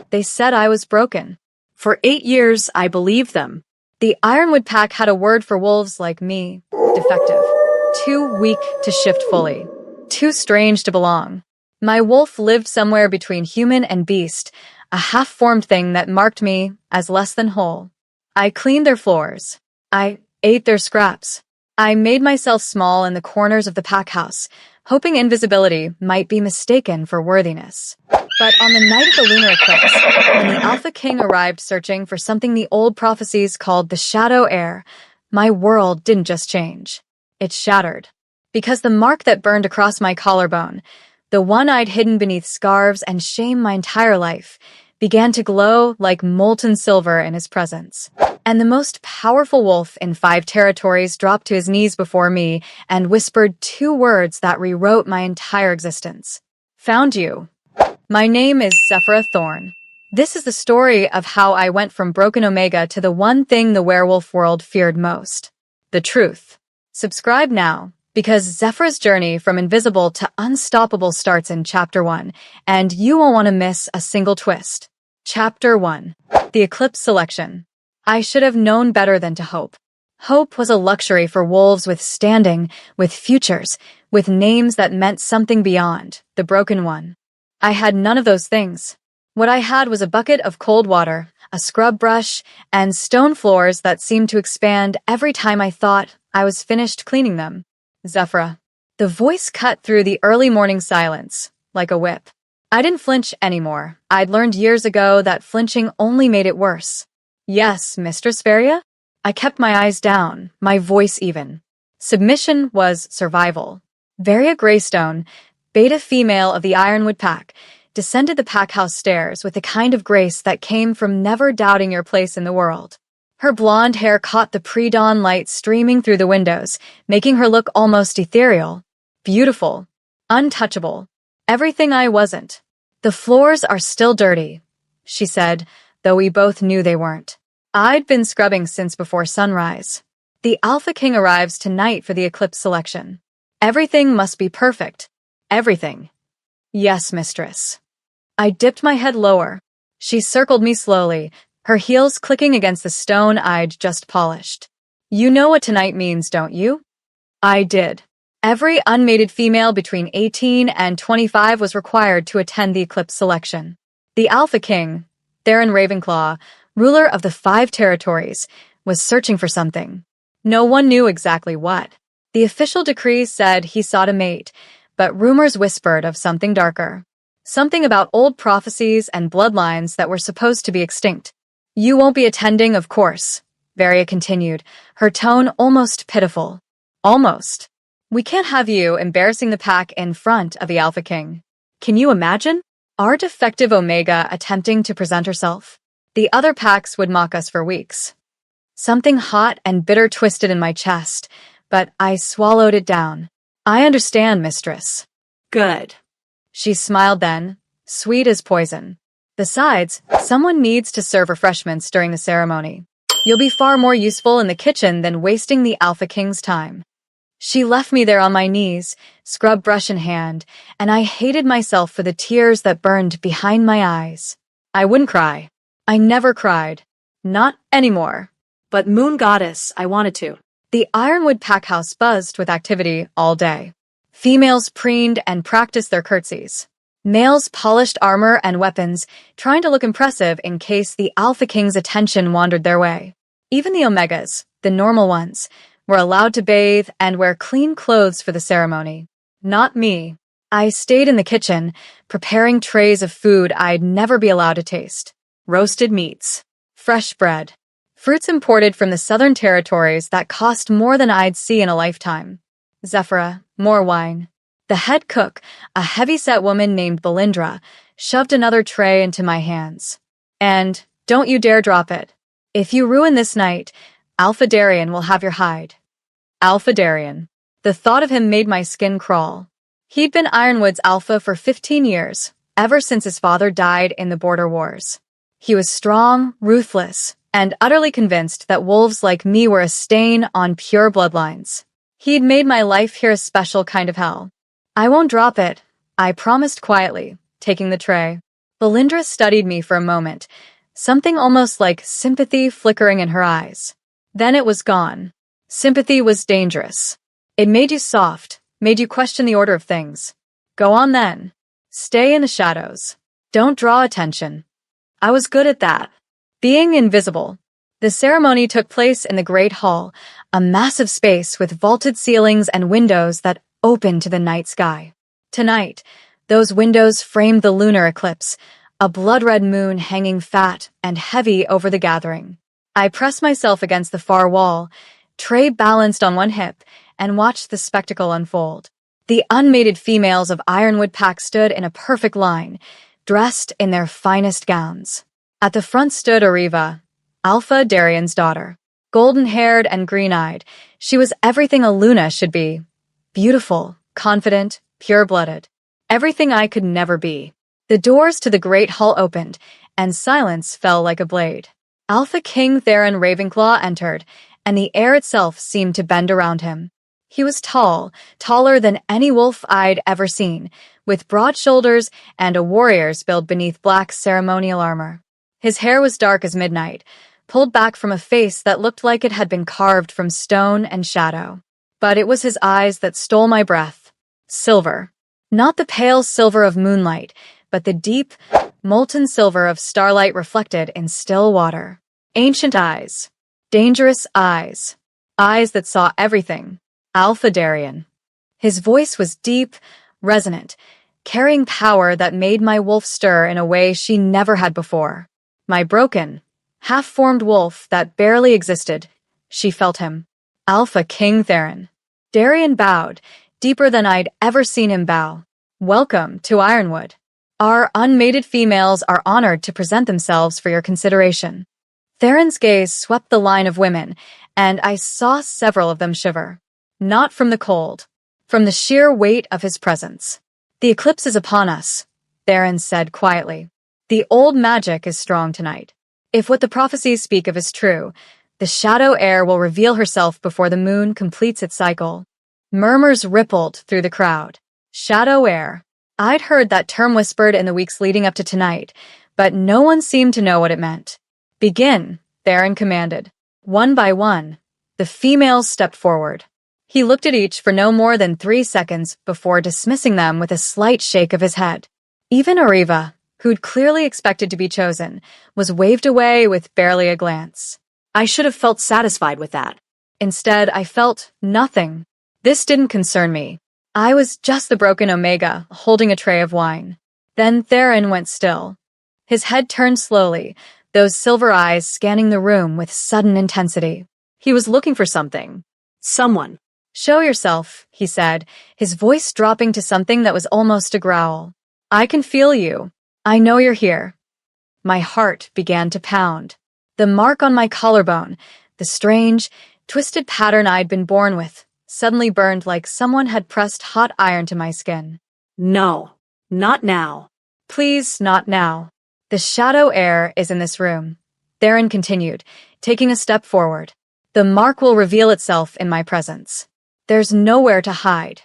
They said I was broken. For 8 years, I believed them. The Ironwood Pack had a word for wolves like me: defective. Too weak to shift fully. Too strange to belong. My wolf lived somewhere between human and beast, a half-formed thing that marked me as less than whole. I cleaned their floors. I ate their scraps. I made myself small in the corners of the pack house, hoping invisibility might be mistaken for worthiness. But on the night of the lunar eclipse, when the Alpha King arrived searching for something the old prophecies called the Shadow Heir, my world didn't just change. It shattered. Because the mark that burned across my collarbone, the one I'd hidden beneath scarves and shame my entire life, began to glow like molten silver in his presence. And the most powerful wolf in 5 territories dropped to his knees before me and whispered 2 words that rewrote my entire existence. Found you. My name is Zephyra Thorn. This is the story of how I went from broken Omega to the one thing the werewolf world feared most: the truth. Subscribe now, because Zephyra's journey from invisible to unstoppable starts in Chapter 1, and you won't want to miss a single twist. Chapter 1. The Eclipse Selection. I should have known better than to hope. Hope was a luxury for wolves with standing, with futures, with names that meant something beyond the broken one. I had none of those things. What I had was a bucket of cold water, a scrub brush, and stone floors that seemed to expand every time I thought I was finished cleaning them. Zephyra. The voice cut through the early morning silence, like a whip. I didn't flinch anymore. I'd learned years ago that flinching only made it worse. Yes, Mistress Varia? I kept my eyes down, my voice even. Submission was survival. Varia Greystone, beta female of the Ironwood Pack, descended the pack house stairs with a kind of grace that came from never doubting your place in the world. Her blonde hair caught the pre-dawn light streaming through the windows, making her look almost ethereal. Beautiful. Untouchable. Everything I wasn't. The floors are still dirty, she said, though we both knew they weren't. I'd been scrubbing since before sunrise. The Alpha King arrives tonight for the eclipse selection. Everything must be perfect. Everything. Yes, mistress. I dipped my head lower. She circled me slowly, her heels clicking against the stone I'd just polished. You know what tonight means, don't you? I did. Every unmated female between 18 and 25 was required to attend the eclipse selection. The Alpha King, Theron Ravenclaw, ruler of the 5 territories, was searching for something. No one knew exactly what. The official decree said he sought a mate, but rumors whispered of something darker. Something about old prophecies and bloodlines that were supposed to be extinct. You won't be attending, of course, Varia continued, her tone almost pitiful. Almost. We can't have you embarrassing the pack in front of the Alpha King. Can you imagine? Our defective Omega attempting to present herself? The other packs would mock us for weeks. Something hot and bitter twisted in my chest, but I swallowed it down. I understand, mistress. Good. She smiled then, sweet as poison. Besides, someone needs to serve refreshments during the ceremony. You'll be far more useful in the kitchen than wasting the Alpha King's time. She left me there on my knees, scrub brush in hand, and I hated myself for the tears that burned behind my eyes. I wouldn't cry. I never cried. Not anymore. But Moon Goddess, I wanted to. The Ironwood Packhouse buzzed with activity all day. Females preened and practiced their curtsies. Males polished armor and weapons, trying to look impressive in case the Alpha King's attention wandered their way. Even the Omegas, the normal ones, were allowed to bathe and wear clean clothes for the ceremony. Not me. I stayed in the kitchen, preparing trays of food I'd never be allowed to taste. Roasted meats. Fresh bread. Fruits imported from the southern territories that cost more than I'd see in a lifetime. Zephyra, more wine. The head cook, a heavy-set woman named Belindra, shoved another tray into my hands. And don't you dare drop it. If you ruin this night, Alpha Darien will have your hide. Alpha Darien. The thought of him made my skin crawl. He'd been Ironwood's alpha for 15 years, ever since his father died in the border wars. He was strong, ruthless, and utterly convinced that wolves like me were a stain on pure bloodlines. He'd made my life here a special kind of hell. I won't drop it, I promised quietly, taking the tray. Belindra studied me for a moment, something almost like sympathy flickering in her eyes. Then it was gone. Sympathy was dangerous. It made you soft, made you question the order of things. Go on then. Stay in the shadows. Don't draw attention. I was good at that. Being invisible. The ceremony took place in the Great Hall, a massive space with vaulted ceilings and windows that opened to the night sky. Tonight, those windows framed the lunar eclipse, a blood-red moon hanging fat and heavy over the gathering. I pressed myself against the far wall, tray balanced on one hip, and watched the spectacle unfold. The unmated females of Ironwood Pack stood in a perfect line, dressed in their finest gowns. At the front stood Ariva, Alpha Darian's daughter. Golden-haired and green-eyed, she was everything a Luna should be. Beautiful, confident, pure-blooded. Everything I could never be. The doors to the great hall opened, and silence fell like a blade. Alpha King Theron Ravenclaw entered, and the air itself seemed to bend around him. He was tall, taller than any wolf I'd ever seen, with broad shoulders and a warrior's build beneath black ceremonial armor. His hair was dark as midnight, pulled back from a face that looked like it had been carved from stone and shadow. But it was his eyes that stole my breath. Silver. Not the pale silver of moonlight, but the deep, molten silver of starlight reflected in still water. Ancient eyes. Dangerous eyes. Eyes that saw everything. Alpha Darian. His voice was deep, resonant, carrying power that made my wolf stir in a way she never had before. My broken, half-formed wolf that barely existed. She felt him. Alpha King Theron. Darian bowed, deeper than I'd ever seen him bow. Welcome to Ironwood. Our unmated females are honored to present themselves for your consideration. Theron's gaze swept the line of women, and I saw several of them shiver. Not from the cold, from the sheer weight of his presence. The eclipse is upon us, Theron said quietly. The old magic is strong tonight. If what the prophecies speak of is true, the shadow heir will reveal herself before the moon completes its cycle. Murmurs rippled through the crowd. Shadow heir. I'd heard that term whispered in the weeks leading up to tonight, but no one seemed to know what it meant. Begin, Theron commanded. One by one, the females stepped forward. He looked at each for no more than 3 seconds before dismissing them with a slight shake of his head. Even Ariva, who'd clearly expected to be chosen, was waved away with barely a glance. I should have felt satisfied with that. Instead, I felt nothing. This didn't concern me. I was just the broken Omega, holding a tray of wine. Then Theron went still. His head turned slowly, those silver eyes scanning the room with sudden intensity. He was looking for something. Someone. Show yourself, he said, his voice dropping to something that was almost a growl. I can feel you. I know you're here. My heart began to pound. The mark on my collarbone, the strange, twisted pattern I'd been born with, suddenly burned like someone had pressed hot iron to my skin. No, not now. Please, not now. The shadow heir is in this room, Theron continued, taking a step forward. The mark will reveal itself in my presence. There's nowhere to hide.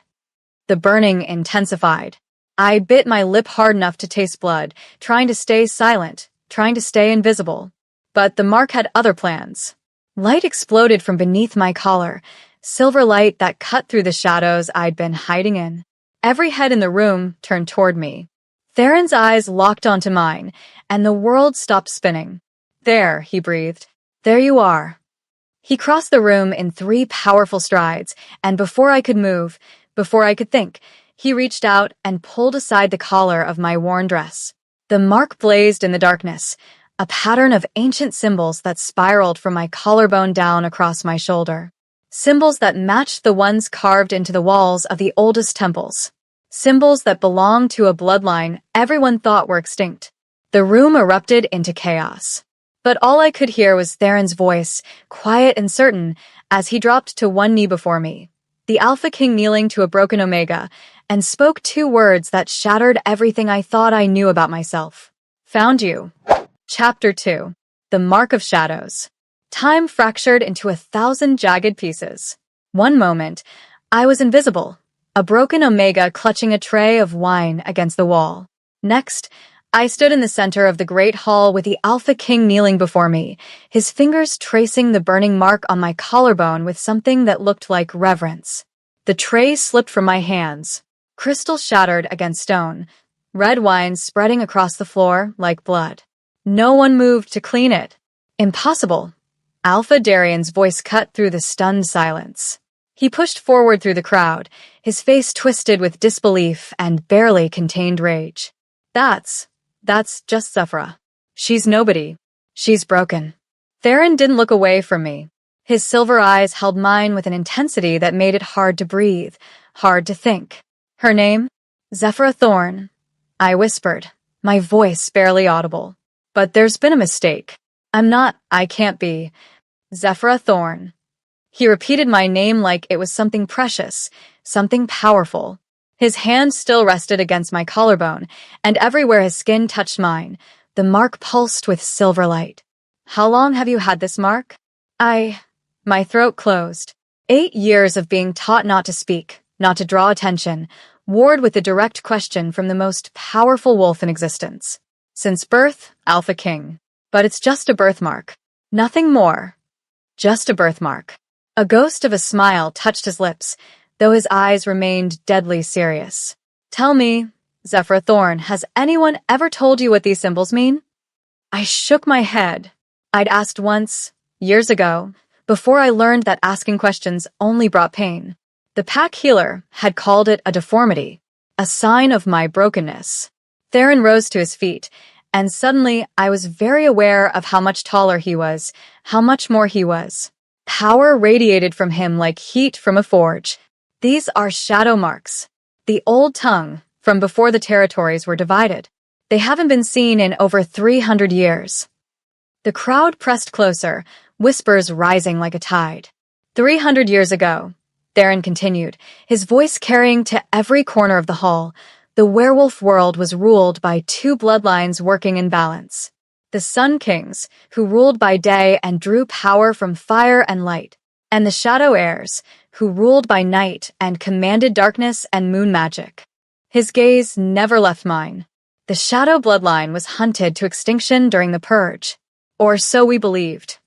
The burning intensified. I bit my lip hard enough to taste blood, trying to stay silent, trying to stay invisible. But the mark had other plans. Light exploded from beneath my collar, silver light that cut through the shadows I'd been hiding in. Every head in the room turned toward me. Theron's eyes locked onto mine, and the world stopped spinning. There, he breathed. There you are. He crossed the room in 3 powerful strides, and before I could move, before I could think, he reached out and pulled aside the collar of my worn dress. The mark blazed in the darkness, a pattern of ancient symbols that spiraled from my collarbone down across my shoulder. Symbols that matched the ones carved into the walls of the oldest temples. Symbols that belonged to a bloodline everyone thought were extinct. The room erupted into chaos. But all I could hear was Theron's voice, quiet and certain, as he dropped to one knee before me. The Alpha King kneeling to a broken Omega, and spoke 2 words that shattered everything I thought I knew about myself. Found you. Chapter 2. The Mark of Shadows. Time fractured into 1,000 jagged pieces. One moment, I was invisible, a broken Omega clutching a tray of wine against the wall. Next, I stood in the center of the great hall with the Alpha King kneeling before me, his fingers tracing the burning mark on my collarbone with something that looked like reverence. The tray slipped from my hands, crystal shattered against stone, red wine spreading across the floor like blood. No one moved to clean it. Impossible. Alpha Darien's voice cut through the stunned silence. He pushed forward through the crowd, his face twisted with disbelief and barely contained rage. That's just Zephyra. She's nobody. She's broken. Theron didn't look away from me. His silver eyes held mine with an intensity that made it hard to breathe, hard to think. Her name? Zephyra Thorn. I whispered, my voice barely audible. But there's been a mistake. I can't be. Zephyra Thorn. He repeated my name like it was something precious, something powerful. His hand still rested against my collarbone, and everywhere his skin touched mine, the mark pulsed with silver light. How long have you had this mark? My throat closed. 8 years of being taught not to speak, not to draw attention, warred with the direct question from the most powerful wolf in existence. Since birth, Alpha King. But it's just a birthmark. Nothing more. Just a birthmark. A ghost of a smile touched his lips, though his eyes remained deadly serious. Tell me, Zephyra Thorn, has anyone ever told you what these symbols mean? I shook my head. I'd asked once, years ago, before I learned that asking questions only brought pain. The pack healer had called it a deformity, a sign of my brokenness. Theron rose to his feet, and suddenly I was very aware of how much taller he was, how much more he was. Power radiated from him like heat from a forge. These are shadow marks. The old tongue, from before the territories were divided. They haven't been seen in over 300 years. The crowd pressed closer, whispers rising like a tide. 300 years ago, Theron continued, his voice carrying to every corner of the hall, the werewolf world was ruled by 2 bloodlines working in balance. The Sun Kings, who ruled by day and drew power from fire and light, and the Shadow Heirs, who ruled by night and commanded darkness and moon magic. His gaze never left mine. The Shadow bloodline was hunted to extinction during the Purge. Or so we believed.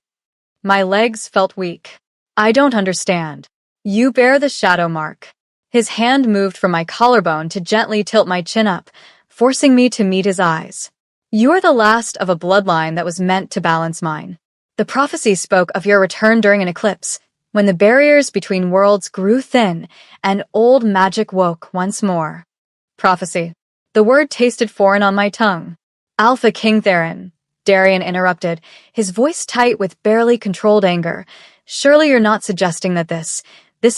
My legs felt weak. I don't understand. You bear the shadow mark. His hand moved from my collarbone to gently tilt my chin up, forcing me to meet his eyes. You are the last of a bloodline that was meant to balance mine. The prophecy spoke of your return during an eclipse, when the barriers between worlds grew thin and old magic woke once more. Prophecy. The word tasted foreign on my tongue. Alpha King Theron, Darien interrupted, his voice tight with barely controlled anger. Surely you're not suggesting that this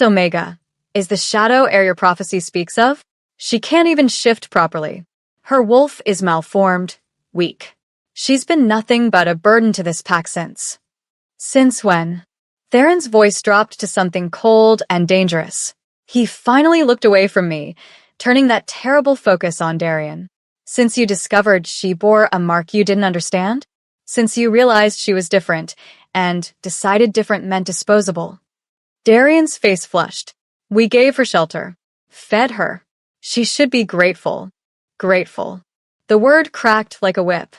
Omega, is the shadow heir your prophecy speaks of? She can't even shift properly. Her wolf is malformed, weak. She's been nothing but a burden to this pack since. Since when? Theron's voice dropped to something cold and dangerous. He finally looked away from me, turning that terrible focus on Darien. Since you discovered she bore a mark you didn't understand? Since you realized she was different, and decided different meant disposable? Darien's face flushed. We gave her shelter. Fed her. She should be grateful. Grateful. The word cracked like a whip.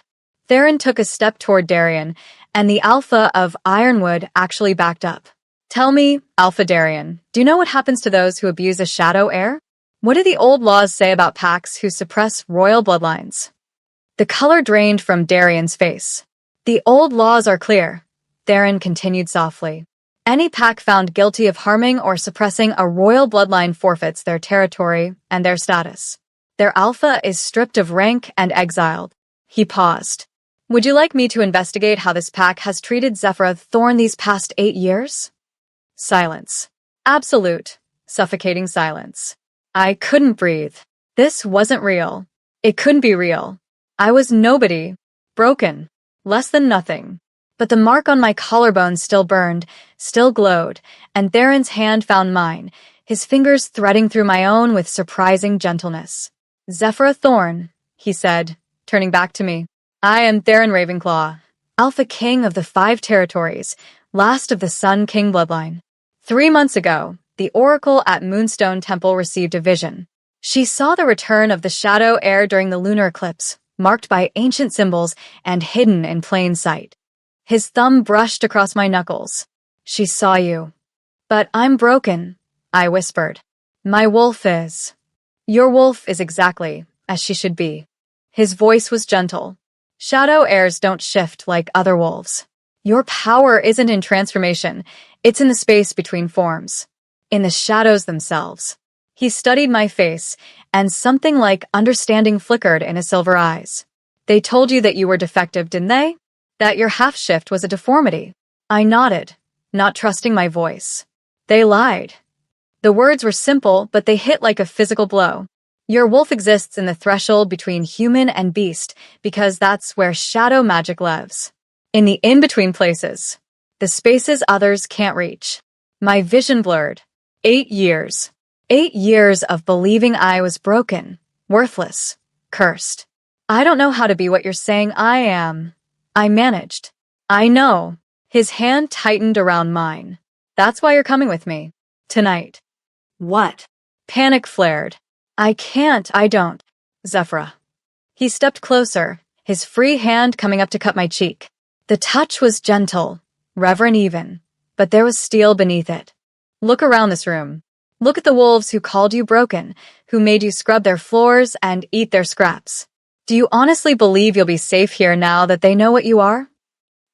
Theron took a step toward Darien, and the Alpha of Ironwood actually backed up. Tell me, Alpha Darien, do you know what happens to those who abuse a shadow heir? What do the old laws say about packs who suppress royal bloodlines? The color drained from Darien's face. The old laws are clear, Theron continued softly. Any pack found guilty of harming or suppressing a royal bloodline forfeits their territory and their status. Their alpha is stripped of rank and exiled. He paused. Would you like me to investigate how this pack has treated Zephyra Thorn these past 8 years? Silence. Absolute, suffocating silence. I couldn't breathe. This wasn't real. It couldn't be real. I was nobody. Broken. Less than nothing. But the mark on my collarbone still burned, still glowed, and Theron's hand found mine, his fingers threading through my own with surprising gentleness. Zephyra Thorn, he said, turning back to me. I am Theron Ravenclaw, Alpha King of the 5 territories, last of the Sun King bloodline. 3 months ago, the Oracle at Moonstone Temple received a vision. She saw the return of the shadow heir during the lunar eclipse, marked by ancient symbols and hidden in plain sight. His thumb brushed across my knuckles. She saw you. But I'm broken, I whispered. My wolf is. Your wolf is exactly as she should be. His voice was gentle. Shadow heirs don't shift like other wolves. Your power isn't in transformation, it's in the space between forms. In the shadows themselves. He studied my face, and something like understanding flickered in his silver eyes. They told you that you were defective, didn't they? That your half-shift was a deformity. I nodded, not trusting my voice. They lied. The words were simple, but they hit like a physical blow. Your wolf exists in the threshold between human and beast because that's where shadow magic lives. In the in-between places. The spaces others can't reach. My vision blurred. 8 years. 8 years of believing I was broken, worthless, cursed. I don't know how to be what you're saying I am. I managed. I know. His hand tightened around mine. That's why you're coming with me. Tonight. What? Panic flared. I don't. Zephyra. He stepped closer, his free hand coming up to cut my cheek. The touch was gentle, reverent even, but there was steel beneath it. Look around this room. Look at the wolves who called you broken, who made you scrub their floors and eat their scraps. Do you honestly believe you'll be safe here now that they know what you are?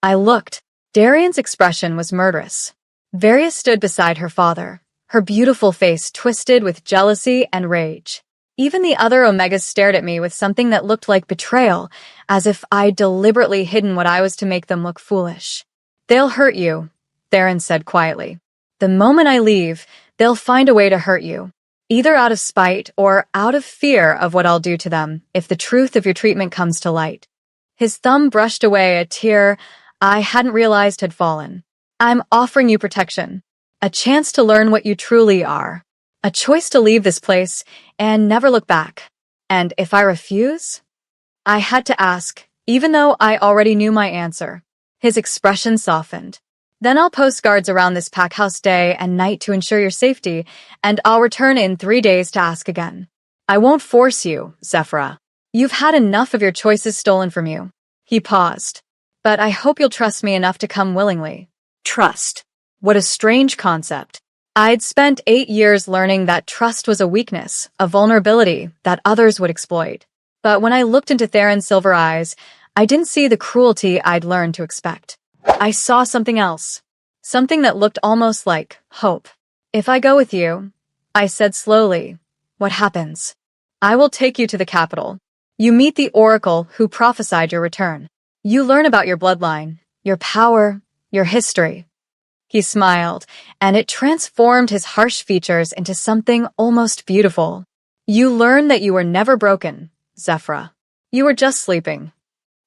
I looked. Darian's expression was murderous. Varia stood beside her father, her beautiful face twisted with jealousy and rage. Even the other Omegas stared at me with something that looked like betrayal, as if I'd deliberately hidden what I was to make them look foolish. They'll hurt you, Theron said quietly. The moment I leave, they'll find a way to hurt you, either out of spite or out of fear of what I'll do to them if the truth of your treatment comes to light. His thumb brushed away a tear I hadn't realized had fallen. I'm offering you protection, a chance to learn what you truly are, a choice to leave this place and never look back. And if I refuse? I had to ask, even though I already knew my answer. His expression softened. Then I'll post guards around this pack house day and night to ensure your safety, and I'll return in 3 days to ask again. I won't force you, Zephyra. You've had enough of your choices stolen from you. He paused. But I hope you'll trust me enough to come willingly. Trust. What a strange concept. I'd spent 8 years learning that trust was a weakness, a vulnerability that others would exploit. But when I looked into Theron's silver eyes, I didn't see the cruelty I'd learned to expect. I saw something else. Something that looked almost like hope. If I go with you, I said slowly, what happens? I will take you to the capital. You meet the oracle who prophesied your return. You learn about your bloodline, your power, your history. He smiled, and it transformed his harsh features into something almost beautiful. You learn that you were never broken, Zephyra. You were just sleeping.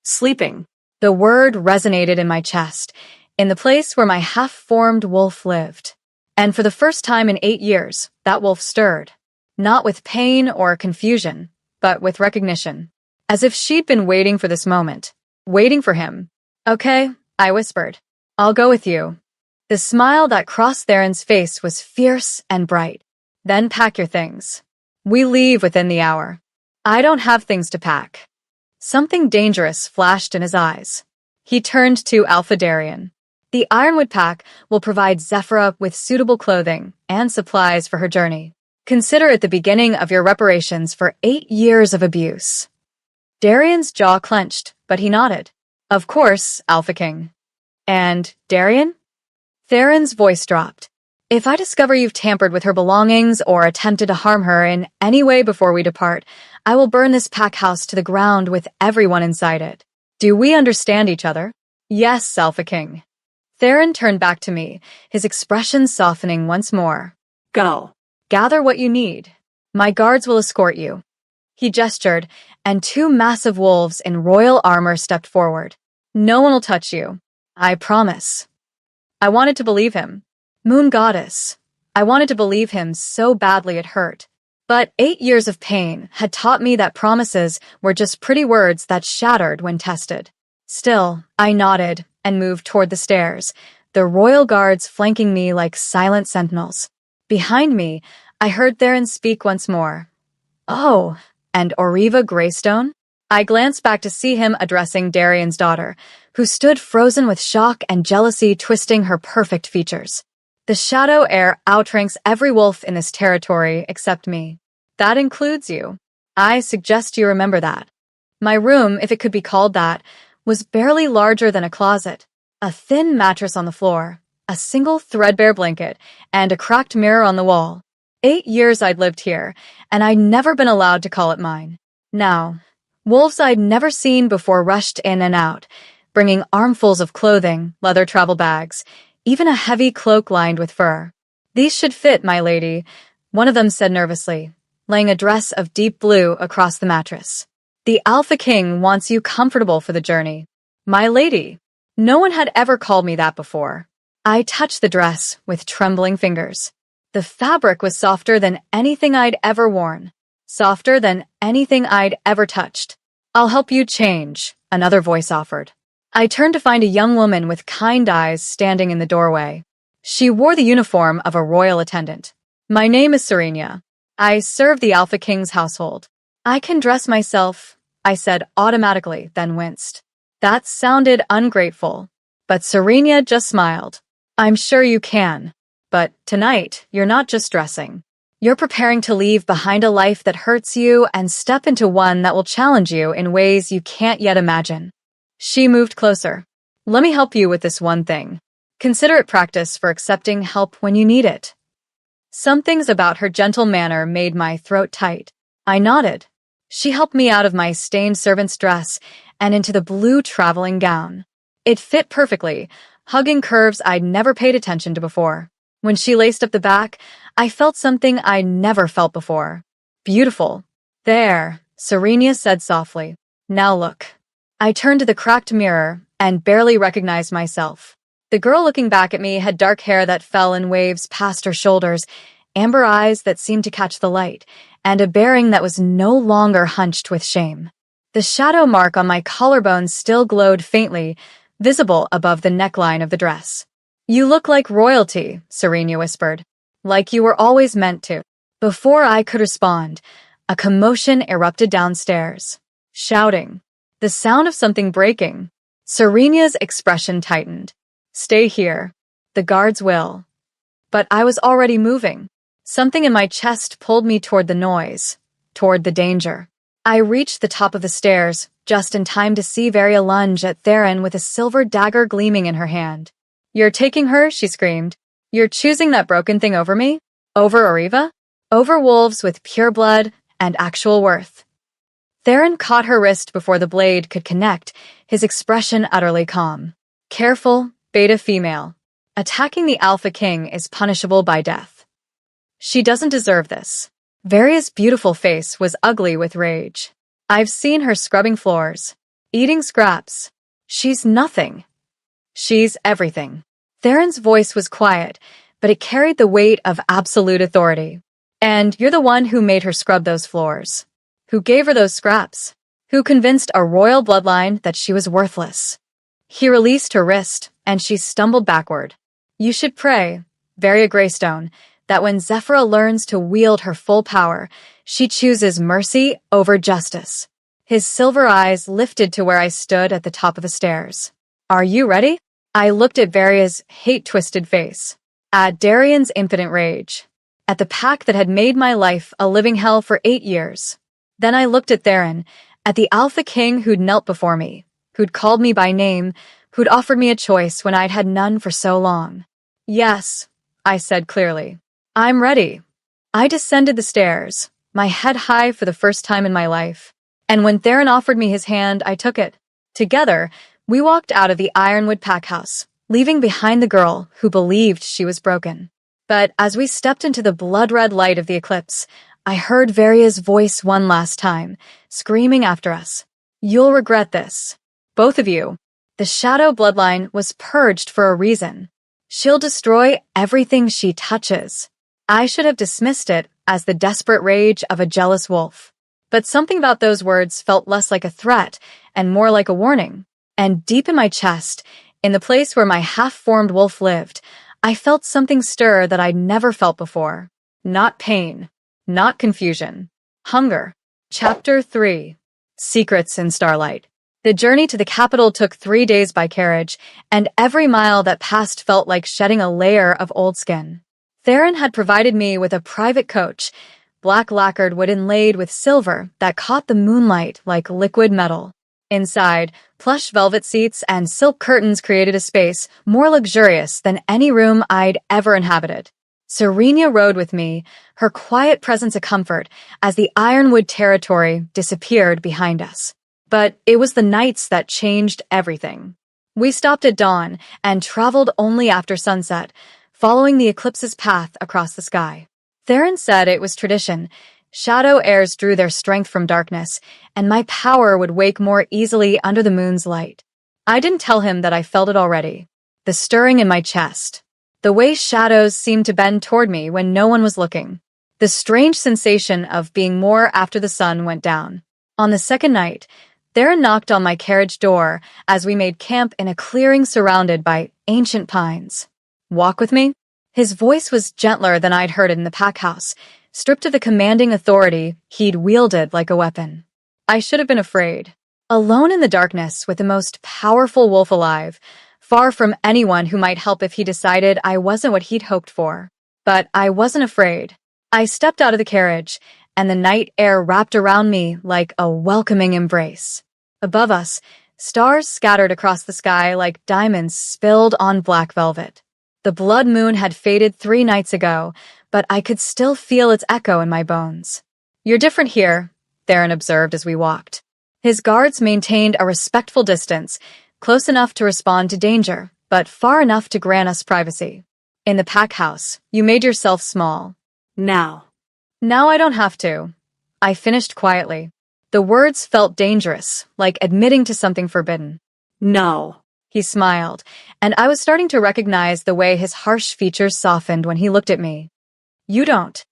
Sleeping. The word resonated in my chest, in the place where my half-formed wolf lived. And for the first time in 8 years, that wolf stirred. Not with pain or confusion, but with recognition. As if she'd been waiting for this moment. Waiting for him. Okay, I whispered. I'll go with you. The smile that crossed Theron's face was fierce and bright. Then pack your things. We leave within the hour. I don't have things to pack. Something dangerous flashed in his eyes. He turned to Alpha Darian. The Ironwood Pack will provide Zephyra with suitable clothing and supplies for her journey. Consider it the beginning of your reparations for 8 years of abuse. Darian's jaw clenched, but he nodded. Of course, Alpha King. And Darian? Theron's voice dropped. If I discover you've tampered with her belongings or attempted to harm her in any way before we depart, I will burn this pack house to the ground with everyone inside it. Do we understand each other? Yes, Alpha King. Theron turned back to me, his expression softening once more. Go. Gather what you need. My guards will escort you. He gestured, and 2 massive wolves in royal armor stepped forward. No one will touch you. I promise. I wanted to believe him. Moon Goddess. I wanted to believe him so badly it hurt. But 8 years of pain had taught me that promises were just pretty words that shattered when tested. Still, I nodded and moved toward the stairs, the royal guards flanking me like silent sentinels. Behind me, I heard Theron speak once more. Oh, and Oriva Greystone? I glanced back to see him addressing Darian's daughter, who stood frozen with shock and jealousy twisting her perfect features. The shadow heir outranks every wolf in this territory except me. That includes you. I suggest you remember that. My room, if it could be called that, was barely larger than a closet. A thin mattress on the floor, a single threadbare blanket, and a cracked mirror on the wall. 8 years I'd lived here, and I'd never been allowed to call it mine. Now, wolves I'd never seen before rushed in and out, bringing armfuls of clothing, leather travel bags, even a heavy cloak lined with fur. "These should fit, my lady," one of them said nervously, laying a dress of deep blue across the mattress. "The Alpha King wants you comfortable for the journey." My lady. No one had ever called me that before. I touched the dress with trembling fingers. The fabric was softer than anything I'd ever worn. Softer than anything I'd ever touched. "I'll help you change," another voice offered. I turned to find a young woman with kind eyes standing in the doorway. She wore the uniform of a royal attendant. "My name is Serenia. I serve the Alpha King's household." "I can dress myself," I said automatically, then winced. That sounded ungrateful. But Serenia just smiled. "I'm sure you can. But tonight, you're not just dressing. You're preparing to leave behind a life that hurts you and step into one that will challenge you in ways you can't yet imagine." She moved closer. "Let me help you with this one thing. Consider it practice for accepting help when you need it." Some things about her gentle manner made my throat tight. I nodded. She helped me out of my stained servant's dress and into the blue traveling gown. It fit perfectly, hugging curves I'd never paid attention to before. When she laced up the back, I felt something I'd never felt before. "Beautiful." "There," Serenia said softly. "Now look." I turned to the cracked mirror and barely recognized myself. The girl looking back at me had dark hair that fell in waves past her shoulders, amber eyes that seemed to catch the light, and a bearing that was no longer hunched with shame. The shadow mark on my collarbone still glowed faintly, visible above the neckline of the dress. "You look like royalty," Serenia whispered. "Like you were always meant to." Before I could respond, a commotion erupted downstairs. Shouting. The sound of something breaking. Serenia's expression tightened. "Stay here. The guards will." But I was already moving. Something in my chest pulled me toward the noise, toward the danger. I reached the top of the stairs, just in time to see Varia lunge at Theron with a silver dagger gleaming in her hand. "You're taking her?" she screamed. "You're choosing that broken thing over me? Over Oriva? Over wolves with pure blood and actual worth." Theron caught her wrist before the blade could connect, his expression utterly calm. "Careful, beta female. Attacking the Alpha King is punishable by death. She doesn't deserve this." Varia's beautiful face was ugly with rage. "I've seen her scrubbing floors, eating scraps. She's nothing. She's everything." Theron's voice was quiet, but it carried the weight of absolute authority. "And you're the one who made her scrub those floors. Who gave her those scraps? Who convinced a royal bloodline that she was worthless?" He released her wrist, and she stumbled backward. "You should pray, Varia Greystone, that when Zephyra learns to wield her full power, she chooses mercy over justice." His silver eyes lifted to where I stood at the top of the stairs. "Are you ready?" I looked at Varia's hate-twisted face, at Darian's impotent rage, at the pack that had made my life a living hell for 8 years. Then I looked at Theron, at the Alpha King who'd knelt before me, who'd called me by name, who'd offered me a choice when I'd had none for so long. "Yes," I said clearly. "I'm ready." I descended the stairs, my head high for the first time in my life. And when Theron offered me his hand, I took it. Together, we walked out of the Ironwood pack house, leaving behind the girl who believed she was broken. But as we stepped into the blood-red light of the eclipse, I heard Varia's voice one last time, screaming after us. "You'll regret this. Both of you." The shadow bloodline was purged for a reason. She'll destroy everything she touches. I should have dismissed it as the desperate rage of a jealous wolf. But something about those words felt less like a threat and more like a warning. And deep in my chest, in the place where my half-formed wolf lived, I felt something stir that I'd never felt before. Not pain. Not confusion. Hunger. Chapter 3. Secrets in Starlight. The journey to the capital took 3 days by carriage, and every mile that passed felt like shedding a layer of old skin. Theron had provided me with a private coach, black lacquered wood inlaid with silver that caught the moonlight like liquid metal. Inside, plush velvet seats and silk curtains created a space more luxurious than any room I'd ever inhabited. Serenia rode with me, her quiet presence a comfort, as the Ironwood territory disappeared behind us. But it was the nights that changed everything. We stopped at dawn and traveled only after sunset, following the eclipse's path across the sky. Theron said it was tradition. Shadow heirs drew their strength from darkness, and my power would wake more easily under the moon's light. I didn't tell him that I felt it already. The stirring in my chest. The way shadows seemed to bend toward me when no one was looking. The strange sensation of being more after the sun went down. On the second night, Theron knocked on my carriage door as we made camp in a clearing surrounded by ancient pines. "Walk with me?" His voice was gentler than I'd heard it in the pack house, stripped of the commanding authority he'd wielded like a weapon. I should have been afraid. Alone in the darkness with the most powerful wolf alive, far from anyone who might help if he decided I wasn't what he'd hoped for. But I wasn't afraid. I stepped out of the carriage, and the night air wrapped around me like a welcoming embrace. Above us, stars scattered across the sky like diamonds spilled on black velvet. The blood moon had faded 3 nights ago, but I could still feel its echo in my bones. "You're different here," Theron observed as we walked. His guards maintained a respectful distance, close enough to respond to danger, but far enough to grant us privacy. "In the pack house, you made yourself small. Now I don't have to," I finished quietly. The words felt dangerous, like admitting to something forbidden. "No." He smiled, and I was starting to recognize the way his harsh features softened when he looked at me. "You don't."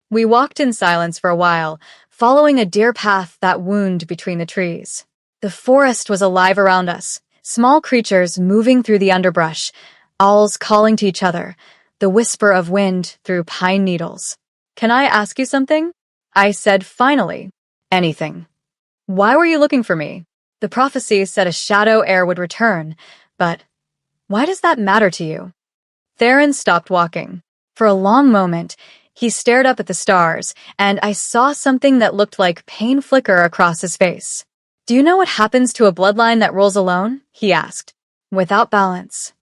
We walked in silence for a while, following a deer path that wound between the trees. The forest was alive around us, small creatures moving through the underbrush, owls calling to each other, the whisper of wind through pine needles. "Can I ask you something?" I said finally. "Anything." "Why were you looking for me?" "The prophecy said a shadow heir would return, but why does that matter to you?" Theron stopped walking. For a long moment, he stared up at the stars, and I saw something that looked like pain flicker across his face. "Do you know what happens to a bloodline that rules alone?" he asked. "Without balance."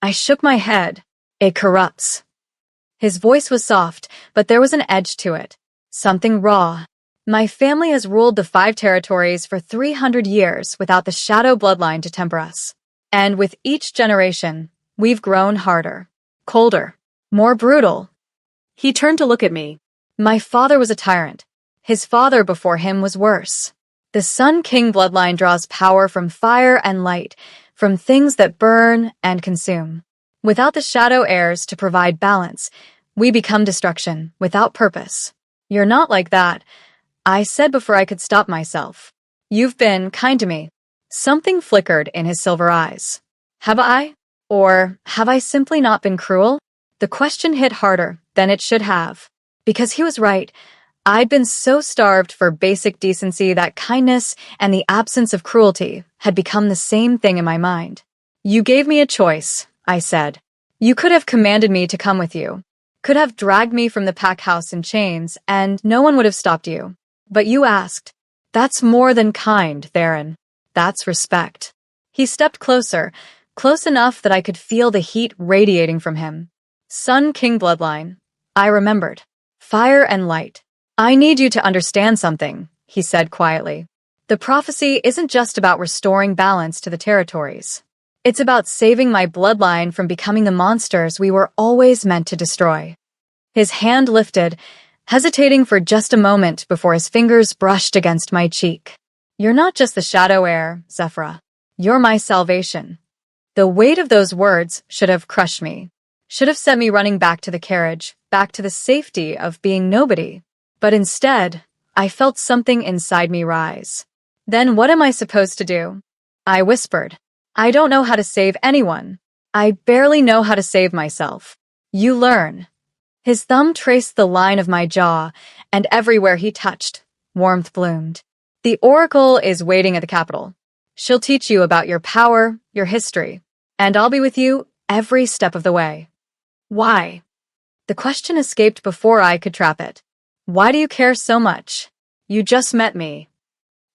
I shook my head. "It corrupts." His voice was soft, but there was an edge to it. Something raw. "My family has ruled the 5 territories for 300 years without the shadow bloodline to temper us. And with each generation, we've grown harder, colder, more brutal." He turned to look at me. "My father was a tyrant. His father before him was worse. The Sun King bloodline draws power from fire and light, from things that burn and consume. Without the shadow heirs to provide balance, we become destruction without purpose. You're not like that," I said before I could stop myself. "You've been kind to me." Something flickered in his silver eyes. Have I? Or have I simply not been cruel? The question hit harder than it should have. Because he was right. I'd been so starved for basic decency that kindness and the absence of cruelty had become the same thing in my mind. "You gave me a choice," I said. "You could have commanded me to come with you. Could have dragged me from the pack house in chains, and no one would have stopped you. But you asked. That's more than kind, Theron. That's respect." He stepped closer, close enough that I could feel the heat radiating from him. "Sun King bloodline." I remembered. "Fire and light. I need you to understand something," he said quietly. "The prophecy isn't just about restoring balance to the territories. It's about saving my bloodline from becoming the monsters we were always meant to destroy." His hand lifted, hesitating for just a moment before his fingers brushed against my cheek. "You're not just the shadow heir, Zephyra. You're my salvation." The weight of those words should have crushed me, should have sent me running back to the carriage, back to the safety of being nobody. But instead, I felt something inside me rise. "Then what am I supposed to do?" I whispered. "I don't know how to save anyone. I barely know how to save myself. You learn." His thumb traced the line of my jaw, and everywhere he touched, warmth bloomed. The Oracle is waiting at the capital. She'll teach you about your power, your history, and I'll be with you every step of the way. Why? The question escaped before I could trap it. Why do you care so much? You just met me.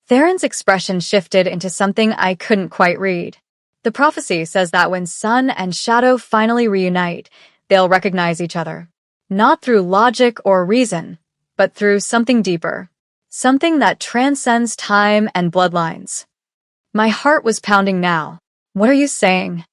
Theron's expression shifted into something I couldn't quite read. The prophecy says that when sun and shadow finally reunite, they'll recognize each other. Not through logic or reason, but through something deeper. Something that transcends time and bloodlines. My heart was pounding now. What are you saying?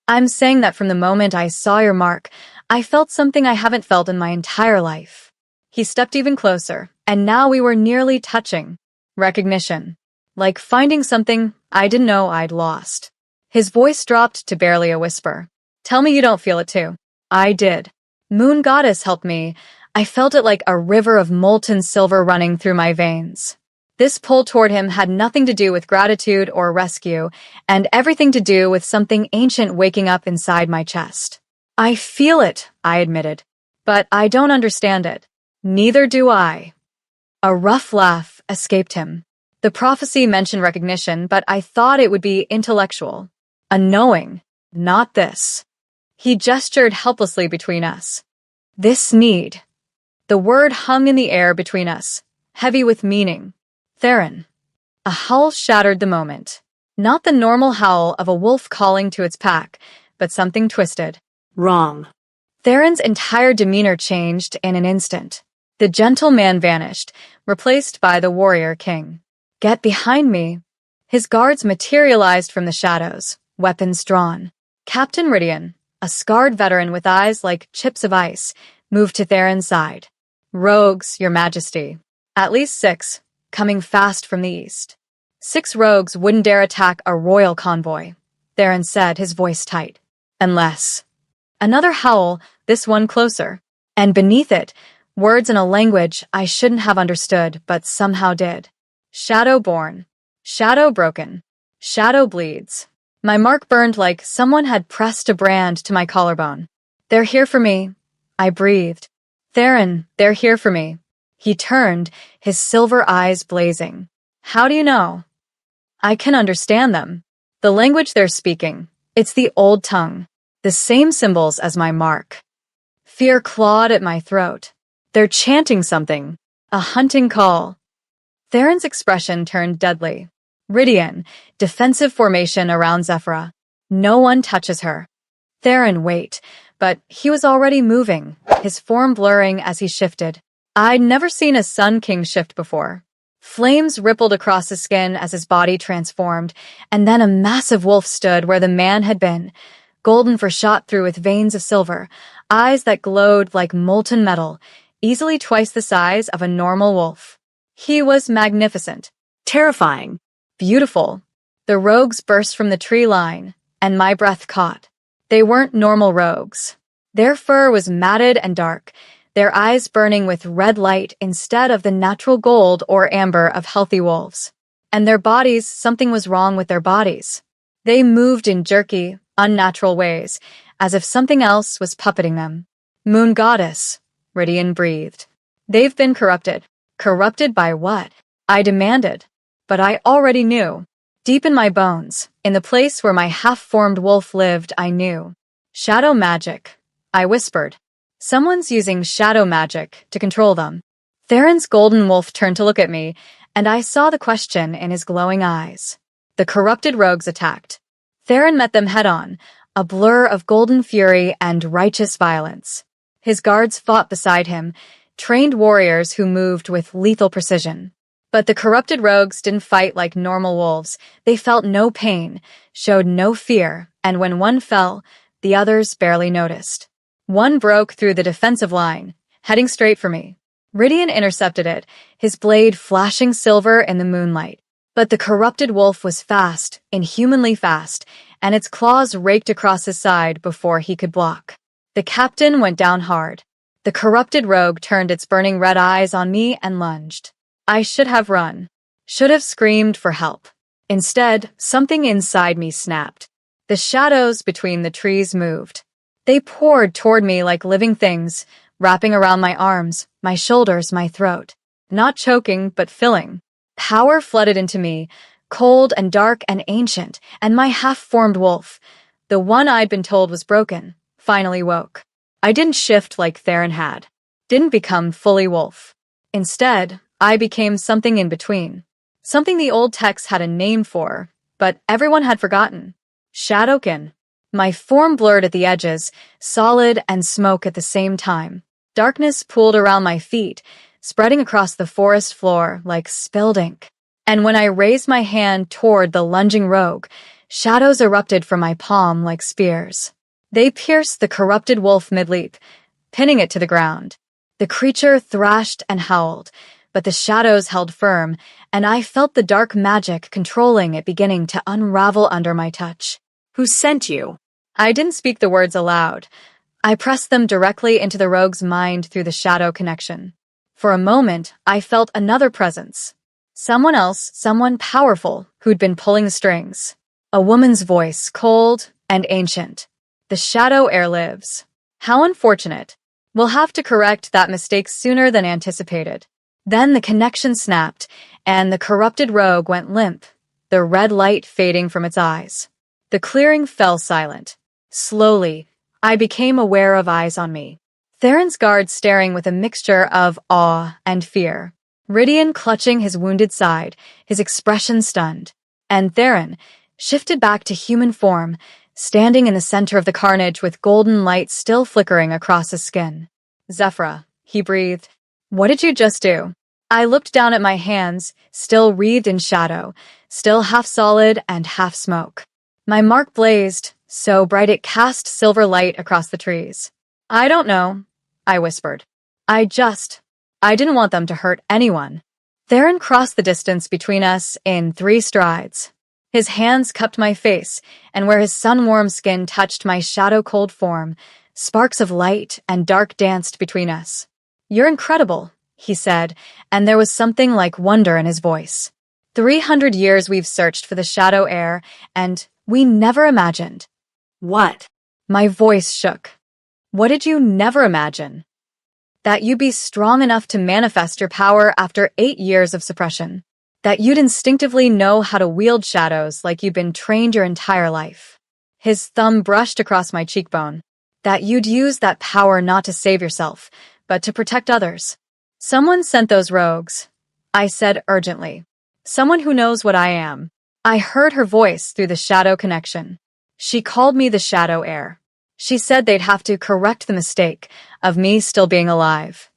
I'm saying that from the moment I saw your mark, I felt something I haven't felt in my entire life. He stepped even closer, and now we were nearly touching. Recognition. Like finding something I didn't know I'd lost. His voice dropped to barely a whisper. Tell me you don't feel it too. I did. Moon Goddess helped me. I felt it like a river of molten silver running through my veins. This pull toward him had nothing to do with gratitude or rescue, and everything to do with something ancient waking up inside my chest. I feel it, I admitted, but I don't understand it. Neither do I. A rough laugh escaped him. The prophecy mentioned recognition, but I thought it would be intellectual. A knowing, not this. He gestured helplessly between us. This need. The word hung in the air between us, heavy with meaning. Theron. A howl shattered the moment. Not the normal howl of a wolf calling to its pack, but something twisted. Wrong. Theron's entire demeanor changed in an instant. The gentle man vanished, replaced by the warrior king. Get behind me. His guards materialized from the shadows, weapons drawn. Captain Ridian, a scarred veteran with eyes like chips of ice, moved to Theron's side. Rogues, your majesty. At least 6, coming fast from the east. 6 rogues wouldn't dare attack a royal convoy, Theron said, his voice tight. Unless. Another howl, this one closer. And beneath it, words in a language I shouldn't have understood, but somehow did. Shadow born. Shadow broken. Shadow bleeds. My mark burned like someone had pressed a brand to my collarbone. They're here for me. I breathed. Theron, they're here for me. He turned, his silver eyes blazing. How do you know? I can understand them. The language they're speaking. It's the old tongue. The same symbols as my mark. Fear clawed at my throat. They're chanting something. A hunting call. Theron's expression turned deadly. Ridian, defensive formation around Zephyra. No one touches her. Theron, wait. But he was already moving, his form blurring as he shifted. I'd never seen a Sun King shift before. Flames rippled across his skin as his body transformed, and then a massive wolf stood where the man had been, golden for shot through with veins of silver, eyes that glowed like molten metal, easily twice the size of a normal wolf. He was magnificent, Terrifying. beautiful. The rogues burst from the tree line, and my breath caught. They weren't normal rogues. Their fur was matted and dark, their eyes burning with red light instead of the natural gold or amber of healthy wolves. And their bodies, something was wrong with their bodies. They moved in jerky, unnatural ways, as if something else was puppeting them. Moon Goddess, Ridian breathed. They've been corrupted. Corrupted by what? I demanded. But I already knew. Deep in my bones, in the place where my half-formed wolf lived, I knew. Shadow magic, I whispered. Someone's using shadow magic to control them. Theron's golden wolf turned to look at me, and I saw the question in his glowing eyes. The corrupted rogues attacked. Theron met them head-on, a blur of golden fury and righteous violence. His guards fought beside him, trained warriors who moved with lethal precision. But the corrupted rogues didn't fight like normal wolves. They felt no pain, showed no fear, and when one fell, the others barely noticed. One broke through the defensive line, heading straight for me. Ridian intercepted it, his blade flashing silver in the moonlight. But the corrupted wolf was fast, inhumanly fast, and its claws raked across his side before he could block. The captain went down hard. The corrupted rogue turned its burning red eyes on me and lunged. I should have run. Should have screamed for help. Instead, something inside me snapped. The shadows between the trees moved. They poured toward me like living things, wrapping around my arms, my shoulders, my throat. Not choking, but filling. Power flooded into me, cold and dark and ancient, and my half-formed wolf, the one I'd been told was broken, finally woke. I didn't shift like Theron had. Didn't become fully wolf. Instead, I became something in between. Something the old texts had a name for, but everyone had forgotten. Shadowkin. My form blurred at the edges, solid and smoke at the same time. Darkness pooled around my feet, spreading across the forest floor like spilled ink. And when I raised my hand toward the lunging rogue, shadows erupted from my palm like spears. They pierced the corrupted wolf mid-leap, pinning it to the ground. The creature thrashed and howled, but the shadows held firm, and I felt the dark magic controlling it beginning to unravel under my touch. Who sent you? I didn't speak the words aloud. I pressed them directly into the rogue's mind through the shadow connection. For a moment, I felt another presence. Someone else, someone powerful, who'd been pulling the strings. A woman's voice, cold and ancient. The shadow heir lives. How unfortunate. We'll have to correct that mistake sooner than anticipated. Then the connection snapped, and the corrupted rogue went limp, the red light fading from its eyes. The clearing fell silent. Slowly, I became aware of eyes on me. Theron's guard staring with a mixture of awe and fear. Rydian clutching his wounded side, his expression stunned. And Theron, shifted back to human form, standing in the center of the carnage with golden light still flickering across his skin. Zephyra, he breathed. What did you just do? I looked down at my hands, still wreathed in shadow, still half solid and half smoke. My mark blazed, so bright it cast silver light across the trees. I don't know, I whispered. I didn't want them to hurt anyone. Theron crossed the distance between us in 3 strides. His hands cupped my face, and where his sun-warm skin touched my shadow-cold form, sparks of light and dark danced between us. You're incredible, he said, and there was something like wonder in his voice. 300 years we've searched for the shadow heir, and we never imagined. What? My voice shook. What did you never imagine? That you'd be strong enough to manifest your power after 8 years of suppression. That you'd instinctively know how to wield shadows like you'd been trained your entire life. His thumb brushed across my cheekbone. That you'd use that power not to save yourself, but to protect others. Someone sent those rogues, I said urgently. Someone who knows what I am. I heard her voice through the shadow connection. She called me the shadow heir. She said they'd have to correct the mistake of me still being alive.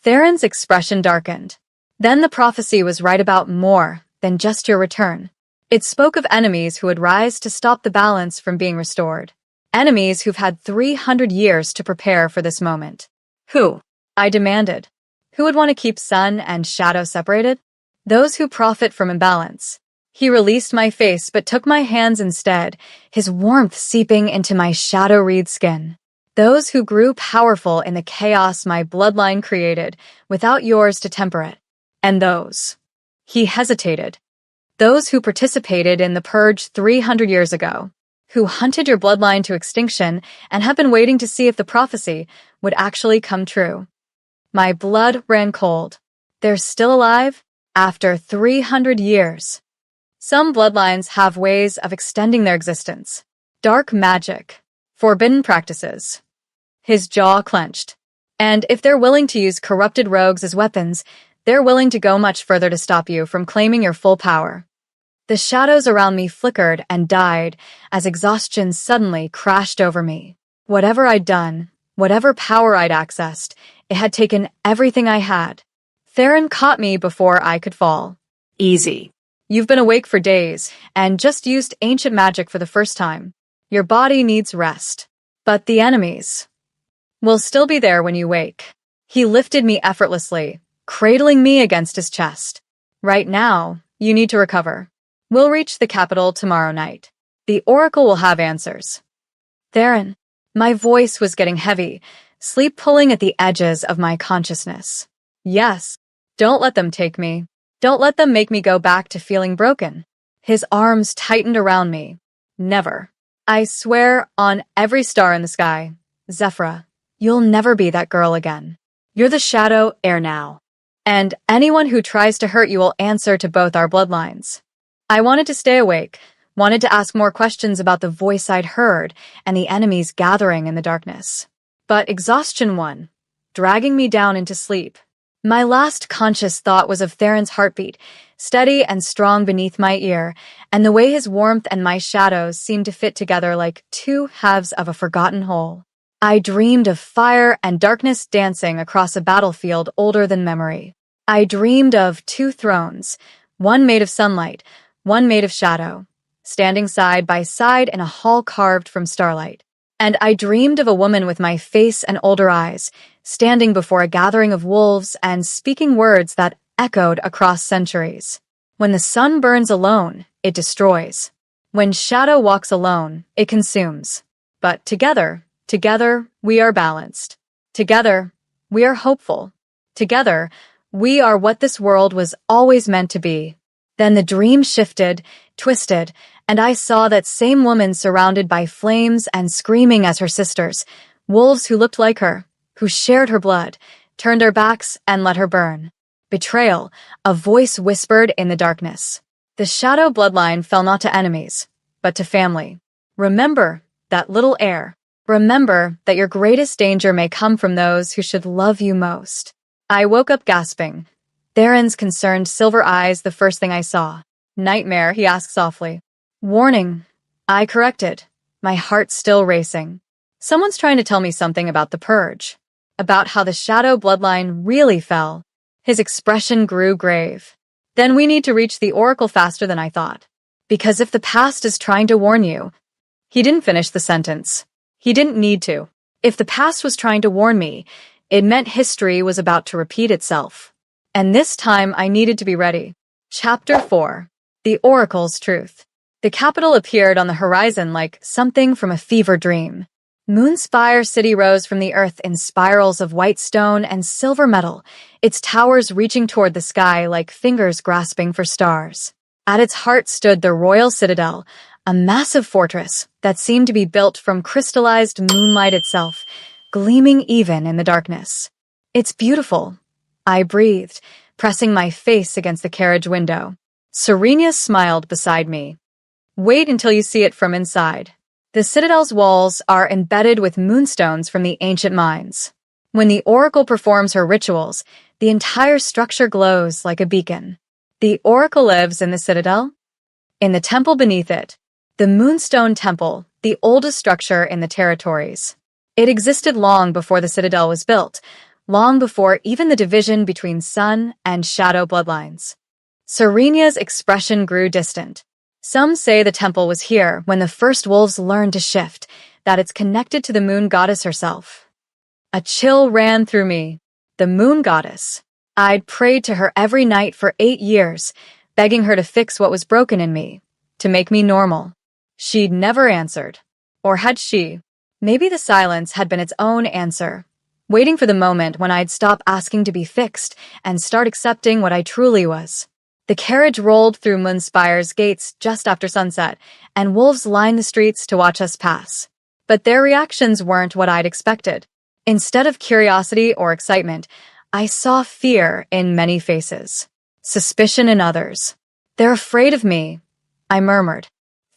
Theron's expression darkened. Then the prophecy was right about more than just your return. It spoke of enemies who would rise to stop the balance from being restored. Enemies who've had 300 years to prepare for this moment. Who? I demanded. Who would want to keep sun and shadow separated? Those who profit from imbalance. He released my face but took my hands instead, his warmth seeping into my shadow-wreathed skin. Those who grew powerful in the chaos my bloodline created, without yours to temper it. And those. He hesitated. Those who participated in the purge 300 years ago, who hunted your bloodline to extinction and have been waiting to see if the prophecy would actually come true. My blood ran cold. They're still alive after 300 years. Some bloodlines have ways of extending their existence. Dark magic. Forbidden practices. His jaw clenched. And if they're willing to use corrupted rogues as weapons, they're willing to go much further to stop you from claiming your full power. The shadows around me flickered and died as exhaustion suddenly crashed over me. Whatever I'd done, whatever power I'd accessed, it had taken everything I had. Theron caught me before I could fall. Easy. You've been awake for days and just used ancient magic for the first time. Your body needs rest. But the enemies will still be there when you wake. He lifted me effortlessly, cradling me against his chest. Right now, you need to recover. We'll reach the capital tomorrow night. The Oracle will have answers. Theron, my voice was getting heavy, sleep pulling at the edges of my consciousness. Yes, don't let them take me. Don't let them make me go back to feeling broken. His arms tightened around me. Never. I swear on every star in the sky. Zephyra, you'll never be that girl again. You're the shadow heir now. And anyone who tries to hurt you will answer to both our bloodlines. I wanted to stay awake, wanted to ask more questions about the voice I'd heard and the enemies gathering in the darkness. But exhaustion won, dragging me down into sleep. My last conscious thought was of Theron's heartbeat, steady and strong beneath my ear, and the way his warmth and my shadows seemed to fit together like two halves of a forgotten whole. I dreamed of fire and darkness dancing across a battlefield older than memory. I dreamed of two thrones, one made of sunlight, one made of shadow, standing side by side in a hall carved from starlight. And I dreamed of a woman with my face and older eyes, standing before a gathering of wolves and speaking words that echoed across centuries. When the sun burns alone, it destroys. When shadow walks alone, it consumes. But together, we are balanced. Together, we are hopeful. Together, we are what this world was always meant to be. Then the dream shifted, twisted, and I saw that same woman surrounded by flames and screaming as her sisters, wolves who looked like her, who shared her blood, turned their backs and let her burn. Betrayal, a voice whispered in the darkness. The shadow bloodline fell not to enemies, but to family. Remember that little heir. Remember that your greatest danger may come from those who should love you most. I woke up gasping. Theron's concerned silver eyes the first thing I saw. Nightmare, he asked softly. Warning, I corrected, my heart still racing. Someone's trying to tell me something about the purge, about how the shadow bloodline really fell. His expression grew grave. Then we need to reach the oracle faster than I thought. Because if the past is trying to warn you... He didn't finish the sentence. He didn't need to. If the past was trying to warn me, it meant history was about to repeat itself. And this time I needed to be ready. Chapter 4. The Oracle's Truth. The capital appeared on the horizon like something from a fever dream. Moonspire City rose from the earth in spirals of white stone and silver metal, its towers reaching toward the sky like fingers grasping for stars. At its heart stood the Royal Citadel, a massive fortress that seemed to be built from crystallized moonlight itself, gleaming even in the darkness. It's beautiful, I breathed, pressing my face against the carriage window. Serenia smiled beside me. Wait until you see it from inside. The Citadel's walls are embedded with moonstones from the ancient mines. When the Oracle performs her rituals, the entire structure glows like a beacon. The Oracle lives in the Citadel? In the temple beneath it, the Moonstone Temple, the oldest structure in the territories. It existed long before the Citadel was built, long before even the division between sun and shadow bloodlines. Serenia's expression grew distant. Some say the temple was here when the first wolves learned to shift, that it's connected to the moon goddess herself. A chill ran through me. The moon goddess. I'd prayed to her every night for 8 years, begging her to fix what was broken in me, to make me normal. She'd never answered. Or had she? Maybe the silence had been its own answer, waiting for the moment when I'd stop asking to be fixed and start accepting what I truly was. The carriage rolled through Moonspire's gates just after sunset, and wolves lined the streets to watch us pass. But their reactions weren't what I'd expected. Instead of curiosity or excitement, I saw fear in many faces, suspicion in others. They're afraid of me, I murmured.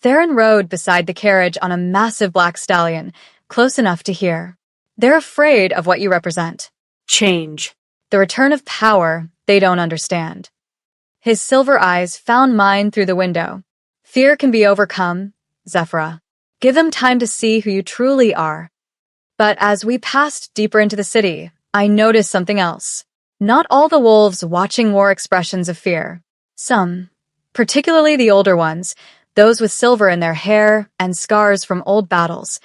Theron rode beside the carriage on a massive black stallion, close enough to hear. They're afraid of what you represent. Change. The return of power they don't understand. His silver eyes found mine through the window. Fear can be overcome, Zephyra. Give them time to see who you truly are. But as we passed deeper into the city, I noticed something else. Not all the wolves watching wore expressions of fear. Some, particularly the older ones, those with silver in their hair and scars from old battles,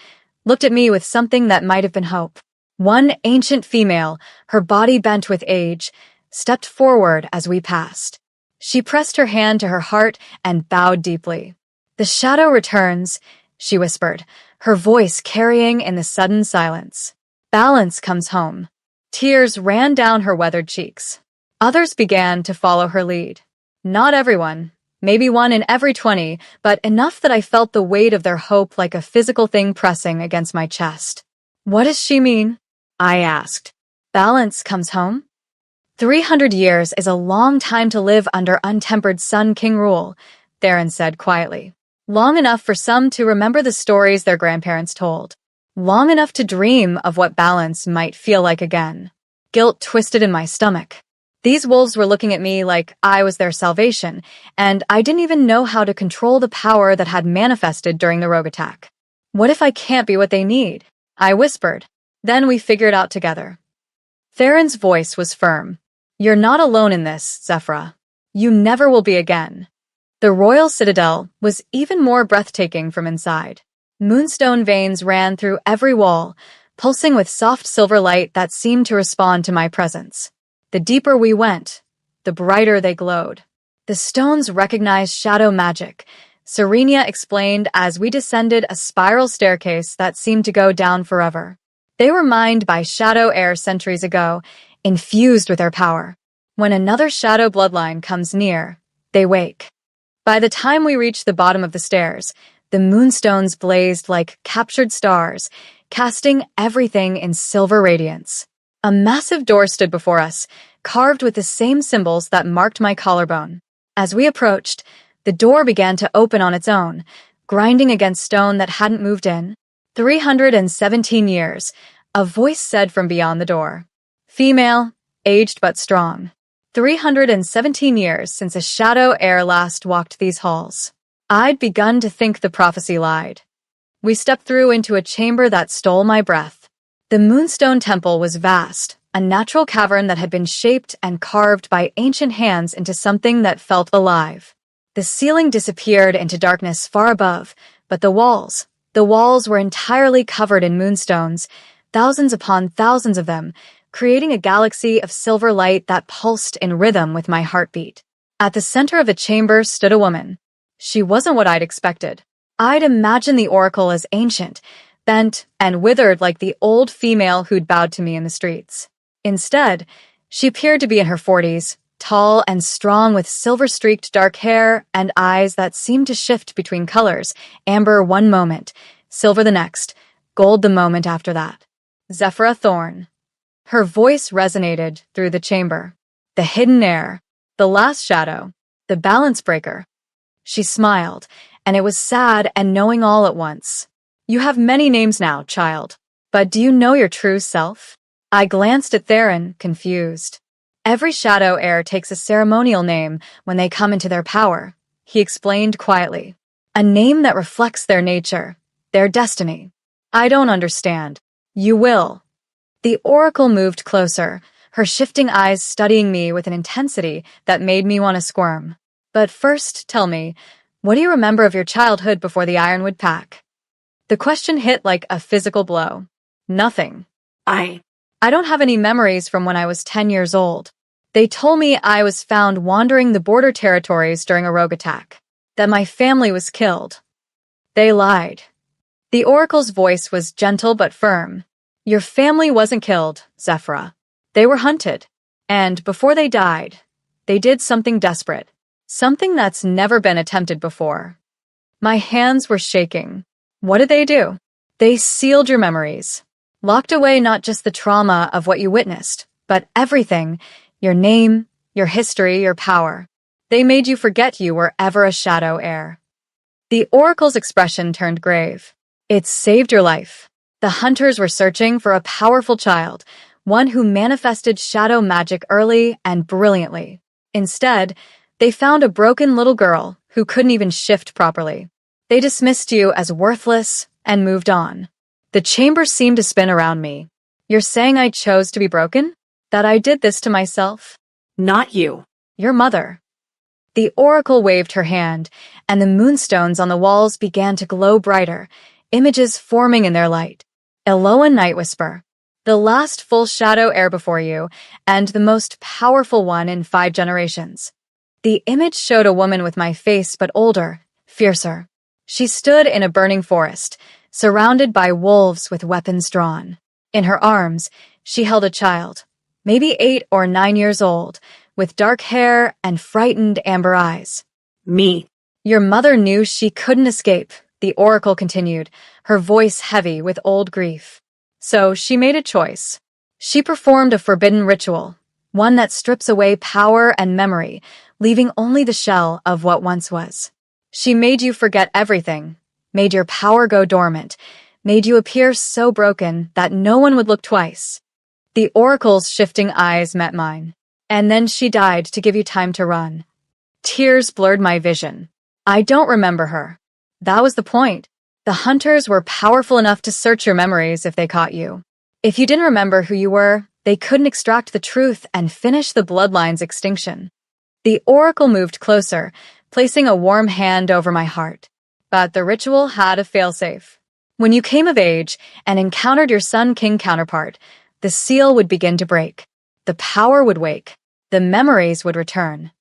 looked at me with something that might have been hope. One ancient female, her body bent with age, stepped forward as we passed. She pressed her hand to her heart and bowed deeply. The shadow returns, she whispered, her voice carrying in the sudden silence. Balance comes home. Tears ran down her weathered cheeks. Others began to follow her lead. Not everyone, maybe 1 in every 20, but enough that I felt the weight of their hope like a physical thing pressing against my chest. What does she mean? I asked. Balance comes home? 300 years is a long time to live under untempered Sun King rule, Theron said quietly. Long enough for some to remember the stories their grandparents told. Long enough to dream of what balance might feel like again. Guilt twisted in my stomach. These wolves were looking at me like I was their salvation, and I didn't even know how to control the power that had manifested during the rogue attack. What if I can't be what they need? I whispered. Then we figured it out together. Theron's voice was firm. You're not alone in this, Zephyra. You never will be again. The royal citadel was even more breathtaking from inside. Moonstone veins ran through every wall, pulsing with soft silver light that seemed to respond to my presence. The deeper we went, the brighter they glowed. The stones recognized shadow magic, Serenia explained as we descended a spiral staircase that seemed to go down forever. They were mined by shadow heir centuries ago, infused with their power. When another shadow bloodline comes near, they wake. By the time we reached the bottom of the stairs, the moonstones blazed like captured stars, casting everything in silver radiance. A massive door stood before us, carved with the same symbols that marked my collarbone. As we approached, the door began to open on its own, grinding against stone that hadn't moved in. 317 years, a voice said from beyond the door. Female, aged but strong. 317 years since a shadow heir last walked these halls. I'd begun to think the prophecy lied. We stepped through into a chamber that stole my breath. The Moonstone Temple was vast, a natural cavern that had been shaped and carved by ancient hands into something that felt alive. The ceiling disappeared into darkness far above, but the walls were entirely covered in moonstones, thousands upon thousands of them, creating a galaxy of silver light that pulsed in rhythm with my heartbeat. At the center of the chamber stood a woman. She wasn't what I'd expected. I'd imagined the oracle as ancient, bent and withered like the old female who'd bowed to me in the streets. Instead, she appeared to be in her 40s, tall and strong with silver-streaked dark hair and eyes that seemed to shift between colors, amber one moment, silver the next, gold the moment after that. Zephyra Thorne. Her voice resonated through the chamber. The hidden heir, the last shadow, the balance breaker. She smiled, and it was sad and knowing all at once. You have many names now, child, but do you know your true self? I glanced at Theron, confused. Every shadow heir takes a ceremonial name when they come into their power, he explained quietly. A name that reflects their nature, their destiny. I don't understand. You will. The oracle moved closer, her shifting eyes studying me with an intensity that made me want to squirm. But first, tell me, what do you remember of your childhood before the Ironwood Pack? The question hit like a physical blow. Nothing. I don't have any memories from when I was 10 years old. They told me I was found wandering the border territories during a rogue attack, that my family was killed. They lied. The oracle's voice was gentle but firm. Your family wasn't killed, Zephyra. They were hunted. And before they died, they did something desperate. Something that's never been attempted before. My hands were shaking. What did they do? They sealed your memories. Locked away not just the trauma of what you witnessed, but everything, your name, your history, your power. They made you forget you were ever a shadow heir. The oracle's expression turned grave. It saved your life. The hunters were searching for a powerful child, one who manifested shadow magic early and brilliantly. Instead, they found a broken little girl who couldn't even shift properly. They dismissed you as worthless and moved on. The chamber seemed to spin around me. You're saying I chose to be broken? That I did this to myself? Not you. Your mother. The oracle waved her hand, and the moonstones on the walls began to glow brighter, images forming in their light. Eloa Nightwhisper, the last full shadow heir before you, and the most powerful one in 5 generations. The image showed a woman with my face but older, fiercer. She stood in a burning forest, surrounded by wolves with weapons drawn. In her arms, she held a child, maybe 8 or 9 years old, with dark hair and frightened amber eyes. Me. Your mother knew she couldn't escape, the oracle continued, her voice heavy with old grief. So she made a choice. She performed a forbidden ritual, one that strips away power and memory, leaving only the shell of what once was. She made you forget everything, made your power go dormant, made you appear so broken that no one would look twice. The oracle's shifting eyes met mine, and then she died to give you time to run. Tears blurred my vision. I don't remember her. That was the point. The hunters were powerful enough to search your memories if they caught you. If you didn't remember who you were, they couldn't extract the truth and finish the bloodline's extinction. The oracle moved closer, placing a warm hand over my heart. But the ritual had a failsafe. When you came of age and encountered your Sun King counterpart, the seal would begin to break. The power would wake. The memories would return.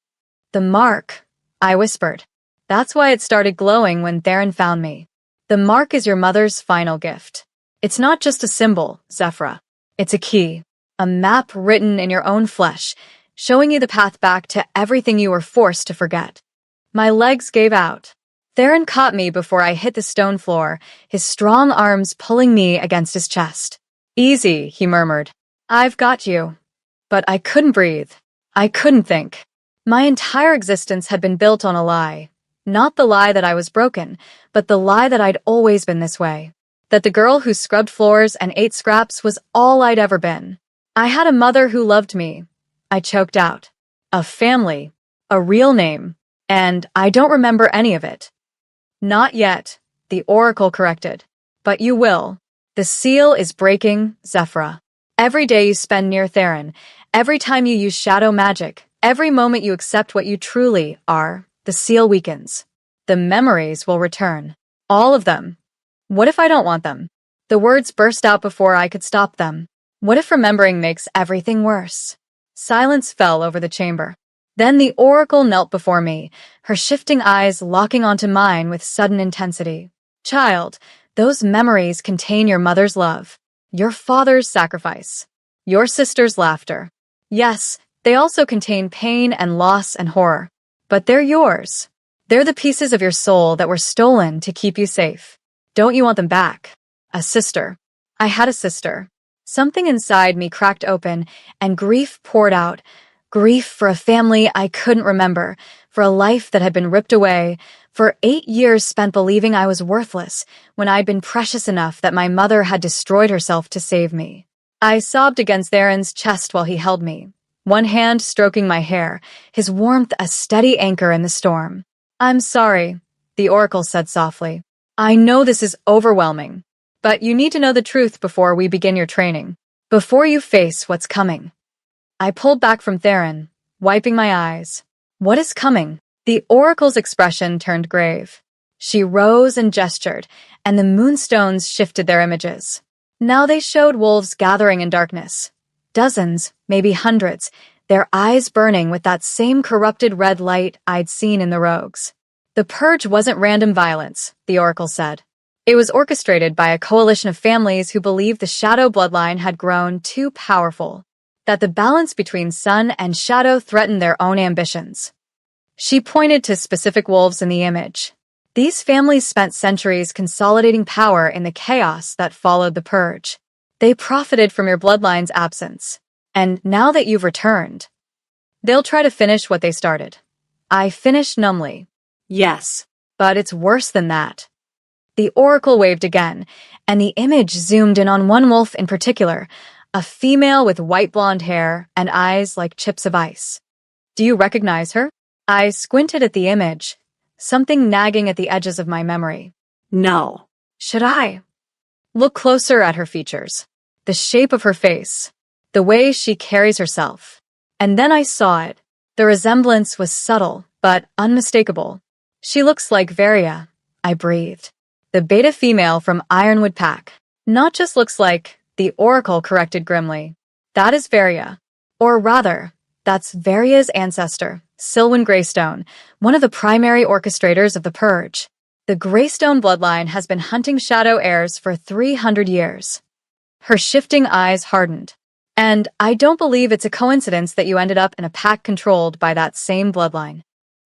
The mark, I whispered. That's why it started glowing when Theron found me. The mark is your mother's final gift. It's not just a symbol, Zephyra. It's a key, a map written in your own flesh, showing you the path back to everything you were forced to forget. My legs gave out. Theron caught me before I hit the stone floor, his strong arms pulling me against his chest. Easy, he murmured. I've got you. But I couldn't breathe. I couldn't think. My entire existence had been built on a lie. Not the lie that I was broken, but the lie that I'd always been this way. That the girl who scrubbed floors and ate scraps was all I'd ever been. I had a mother who loved me. I choked out. A family. A real name. And I don't remember any of it. Not yet, the oracle corrected. But you will. The seal is breaking, Zephyra. Every day you spend near Theron, every time you use shadow magic, every moment you accept what you truly are, the seal weakens. The memories will return. All of them. What if I don't want them? The words burst out before I could stop them. What if remembering makes everything worse? Silence fell over the chamber. Then the oracle knelt before me, her shifting eyes locking onto mine with sudden intensity. Child, those memories contain your mother's love, your father's sacrifice, your sister's laughter. Yes, they also contain pain and loss and horror. But they're yours. They're the pieces of your soul that were stolen to keep you safe. Don't you want them back? A sister. I had a sister. Something inside me cracked open, and grief poured out. Grief for a family I couldn't remember, for a life that had been ripped away, for 8 years spent believing I was worthless when I'd been precious enough that my mother had destroyed herself to save me. I sobbed against Theron's chest while he held me, one hand stroking my hair, his warmth a steady anchor in the storm. I'm sorry, the oracle said softly. I know this is overwhelming, but you need to know the truth before we begin your training, before you face what's coming. I pulled back from Theron, wiping my eyes. What is coming? The oracle's expression turned grave. She rose and gestured, and the moonstones shifted their images. Now they showed wolves gathering in darkness. Dozens, maybe hundreds, their eyes burning with that same corrupted red light I'd seen in the rogues. The purge wasn't random violence, the oracle said. It was orchestrated by a coalition of families who believed the shadow bloodline had grown too powerful, that the balance between sun and shadow threatened their own ambitions. She pointed to specific wolves in the image. These families spent centuries consolidating power in the chaos that followed the purge. They profited from your bloodline's absence. And now that you've returned, they'll try to finish what they started. I finished numbly. Yes, but it's worse than that. The oracle waved again, and the image zoomed in on one wolf in particular, a female with white blonde hair and eyes like chips of ice. Do you recognize her? I squinted at the image, something nagging at the edges of my memory. No. Should I? Look closer at her features, the shape of her face, the way she carries herself. And then I saw it. The resemblance was subtle, but unmistakable. She looks like Varia, I breathed. The beta female from Ironwood Pack. Not just looks like, the oracle corrected grimly. That is Varia. Or rather, that's Varia's ancestor, Sylwen Greystone, one of the primary orchestrators of the Purge. The Greystone bloodline has been hunting shadow heirs for 300 years. Her shifting eyes hardened. And I don't believe it's a coincidence that you ended up in a pack controlled by that same bloodline.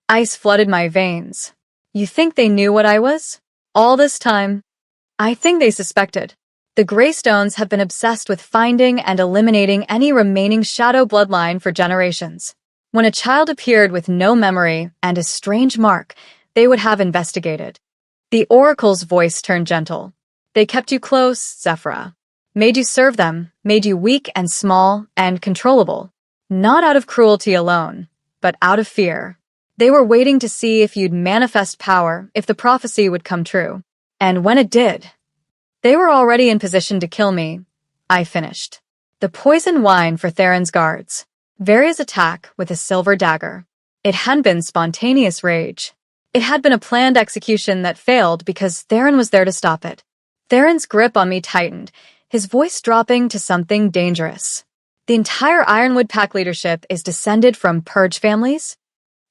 Ice flooded my veins. You think they knew what I was? All this time? I think they suspected. The Greystones have been obsessed with finding and eliminating any remaining shadow bloodline for generations. When a child appeared with no memory and a strange mark, they would have investigated. The Oracle's voice turned gentle. They kept you close, Zephyra. Made you serve them, made you weak and small and controllable. Not out of cruelty alone, but out of fear. They were waiting to see if you'd manifest power, if the prophecy would come true. And when it did, they were already in position to kill me. I finished. The poison wine for Theron's guards. Varia's attack with a silver dagger. It hadn't been spontaneous rage. It had been a planned execution that failed because Theron was there to stop it. Theron's grip on me tightened, his voice dropping to something dangerous. The entire Ironwood Pack leadership is descended from Purge families?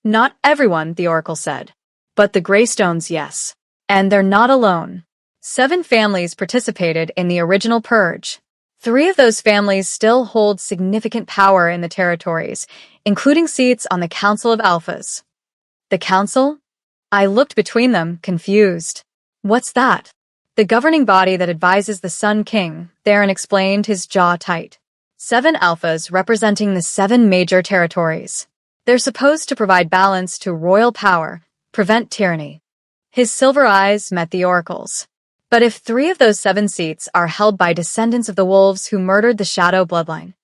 Not everyone, the Oracle said. But the Greystones, yes. And they're not alone. 7 families participated in the original Purge. 3 of those families still hold significant power in the territories, including seats on the Council of Alphas. The Council? I looked between them, confused. What's that? The governing body that advises the Sun King, Theron explained, his jaw tight. 7 Alphas representing the 7 major territories. They're supposed to provide balance to royal power, prevent tyranny. His silver eyes met the Oracle's. But if 3 of those 7 seats are held by descendants of the wolves who murdered the Shadow bloodline,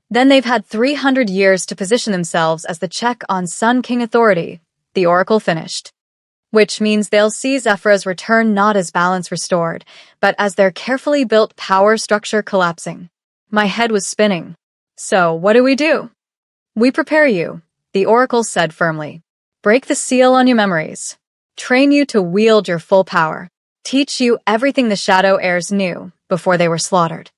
then they've had 300 years to position themselves as the check on Sun King authority, the Oracle finished. Which means they'll see Zephyra's return not as balance restored, but as their carefully built power structure collapsing. My head was spinning. So, what do? We prepare you, the Oracle said firmly. Break the seal on your memories. Train you to wield your full power. Teach you everything the Shadow heirs knew before they were slaughtered.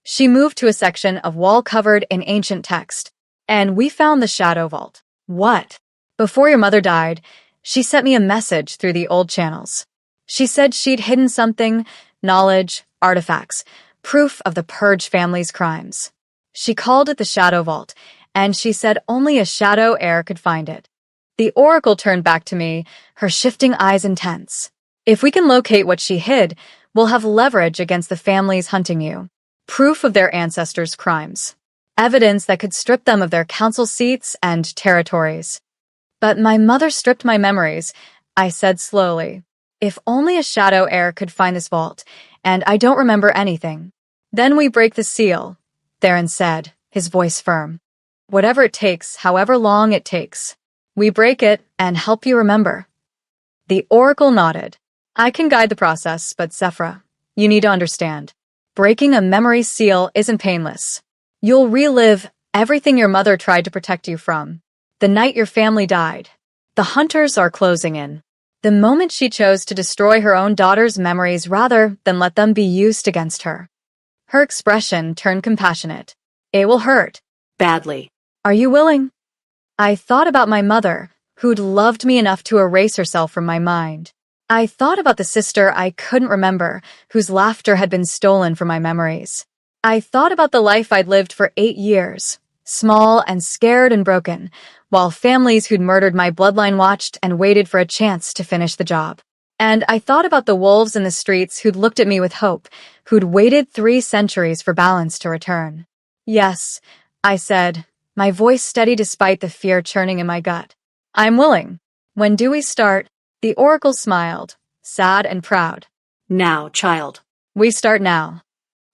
She moved to a section of wall covered in ancient text. And we found the Shadow Vault. What? Before your mother died, she sent me a message through the old channels. She said she'd hidden something, knowledge, artifacts, proof of the Purge family's crimes. She called it the Shadow Vault, and she said only a Shadow heir could find it. The Oracle turned back to me, her shifting eyes intense. If we can locate what she hid, we'll have leverage against the families hunting you. Proof of their ancestors' crimes. Evidence that could strip them of their council seats and territories. But my mother stripped my memories, I said slowly. If only a Shadow heir could find this vault, and I don't remember anything. Then we break the seal, Theron said, his voice firm. Whatever it takes, however long it takes. We break it and help you remember. The Oracle nodded. I can guide the process, but Zephyra, you need to understand. Breaking a memory seal isn't painless. You'll relive everything your mother tried to protect you from. The night your family died. The hunters are closing in. The moment she chose to destroy her own daughter's memories rather than let them be used against her. Her expression turned compassionate. It will hurt. Badly. Are you willing? I thought about my mother, who'd loved me enough to erase herself from my mind. I thought about the sister I couldn't remember, whose laughter had been stolen from my memories. I thought about the life I'd lived for 8 years, small and scared and broken, while families who'd murdered my bloodline watched and waited for a chance to finish the job. And I thought about the wolves in the streets who'd looked at me with hope, who'd waited 3 centuries for balance to return. Yes, I said, my voice steady despite the fear churning in my gut. I'm willing. When do we start? The Oracle smiled, sad and proud. Now, child. We start now.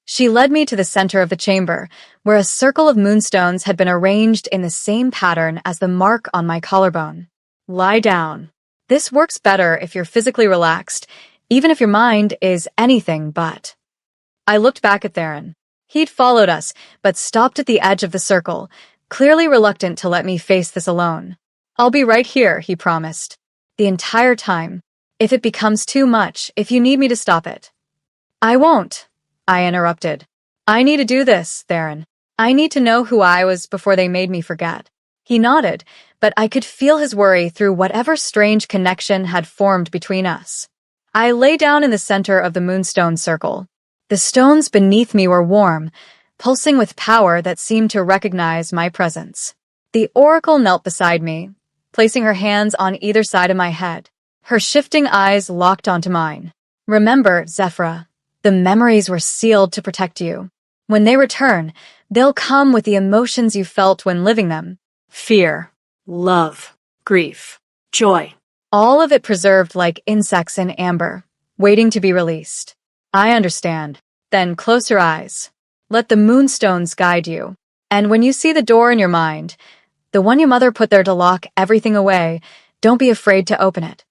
She led me to the center of the chamber, where a circle of moonstones had been arranged in the same pattern as the mark on my collarbone. Lie down. This works better if you're physically relaxed, even if your mind is anything but. I looked back at Theron. He'd followed us, but stopped at the edge of the circle, clearly reluctant to let me face this alone. I'll be right here, he promised. The entire time. If it becomes too much, if you need me to stop it. I won't, I interrupted. I need to do this, Theron. I need to know who I was before they made me forget. He nodded, but I could feel his worry through whatever strange connection had formed between us. I lay down in the center of the moonstone circle. The stones beneath me were warm, pulsing with power that seemed to recognize my presence. The Oracle knelt beside me, placing her hands on either side of my head. Her shifting eyes locked onto mine. Remember, Zephyra, The memories were sealed to protect you. When they return, they'll come with the emotions you felt when living them. Fear, love, grief, joy. All of it preserved like insects in amber, waiting to be released. I understand. Then close your eyes. Let the moonstones guide you. And when you see the door in your mind, the one your mother put there to lock everything away, don't be afraid to open it.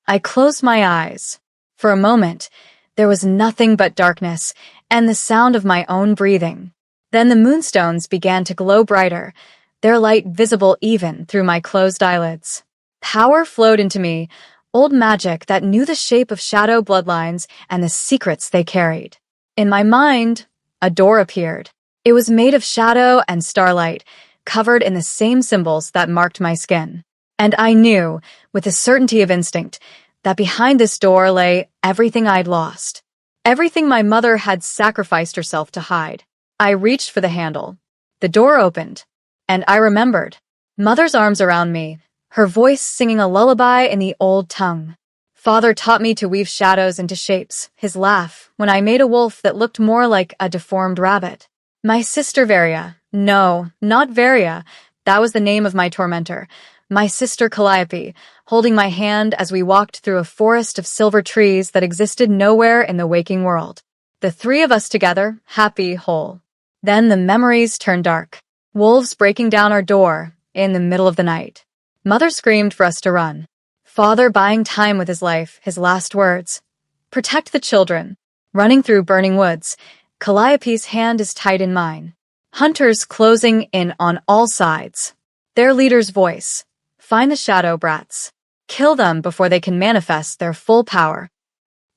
I closed my eyes. For a moment, there was nothing but darkness and the sound of my own breathing. Then the moonstones began to glow brighter, their light visible even through my closed eyelids. Power flowed into me, old magic that knew the shape of shadow bloodlines and the secrets they carried. In my mind, a door appeared. It was made of shadow and starlight, covered in the same symbols that marked my skin. And I knew, with the certainty of instinct, that behind this door lay everything I'd lost. Everything my mother had sacrificed herself to hide. I reached for the handle. The door opened, and I remembered. Mother's arms around me, her voice singing a lullaby in the old tongue. Father taught me to weave shadows into shapes, his laugh, when I made a wolf that looked more like a deformed rabbit. My sister Varia, no, not Varia, that was the name of my tormentor. My sister Calliope, holding my hand as we walked through a forest of silver trees that existed nowhere in the waking world. The three of us together, happy, whole. Then the memories turned dark. Wolves breaking down our door in the middle of the night. Mother screamed for us to run. Father buying time with his life, his last words. Protect the children. Running through burning woods. Calliope's hand is tight in mine. Hunters closing in on all sides. Their leader's voice. Find the shadow brats. Kill them before they can manifest their full power.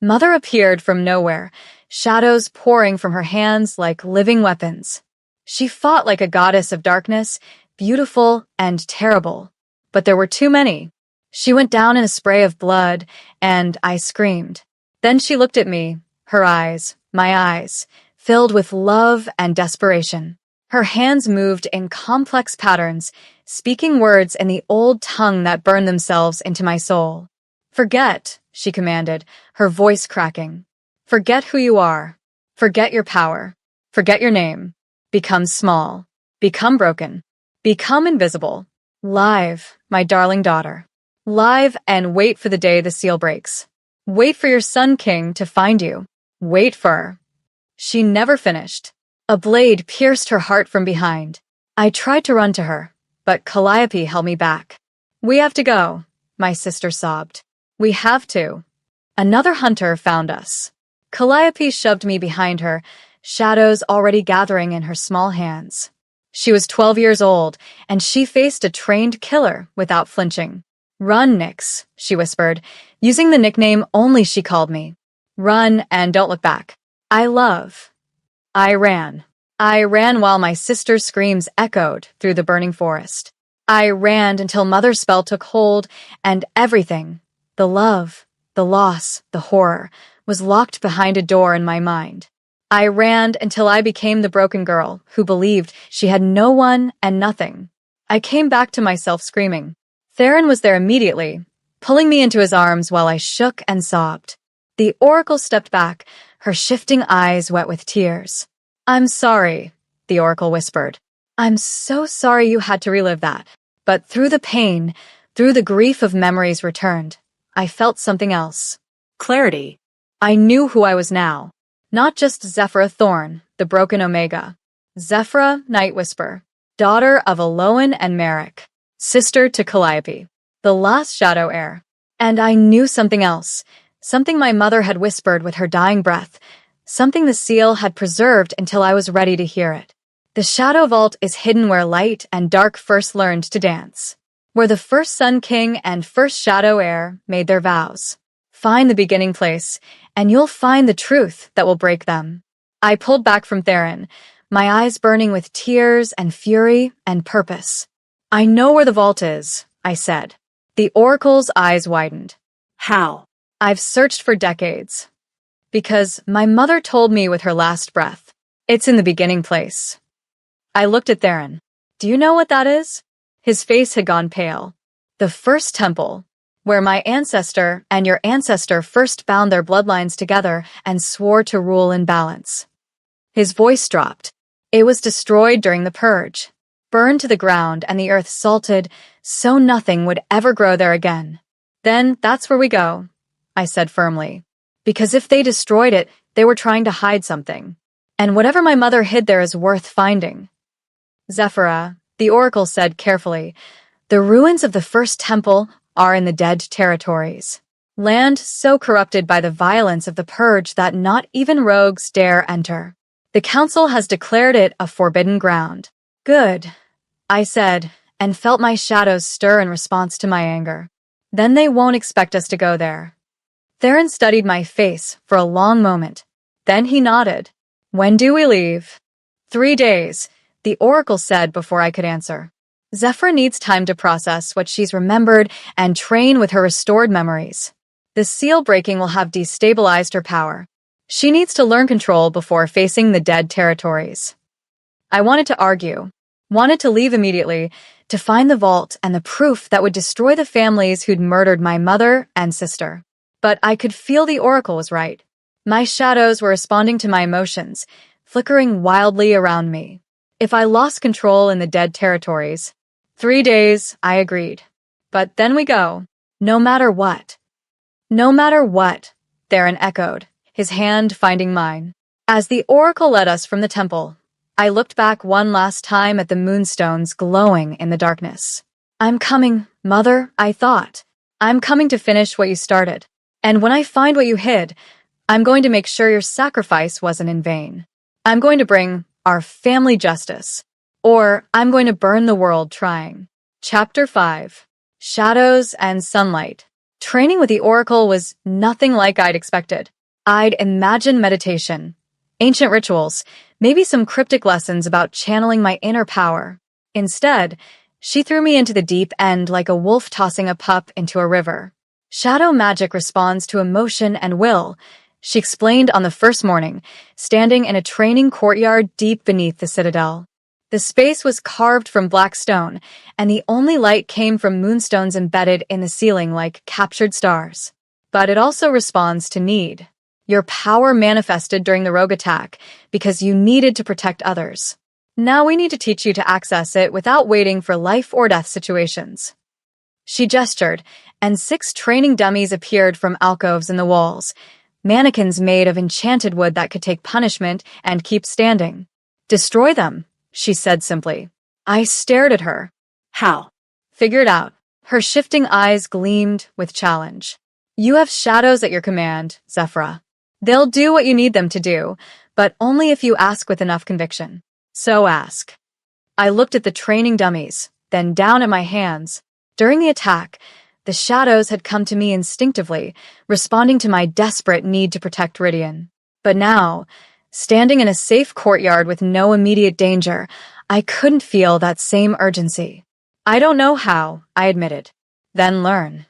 Mother appeared from nowhere, shadows pouring from her hands like living weapons. She fought like a goddess of darkness, beautiful and terrible. But there were too many. She went down in a spray of blood, and I screamed. Then she looked at me, her eyes, my eyes, filled with love and desperation. Her hands moved in complex patterns, speaking words in the old tongue that burned themselves into my soul. Forget, she commanded, her voice cracking. Forget who you are. Forget your power. Forget your name. Become small. Become broken. Become invisible. Live, my darling daughter. Live and wait for the day the seal breaks. Wait for your Sun King to find you. Wait for... She never finished. A blade pierced her heart from behind. I tried to run to her, but Calliope held me back. We have to go, my sister sobbed. We have to. Another hunter found us. Calliope shoved me behind her, shadows already gathering in her small hands. She was 12 years old, and she faced a trained killer without flinching. Run, Nyx, she whispered, using the nickname only she called me. Run and don't look back. I ran. I ran while my sister's screams echoed through the burning forest. I ran until Mother's spell took hold, and everything, the love, the loss, the horror, was locked behind a door in my mind. I ran until I became the broken girl who believed she had no one and nothing. I came back to myself screaming. Theron was there immediately, pulling me into his arms while I shook and sobbed. The Oracle stepped back, her shifting eyes wet with tears. I'm sorry, the Oracle whispered. I'm so sorry you had to relive that. But through the pain, through the grief of memories returned, I felt something else. Clarity. I knew who I was now. Not just Zephyra Thorn, the broken Omega. Zephyra Night Whisper, daughter of Aloan and Merrick, sister to Calliope, the last Shadow Heir. And I knew something else. Something my mother had whispered with her dying breath, something the seal had preserved until I was ready to hear it. The Shadow Vault is hidden where light and dark first learned to dance, where the first Sun King and first Shadow Heir made their vows. Find the beginning place, and you'll find the truth that will break them. I pulled back from Theron, my eyes burning with tears and fury and purpose. I know where the vault is, I said. The Oracle's eyes widened. How? I've searched for decades. Because my mother told me with her last breath. It's in the beginning place. I looked at Theron. Do you know what that is? His face had gone pale. The first temple. where my ancestor and your ancestor first bound their bloodlines together and swore to rule in balance. His voice dropped. It was destroyed during the purge, burned to the ground, and the earth salted so nothing would ever grow there again. Then that's where we go, I said firmly. Because if they destroyed it, they were trying to hide something. And whatever my mother hid there is worth finding. Zephyra, the oracle said carefully, the ruins of the first temple are in the Dead Territories. Land so corrupted by the violence of the purge that not even rogues dare enter. The council has declared it a forbidden ground. Good, I said, and felt my shadows stir in response to my anger. Then they won't expect us to go there. Theron studied my face for a long moment. Then he nodded. When do we leave? 3 days, the oracle said before I could answer. Zephyr needs time to process what she's remembered and train with her restored memories. The seal breaking will have destabilized her power. She needs to learn control before facing the Dead Territories. I wanted to argue, wanted to leave immediately, to find the vault and the proof that would destroy the families who'd murdered my mother and sister. But I could feel the oracle was right. My shadows were responding to my emotions, flickering wildly around me. If I lost control in the Dead Territories, 3 days, I agreed. But then we go. No matter what. No matter what, Theron echoed, his hand finding mine. As the oracle led us from the temple, I looked back one last time at the moonstones glowing in the darkness. I'm coming, Mother, I thought. I'm coming to finish what you started. And when I find what you hid, I'm going to make sure your sacrifice wasn't in vain. I'm going to bring our family justice. Or I'm going to burn the world trying. Chapter 5. Shadows and Sunlight. Training with the oracle was nothing like I'd expected. I'd imagined meditation, ancient rituals, maybe some cryptic lessons about channeling my inner power. Instead, she threw me into the deep end like a wolf tossing a pup into a river. Shadow magic responds to emotion and will, she explained on the first morning, standing in a training courtyard deep beneath the citadel. The space was carved from black stone, and the only light came from moonstones embedded in the ceiling like captured stars. But it also responds to need. Your power manifested during the rogue attack because you needed to protect others. Now we need to teach you to access it without waiting for life or death situations. She gestured, and 6 training dummies appeared from alcoves in the walls, mannequins made of enchanted wood that could take punishment and keep standing. Destroy them, she said simply. I stared at her. How? Figured out. Her shifting eyes gleamed with challenge. You have shadows at your command, Zephyra. They'll do what you need them to do, but only if you ask with enough conviction. So ask. I looked at the training dummies, then down at my hands. During the attack, the shadows had come to me instinctively, responding to my desperate need to protect Rydian. But now, standing in a safe courtyard with no immediate danger, I couldn't feel that same urgency. I don't know how, I admitted. Then learn.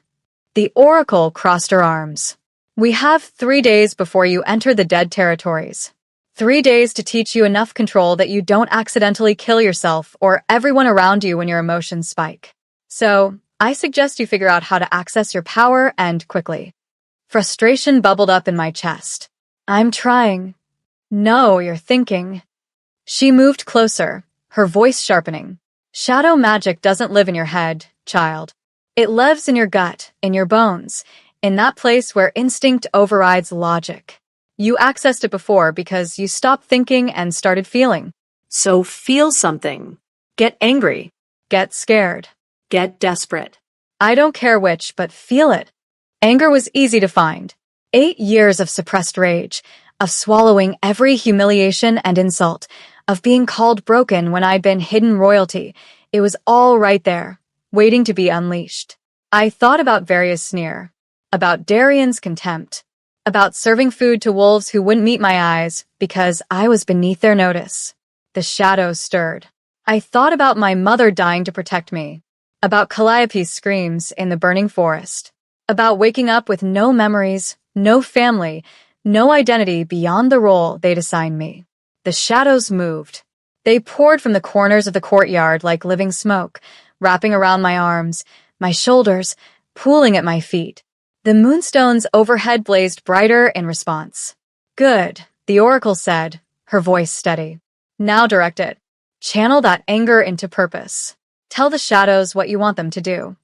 The oracle crossed her arms. We have 3 days before you enter the Dead Territories. 3 days to teach you enough control that you don't accidentally kill yourself or everyone around you when your emotions spike. So, I suggest you figure out how to access your power and quickly. Frustration bubbled up in my chest. I'm trying. No, you're thinking. She moved closer, her voice sharpening. Shadow magic doesn't live in your head, child. It lives in your gut, in your bones, in that place where instinct overrides logic. You accessed it before because you stopped thinking and started feeling. So feel something. Get angry. Get scared. Get desperate. I don't care which, but feel it. Anger was easy to find. 8 years of suppressed rage, of swallowing every humiliation and insult, of being called broken when I'd been hidden royalty. It was all right there, waiting to be unleashed. I thought about Various' sneer, about Darian's contempt, about serving food to wolves who wouldn't meet my eyes because I was beneath their notice. The shadows stirred. I thought about my mother dying to protect me, about Calliope's screams in the burning forest, about waking up with no memories, no family, no identity beyond the role they'd assigned me. The shadows moved. They poured from the corners of the courtyard like living smoke, wrapping around my arms, my shoulders, pooling at my feet. The moonstones overhead blazed brighter in response. Good, the oracle said, her voice steady. Now direct it. Channel that anger into purpose. Tell the shadows what you want them to do.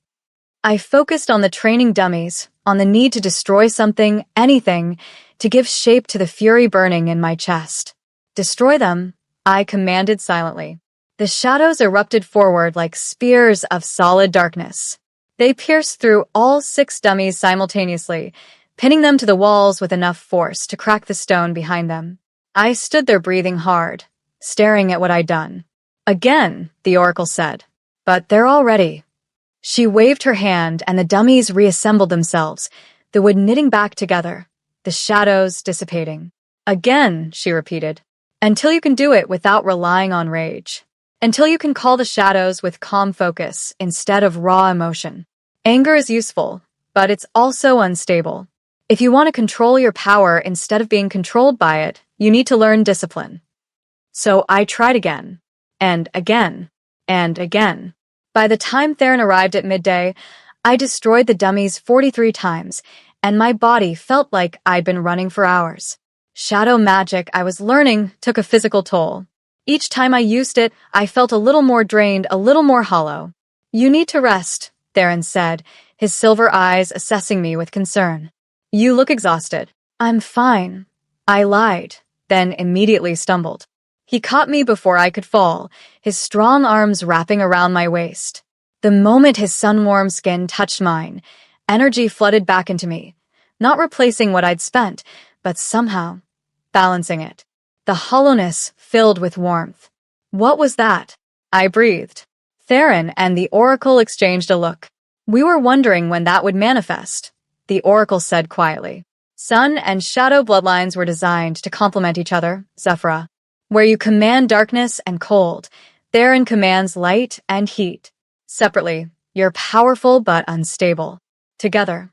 I focused on the training dummies, on the need to destroy something, anything, to give shape to the fury burning in my chest. Destroy them, I commanded silently. The shadows erupted forward like spears of solid darkness. They pierced through all 6 dummies simultaneously, pinning them to the walls with enough force to crack the stone behind them. I stood there breathing hard, staring at what I'd done. Again, the oracle said, but they're all ready. She waved her hand and the dummies reassembled themselves, the wood knitting back together, the shadows dissipating. Again, she repeated, until you can do it without relying on rage. Until you can call the shadows with calm focus instead of raw emotion. Anger is useful, but it's also unstable. If you want to control your power instead of being controlled by it, you need to learn discipline. So I tried again, and again, and again. By the time Theron arrived at midday, I destroyed the dummies 43 times, and my body felt like I'd been running for hours. Shadow magic I was learning took a physical toll. Each time I used it, I felt a little more drained, a little more hollow. You need to rest, Theron said, his silver eyes assessing me with concern. You look exhausted. I'm fine. I lied, then immediately stumbled. He caught me before I could fall, his strong arms wrapping around my waist. The moment his sun-warm skin touched mine, energy flooded back into me, not replacing what I'd spent, but somehow balancing it. The hollowness filled with warmth. What was that? I breathed. Theron and the oracle exchanged a look. We were wondering when that would manifest, the oracle said quietly. Sun and shadow bloodlines were designed to complement each other, Zephyra. Where you command darkness and cold, Theron commands light and heat. Separately, you're powerful but unstable. Together.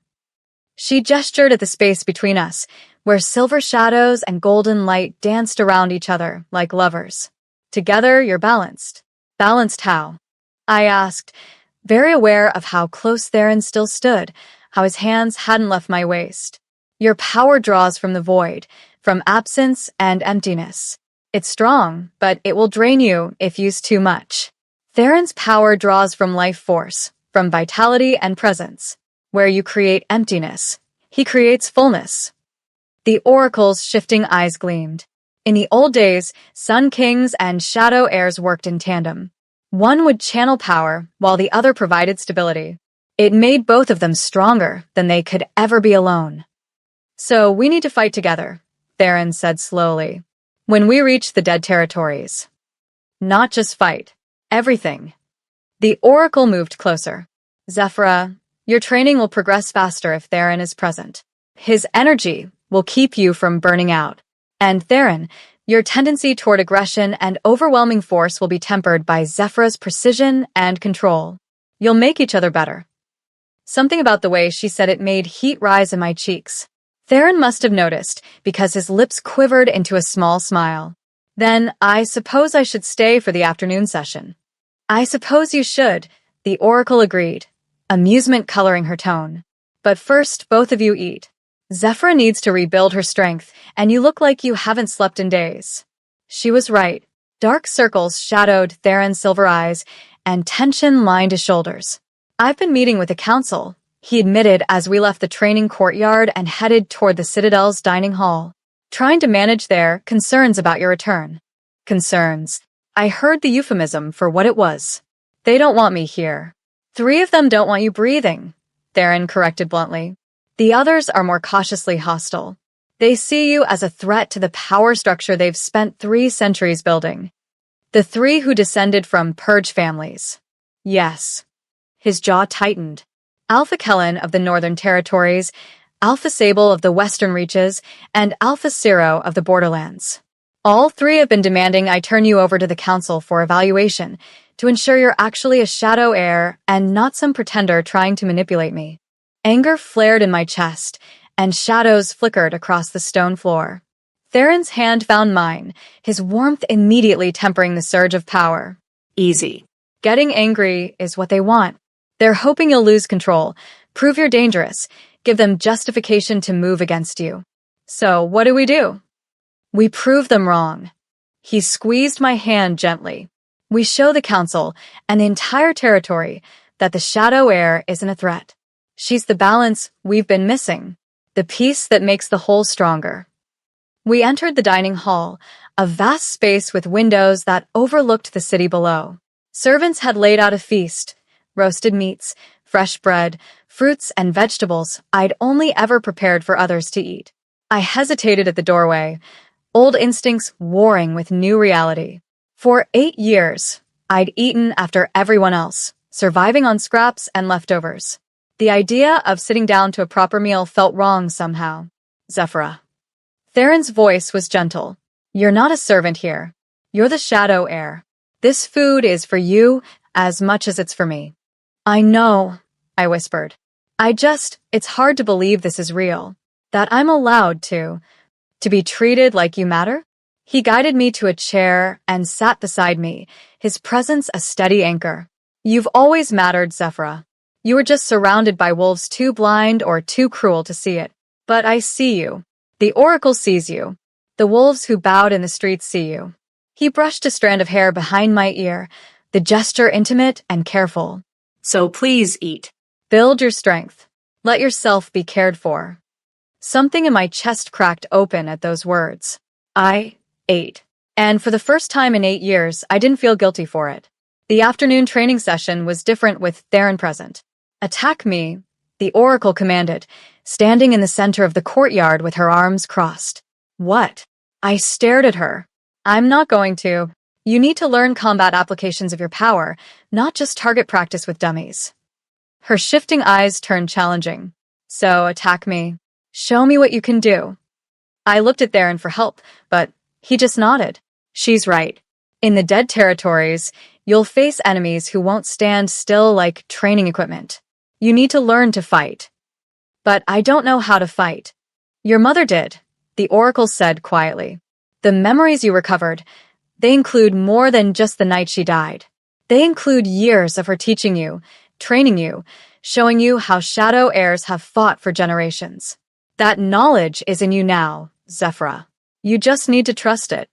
She gestured at the space between us, where silver shadows and golden light danced around each other like lovers. Together, you're balanced. Balanced how? I asked, very aware of how close Theron still stood, how his hands hadn't left my waist. Your power draws from the void, from absence and emptiness. It's strong, but it will drain you if used too much. Theron's power draws from life force, from vitality and presence. Where you create emptiness, he creates fullness. The oracle's shifting eyes gleamed. In the old days, Sun Kings and Shadow Heirs worked in tandem. One would channel power, while the other provided stability. It made both of them stronger than they could ever be alone. So we need to fight together, Theron said slowly. When we reach the dead territories. Not just fight. Everything. The oracle moved closer. Zephyra, your training will progress faster if Theron is present. His energy will keep you from burning out. And Theron, your tendency toward aggression and overwhelming force will be tempered by Zephyra's precision and control. You'll make each other better. Something about the way she said it made heat rise in my cheeks. Theron must have noticed, because his lips quivered into a small smile. Then, I suppose I should stay for the afternoon session. I suppose you should, the oracle agreed, amusement coloring her tone. But first, both of you eat. Zephyra needs to rebuild her strength, and you look like you haven't slept in days. She was right. Dark circles shadowed Theron's silver eyes, and tension lined his shoulders. I've been meeting with the council, he admitted as we left the training courtyard and headed toward the Citadel's dining hall, trying to manage their concerns about your return. Concerns. I heard the euphemism for what it was. They don't want me here. 3 of them don't want you breathing, Theron corrected bluntly. The others are more cautiously hostile. They see you as a threat to the power structure they've spent 3 centuries building. The 3 who descended from purge families. Yes. His jaw tightened. Alpha Kellen of the Northern Territories, Alpha Sable of the Western Reaches, and Alpha Ciro of the Borderlands. All 3 have been demanding I turn you over to the council for evaluation to ensure you're actually a shadow heir and not some pretender trying to manipulate me. Anger flared in my chest, and shadows flickered across the stone floor. Theron's hand found mine, his warmth immediately tempering the surge of power. Easy. Getting angry is what they want. They're hoping you'll lose control, Prove you're dangerous. Give them justification to move against you. So, what do? We prove them wrong. He squeezed my hand gently. We show the council and the entire territory that the shadow heir isn't a threat. She's the balance we've been missing, the piece that makes the whole stronger. We entered the dining hall, a vast space with windows that overlooked the city below. Servants had laid out a feast, roasted meats, fresh bread, fruits and vegetables I'd only ever prepared for others to eat. I hesitated at the doorway, old instincts warring with new reality. For 8 years, I'd eaten after everyone else, surviving on scraps and leftovers. The idea of sitting down to a proper meal felt wrong somehow. Zephyra. Theron's voice was gentle. You're not a servant here. You're the shadow heir. This food is for you as much as it's for me. I know, I whispered. It's hard to believe this is real. That I'm allowed to be treated like you matter? He guided me to a chair and sat beside me, his presence a steady anchor. You've always mattered, Zephyra. You were just surrounded by wolves too blind or too cruel to see it. But I see you. The Oracle sees you. The wolves who bowed in the streets see you. He brushed a strand of hair behind my ear, the gesture intimate and careful. So please eat. Build your strength. Let yourself be cared for. Something in my chest cracked open at those words. I ate. And for the first time in 8 years, I didn't feel guilty for it. The afternoon training session was different with Theron present. Attack me, the Oracle commanded, standing in the center of the courtyard with her arms crossed. What? I stared at her. I'm not going to. You need to learn combat applications of your power, not just target practice with dummies. Her shifting eyes turned challenging. So, attack me. Show me what you can do. I looked at Theron for help, but he just nodded. She's right. In the dead territories, you'll face enemies who won't stand still like training equipment. You need to learn to fight. But I don't know how to fight. Your mother did, the Oracle said quietly. The memories you recovered, they include more than just the night she died. They include years of her teaching you, training you, showing you how shadow heirs have fought for generations. That knowledge is in you now, Zephyra. You just need to trust it.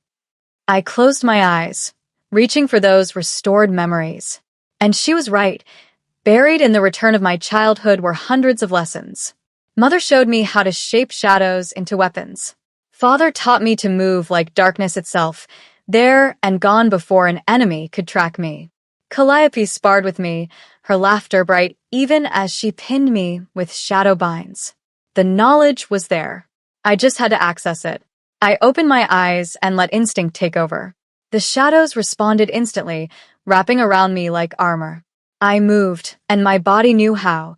I closed my eyes, reaching for those restored memories. And she was right. Buried in the return of my childhood were hundreds of lessons. Mother showed me how to shape shadows into weapons. Father taught me to move like darkness itself, there and gone before an enemy could track me. Calliope sparred with me, her laughter bright even as she pinned me with shadow binds. The knowledge was there. I just had to access it. I opened my eyes and let instinct take over. The shadows responded instantly, wrapping around me like armor. I moved, and my body knew how.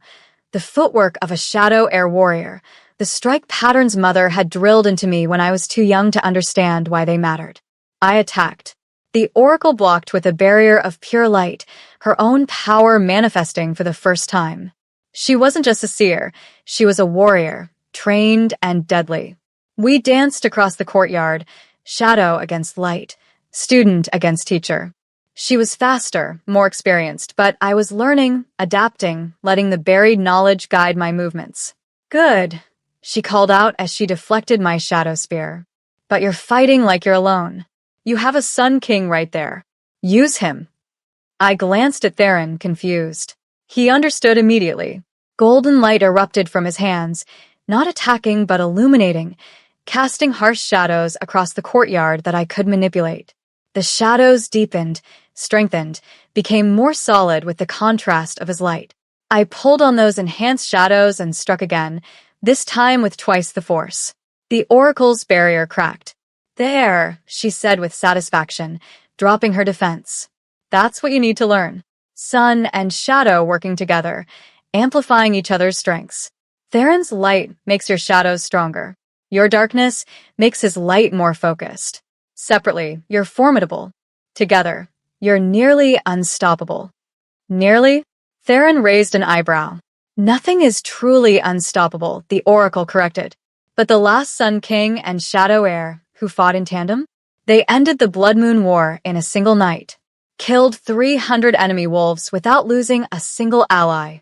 The footwork of a shadow heir warrior, the strike patterns Mother had drilled into me when I was too young to understand why they mattered. I attacked. The Oracle blocked with a barrier of pure light, her own power manifesting for the first time. She wasn't just a seer, she was a warrior, trained and deadly. We danced across the courtyard, shadow against light, student against teacher. She was faster, more experienced, but I was learning, adapting, letting the buried knowledge guide my movements. Good, she called out as she deflected my shadow spear. But you're fighting like you're alone. You have a Sun King right there. Use him. I glanced at Theron, confused. He understood immediately. Golden light erupted from his hands, not attacking but illuminating, casting harsh shadows across the courtyard that I could manipulate. The shadows deepened, strengthened, became more solid with the contrast of his light. I pulled on those enhanced shadows and struck again, this time with twice the force. The Oracle's barrier cracked. There, she said with satisfaction, dropping her defense. That's what you need to learn. Sun and shadow working together, amplifying each other's strengths. Theron's light makes your shadows stronger. Your darkness makes his light more focused. Separately, you're formidable. Together, you're nearly unstoppable. Nearly? Theron raised an eyebrow. Nothing is truly unstoppable, the Oracle corrected. But the last Sun King and Shadow Heir, who fought in tandem, they ended the Blood Moon War in a single night, killed 300 enemy wolves without losing a single ally.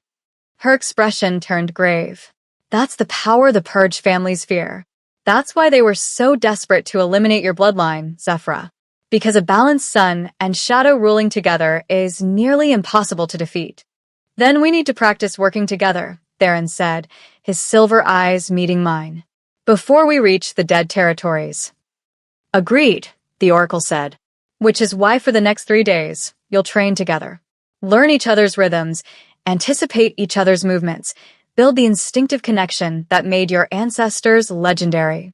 Her expression turned grave. That's the power the Purge families fear. That's why they were so desperate to eliminate your bloodline, Zephyra. Because a balanced sun and shadow ruling together is nearly impossible to defeat. Then we need to practice working together, Theron said, his silver eyes meeting mine. Before we reach the dead territories. Agreed, the Oracle said. Which is why for the next 3 days, you'll train together. Learn each other's rhythms, anticipate each other's movements, build the instinctive connection that made your ancestors legendary.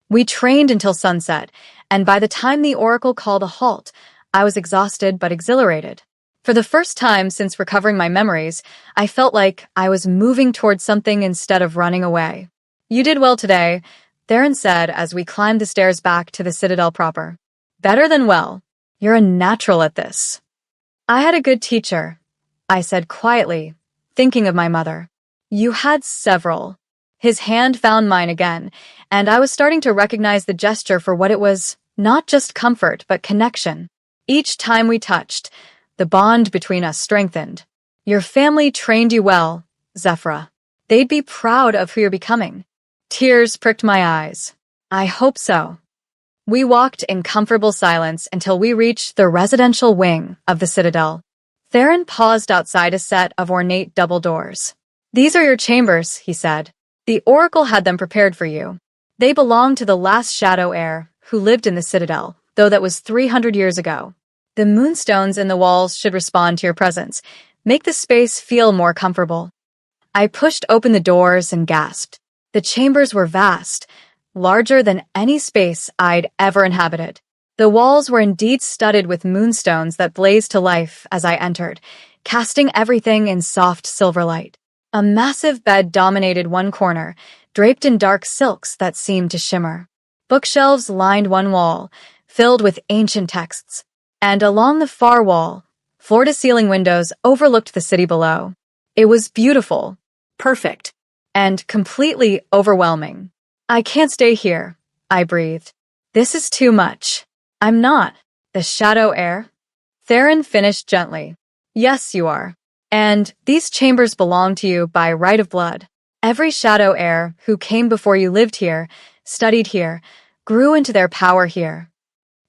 We trained until sunset, and by the time the Oracle called a halt, I was exhausted but exhilarated. For the first time since recovering my memories, I felt like I was moving towards something instead of running away. You did well today, Theron said as we climbed the stairs back to the Citadel proper. Better than well. You're a natural at this. I had a good teacher, I said quietly, thinking of my mother. You had several. His hand found mine again, and I was starting to recognize the gesture for what it was, not just comfort, but connection. Each time we touched, the bond between us strengthened. Your family trained you well, Zephyra. They'd be proud of who you're becoming. Tears pricked my eyes. I hope so. We walked in comfortable silence until we reached the residential wing of the Citadel. Theron paused outside a set of ornate double doors. These are your chambers, he said. The Oracle had them prepared for you. They belong to the last Shadow Heir who lived in the Citadel, though that was 300 years ago. The moonstones in the walls should respond to your presence. Make the space feel more comfortable. I pushed open the doors and gasped. The chambers were vast, larger than any space I'd ever inhabited. The walls were indeed studded with moonstones that blazed to life as I entered, casting everything in soft silver light. A massive bed dominated one corner, draped in dark silks that seemed to shimmer. Bookshelves lined one wall, filled with ancient texts, and along the far wall, floor-to-ceiling windows overlooked the city below. It was beautiful, perfect, and completely overwhelming. I can't stay here, I breathed. This is too much. I'm not the Shadow Heir. Theron finished gently. Yes, you are. And these chambers belong to you by right of blood. Every Shadow Heir who came before you lived here, studied here, grew into their power here.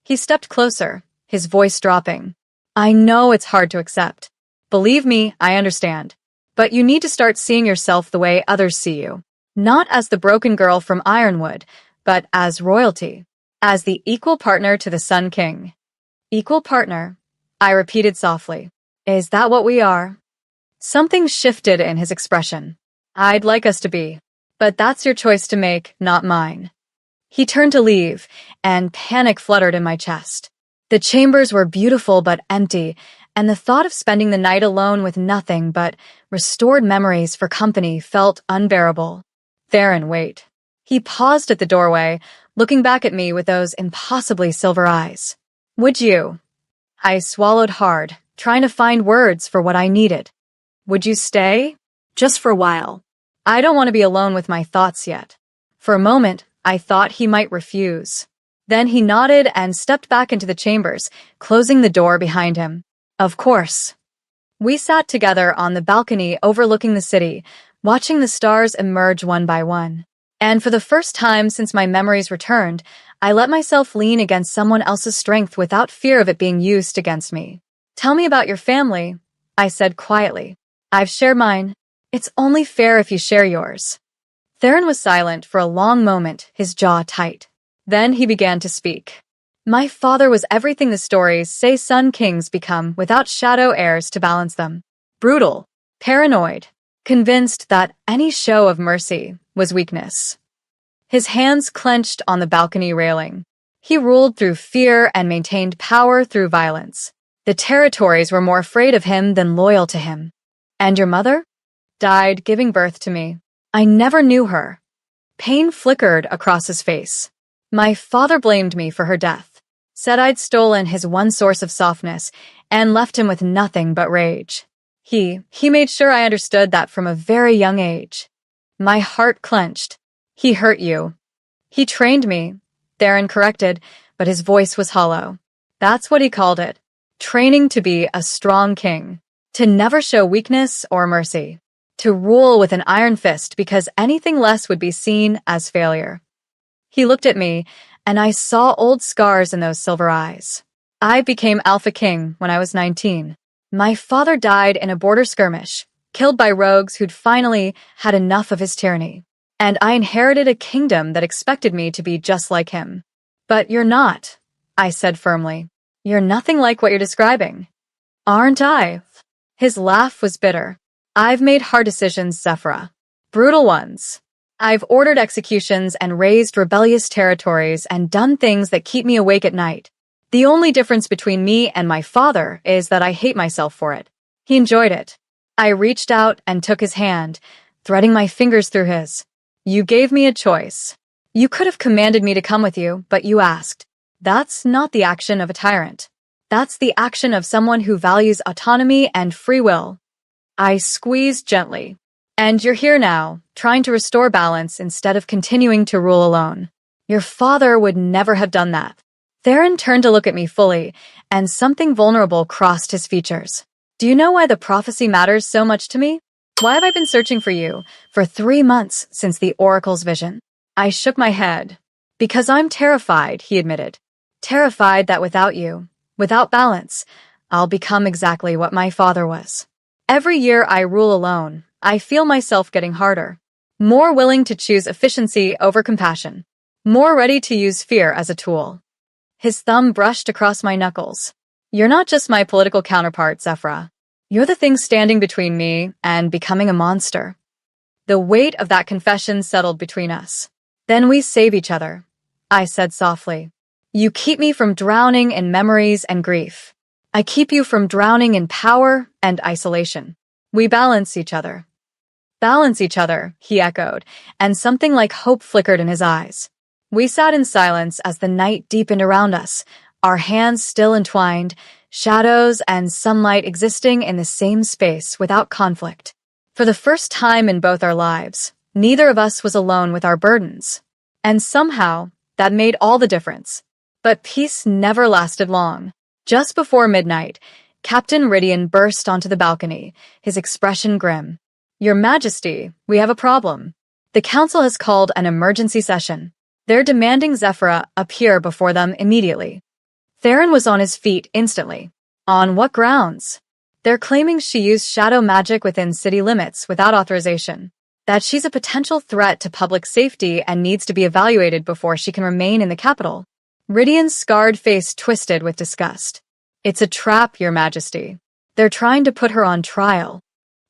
He stepped closer, his voice dropping. I know it's hard to accept. Believe me, I understand. But you need to start seeing yourself the way others see you. Not as the broken girl from Ironwood, but as royalty. As the equal partner to the Sun King. Equal partner, I repeated softly. Is that what we are? Something shifted in his expression. I'd like us to be. But that's your choice to make, not mine. He turned to leave, and panic fluttered in my chest. The chambers were beautiful but empty, and the thought of spending the night alone with nothing but restored memories for company felt unbearable. Theron, wait. He paused at the doorway, looking back at me with those impossibly silver eyes. Would you? I swallowed hard, trying to find words for what I needed. Would you stay? Just for a while. I don't want to be alone with my thoughts yet. For a moment, I thought he might refuse. Then he nodded and stepped back into the chambers, closing the door behind him. Of course. We sat together on the balcony overlooking the city, watching the stars emerge one by one. And for the first time since my memories returned, I let myself lean against someone else's strength without fear of it being used against me. Tell me about your family, I said quietly. I've shared mine. It's only fair if you share yours. Theron was silent for a long moment, his jaw tight. Then he began to speak. My father was everything the stories say Sun Kings become without Shadow Heirs to balance them. Brutal, paranoid, convinced that any show of mercy was weakness. His hands clenched on the balcony railing. He ruled through fear and maintained power through violence. The territories were more afraid of him than loyal to him. And your mother? Died giving birth to me. I never knew her. Pain flickered across his face. My father blamed me for her death, said I'd stolen his one source of softness and left him with nothing but rage. He made sure I understood that from a very young age. My heart clenched. He hurt you. He trained me, Theron corrected, but his voice was hollow. That's what he called it. Training to be a strong king. To never show weakness or mercy. to rule with an iron fist because anything less would be seen as failure. He looked at me, and I saw old scars in those silver eyes. I became Alpha King when I was 19. My father died in a border skirmish, killed by rogues who'd finally had enough of his tyranny. And I inherited a kingdom that expected me to be just like him. But you're not, I said firmly. You're nothing like what you're describing. Aren't I? His laugh was bitter. I've made hard decisions, Zephyra. Brutal ones. I've ordered executions and raised rebellious territories and done things that keep me awake at night. The only difference between me and my father is that I hate myself for it. He enjoyed it. I reached out and took his hand, threading my fingers through his. You gave me a choice. You could have commanded me to come with you, but you asked. That's not the action of a tyrant. That's the action of someone who values autonomy and free will. I squeezed gently. And you're here now, trying to restore balance instead of continuing to rule alone. Your father would never have done that. Theron turned to look at me fully, and something vulnerable crossed his features. Do you know why the prophecy matters so much to me? Why have I been searching for you for 3 months since the Oracle's vision? I shook my head. Because I'm terrified, he admitted. Terrified that without you, without balance, I'll become exactly what my father was. Every year I rule alone, I feel myself getting harder. More willing to choose efficiency over compassion. More ready to use fear as a tool. His thumb brushed across my knuckles. You're not just my political counterpart, Zephyra. You're the thing standing between me and becoming a monster. The weight of that confession settled between us. Then we save each other, I said softly. You keep me from drowning in memories and grief. I keep you from drowning in power and isolation. We balance each other. Balance each other, he echoed, and something like hope flickered in his eyes. We sat in silence as the night deepened around us, our hands still entwined, shadows and sunlight existing in the same space without conflict. For the first time in both our lives, neither of us was alone with our burdens. And somehow, that made all the difference. But peace never lasted long. Just before midnight, Captain Ridian burst onto the balcony, his expression grim. Your Majesty, we have a problem. The Council has called an emergency session. They're demanding Zephyra appear before them immediately. Theron was on his feet instantly. On what grounds? They're claiming she used shadow magic within city limits without authorization. That she's a potential threat to public safety and needs to be evaluated before she can remain in the capital. Ridian's scarred face twisted with disgust. It's a trap, Your Majesty. They're trying to put her on trial.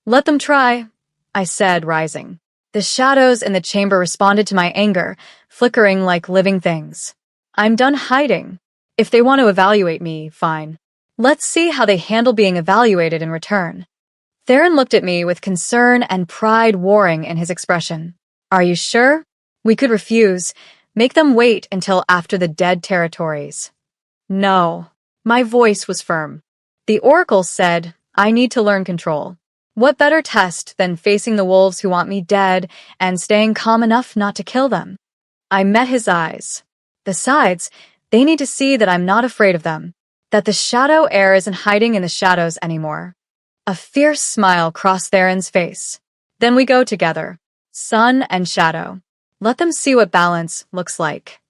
Let them try, I said, rising. The shadows in the chamber responded to my anger, flickering like living things. I'm done hiding. If they want to evaluate me, fine. Let's see how they handle being evaluated in return. Theron looked at me with concern and pride warring in his expression. Are you sure? We could refuse. Make them wait until after the dead territories. No. My voice was firm. The Oracle said, I need to learn control. What better test than facing the wolves who want me dead and staying calm enough not to kill them? I met his eyes. Besides, they need to see that I'm not afraid of them, that the shadow heir isn't hiding in the shadows anymore. A fierce smile crossed Theron's face. Then we go together, sun and shadow. Let them see what balance looks like.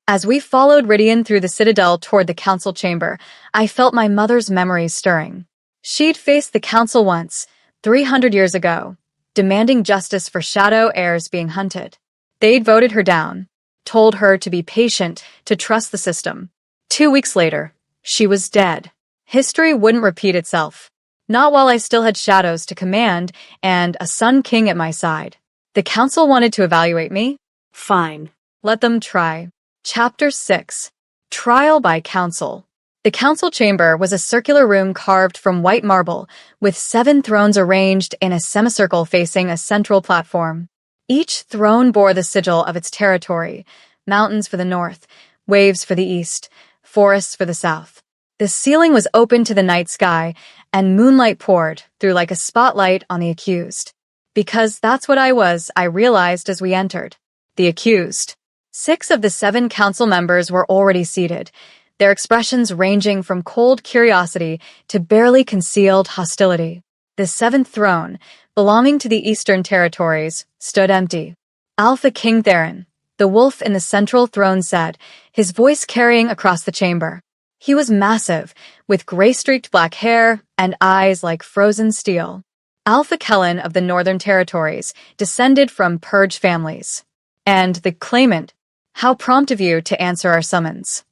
As we followed Ridian through the citadel toward the council chamber, I felt my mother's memories stirring. She'd faced the council once, 300 years ago, demanding justice for shadow heirs being hunted. They'd voted her down, told her to be patient, to trust the system. 2 weeks later, she was dead. History wouldn't repeat itself. Not while I still had shadows to command and a Sun King at my side. The council wanted to evaluate me? Fine. Let them try. Chapter 6. Trial by Council. The council chamber was a circular room carved from white marble, with 7 thrones arranged in a semicircle facing a central platform. Each throne bore the sigil of its territory, mountains for the north, waves for the east, forests for the south. The ceiling was open to the night sky, and moonlight poured through like a spotlight on the accused. Because that's what I was, I realized as we entered. The accused. 6 of the 7 council members were already seated, their expressions ranging from cold curiosity to barely concealed hostility. The 7th throne, belonging to the Eastern Territories, stood empty. Alpha King Theron, the wolf in the central throne, said, his voice carrying across the chamber. He was massive, with gray-streaked black hair and eyes like frozen steel. Alpha Kellen of the Northern Territories, descended from purge families. And the claimant, how prompt of you to answer our summons.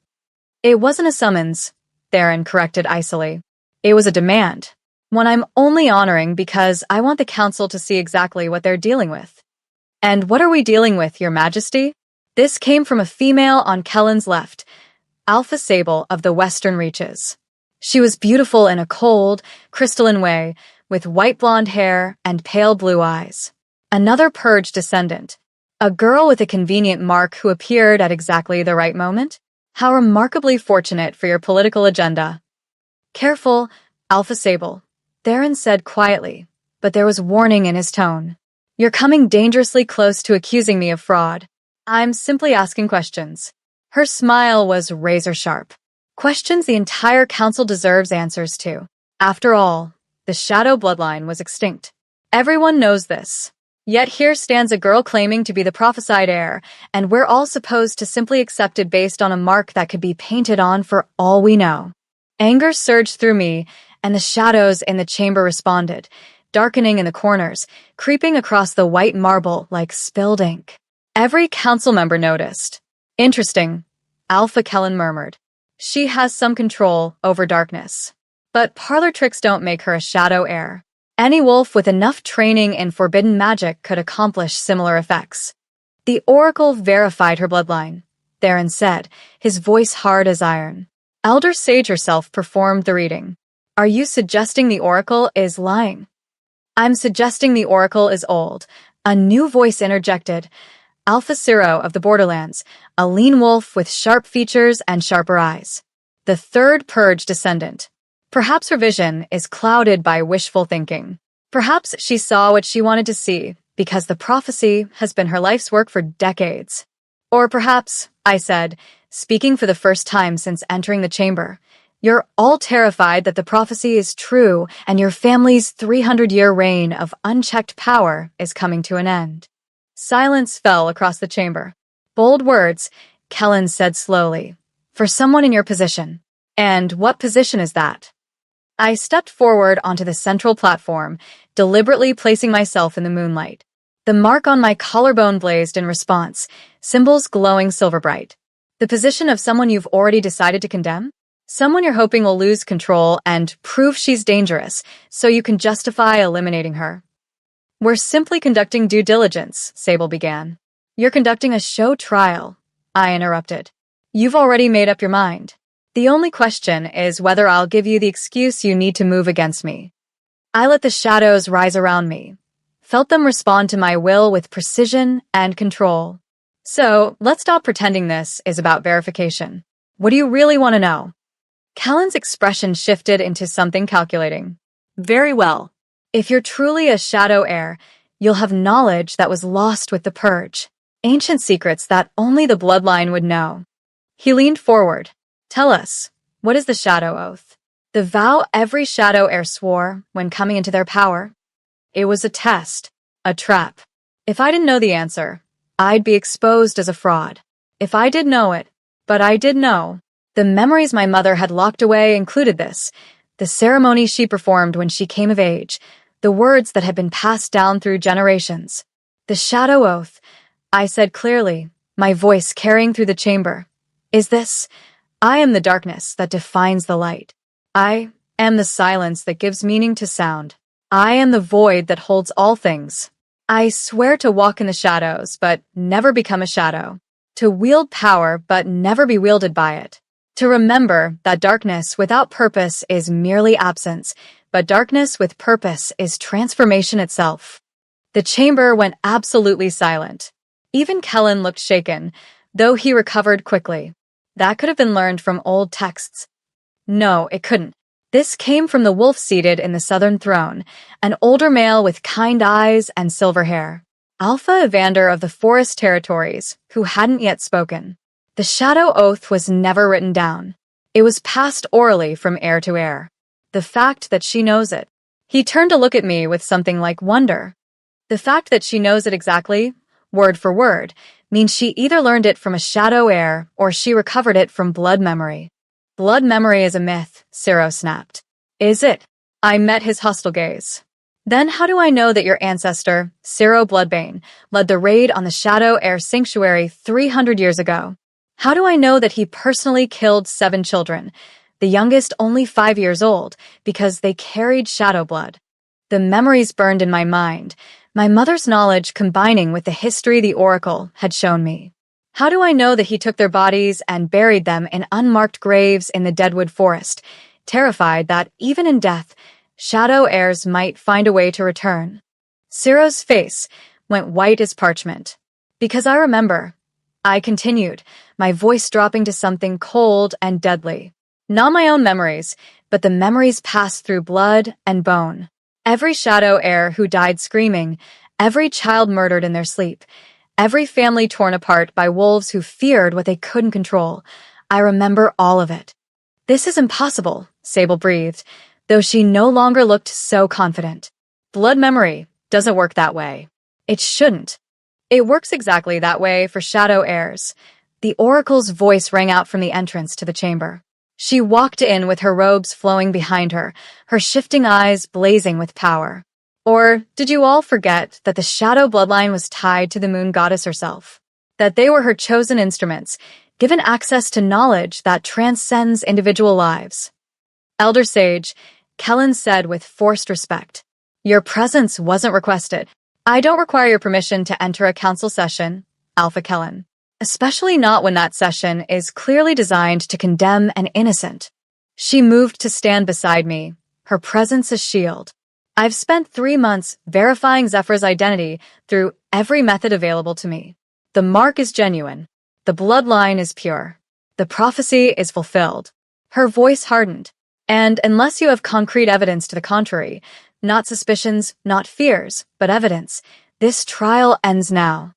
It wasn't a summons, Theron corrected icily. It was a demand. One I'm only honoring because I want the council to see exactly what they're dealing with. And what are we dealing with, Your Majesty? This came from a female on Kellen's left, Alpha Sable of the Western Reaches. She was beautiful in a cold, crystalline way, with white blonde hair and pale blue eyes. Another purge descendant, a girl with a convenient mark who appeared at exactly the right moment? How remarkably fortunate for your political agenda. Careful, Alpha Sable, Theron said quietly, but there was warning in his tone. You're coming dangerously close to accusing me of fraud. I'm simply asking questions. Her smile was razor-sharp. Questions the entire council deserves answers to. After all, the Shadow bloodline was extinct. Everyone knows this. Yet here stands a girl claiming to be the prophesied heir, and we're all supposed to simply accept it based on a mark that could be painted on for all we know. Anger surged through me, and the shadows in the chamber responded, darkening in the corners, creeping across the white marble like spilled ink. Every council member noticed. Interesting, Alpha Kellen murmured. She has some control over darkness. But parlor tricks don't make her a shadow heir. Any wolf with enough training in forbidden magic could accomplish similar effects. The Oracle verified her bloodline, Theron said, his voice hard as iron. Elder Sage herself performed the reading. Are you suggesting the Oracle is lying? I'm suggesting the Oracle is old. A new voice interjected. Alpha Ciro of the Borderlands, a lean wolf with sharp features and sharper eyes. The third purge descendant. Perhaps her vision is clouded by wishful thinking. Perhaps she saw what she wanted to see, because the prophecy has been her life's work for decades. Or perhaps, I said, speaking for the first time since entering the chamber, you're all terrified that the prophecy is true and your family's 300-year reign of unchecked power is coming to an end. Silence fell across the chamber. Bold words, Kellen said slowly. For someone in your position. And what position is that? I stepped forward onto the central platform, deliberately placing myself in the moonlight. The mark on my collarbone blazed in response, symbols glowing silver bright. The position of someone you've already decided to condemn? Someone you're hoping will lose control and prove she's dangerous, so you can justify eliminating her. We're simply conducting due diligence, Sable began. You're conducting a show trial, I interrupted. You've already made up your mind. The only question is whether I'll give you the excuse you need to move against me. I let the shadows rise around me, felt them respond to my will with precision and control. So, let's stop pretending this is about verification. What do you really want to know? Kellen's expression shifted into something calculating. Very well. If you're truly a shadow heir, you'll have knowledge that was lost with the purge. Ancient secrets that only the bloodline would know. He leaned forward. Tell us, what is the Shadow Oath? The vow every shadow heir swore when coming into their power. It was a test, a trap. If I didn't know the answer, I'd be exposed as a fraud. If I did know it, but I did know, the memories my mother had locked away included this, the ceremony she performed when she came of age, the words that had been passed down through generations. The Shadow Oath, I said clearly, my voice carrying through the chamber. Is this... I am the darkness that defines the light. I am the silence that gives meaning to sound. I am the void that holds all things. I swear to walk in the shadows, but never become a shadow. To wield power, but never be wielded by it. To remember that darkness without purpose is merely absence, but darkness with purpose is transformation itself. The chamber went absolutely silent. Even Kellen looked shaken, though he recovered quickly. That could have been learned from old texts. No, it couldn't. This came from the wolf seated in the southern throne, an older male with kind eyes and silver hair. Alpha Evander of the Forest Territories, who hadn't yet spoken. The Shadow Oath was never written down. It was passed orally from heir to heir. The fact that she knows it. He turned to look at me with something like wonder. The fact that she knows it exactly, word for word, means she either learned it from a shadow heir or she recovered it from blood memory. Blood memory is a myth, Ciro snapped. Is it? I met his hostile gaze. Then how do I know that your ancestor, Ciro Bloodbane, led the raid on the Shadow Heir Sanctuary 300 years ago? How do I know that he personally killed 7 children, the youngest only 5 years old, because they carried shadow blood? The memories burned in my mind, my mother's knowledge combining with the history the Oracle had shown me. How do I know that he took their bodies and buried them in unmarked graves in the Deadwood Forest, terrified that, even in death, shadow heirs might find a way to return? Ciro's face went white as parchment. Because I remember, I continued, my voice dropping to something cold and deadly. Not my own memories, but the memories passed through blood and bone. Every shadow heir who died screaming, every child murdered in their sleep, every family torn apart by wolves who feared what they couldn't control. I remember all of it. This is impossible, Sable breathed, though she no longer looked so confident. Blood memory doesn't work that way. It shouldn't. It works exactly that way for shadow heirs. The Oracle's voice rang out from the entrance to the chamber. She walked in with her robes flowing behind her, her shifting eyes blazing with power. Or did you all forget that the shadow bloodline was tied to the moon goddess herself? That they were her chosen instruments, given access to knowledge that transcends individual lives? Elder Sage, Kellen said with forced respect, your presence wasn't requested. I don't require your permission to enter a council session, Alpha Kellen. Especially not when that session is clearly designed to condemn an innocent. She moved to stand beside me, her presence a shield. I've spent 3 months verifying Zephyr's identity through every method available to me. The mark is genuine. The bloodline is pure. The prophecy is fulfilled. Her voice hardened. And unless you have concrete evidence to the contrary, not suspicions, not fears, but evidence, this trial ends now.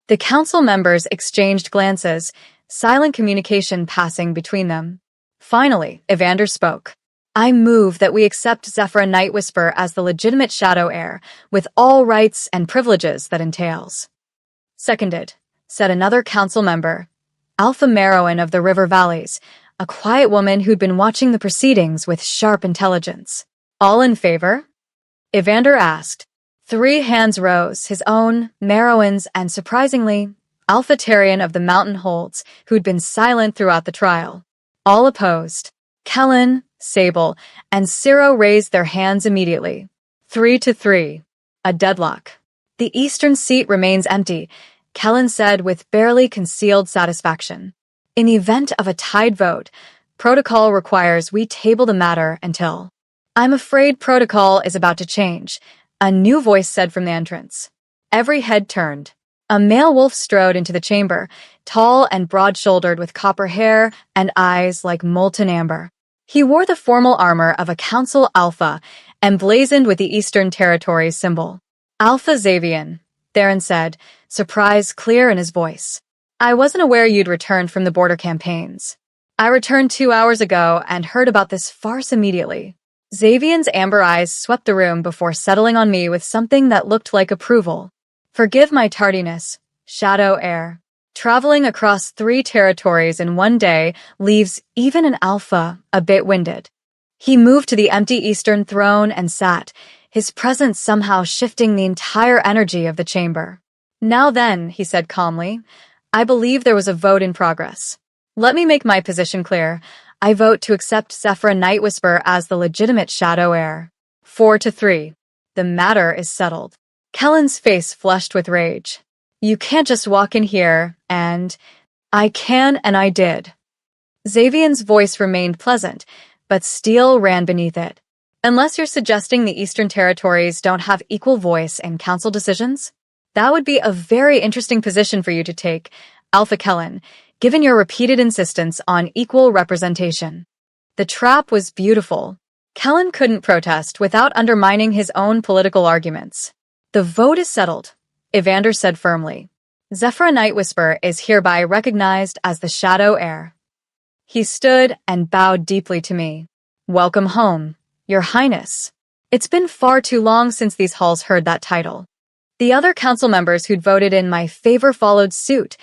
The council members exchanged glances, silent communication passing between them. Finally, Evander spoke. I move that we accept Zephyr Nightwhisper as the legitimate shadow heir, with all rights and privileges that entails. Seconded, said another council member, Alpha Merowyn of the River Valleys, a quiet woman who'd been watching the proceedings with sharp intelligence. All in favor? Evander asked. 3 hands rose, his own, Merowyn's, and surprisingly, Alpha Tarion of the Mountain Holds, who'd been silent throughout the trial. All opposed. Kellen, Sable, and Ciro raised their hands immediately. 3-3. A deadlock. The eastern seat remains empty, Kellen said with barely concealed satisfaction. In the event of a tied vote, protocol requires we table the matter until. I'm afraid protocol is about to change, a new voice said from the entrance. Every head turned. A male wolf strode into the chamber, tall and broad-shouldered with copper hair and eyes like molten amber. He wore the formal armor of a Council Alpha, emblazoned with the Eastern Territories symbol. Alpha Xavian, Theron said, surprise clear in his voice. I wasn't aware you'd returned from the border campaigns. I returned 2 hours ago and heard about this farce immediately. Xavian's amber eyes swept the room before settling on me with something that looked like approval. Forgive my tardiness, shadow heir. Traveling across 3 territories in one day leaves even an alpha a bit winded. He moved to the empty eastern throne and sat, his presence somehow shifting the entire energy of the chamber. Now then, he said calmly, I believe there was a vote in progress. Let me make my position clear. I vote to accept Zephyr Nightwhisper as the legitimate shadow heir. 4-3. The matter is settled. Kellen's face flushed with rage. You can't just walk in here and... I can and I did. Xavian's voice remained pleasant, but steel ran beneath it. Unless you're suggesting the Eastern Territories don't have equal voice in council decisions? That would be a very interesting position for you to take, Alpha Kellen, given your repeated insistence on equal representation. The trap was beautiful. Kellen couldn't protest without undermining his own political arguments. The vote is settled, Evander said firmly. Zephyr Nightwhisper is hereby recognized as the shadow heir. He stood and bowed deeply to me. Welcome home, Your Highness. It's been far too long since these halls heard that title. The other council members who'd voted in my favor followed suit,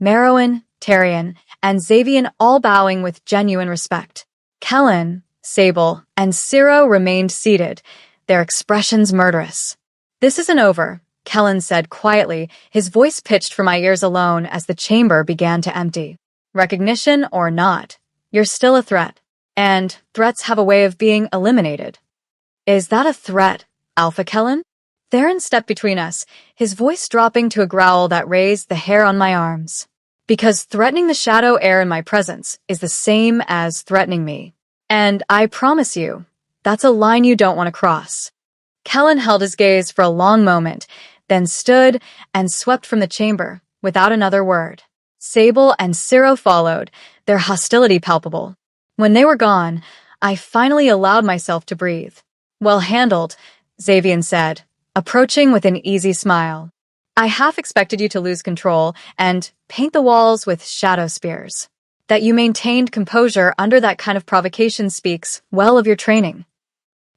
Merowyn, Tarion, and Xavian all bowing with genuine respect. Kellen, Sable, and Ciro remained seated, their expressions murderous. "This isn't over," Kellen said quietly, his voice pitched for my ears alone as the chamber began to empty. "Recognition or not, you're still a threat. And threats have a way of being eliminated." "Is that a threat, Alpha Kellen?" Theron stepped between us, his voice dropping to a growl that raised the hair on my arms. "Because threatening the shadow heir in my presence is the same as threatening me. And I promise you, that's a line you don't want to cross." Kellen held his gaze for a long moment, then stood and swept from the chamber, without another word. Sable and Ciro followed, their hostility palpable. When they were gone, I finally allowed myself to breathe. "Well handled," Xavian said, approaching with an easy smile. "I half expected you to lose control and paint the walls with shadow spears. That you maintained composure under that kind of provocation speaks well of your training."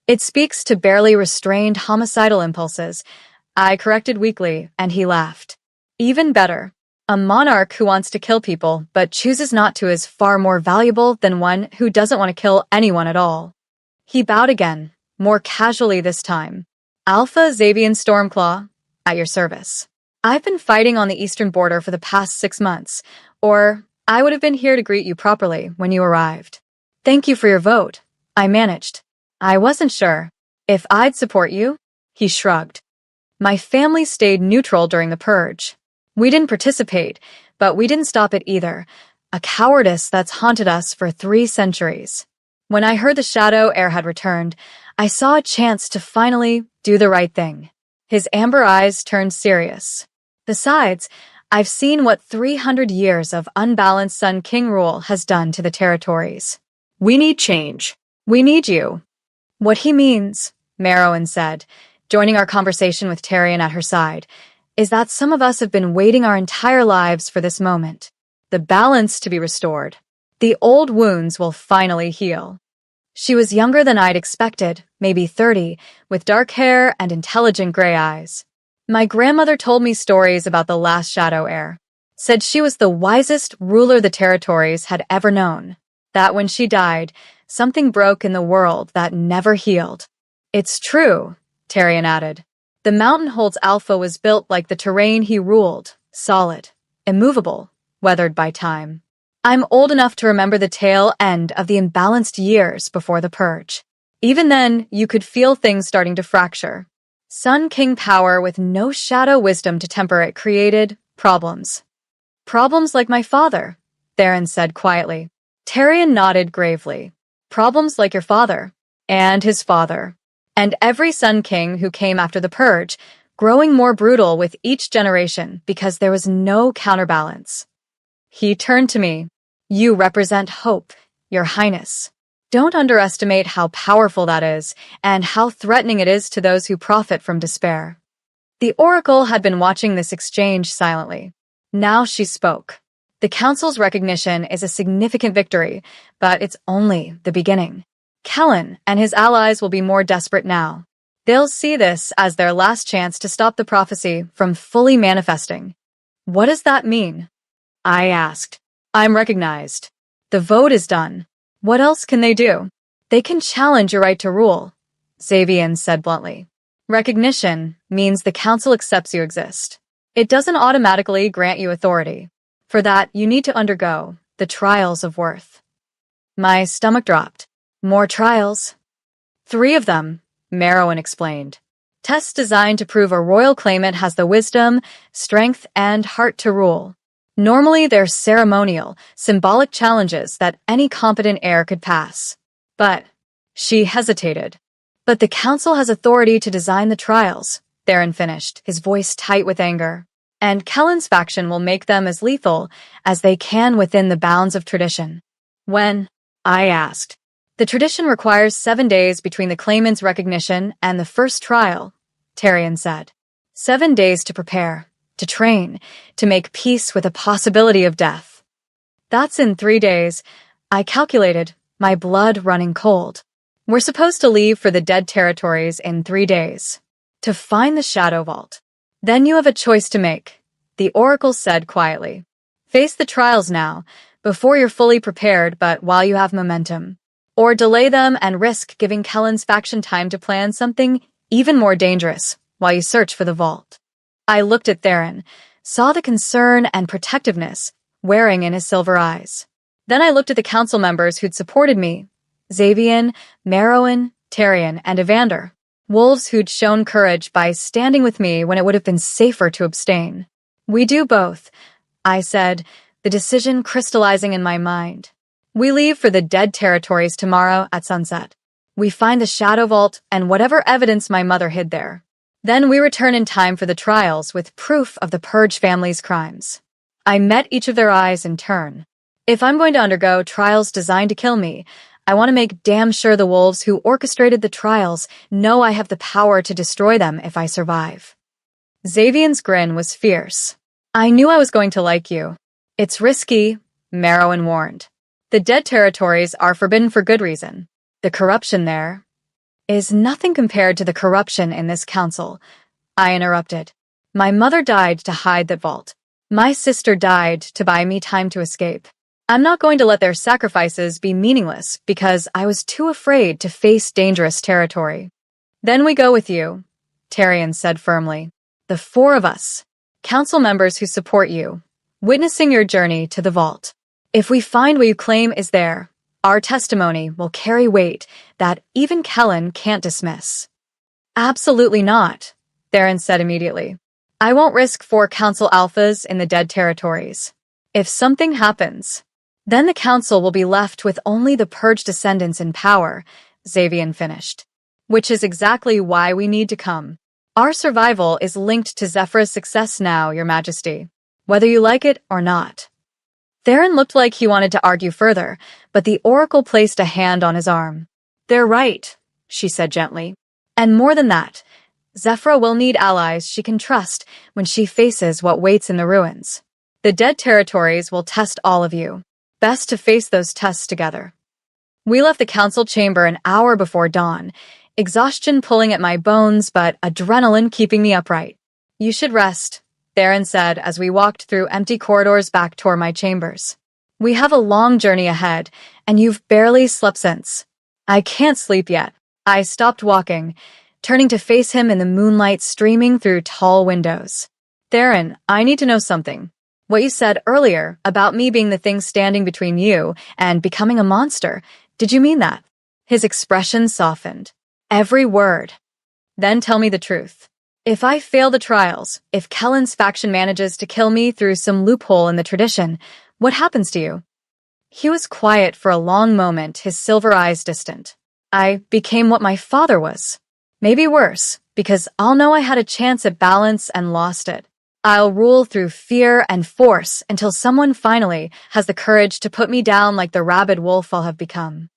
"It speaks to barely restrained homicidal impulses," I corrected weakly, and he laughed. "Even better. A monarch who wants to kill people but chooses not to is far more valuable than one who doesn't want to kill anyone at all." He bowed again, more casually this time. "Alpha Xavian Stormclaw, at your service. I've been fighting on the eastern border for the past 6 months, or I would have been here to greet you properly when you arrived. Thank you for your vote," I managed. "I wasn't sure if I'd support you," he shrugged. "My family stayed neutral during the purge. We didn't participate, but we didn't stop it either, a cowardice that's haunted us for 3 centuries. When I heard the shadow heir had returned, I saw a chance to finally do the right thing." His amber eyes turned serious. "Besides, I've seen what 300 years of unbalanced Sun King rule has done to the territories. We need change. We need you." "What he means," Merowyn said, joining our conversation with Tarion at her side, "is that some of us have been waiting our entire lives for this moment. The balance to be restored. The old wounds will finally heal." She was younger than I'd expected, maybe 30, with dark hair and intelligent gray eyes. My grandmother told me stories about the last shadow heir. Said she was the wisest ruler the territories had ever known. That when she died, something broke in the world that never healed. "It's true," Tarion added. "The mountain holds Alpha was built like the terrain he ruled, solid, immovable, weathered by time. I'm old enough to remember the tail end of the imbalanced years before the purge. Even then, you could feel things starting to fracture. Sun King power with no shadow wisdom to temper it created problems. Problems like my father," Theron said quietly. Tarion nodded gravely. "Problems like your father, and his father, and every Sun King who came after the purge, growing more brutal with each generation because there was no counterbalance." He turned to me. "You represent hope, Your Highness. Don't underestimate how powerful that is, and how threatening it is to those who profit from despair." The Oracle had been watching this exchange silently. Now she spoke. "The Council's recognition is a significant victory, but it's only the beginning. Kellen and his allies will be more desperate now. They'll see this as their last chance to stop the prophecy from fully manifesting." "What does that mean?" I asked. "I'm recognized. The vote is done. What else can they do?" "They can challenge your right to rule," Xavian said bluntly. "Recognition means the Council accepts you exist. It doesn't automatically grant you authority. For that, you need to undergo the trials of worth." My stomach dropped. "More trials?" "3 of them," Merowyn explained. "Tests designed to prove a royal claimant has the wisdom, strength, and heart to rule. Normally, they're ceremonial, symbolic challenges that any competent heir could pass. But," she hesitated. "But the Council has authority to design the trials," Theron finished, his voice tight with anger. "And Kellen's faction will make them as lethal as they can within the bounds of tradition." "When?" I asked. "The tradition requires 7 days between the claimant's recognition and the first trial," Tarion said. 7 days to prepare, to train, to make peace with the possibility of death. That's in 3 days, I calculated, my blood running cold. We're supposed to leave for the Dead Territories in 3 days. To find the Shadow Vault. Then you have a choice to make, the Oracle said quietly. Face the trials now, before you're fully prepared but while you have momentum. Or delay them and risk giving Kellen's faction time to plan something even more dangerous while you search for the vault. I looked at Theron, saw the concern and protectiveness wearing in his silver eyes. Then I looked at the council members who'd supported me, Xavian, Merowyn, Tarion, and Evander, wolves who'd shown courage by standing with me when it would have been safer to abstain. We do both, I said, the decision crystallizing in my mind. We leave for the Dead Territories tomorrow at sunset. We find the Shadow Vault and whatever evidence my mother hid there. Then we return in time for the trials with proof of the Purge family's crimes. I met each of their eyes in turn. If I'm going to undergo trials designed to kill me, I want to make damn sure the wolves who orchestrated the trials know I have the power to destroy them if I survive. Xavian's grin was fierce. I knew I was going to like you. It's risky, Merowyn warned. The Dead Territories are forbidden for good reason. The corruption there is nothing compared to the corruption in this council, I interrupted. My mother died to hide that vault. My sister died to buy me time to escape. I'm not going to let their sacrifices be meaningless because I was too afraid to face dangerous territory. Then we go with you, Tarion said firmly. The 4 of us, council members who support you, witnessing your journey to the vault. If we find what you claim is there, our testimony will carry weight that even Kellen can't dismiss. Absolutely not, Theron said immediately. I won't risk 4 council alphas in the Dead Territories. If something happens, then the council will be left with only the Purge descendants in power, Xavian finished. Which is exactly why we need to come. Our survival is linked to Zephrah's success now, Your Majesty, whether you like it or not. Theron looked like he wanted to argue further, but the Oracle placed a hand on his arm. They're right, she said gently. And more than that, Zephrah will need allies she can trust when she faces what waits in the ruins. The Dead Territories will test all of you. Best to face those tests together. We left the council chamber an hour before dawn, exhaustion pulling at my bones but adrenaline keeping me upright. You should rest, Theron said as we walked through empty corridors back toward my chambers. We have a long journey ahead, and you've barely slept since. I can't sleep yet. I stopped walking, turning to face him in the moonlight streaming through tall windows. Theron, I need to know something. What you said earlier about me being the thing standing between you and becoming a monster, did you mean that? His expression softened. Every word. Then tell me the truth. If I fail the trials, if Kellen's faction manages to kill me through some loophole in the tradition, what happens to you? He was quiet for a long moment, his silver eyes distant. I became what my father was. Maybe worse, because I'll know I had a chance at balance and lost it. I'll rule through fear and force until someone finally has the courage to put me down like the rabid wolf I'll have become.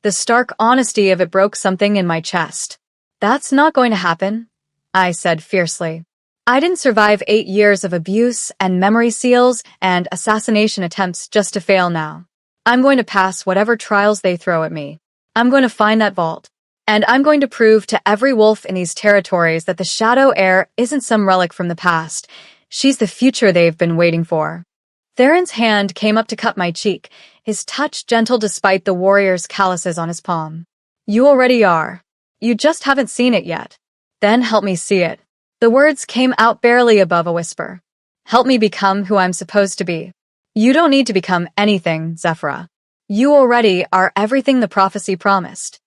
The stark honesty of it broke something in my chest. That's not going to happen, I said fiercely. I didn't survive 8 years of abuse and memory seals and assassination attempts just to fail now. I'm going to pass whatever trials they throw at me. I'm going to find that vault. And I'm going to prove to every wolf in these territories that the Shadow Heir isn't some relic from the past. She's the future they've been waiting for. Theron's hand came up to cut my cheek, his touch gentle despite the warrior's calluses on his palm. You already are. You just haven't seen it yet. Then help me see it. The words came out barely above a whisper. Help me become who I'm supposed to be. You don't need to become anything, Zephrah. You already are everything the prophecy promised.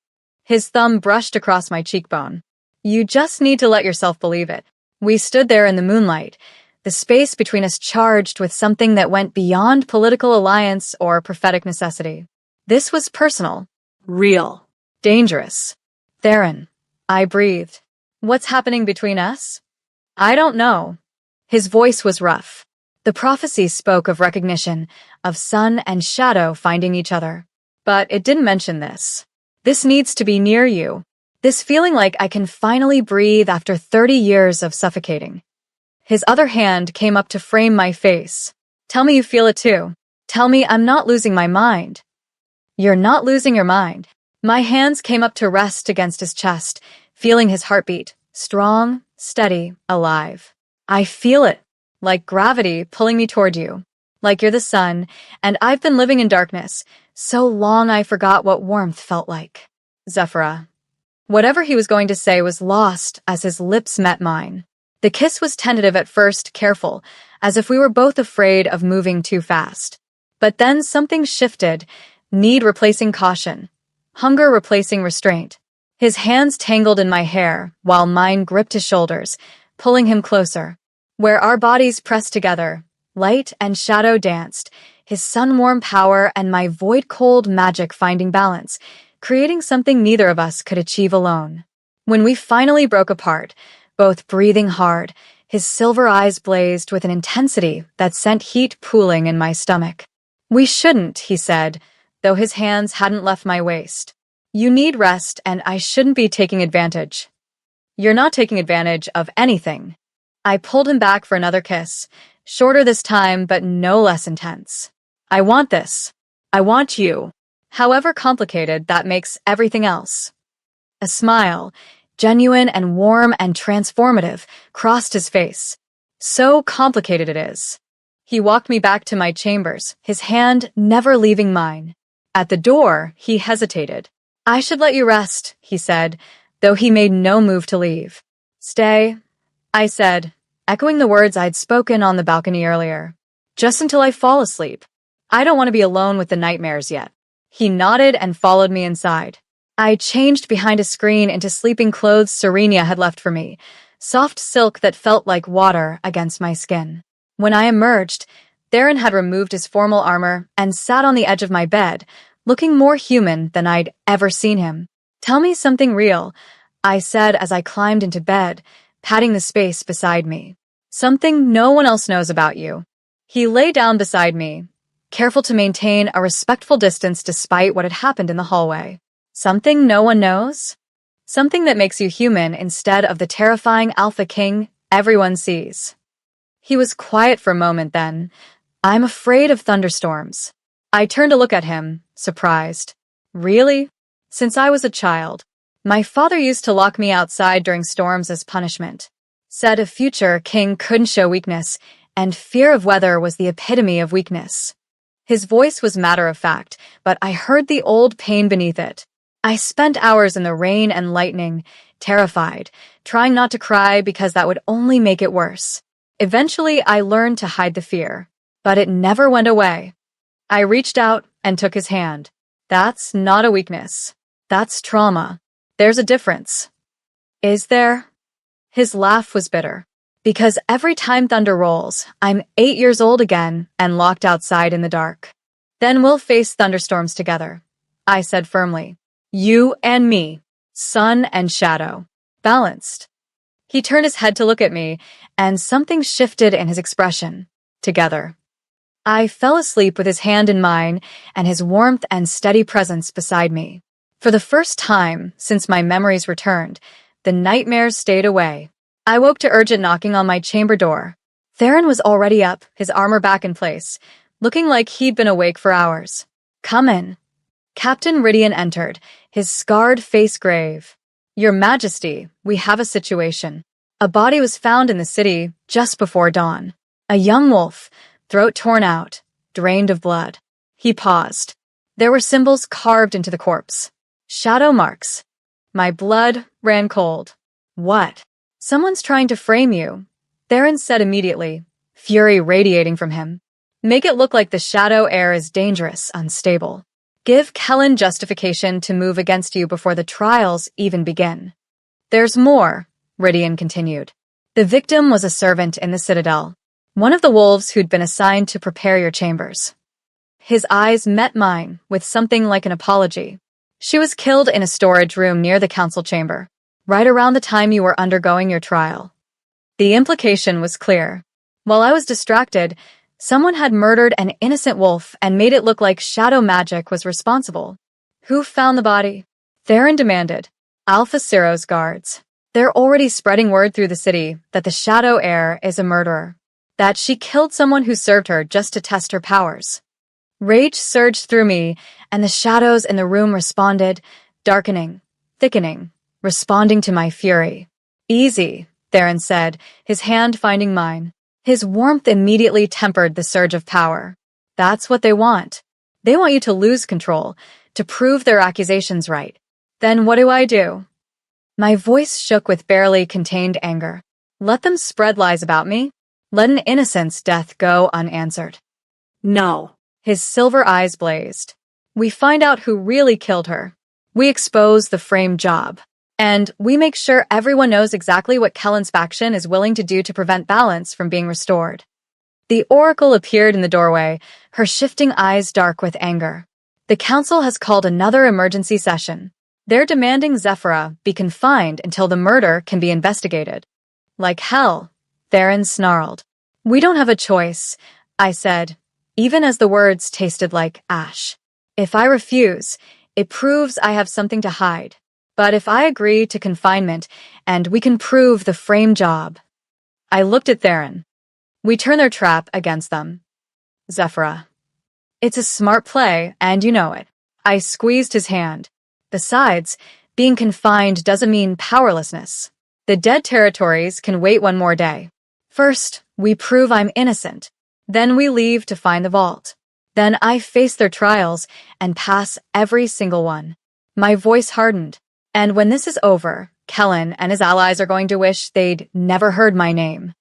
His thumb brushed across my cheekbone. You just need to let yourself believe it. We stood there in the moonlight, the space between us charged with something that went beyond political alliance or prophetic necessity. This was personal, real, dangerous. Theron, I breathed. What's happening between us? I don't know. His voice was rough. The prophecy spoke of recognition, of sun and shadow finding each other. But it didn't mention this. This needs to be near you. This feeling like I can finally breathe after 30 years of suffocating. His other hand came up to frame my face. Tell me you feel it too. Tell me I'm not losing my mind. You're not losing your mind, My hands came up to rest against his chest, feeling his heartbeat, strong, steady, alive. I feel it, like gravity pulling me toward you. Like you're the sun, and I've been living in darkness, so long I forgot what warmth felt like. Zephyra. Whatever he was going to say was lost as his lips met mine. The kiss was tentative at first, careful, as if we were both afraid of moving too fast. But then something shifted, need replacing caution, hunger replacing restraint. His hands tangled in my hair, while mine gripped his shoulders, pulling him closer. Where our bodies pressed together, light and shadow danced, his sun-warm power and my void-cold magic finding balance, creating something neither of us could achieve alone. When we finally broke apart, both breathing hard, his silver eyes blazed with an intensity that sent heat pooling in my stomach. "We shouldn't," he said, though his hands hadn't left my waist. "You need rest, and I shouldn't be taking advantage." "You're not taking advantage of anything." I pulled him back for another kiss, shorter this time, but no less intense. "I want this. I want you. However complicated that makes everything else." A smile, genuine and warm and transformative, crossed his face. "So complicated it is." He walked me back to my chambers, his hand never leaving mine. At the door, he hesitated. "I should let you rest," he said, though he made no move to leave. "Stay," I said, echoing the words I'd spoken on the balcony earlier. "Just until I fall asleep. I don't want to be alone with the nightmares yet." He nodded and followed me inside. I changed behind a screen into sleeping clothes Serenia had left for me, soft silk that felt like water against my skin. When I emerged, Theron had removed his formal armor and sat on the edge of my bed, looking more human than I'd ever seen him. "Tell me something real," I said as I climbed into bed, patting the space beside me. "Something no one else knows about you." He lay down beside me, careful to maintain a respectful distance despite what had happened in the hallway. "Something no one knows?" "Something that makes you human instead of the terrifying Alpha King everyone sees." He was quiet for a moment then. "I'm afraid of thunderstorms." I turned to look at him, surprised. "Really?" "Since I was a child. My father used to lock me outside during storms as punishment. Said a future king couldn't show weakness, and fear of weather was the epitome of weakness." His voice was matter-of-fact, but I heard the old pain beneath it. I spent hours in the rain and lightning, terrified, trying not to cry because that would only make it worse. Eventually, I learned to hide the fear, but it never went away. I reached out and took his hand. "That's not a weakness. That's trauma. There's a difference." "Is there?" His laugh was bitter. "Because every time thunder rolls, I'm 8 years old again and locked outside in the dark." "Then we'll face thunderstorms together," I said firmly. "You and me, sun and shadow, balanced." He turned his head to look at me, and something shifted in his expression. Together. I fell asleep with his hand in mine and his warmth and steady presence beside me. For the first time since my memories returned, the nightmares stayed away. I woke to urgent knocking on my chamber door. Theron was already up, his armor back in place, looking like he'd been awake for hours. "Come in." Captain Ridian entered, his scarred face grave. "Your Majesty, we have a situation." A body was found in the city just before dawn. A young wolf, throat torn out, drained of blood. He paused. There were symbols carved into the corpse. Shadow marks. My blood ran cold. "What?" "Someone's trying to frame you," Theron said immediately, fury radiating from him. "Make it look like the shadow heir is dangerous, unstable. Give Kellen justification to move against you before the trials even begin." "There's more," Ridian continued. "The victim was a servant in the Citadel, one of the wolves who'd been assigned to prepare your chambers." His eyes met mine with something like an apology. "She was killed in a storage room near the council chamber, right around the time you were undergoing your trial." The implication was clear. While I was distracted, someone had murdered an innocent wolf and made it look like shadow magic was responsible. "Who found the body?" Theron demanded. "Alpha Ciro's guards. They're already spreading word through the city that the shadow heir is a murderer, that she killed someone who served her just to test her powers." Rage surged through me, and the shadows in the room responded, darkening, thickening, responding to my fury. Easy, Theron said, his hand finding mine. His warmth immediately tempered the surge of power. That's what they want. They want you to lose control, to prove their accusations right. Then what do? My voice shook with barely contained anger. Let them spread lies about me? Let an innocent's death go unanswered. No. His silver eyes blazed. We find out who really killed her. We expose the framed job. And we make sure everyone knows exactly what Kellen's faction is willing to do to prevent balance from being restored. The Oracle appeared in the doorway, her shifting eyes dark with anger. The Council has called another emergency session. They're demanding Zephyra be confined until the murder can be investigated. Like hell, Theron snarled. We don't have a choice, I said, even as the words tasted like ash. If I refuse, it proves I have something to hide. But if I agree to confinement, and we can prove the frame job. I looked at Theron. We turn their trap against them. Zephyra. It's a smart play, and you know it. I squeezed his hand. Besides, being confined doesn't mean powerlessness. The dead territories can wait one more day. First, we prove I'm innocent. Then we leave to find the vault. Then I face their trials and pass every single one. My voice hardened. And when this is over, Kellen and his allies are going to wish they'd never heard my name.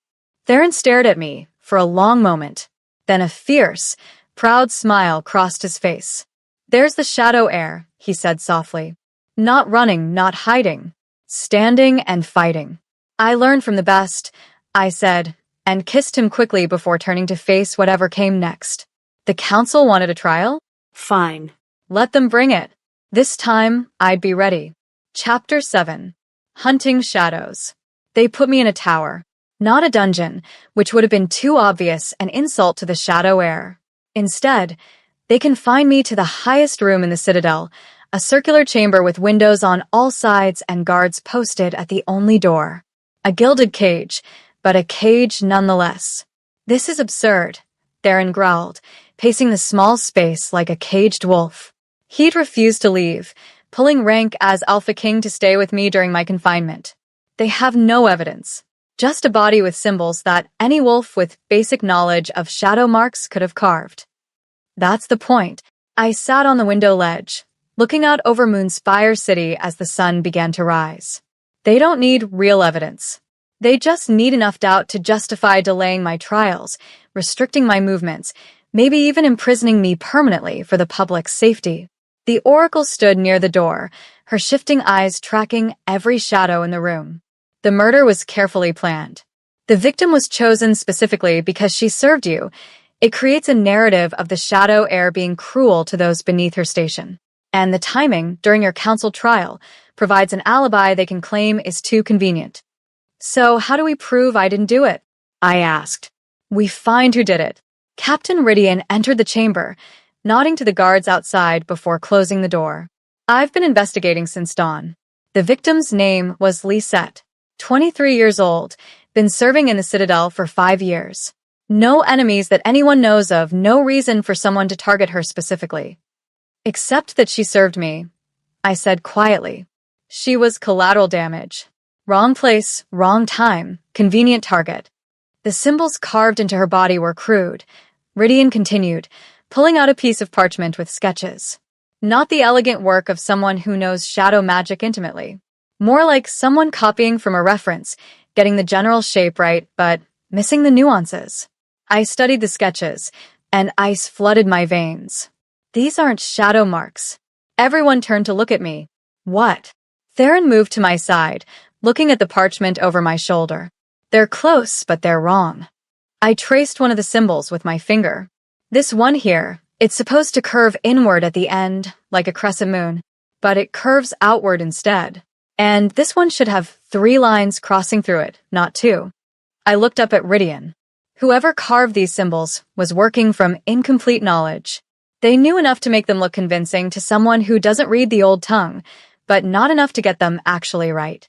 Theron stared at me for a long moment. Then a fierce, proud smile crossed his face. There's the shadow heir, he said softly. Not running, not hiding. Standing and fighting. I learned from the best, I said, and kissed him quickly before turning to face whatever came next. The Council wanted a trial? Fine. Let them bring it. This time, I'd be ready. Chapter 7. Hunting Shadows. They put me in a tower, not a dungeon, which would have been too obvious an insult to the shadow heir. Instead, they confined me to the highest room in the Citadel, a circular chamber with windows on all sides and guards posted at the only door. A gilded cage, but a cage nonetheless. This is absurd, Theron growled, pacing the small space like a caged wolf. He'd refused to leave, pulling rank as Alpha King to stay with me during my confinement. They have no evidence, just a body with symbols that any wolf with basic knowledge of shadow marks could have carved. That's the point. I sat on the window ledge, looking out over Moonspire City as the sun began to rise. They don't need real evidence. They just need enough doubt to justify delaying my trials, restricting my movements, maybe even imprisoning me permanently for the public's safety. The Oracle stood near the door, her shifting eyes tracking every shadow in the room. The murder was carefully planned. The victim was chosen specifically because she served you. It creates a narrative of the shadow heir being cruel to those beneath her station. And the timing, during your council trial, provides an alibi they can claim is too convenient. So how do we prove I didn't do it? I asked. We find who did it. Captain Ridian entered the chamber, nodding to the guards outside before closing the door. I've been investigating since dawn. The victim's name was Lisette, 23 years old, been serving in the Citadel for 5 years. No enemies that anyone knows of, no reason for someone to target her specifically. Except that she served me, I said quietly. She was collateral damage. Wrong place, wrong time, convenient target. The symbols carved into her body were crude. Ridian continued, pulling out a piece of parchment with sketches. Not the elegant work of someone who knows shadow magic intimately. More like someone copying from a reference, getting the general shape right, but missing the nuances. I studied the sketches, and ice flooded my veins. These aren't shadow marks. Everyone turned to look at me. What? Theron moved to my side, looking at the parchment over my shoulder. They're close, but they're wrong. I traced one of the symbols with my finger. This one here, it's supposed to curve inward at the end, like a crescent moon, but it curves outward instead. And this one should have 3 lines crossing through it, not 2. I looked up at Ridian. Whoever carved these symbols was working from incomplete knowledge. They knew enough to make them look convincing to someone who doesn't read the old tongue, but not enough to get them actually right.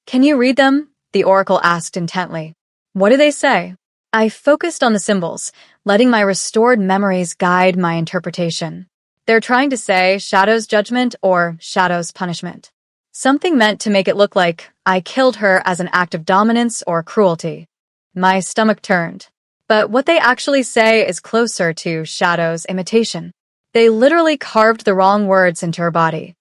Can you read them? The Oracle asked intently. What do they say? I focused on the symbols, letting my restored memories guide my interpretation. They're trying to say Shadow's judgment or Shadow's punishment. Something meant to make it look like I killed her as an act of dominance or cruelty. My stomach turned. But what they actually say is closer to Shadow's imitation. They literally carved the wrong words into her body.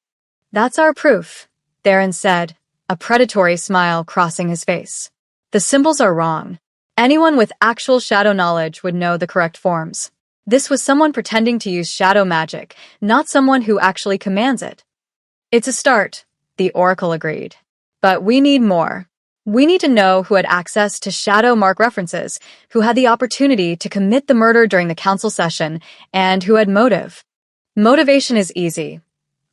That's our proof, Theron said, a predatory smile crossing his face. The symbols are wrong. Anyone with actual shadow knowledge would know the correct forms. This was someone pretending to use shadow magic, not someone who actually commands it. It's a start, the Oracle agreed. But we need more. We need to know who had access to shadow mark references, who had the opportunity to commit the murder during the council session, and who had motive. Motivation is easy,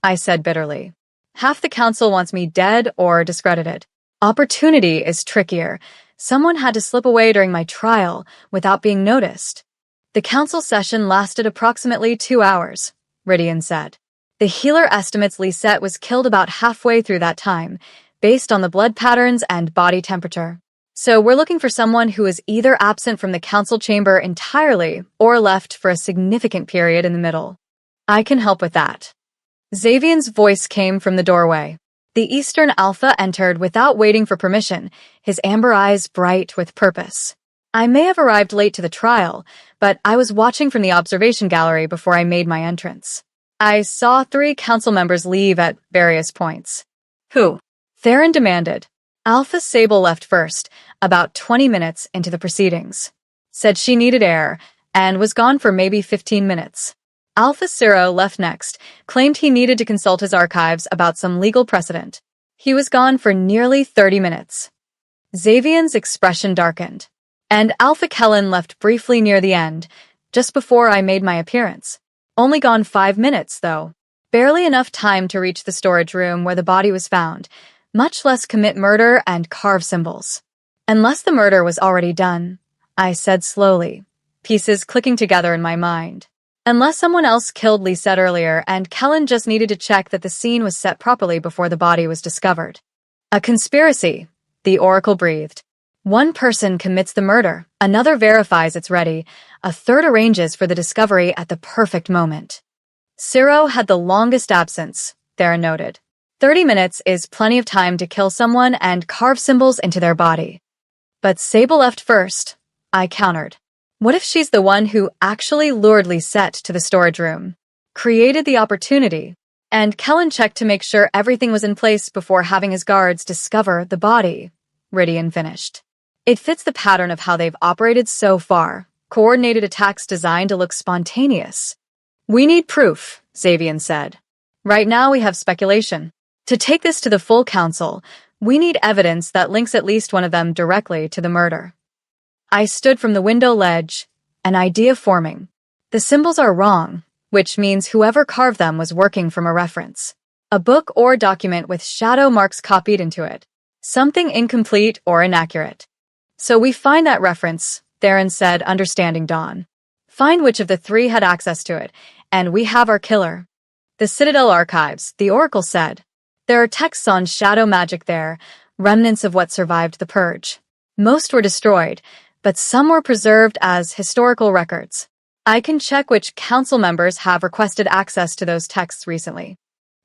I said bitterly. Half the council wants me dead or discredited. Opportunity is trickier. Someone had to slip away during my trial without being noticed. The council session lasted approximately 2 hours, Rydian said. The healer estimates Lisette was killed about halfway through that time, based on the blood patterns and body temperature. So we're looking for someone who is either absent from the council chamber entirely or left for a significant period in the middle. I can help with that. Xavian's voice came from the doorway. The Eastern Alpha entered without waiting for permission, his amber eyes bright with purpose. I may have arrived late to the trial, but I was watching from the observation gallery before I made my entrance. I saw 3 council members leave at various points. Who? Theron demanded. Alpha Sable left first, about 20 minutes into the proceedings. Said she needed air, and was gone for maybe 15 minutes. Alpha Ciro left next, claimed he needed to consult his archives about some legal precedent. He was gone for nearly 30 minutes. Xavian's expression darkened. And Alpha Kellen left briefly near the end, just before I made my appearance. Only gone 5 minutes, though. Barely enough time to reach the storage room where the body was found, much less commit murder and carve symbols. Unless the murder was already done, I said slowly, pieces clicking together in my mind. Unless someone else killed Lisette earlier and Kellen just needed to check that the scene was set properly before the body was discovered. A conspiracy, the Oracle breathed. One person commits the murder, another verifies it's ready, a third arranges for the discovery at the perfect moment. Ciro had the longest absence, Theron noted. 30 minutes is plenty of time to kill someone and carve symbols into their body. But Sable left first, I countered. What if she's the one who actually lured Lisette to the storage room, created the opportunity, and Kellen checked to make sure everything was in place before having his guards discover the body? Rydian finished. It fits the pattern of how they've operated so far, coordinated attacks designed to look spontaneous. We need proof, Xavian said. Right now we have speculation. To take this to the full council, we need evidence that links at least one of them directly to the murder. I stood from the window ledge, an idea forming. The symbols are wrong, which means whoever carved them was working from a reference. A book or document with shadow marks copied into it. Something incomplete or inaccurate. So we find that reference, Theron said, understanding Dawn. Find which of the 3 had access to it, and we have our killer. The Citadel Archives, the Oracle said. There are texts on shadow magic there, remnants of what survived the Purge. Most were destroyed, but some were preserved as historical records. I can check which council members have requested access to those texts recently.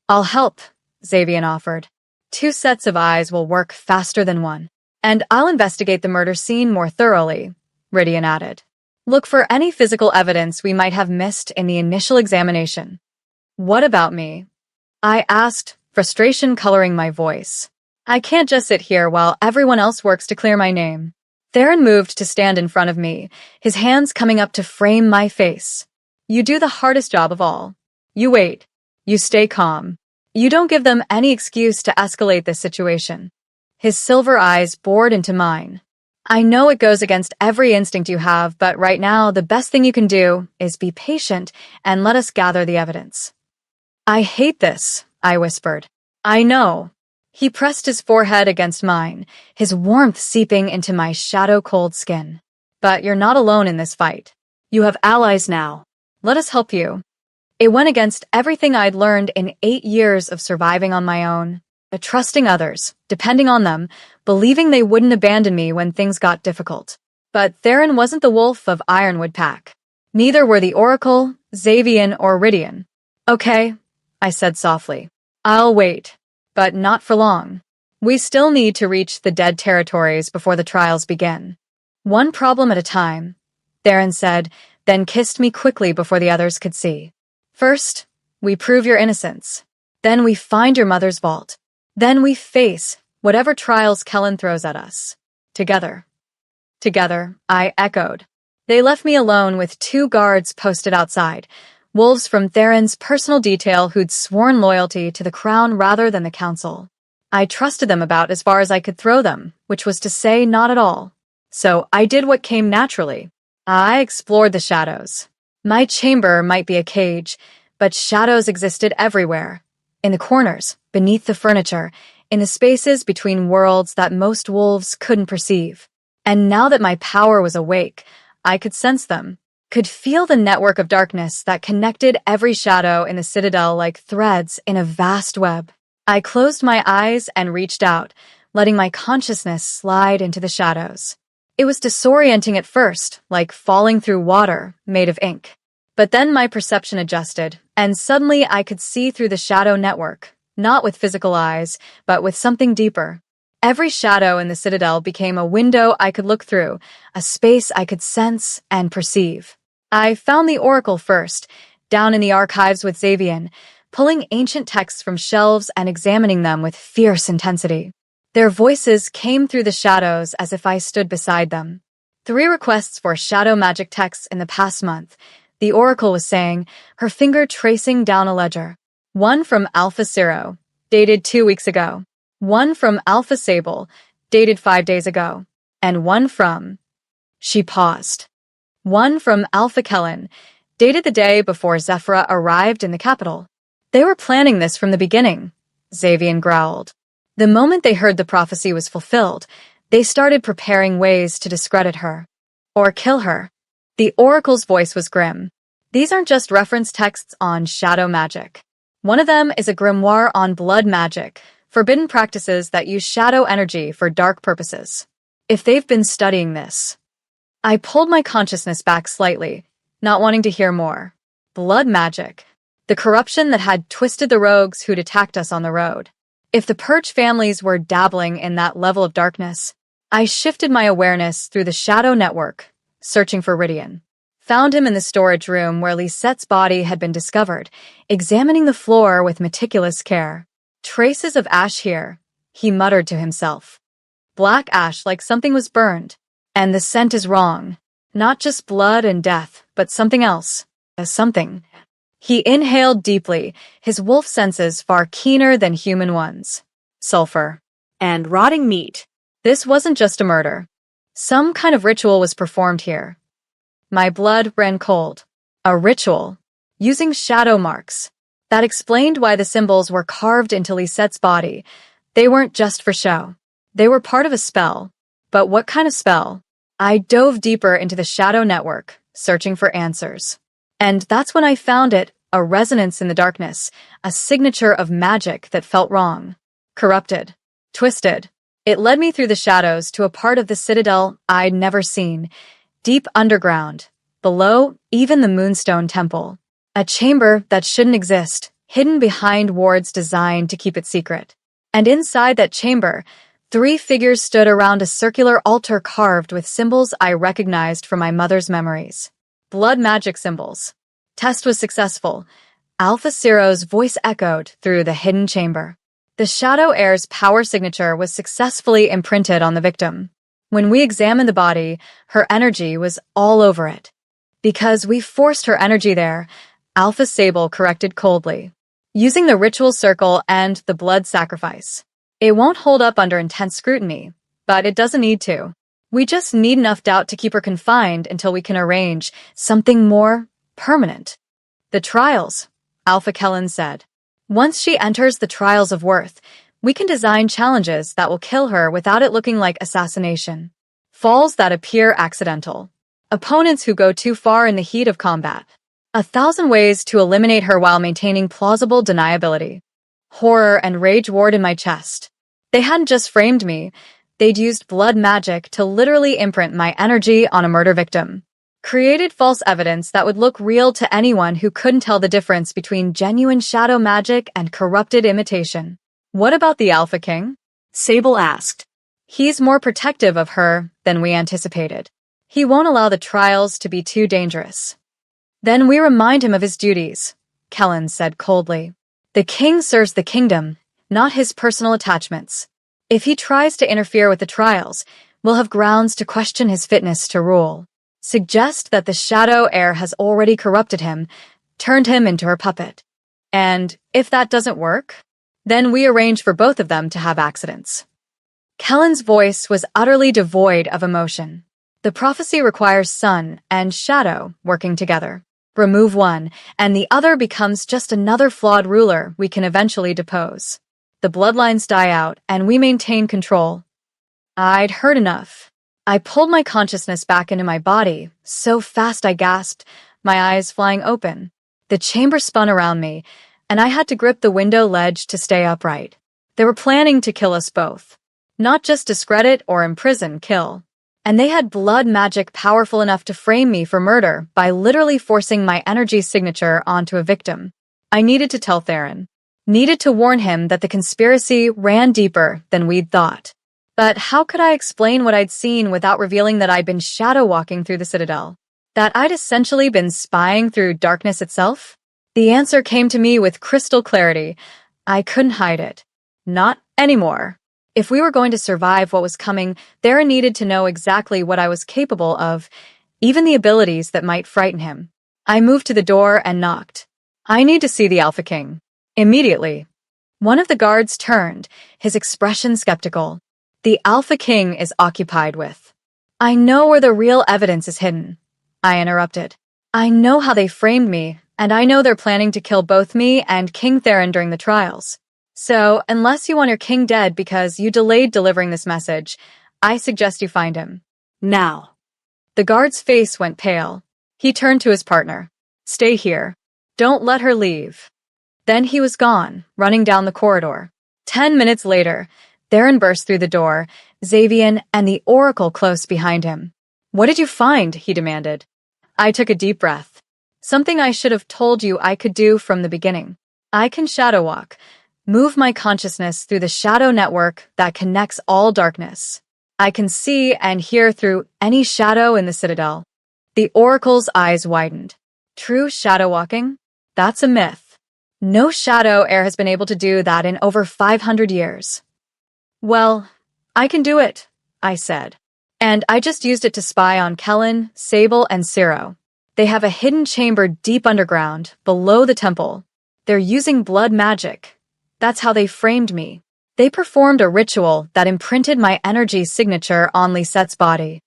I'll help, Xavian offered. 2 sets of eyes will work faster than one. And I'll investigate the murder scene more thoroughly, Rydian added. Look for any physical evidence we might have missed in the initial examination. What about me? I asked, frustration coloring my voice. I can't just sit here while everyone else works to clear my name. Theron moved to stand in front of me, his hands coming up to frame my face. You do the hardest job of all. You wait. You stay calm. You don't give them any excuse to escalate this situation. His silver eyes bored into mine. I know it goes against every instinct you have, but right now the best thing you can do is be patient and let us gather the evidence. I hate this, I whispered. I know. He pressed his forehead against mine, his warmth seeping into my shadow-cold skin. But you're not alone in this fight. You have allies now. Let us help you. It went against everything I'd learned in 8 years of surviving on my own. Trusting others, depending on them, believing they wouldn't abandon me when things got difficult. But Theron wasn't the wolf of Ironwood Pack. Neither were the Oracle, Xavian, or Rydian. Okay, I said softly. I'll wait, but not for long. We still need to reach the dead territories before the trials begin. One problem at a time, Theron said, then kissed me quickly before the others could see. First, we prove your innocence. Then we find your mother's vault. Then we face whatever trials Kellen throws at us. Together. Together, I echoed. They left me alone with 2 guards posted outside, wolves from Theron's personal detail who'd sworn loyalty to the crown rather than the council. I trusted them about as far as I could throw them, which was to say not at all. So I did what came naturally. I explored the shadows. My chamber might be a cage, but shadows existed everywhere. In the corners, beneath the furniture, in the spaces between worlds that most wolves couldn't perceive. And now that my power was awake, I could sense them, could feel the network of darkness that connected every shadow in the citadel like threads in a vast web. I closed my eyes and reached out, letting my consciousness slide into the shadows. It was disorienting at first, like falling through water made of ink. But then my perception adjusted, and suddenly I could see through the shadow network, not with physical eyes, but with something deeper. Every shadow in the citadel became a window I could look through, a space I could sense and perceive. I found the Oracle first, down in the archives with Xavian, pulling ancient texts from shelves and examining them with fierce intensity. Their voices came through the shadows as if I stood beside them. 3 requests for shadow magic texts in the past month, the Oracle was saying, her finger tracing down a ledger. 1 from Alpha Zero, dated 2 weeks ago. 1 from Alpha Sable, dated 5 days ago. And 1 from... She paused. 1 from Alpha Kellen, dated the day before Zephyra arrived in the capital. They were planning this from the beginning, Xavian growled. The moment they heard the prophecy was fulfilled, they started preparing ways to discredit her. Or kill her. The Oracle's voice was grim. These aren't just reference texts on shadow magic. One of them is a grimoire on blood magic, forbidden practices that use shadow energy for dark purposes. If they've been studying this... I pulled my consciousness back slightly, not wanting to hear more. Blood magic. The corruption that had twisted the rogues who'd attacked us on the road. If the Purge families were dabbling in that level of darkness, I shifted my awareness through the shadow network, searching for Rydian. Found him in the storage room where Lisette's body had been discovered, examining the floor with meticulous care. Traces of ash here, he muttered to himself. Black ash like something was burned. And the scent is wrong. Not just blood and death, but something else. Something. He inhaled deeply, his wolf senses far keener than human ones. Sulfur. And rotting meat. This wasn't just a murder. Some kind of ritual was performed here. My blood ran cold. A ritual. Using shadow marks. That explained why the symbols were carved into Lisette's body. They weren't just for show. They were part of a spell. But what kind of spell? I dove deeper into the shadow network, searching for answers. And that's when I found it, a resonance in the darkness, a signature of magic that felt wrong. Corrupted. Twisted. It led me through the shadows to a part of the citadel I'd never seen, deep underground, below even the Moonstone Temple. A chamber that shouldn't exist, hidden behind wards designed to keep it secret. And inside that chamber, 3 figures stood around a circular altar carved with symbols I recognized from my mother's memories. Blood magic symbols. Test was successful. Alpha Zero's voice echoed through the hidden chamber. The Shadow Heir's power signature was successfully imprinted on the victim. When we examined the body, her energy was all over it. Because we forced her energy there, Alpha Sable corrected coldly. Using the ritual circle and the blood sacrifice. It won't hold up under intense scrutiny, but it doesn't need to. We just need enough doubt to keep her confined until we can arrange something more permanent. The trials, Alpha Kellen said. Once she enters the trials of worth, we can design challenges that will kill her without it looking like assassination. Falls that appear accidental. Opponents who go too far in the heat of combat. 1,000 ways to eliminate her while maintaining plausible deniability. Horror and rage warred in my chest. They hadn't just framed me, they'd used blood magic to literally imprint my energy on a murder victim. created false evidence that would look real to anyone who couldn't tell the difference between genuine shadow magic and corrupted imitation. What about the Alpha King? Sable asked. He's more protective of her than we anticipated. He won't allow the trials to be too dangerous. Then we remind him of his duties, Kellen said coldly. The king serves the kingdom, not his personal attachments. If he tries to interfere with the trials, we'll have grounds to question his fitness to rule. Suggest that the shadow heir has already corrupted him, turned him into her puppet. And if that doesn't work, then we arrange for both of them to have accidents. Kellen's voice was utterly devoid of emotion. The prophecy requires sun and shadow working together. Remove one, and the other becomes just another flawed ruler we can eventually depose. The bloodlines die out, and we maintain control. I'd heard enough. I pulled my consciousness back into my body, so fast I gasped, my eyes flying open. The chamber spun around me, and I had to grip the window ledge to stay upright. They were planning to kill us both. Not just discredit or imprison, kill. And they had blood magic powerful enough to frame me for murder by literally forcing my energy signature onto a victim. I needed to tell Theron. Needed to warn him that the conspiracy ran deeper than we'd thought. But how could I explain what I'd seen without revealing that I'd been shadow walking through the Citadel? That I'd essentially been spying through darkness itself? The answer came to me with crystal clarity. I couldn't hide it. Not anymore. If we were going to survive what was coming, Theron needed to know exactly what I was capable of, even the abilities that might frighten him. I moved to the door and knocked. I need to see the Alpha King. Immediately. One of the guards turned, his expression skeptical. The Alpha King is occupied with. I know where the real evidence is hidden. I interrupted. I know how they framed me, and I know they're planning to kill both me and King Theron during the trials. So, unless you want your king dead because you delayed delivering this message, I suggest you find him. Now. The guard's face went pale. He turned to his partner. Stay here. Don't let her leave. Then he was gone, running down the corridor. 10 minutes later, Theron burst through the door, Xavian and the Oracle close behind him. What did you find? He demanded. I took a deep breath. Something I should have told you I could do from the beginning. I can shadow walk. Move my consciousness through the shadow network that connects all darkness. I can see and hear through any shadow in the Citadel. The Oracle's eyes widened. True shadow walking? That's a myth. No shadow heir has been able to do that in over 500 years. Well, I can do it, I said. And I just used it to spy on Kellen, Sable, and Ciro. They have a hidden chamber deep underground, below the temple. They're using blood magic. That's how they framed me. They performed a ritual that imprinted my energy signature on Lisette's body.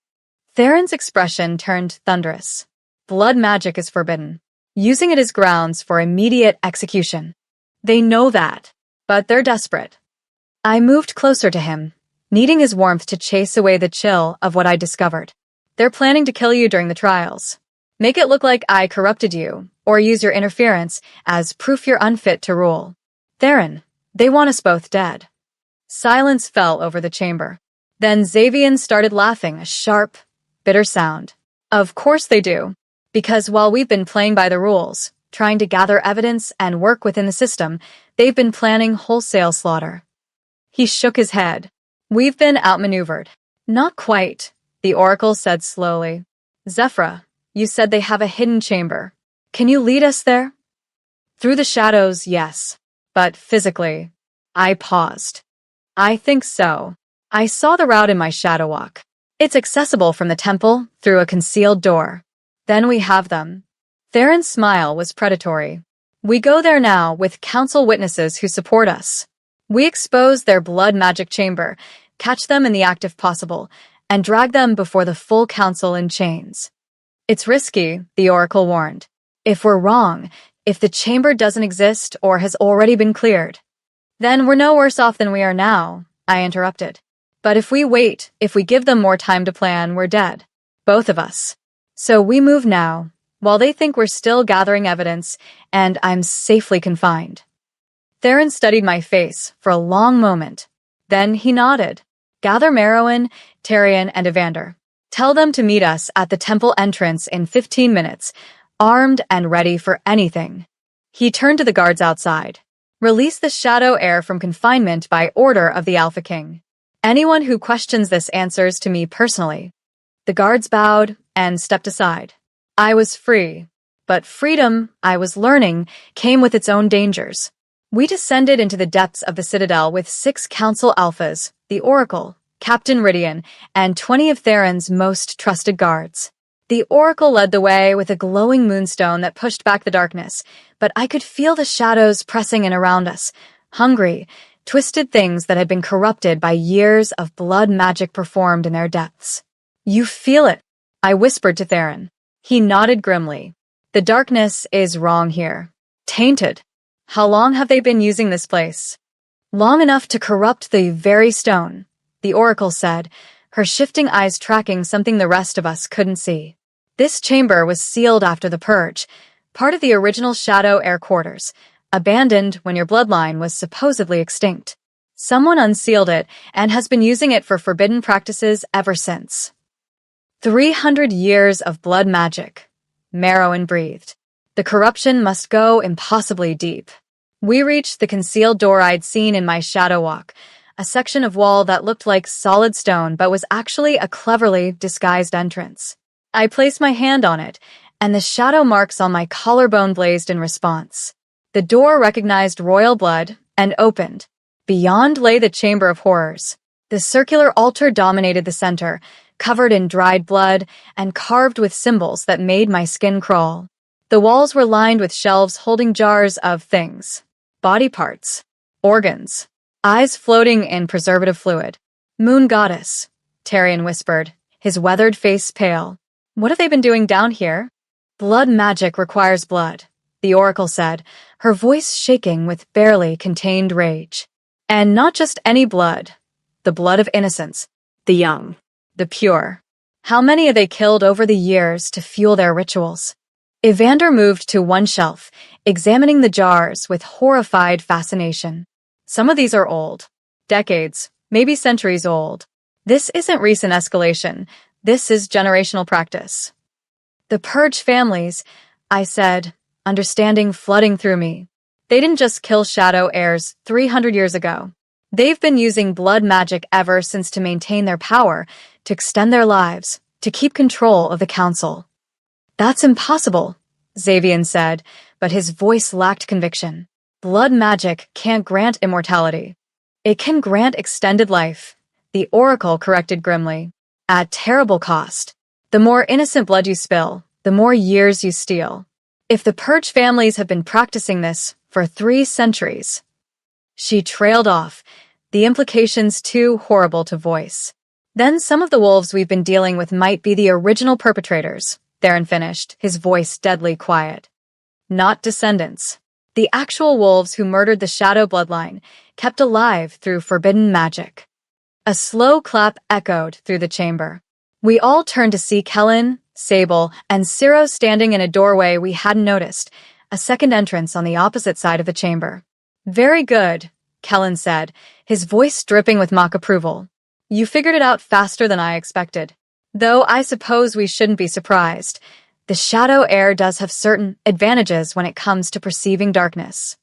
Theron's expression turned thunderous. Blood magic is forbidden. Using it as grounds for immediate execution. They know that, but they're desperate. I moved closer to him, needing his warmth to chase away the chill of what I discovered. They're planning to kill you during the trials. Make it look like I corrupted you, or use your interference as proof you're unfit to rule. Theron, they want us both dead. Silence fell over the chamber. Then Xavian started laughing, a sharp, bitter sound. Of course they do. Because while we've been playing by the rules, trying to gather evidence and work within the system, they've been planning wholesale slaughter. He shook his head. We've been outmaneuvered. Not quite, the Oracle said slowly. Zephyra, you said they have a hidden chamber. Can you lead us there? Through the shadows, yes. But physically, I paused. I think so. I saw the route in my shadow walk. It's accessible from the temple through a concealed door. Then we have them. Theron's smile was predatory. We go there now with council witnesses who support us. We expose their blood magic chamber, catch them in the act if possible, and drag them before the full council in chains. It's risky, the Oracle warned. If we're wrong, if the chamber doesn't exist or has already been cleared, then we're no worse off than we are now, I interrupted. But if we wait, if we give them more time to plan, we're dead. Both of us. So we move now, while they think we're still gathering evidence, and I'm safely confined. Theron studied my face for a long moment. Then he nodded. Gather Merowyn, Tarion, and Evander. Tell them to meet us at the temple entrance in 15 minutes, armed and ready for anything. He turned to the guards outside. Release the shadow heir from confinement by order of the Alpha King. Anyone who questions this answers to me personally. The guards bowed and stepped aside. I was free, but freedom, I was learning, came with its own dangers. We descended into the depths of the Citadel with 6 Council Alphas, the Oracle, Captain Ridian, and 20 of Theron's most trusted guards. The Oracle led the way with a glowing moonstone that pushed back the darkness, but I could feel the shadows pressing in around us, hungry, twisted things that had been corrupted by years of blood magic performed in their depths. You feel it, I whispered to Theron. He nodded grimly. The darkness is wrong here. Tainted. How long have they been using this place? Long enough to corrupt the very stone, the Oracle said, her shifting eyes tracking something the rest of us couldn't see. This chamber was sealed after the Purge, part of the original Shadow Heir quarters, abandoned when your bloodline was supposedly extinct. Someone unsealed it and has been using it for forbidden practices ever since. 300 years of blood magic. Merowyn breathed. The corruption must go impossibly deep. We reached the concealed door I'd seen in my shadow walk, a section of wall that looked like solid stone but was actually a cleverly disguised entrance. I placed my hand on it, and the shadow marks on my collarbone blazed in response. The door recognized royal blood and opened. Beyond lay the Chamber of Horrors. The circular altar dominated the center, covered in dried blood and carved with symbols that made my skin crawl. The walls were lined with shelves holding jars of things. Body parts. Organs. Eyes floating in preservative fluid. Moon goddess, Tarion whispered, his weathered face pale. What have they been doing down here? Blood magic requires blood, the Oracle said, her voice shaking with barely contained rage. And not just any blood. The blood of innocence. The young. The pure. How many have they killed over the years to fuel their rituals? Evander moved to one shelf, examining the jars with horrified fascination. Some of these are old. Decades, maybe centuries old. This isn't recent escalation. This is generational practice. The Purge families, I said, understanding flooding through me. They didn't just kill shadow heirs 300 years ago. They've been using blood magic ever since to maintain their power, to extend their lives, to keep control of the council. That's impossible, Xavian said, but his voice lacked conviction. Blood magic can't grant immortality. It can grant extended life, the Oracle corrected grimly. At terrible cost. The more innocent blood you spill, the more years you steal. If the Purge families have been practicing this for 3 centuries. She trailed off, the implications too horrible to voice. Then some of the wolves we've been dealing with might be the original perpetrators, Theron finished, his voice deadly quiet. Not descendants. The actual wolves who murdered the Shadow bloodline, kept alive through forbidden magic. A slow clap echoed through the chamber. We all turned to see Kellen, Sable, and Ciro standing in a doorway we hadn't noticed, a second entrance on the opposite side of the chamber. Very good, Kellen said, his voice dripping with mock approval. You figured it out faster than I expected. Though I suppose we shouldn't be surprised. The Shadow Heir does have certain advantages when it comes to perceiving darkness.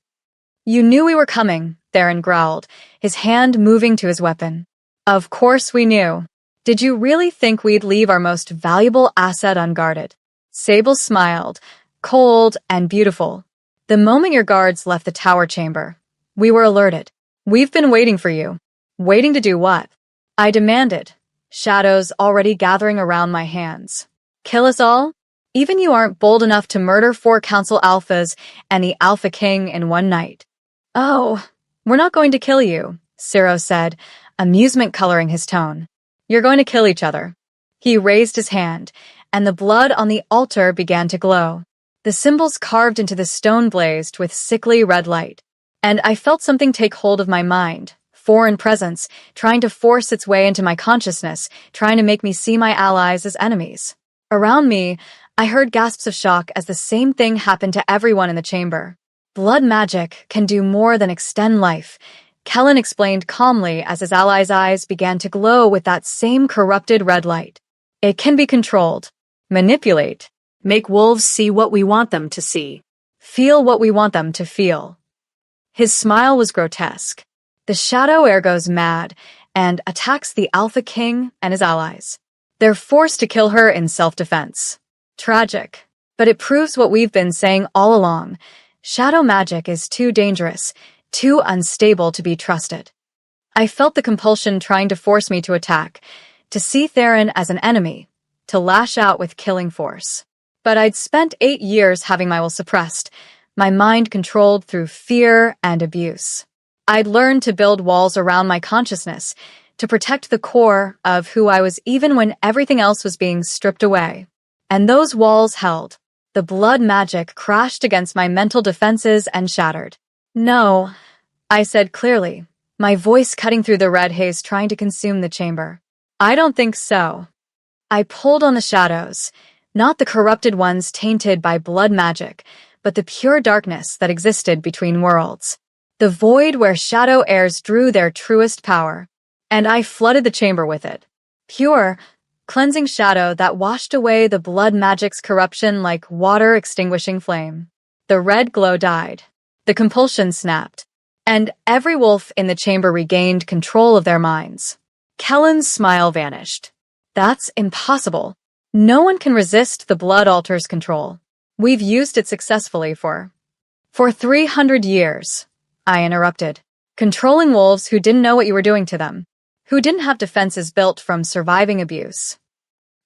You knew we were coming, Theron growled, his hand moving to his weapon. Of course we knew. Did you really think we'd leave our most valuable asset unguarded? Sable smiled, cold and beautiful. The moment your guards left the tower chamber, we were alerted. We've been waiting for you. Waiting to do what? I demanded, shadows already gathering around my hands. Kill us all? Even you aren't bold enough to murder 4 Council Alphas and the Alpha King in one night. Oh, we're not going to kill you, Ciro said, amusement coloring his tone. You're going to kill each other. He raised his hand, and the blood on the altar began to glow. The symbols carved into the stone blazed with sickly red light. And I felt something take hold of my mind, foreign presence, trying to force its way into my consciousness, trying to make me see my allies as enemies. Around me, I heard gasps of shock as the same thing happened to everyone in the chamber. Blood magic can do more than extend life, Kellen explained calmly as his allies' eyes began to glow with that same corrupted red light. It can be controlled, manipulate, Make wolves see what we want them to see. feel what we want them to feel. His smile was grotesque. The shadow heir goes mad and attacks the Alpha King and his allies. They're forced to kill her in self-defense. Tragic, but it proves what we've been saying all along. Shadow magic is too dangerous, too unstable to be trusted. I felt the compulsion trying to force me to attack, to see Theron as an enemy, to lash out with killing force. But I'd spent 8 years having my will suppressed, my mind controlled through fear and abuse. I'd learned to build walls around my consciousness, to protect the core of who I was even when everything else was being stripped away. And those walls held. The blood magic crashed against my mental defenses and shattered. No, I said clearly, my voice cutting through the red haze trying to consume the chamber. I don't think so. I pulled on the shadows, not the corrupted ones tainted by blood magic, but the pure darkness that existed between worlds. The void where shadow heirs drew their truest power. And I flooded the chamber with it. Pure, cleansing shadow that washed away the blood magic's corruption like water extinguishing flame. The red glow died. The compulsion snapped. And every wolf in the chamber regained control of their minds. Kellen's smile vanished. That's impossible. No one can resist the blood altar's control. We've used it successfully for 300 years, I interrupted. Controlling wolves who didn't know what you were doing to them, who didn't have defenses built from surviving abuse.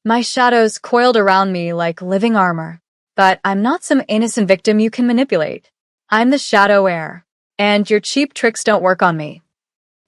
My shadows coiled around me like living armor. But I'm not some innocent victim you can manipulate. I'm the shadow heir, and your cheap tricks don't work on me.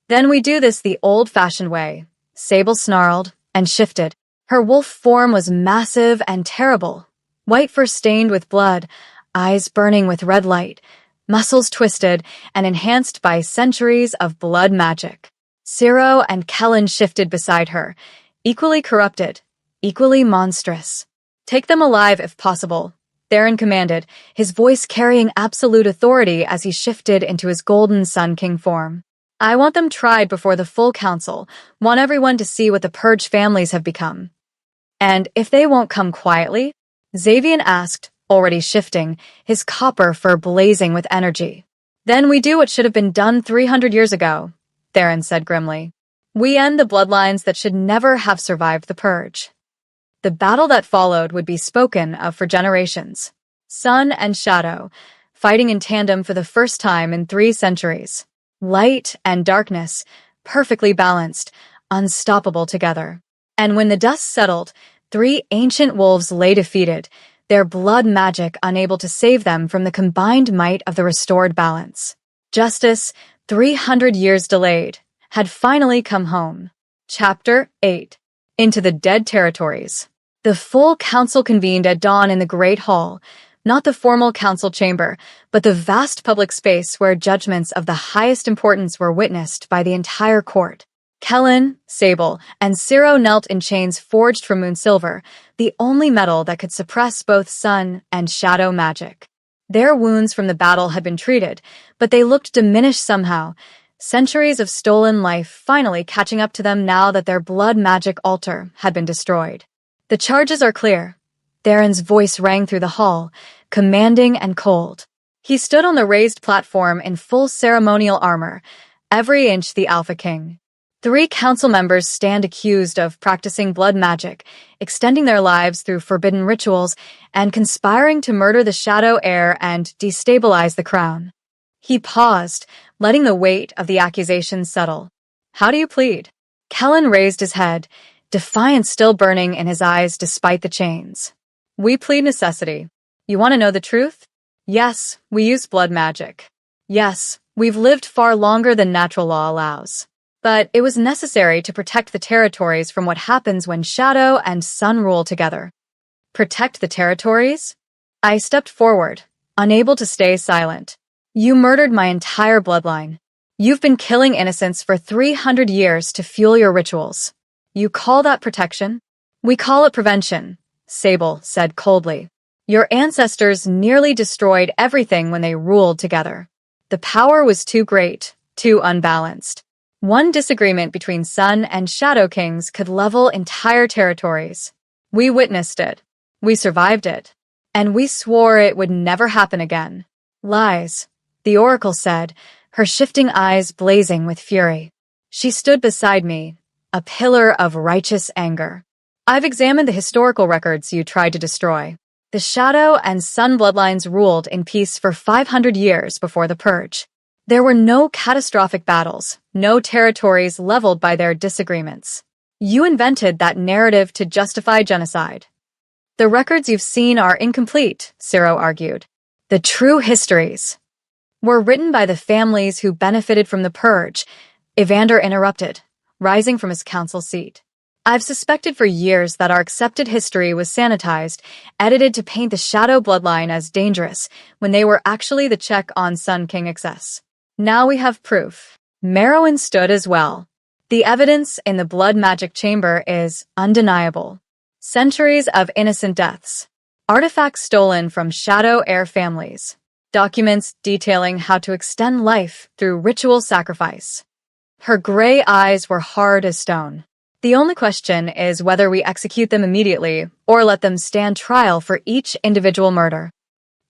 Then we do this the old-fashioned way. Sable snarled and shifted. Her wolf form was massive and terrible. White fur stained with blood, eyes burning with red light, muscles twisted and enhanced by centuries of blood magic. Ciro and Kellen shifted beside her, equally corrupted, equally monstrous. Take them alive if possible, Theron commanded, his voice carrying absolute authority as he shifted into his golden Sun King form. I want them tried before the full council, want everyone to see what the Purge families have become. And if they won't come quietly? Xavian asked, already shifting, his copper fur blazing with energy. Then we do what should have been done 300 years ago, Theron said grimly. We end the bloodlines that should never have survived the Purge. The battle that followed would be spoken of for generations. Sun and shadow, fighting in tandem for the first time in 3 centuries. Light and darkness, perfectly balanced, unstoppable together. And when the dust settled, 3 ancient wolves lay defeated, their blood magic unable to save them from the combined might of the restored balance. Justice, 300 years delayed, had finally come home. Chapter 8. Into the Dead Territories. The full council convened at dawn in the Great Hall, not the formal council chamber, but the vast public space where judgments of the highest importance were witnessed by the entire court. Kellen, Sable, and Ciro knelt in chains forged from moonsilver, the only metal that could suppress both sun and shadow magic. Their wounds from the battle had been treated, but they looked diminished somehow, centuries of stolen life finally catching up to them now that their blood magic altar had been destroyed. The charges are clear. Theron's voice rang through the hall, commanding and cold. He stood on the raised platform in full ceremonial armor, every inch the Alpha King. 3 council members stand accused of practicing blood magic, extending their lives through forbidden rituals, and conspiring to murder the shadow heir and destabilize the crown. He paused, letting the weight of the accusations settle. How do you plead? Kellen raised his head, defiance still burning in his eyes despite the chains. We plead necessity. You want to know the truth? Yes, we use blood magic. Yes, we've lived far longer than natural law allows. But it was necessary to protect the territories from what happens when shadow and sun rule together. Protect the territories? I stepped forward, unable to stay silent. You murdered my entire bloodline. You've been killing innocents for 300 years to fuel your rituals. You call that protection? We call it prevention, Sable said coldly. Your ancestors nearly destroyed everything when they ruled together. The power was too great, too unbalanced. One disagreement between Sun and Shadow Kings could level entire territories. We witnessed it. We survived it. And we swore it would never happen again. Lies, the Oracle said, her shifting eyes blazing with fury. She stood beside me, a pillar of righteous anger. I've examined the historical records you tried to destroy. The Shadow and Sun bloodlines ruled in peace for 500 years before the Purge. There were no catastrophic battles, no territories leveled by their disagreements. You invented that narrative to justify genocide. The records you've seen are incomplete, Ciro argued. The true histories were written by the families who benefited from the Purge, Evander interrupted, rising from his council seat. I've suspected for years that our accepted history was sanitized, edited to paint the Shadow bloodline as dangerous, when they were actually the check on Sun King excess. Now we have proof. Merowyn stood as well. The evidence in the blood magic chamber is undeniable. Centuries of innocent deaths. Artifacts stolen from Shadow heir families. Documents detailing how to extend life through ritual sacrifice. Her gray eyes were hard as stone. The only question is whether we execute them immediately or let them stand trial for each individual murder.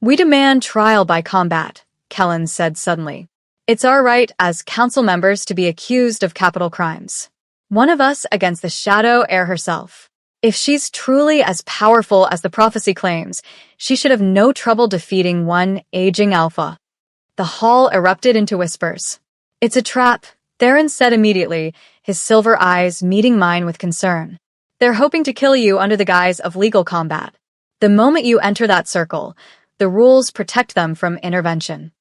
We demand trial by combat, Kellen said suddenly. It's our right as council members to be accused of capital crimes. One of us against the Shadow heir herself. If she's truly as powerful as the prophecy claims, she should have no trouble defeating one aging alpha. The hall erupted into whispers. It's a trap, Theron said immediately, his silver eyes meeting mine with concern. They're hoping to kill you under the guise of legal combat. The moment you enter that circle, the rules protect them from intervention.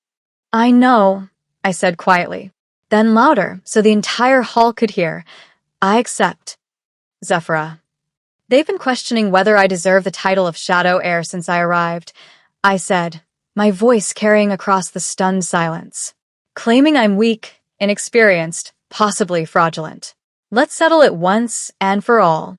I know, I said quietly. Then louder, so the entire hall could hear. I accept. Zephyra. They've been questioning whether I deserve the title of Shadow heir since I arrived, I said, my voice carrying across the stunned silence. Claiming I'm weak, inexperienced, possibly fraudulent. Let's settle it once and for all.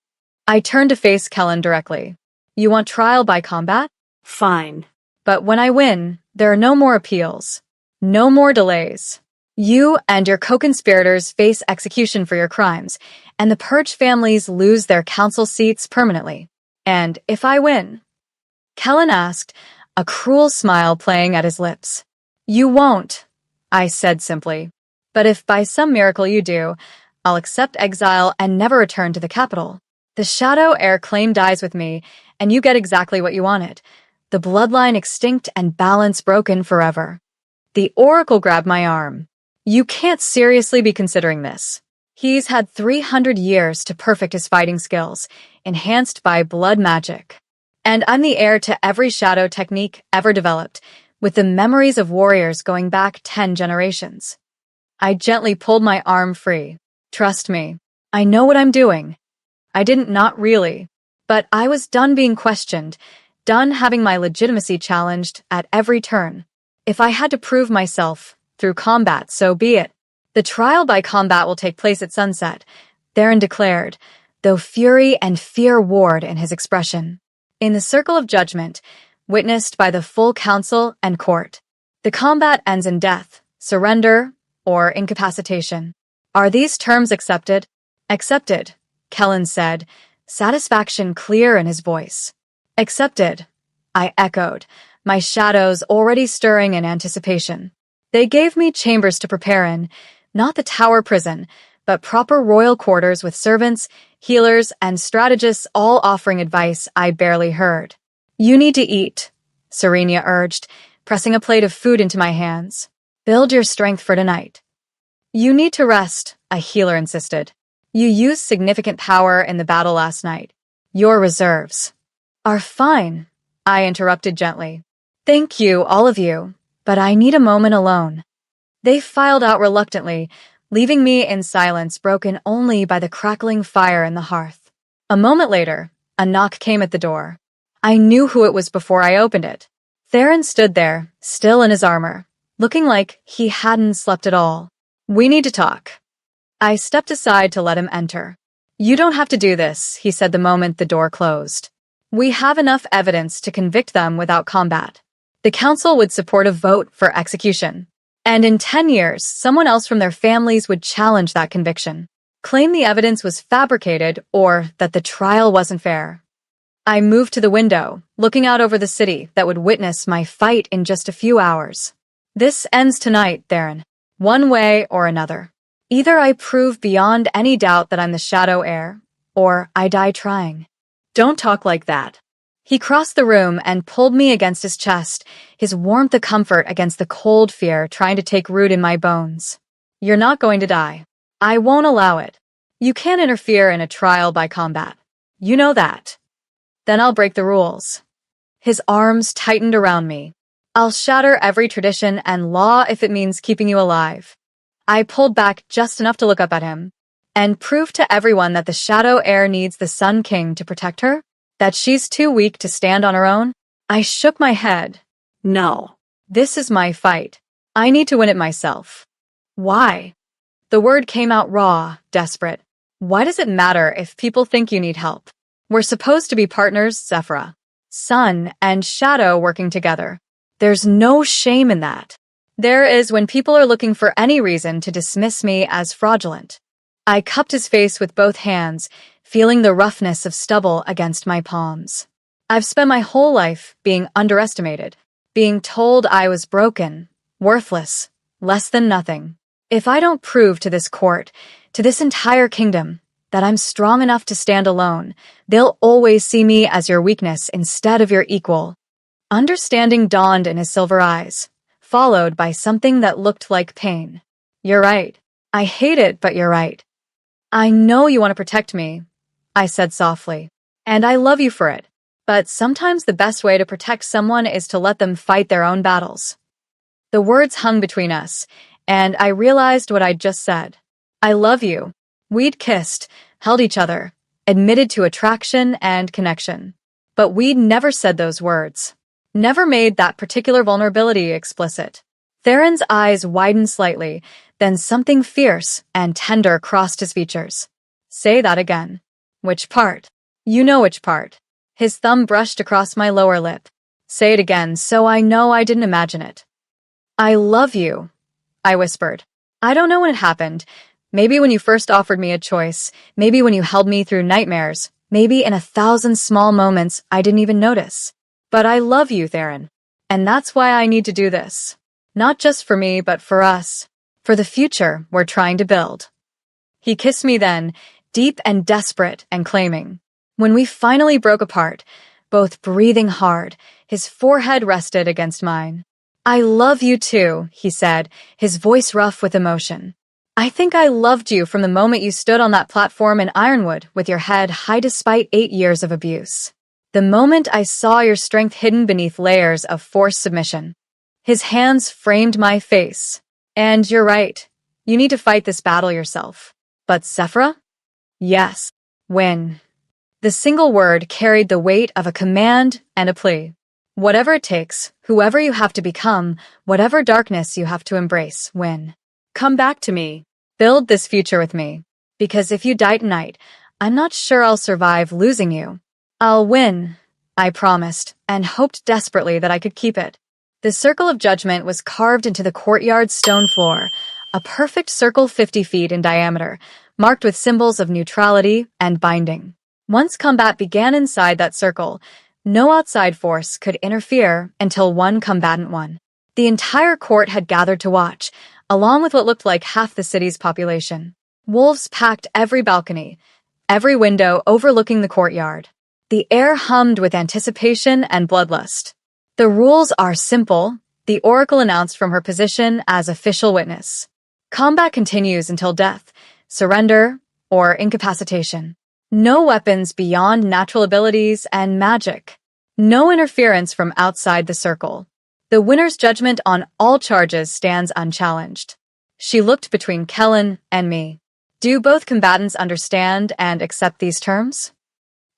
I turned to face Kellen directly. You want trial by combat? Fine. But when I win, there are no more appeals. No more delays. You and your co-conspirators face execution for your crimes, and the Purge families lose their council seats permanently. And if I win? Kellen asked, a cruel smile playing at his lips. You won't, I said simply. But if by some miracle you do, I'll accept exile and never return to the capital. The Shadow heir claim dies with me, and you get exactly what you wanted. The bloodline extinct and balance broken forever. The Oracle grabbed my arm. You can't seriously be considering this. He's had 300 years to perfect his fighting skills, enhanced by blood magic. And I'm the heir to every shadow technique ever developed, with the memories of warriors going back 10 generations. I gently pulled my arm free. Trust me, I know what I'm doing. I didn't, not really. But I was done being questioned, done having my legitimacy challenged at every turn. If I had to prove myself through combat, so be it. The trial by combat will take place at sunset, Theron declared, though fury and fear warred in his expression. In the circle of judgment, witnessed by the full council and court, the combat ends in death, surrender, or incapacitation. Are these terms accepted? Accepted, Kellen said, satisfaction clear in his voice. Accepted, I echoed, my shadows already stirring in anticipation. They gave me chambers to prepare in, not the tower prison, but proper royal quarters with servants, healers, and strategists all offering advice I barely heard. You need to eat, Serenia urged, pressing a plate of food into my hands. Build your strength for tonight. You need to rest, a healer insisted. You used significant power in the battle last night. Your reserves are fine, I interrupted gently. Thank you, all of you, but I need a moment alone. They filed out reluctantly, leaving me in silence broken only by the crackling fire in the hearth. A moment later, a knock came at the door. I knew who it was before I opened it. Theron stood there, still in his armor, looking like he hadn't slept at all. We need to talk. I stepped aside to let him enter. You don't have to do this, he said the moment the door closed. We have enough evidence to convict them without combat. The council would support a vote for execution. And in 10 years, someone else from their families would challenge that conviction, claim the evidence was fabricated or that the trial wasn't fair. I moved to the window, looking out over the city that would witness my fight in just a few hours. This ends tonight, Theron. One way or another. Either I prove beyond any doubt that I'm the shadow heir, or I die trying. Don't talk like that. He crossed the room and pulled me against his chest, his warmth of comfort against the cold fear trying to take root in my bones. You're not going to die. I won't allow it. You can't interfere in a trial by combat. You know that. Then I'll break the rules. His arms tightened around me. I'll shatter every tradition and law if it means keeping you alive. I pulled back just enough to look up at him and prove to everyone that the shadow heir needs the Sun King to protect her, that she's too weak to stand on her own. I shook my head. No. This is my fight. I need to win it myself. Why? The word came out raw, desperate. Why does it matter if people think you need help? We're supposed to be partners, Zephyra. Sun and shadow working together. There's no shame in that. There is when people are looking for any reason to dismiss me as fraudulent. I cupped his face with both hands, feeling the roughness of stubble against my palms. I've spent my whole life being underestimated, being told I was broken, worthless, less than nothing. If I don't prove to this court, to this entire kingdom, that I'm strong enough to stand alone, they'll always see me as your weakness instead of your equal. Understanding dawned in his silver eyes, followed by something that looked like pain. You're right. I hate it, but you're right. I know you want to protect me, I said softly, and I love you for it. But sometimes the best way to protect someone is to let them fight their own battles. The words hung between us, and I realized what I'd just said. I love you. We'd kissed, held each other, admitted to attraction and connection. But we'd never said those words. Never made that particular vulnerability explicit. Theron's eyes widened slightly, then something fierce and tender crossed his features. Say that again. Which part? You know which part. His thumb brushed across my lower lip. Say it again so I know I didn't imagine it. I love you, I whispered. I don't know when it happened. Maybe when you first offered me a choice. Maybe when you held me through nightmares. Maybe in 1,000 small moments I didn't even notice. But I love you, Theron. And that's why I need to do this. Not just for me, but for us. For the future we're trying to build. He kissed me then, deep and desperate and claiming. When we finally broke apart, both breathing hard, his forehead rested against mine. I love you too, he said, his voice rough with emotion. I think I loved you from the moment you stood on that platform in Ironwood with your head high despite 8 years of abuse. The moment I saw your strength hidden beneath layers of forced submission. His hands framed my face. And you're right. You need to fight this battle yourself. But Zephyra? Yes. Win. The single word carried the weight of a command and a plea. Whatever it takes, whoever you have to become, whatever darkness you have to embrace, win. Come back to me. Build this future with me. Because if you die tonight, I'm not sure I'll survive losing you. I'll win, I promised, and hoped desperately that I could keep it. The circle of judgment was carved into the courtyard's stone floor, a perfect circle 50 feet in diameter, marked with symbols of neutrality and binding. Once combat began inside that circle, no outside force could interfere until one combatant won. The entire court had gathered to watch, along with what looked like half the city's population. Wolves packed every balcony, every window overlooking the courtyard. The air hummed with anticipation and bloodlust. The rules are simple, the Oracle announced from her position as official witness. Combat continues until death, surrender, or incapacitation. No weapons beyond natural abilities and magic. No interference from outside the circle. The winner's judgment on all charges stands unchallenged. She looked between Kellen and me. Do both combatants understand and accept these terms?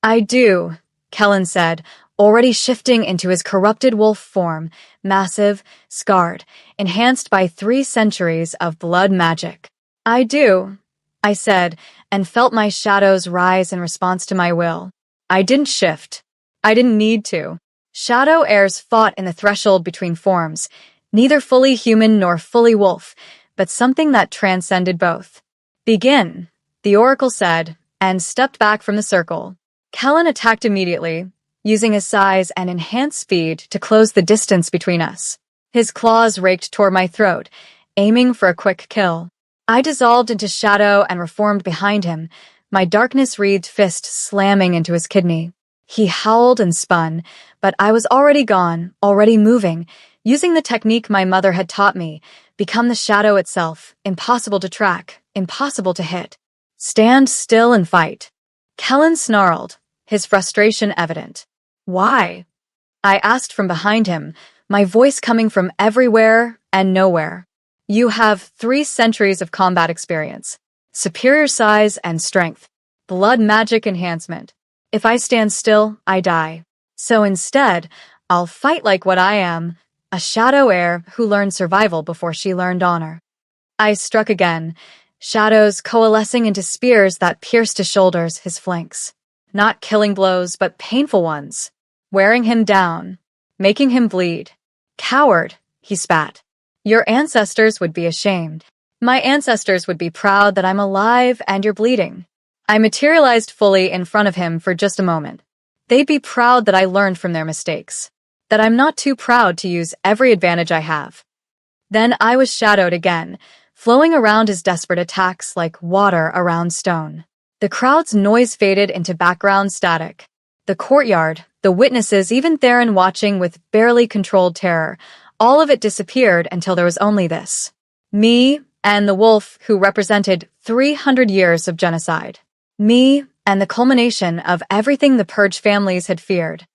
I do, Kellen said, already shifting into his corrupted wolf form, massive, scarred, enhanced by 3 centuries of blood magic. I do, I said, and felt my shadows rise in response to my will. I didn't shift. I didn't need to. Shadow heirs fought in the threshold between forms, neither fully human nor fully wolf, but something that transcended both. Begin, the Oracle said, and stepped back from the circle. Kellen attacked immediately, using his size and enhanced speed to close the distance between us. His claws raked toward my throat, aiming for a quick kill. I dissolved into shadow and reformed behind him, my darkness-wreathed fist slamming into his kidney. He howled and spun, but I was already gone, already moving, using the technique my mother had taught me, become the shadow itself, impossible to track, impossible to hit. Stand still and fight. Kellen snarled, his frustration evident. Why? I asked from behind him, my voice coming from everywhere and nowhere. You have 3 centuries of combat experience, superior size and strength, blood magic enhancement. If I stand still, I die. So instead, I'll fight like what I am, a shadow heir who learned survival before she learned honor. I struck again, shadows coalescing into spears that pierced his shoulders, his flanks. Not killing blows, but painful ones. Wearing him down, making him bleed. Coward, he spat. Your ancestors would be ashamed. My ancestors would be proud that I'm alive and you're bleeding. I materialized fully in front of him for just a moment. They'd be proud that I learned from their mistakes, that I'm not too proud to use every advantage I have. Then I was shadowed again, flowing around his desperate attacks like water around stone. The crowd's noise faded into background static. The courtyard, the witnesses, even Theron watching with barely controlled terror, all of it disappeared until there was only this. Me and the wolf who represented 300 years of genocide. Me and the culmination of everything the Purge families had feared.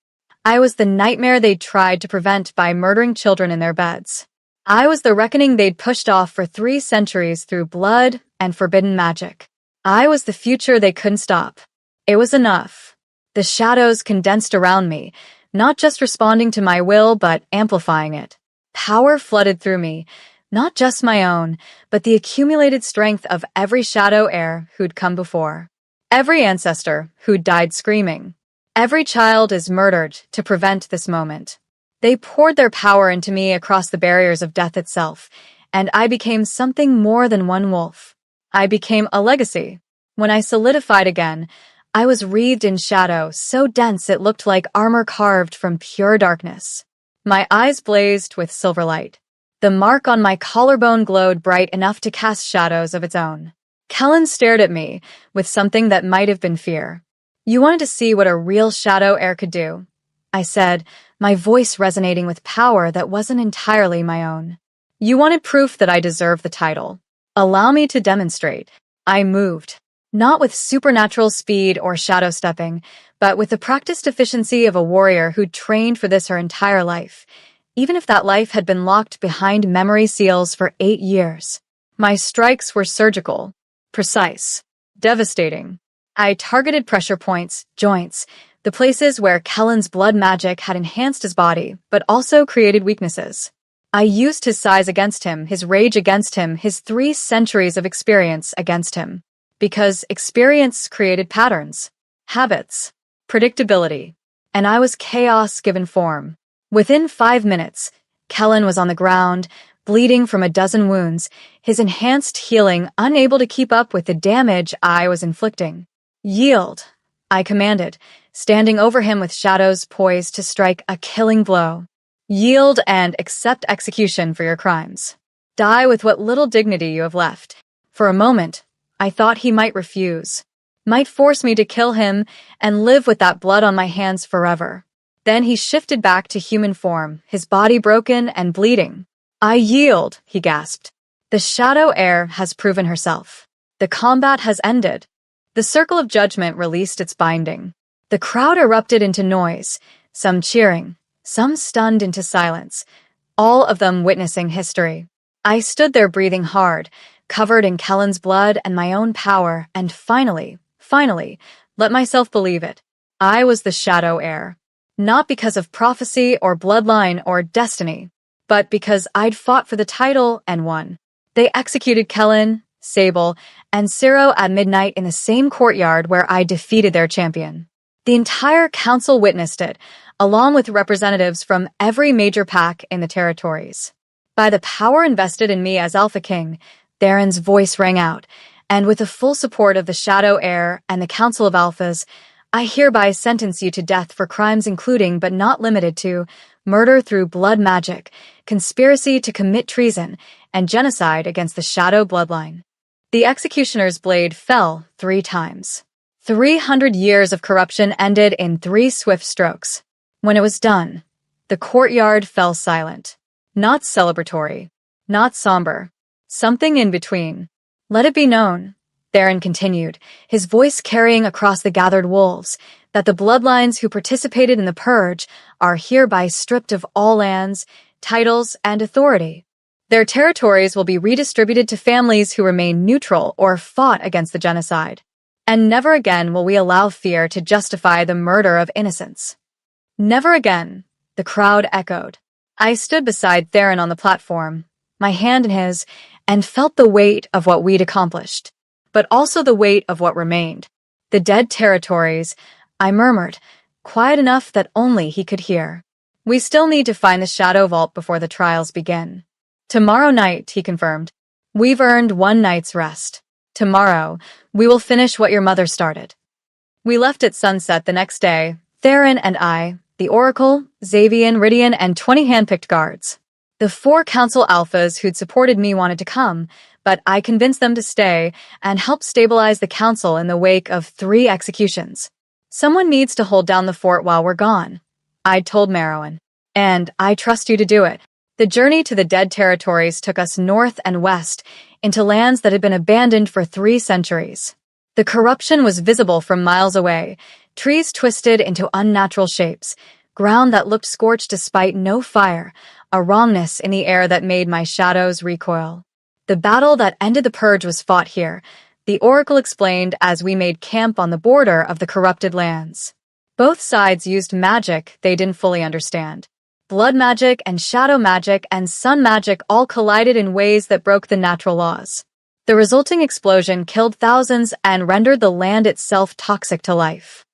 I was the nightmare they'd tried to prevent by murdering children in their beds. I was the reckoning they'd pushed off for 3 centuries through blood and forbidden magic. I was the future they couldn't stop. It was enough. The shadows condensed around me, not just responding to my will, but amplifying it. Power flooded through me, not just my own, but the accumulated strength of every shadow heir who'd come before. Every ancestor who'd died screaming. Every child is murdered to prevent this moment. They poured their power into me across the barriers of death itself, and I became something more than one wolf. I became a legacy. When I solidified again, I was wreathed in shadow so dense it looked like armor carved from pure darkness. My eyes blazed with silver light. The mark on my collarbone glowed bright enough to cast shadows of its own. Kellen stared at me with something that might have been fear. You wanted to see what a real shadow heir could do, I said, my voice resonating with power that wasn't entirely my own. You wanted proof that I deserved the title. Allow me to demonstrate. I moved. Not with supernatural speed or shadow stepping, but with the practiced efficiency of a warrior who'd trained for this her entire life, even if that life had been locked behind memory seals for 8 years. My strikes were surgical, precise, devastating. I targeted pressure points, joints, the places where Kellen's blood magic had enhanced his body, but also created weaknesses. I used his size against him, his rage against him, his 3 centuries of experience against him. Because experience created patterns, habits, predictability, and I was chaos given form. Within 5 minutes, Kellen was on the ground, bleeding from a dozen wounds, his enhanced healing unable to keep up with the damage I was inflicting. Yield, I commanded, standing over him with shadows poised to strike a killing blow. Yield and accept execution for your crimes. Die with what little dignity you have left. For a moment, I thought he might refuse, might force me to kill him and live with that blood on my hands forever. Then he shifted back to human form, his body broken and bleeding. I yield, he gasped. The shadow heir has proven herself. The combat has ended. The circle of judgment released its binding. The crowd erupted into noise, some cheering, some stunned into silence, all of them witnessing history. I stood there breathing hard, covered in Kellen's blood and my own power, and finally, let myself believe it. I was the shadow heir. Not because of prophecy or bloodline or destiny, but because I'd fought for the title and won. They executed Kellen, Sable, and Ciro at midnight in the same courtyard where I defeated their champion. The entire council witnessed it, along with representatives from every major pack in the territories. By the power invested in me as Alpha King, Theron's voice rang out, and with the full support of the Shadow Heir and the Council of Alphas, I hereby sentence you to death for crimes including but not limited to murder through blood magic, conspiracy to commit treason, and genocide against the Shadow bloodline." The executioner's blade fell 3 times. 300 years of corruption ended in 3 swift strokes. When it was done, the courtyard fell silent. Not celebratory, not somber, something in between. "Let it be known," Theron continued, his voice carrying across the gathered wolves, "that the bloodlines who participated in the purge are hereby stripped of all lands, titles, and authority. Their territories will be redistributed to families who remain neutral or fought against the genocide. And never again will we allow fear to justify the murder of innocents." "Never again," the crowd echoed. I stood beside Theron on the platform, my hand in his, and felt the weight of what we'd accomplished, but also the weight of what remained. "The dead territories," I murmured, quiet enough that only he could hear. "We still need to find the Shadow Vault before the trials begin." "Tomorrow night," he confirmed. "We've earned 1 night's rest. Tomorrow, we will finish what your mother started." We left at sunset the next day, Theron and I, the Oracle, Xavian, Rydian, and 20 handpicked guards. The 4 Council Alphas who'd supported me wanted to come, but I convinced them to stay and help stabilize the Council in the wake of 3 executions. "Someone needs to hold down the fort while we're gone," I'd told Merowyn. "And I trust you to do it." The journey to the dead territories took us north and west into lands that had been abandoned for 3 centuries. The corruption was visible from miles away, trees twisted into unnatural shapes, ground that looked scorched despite no fire, a wrongness in the air that made my shadows recoil. "The battle that ended the purge was fought here," the Oracle explained as we made camp on the border of the corrupted lands. Both sides used magic they didn't fully understand. Blood magic and shadow magic and sun magic all collided in ways that broke the natural laws. The resulting explosion killed thousands and rendered the land itself toxic to life.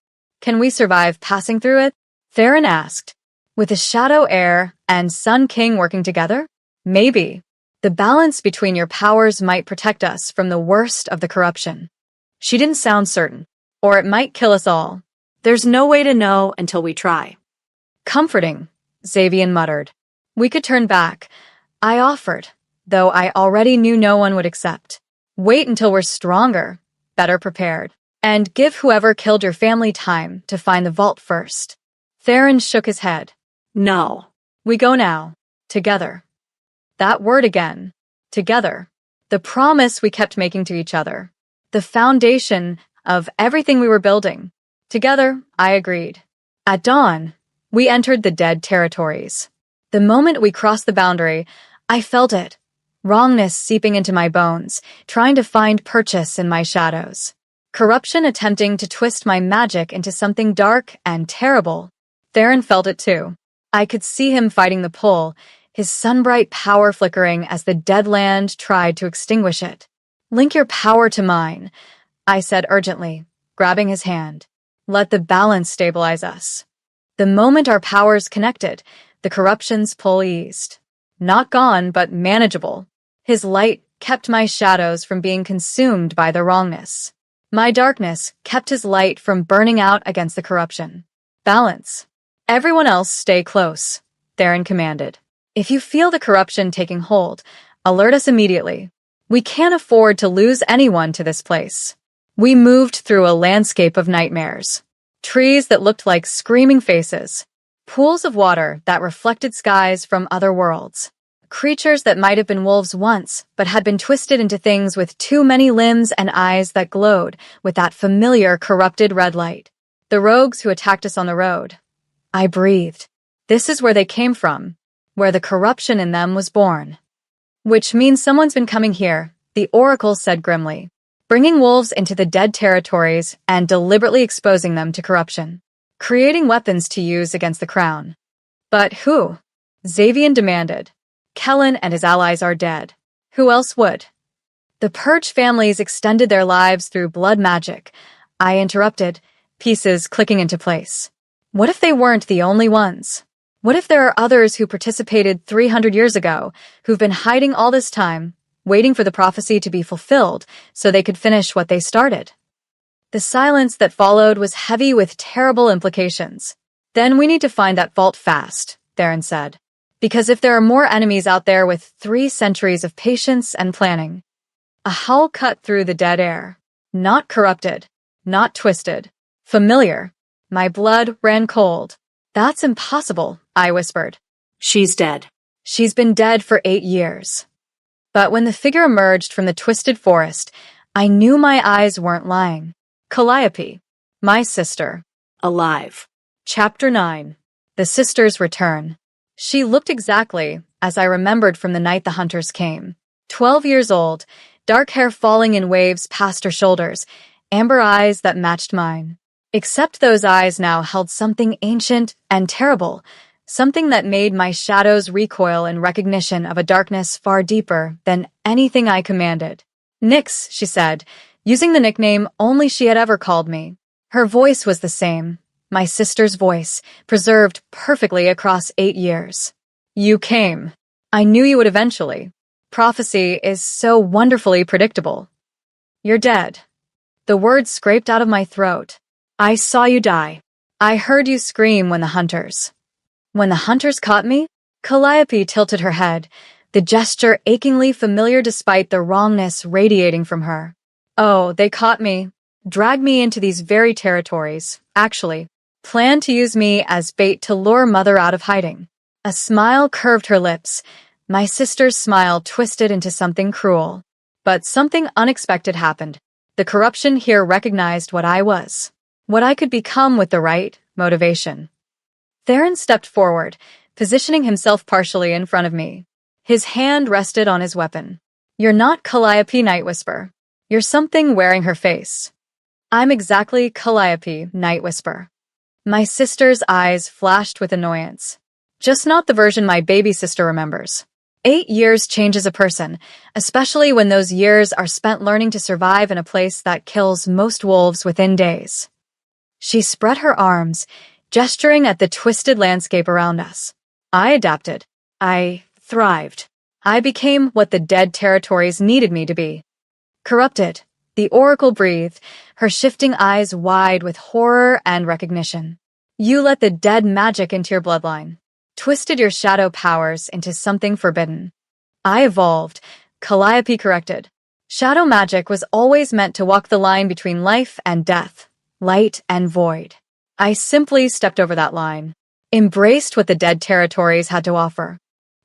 "Can we survive passing through it?" Theron asked. "With the Shadow Heir and Sun King working together? Maybe. The balance between your powers might protect us from the worst of the corruption." She didn't sound certain. "Or it might kill us all." "There's no way to know until we try." "Comforting," Xavian muttered. "We could turn back," I offered, though I already knew no one would accept. "Wait until we're stronger, better prepared, and give whoever killed your family time to find the vault first." Theron shook his head. "No." "We go now. Together." That word again. Together. The promise we kept making to each other. The foundation of everything we were building. Together, I agreed. At dawn, we entered the dead territories. The moment we crossed the boundary, I felt it. Wrongness seeping into my bones, trying to find purchase in my shadows. Corruption attempting to twist my magic into something dark and terrible. Theron felt it too. I could see him fighting the pull, his sunbright power flickering as the dead land tried to extinguish it. "Link your power to mine," I said urgently, grabbing his hand. "Let the balance stabilize us." The moment our powers connected, the corruption's pull eased. Not gone, but manageable. His light kept my shadows from being consumed by the wrongness. My darkness kept his light from burning out against the corruption. Balance. "Everyone else stay close," Theron commanded. "If you feel the corruption taking hold, alert us immediately. We can't afford to lose anyone to this place." We moved through a landscape of nightmares. Trees that looked like screaming faces. Pools of water that reflected skies from other worlds. Creatures that might have been wolves once, but had been twisted into things with too many limbs and eyes that glowed with that familiar corrupted red light. The rogues who attacked us on the road. I breathed. This is where they came from, where the corruption in them was born. "Which means someone's been coming here," the Oracle said grimly. "Bringing wolves into the dead territories and deliberately exposing them to corruption. Creating weapons to use against the crown." "But who?" Xavian demanded. "Kellen and his allies are dead. Who else would?" "The Purge families extended their lives through blood magic," I interrupted, pieces clicking into place. "What if they weren't the only ones? What if there are others who participated 300 years ago, who've been hiding all this time, waiting for the prophecy to be fulfilled so they could finish what they started?" The silence that followed was heavy with terrible implications. Then we need to find that vault fast, Theron said. Because if there are more enemies out there with 3 centuries of patience and planning. A howl cut through the dead air. Not corrupted. Not twisted. Familiar. My blood ran cold. That's impossible, I whispered. She's dead. She's been dead for 8 years. But when the figure emerged from the twisted forest, I knew my eyes weren't lying. Calliope. My sister. Alive. Chapter 9. The Sisters Return. She looked exactly as I remembered from the night the hunters came. 12 years old, dark hair falling in waves past her shoulders, amber eyes that matched mine. Except those eyes now held something ancient and terrible, something that made my shadows recoil in recognition of a darkness far deeper than anything I commanded. Nyx, she said, using the nickname only she had ever called me. Her voice was the same, my sister's voice, preserved perfectly across 8 years. You came. I knew you would eventually. Prophecy is so wonderfully predictable. You're dead. The words scraped out of my throat. I saw you die. I heard you scream when the hunters caught me? Calliope tilted her head, the gesture achingly familiar despite the wrongness radiating from her. Oh, they caught me, dragged me into these very territories, actually, planned to use me as bait to lure Mother out of hiding. A smile curved her lips. My sister's smile twisted into something cruel. But something unexpected happened. The corruption here recognized what I was, what I could become with the right motivation. Theron stepped forward, positioning himself partially in front of me. His hand rested on his weapon. You're not Calliope Nightwhisper. You're something wearing her face. I'm exactly Calliope Nightwhisper. My sister's eyes flashed with annoyance. Just not the version my baby sister remembers. 8 years changes a person, especially when those years are spent learning to survive in a place that kills most wolves within days. She spread her arms, gesturing at the twisted landscape around us. I adapted. I thrived. I became what the dead territories needed me to be. Corrupted. The Oracle breathed, her shifting eyes wide with horror and recognition. You let the dead magic into your bloodline. Twisted your shadow powers into something forbidden. I evolved. Calliope corrected. Shadow magic was always meant to walk the line between life and death, light and void. I simply stepped over that line, embraced what the dead territories had to offer.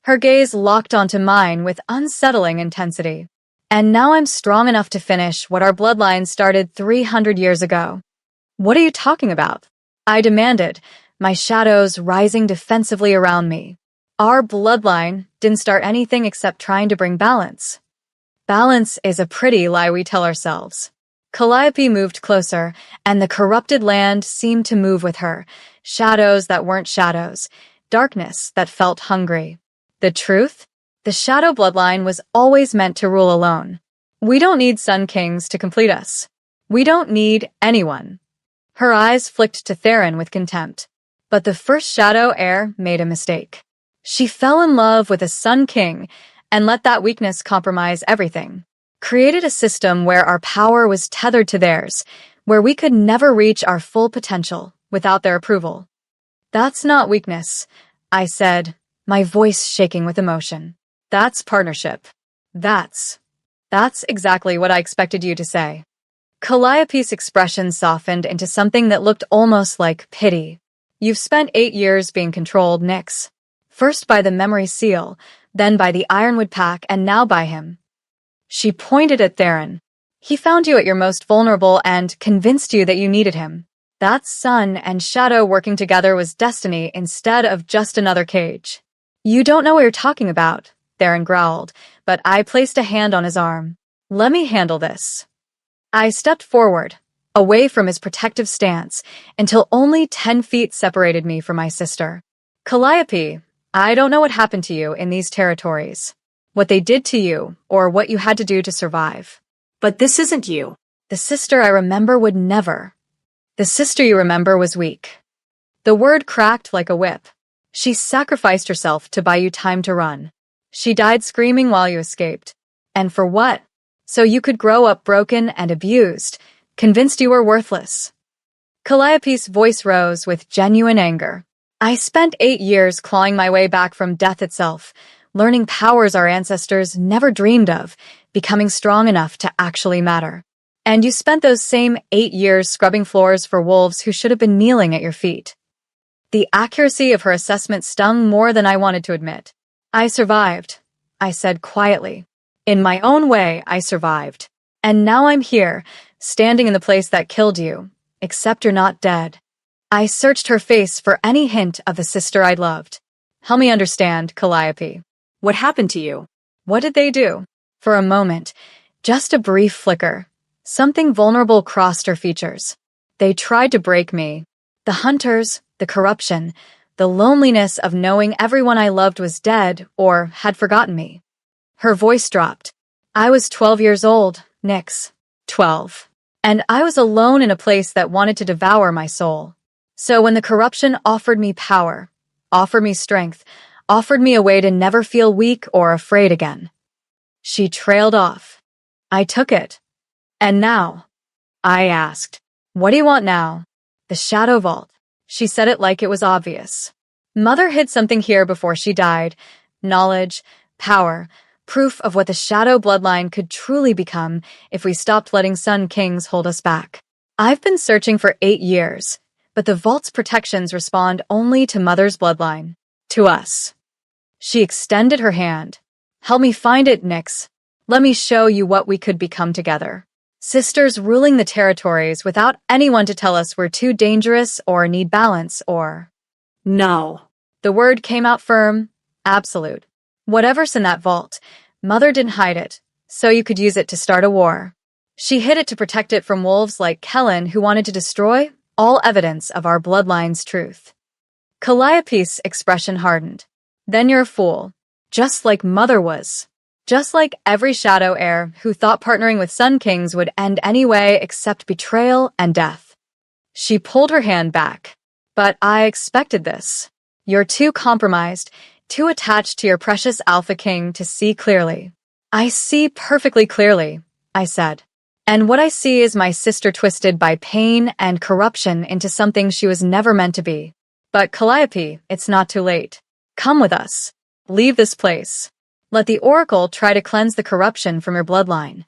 Her gaze locked onto mine with unsettling intensity. And now I'm strong enough to finish what our bloodline started 300 years ago. What are you talking about? I demanded, my shadows rising defensively around me. Our bloodline didn't start anything except trying to bring balance. Balance is a pretty lie we tell ourselves. Calliope moved closer, and the corrupted land seemed to move with her. Shadows that weren't shadows. Darkness that felt hungry. The truth? The shadow bloodline was always meant to rule alone. We don't need Sun Kings to complete us. We don't need anyone. Her eyes flicked to Theron with contempt. But the first shadow heir made a mistake. She fell in love with a Sun King and let that weakness compromise everything. Created a system where our power was tethered to theirs, where we could never reach our full potential without their approval. That's not weakness, I said, my voice shaking with emotion. That's partnership. That's exactly what I expected you to say. Calliope's expression softened into something that looked almost like pity. You've spent 8 years being controlled, Nyx. First by the memory seal, then by the Ironwood Pack, and now by him. She pointed at Theron. He found you at your most vulnerable and convinced you that you needed him. That sun and shadow working together was destiny instead of just another cage. You don't know what you're talking about, Theron growled, but I placed a hand on his arm. Let me handle this. I stepped forward, away from his protective stance, until only 10 feet separated me from my sister. Calliope, I don't know what happened to you in these territories. What they did to you, or what you had to do to survive. But this isn't you. The sister I remember would never. The sister you remember was weak. The word cracked like a whip. She sacrificed herself to buy you time to run. She died screaming while you escaped. And for what? So you could grow up broken and abused, Convinced you were worthless. Calliope's voice rose with genuine anger. I spent 8 years clawing my way back from death itself, learning powers our ancestors never dreamed of, becoming strong enough to actually matter. And you spent those same 8 years scrubbing floors for wolves who should have been kneeling at your feet. The accuracy of her assessment stung more than I wanted to admit. I survived, I said quietly. In my own way, I survived. And now I'm here, standing in the place that killed you, except you're not dead. I searched her face for any hint of the sister I'd loved. Help me understand, Calliope. What happened to you? What did they do? For a moment, just a brief flicker, something vulnerable crossed her features. They tried to break me. The hunters, the corruption, the loneliness of knowing everyone I loved was dead or had forgotten me. Her voice dropped. I was 12 years old, Nyx. 12. And I was alone in a place that wanted to devour my soul. So when the corruption offered me power, offered me strength, offered me a way to never feel weak or afraid again, she trailed off. I took it. And now? I asked. What do you want now? The Shadow Vault. She said it like it was obvious. Mother hid something here before she died. Knowledge, power, proof of what the Shadow bloodline could truly become if we stopped letting Sun Kings hold us back. I've been searching for 8 years, but the Vault's protections respond only to Mother's bloodline. To us. She extended her hand. Help me find it, Nyx. Let me show you what we could become together. Sisters ruling the territories without anyone to tell us we're too dangerous or need balance or... No. The word came out firm, absolute. Whatever's in that vault, Mother didn't hide it, so you could use it to start a war. She hid it to protect it from wolves like Kellen who wanted to destroy all evidence of our bloodline's truth. Calliope's expression hardened. Then you're a fool, just like Mother was. Just like every shadow heir who thought partnering with Sun Kings would end anyway except betrayal and death. She pulled her hand back. But I expected this. You're too compromised, too attached to your precious Alpha King to see clearly. I see perfectly clearly, I said. And what I see is my sister twisted by pain and corruption into something she was never meant to be. But Calliope, it's not too late. Come with us. Leave this place. Let the Oracle try to cleanse the corruption from your bloodline.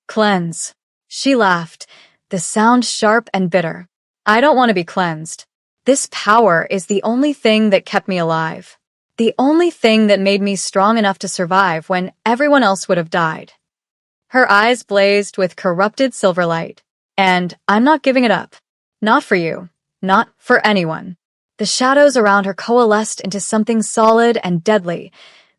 Cleanse. She laughed, the sound sharp and bitter. I don't want to be cleansed. This power is the only thing that kept me alive. The only thing that made me strong enough to survive when everyone else would have died. Her eyes blazed with corrupted silver light. And I'm not giving it up. Not for you. Not for anyone. The shadows around her coalesced into something solid and deadly.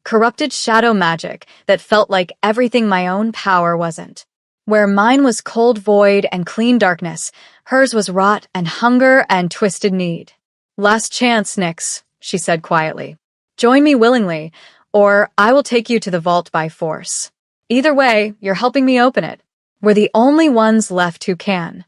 Corrupted shadow magic that felt like everything my own power wasn't. Where mine was cold void and clean darkness, hers was rot and hunger and twisted need. Last chance, Nyx, she said quietly. Join me willingly, or I will take you to the vault by force. Either way, you're helping me open it. We're the only ones left who can.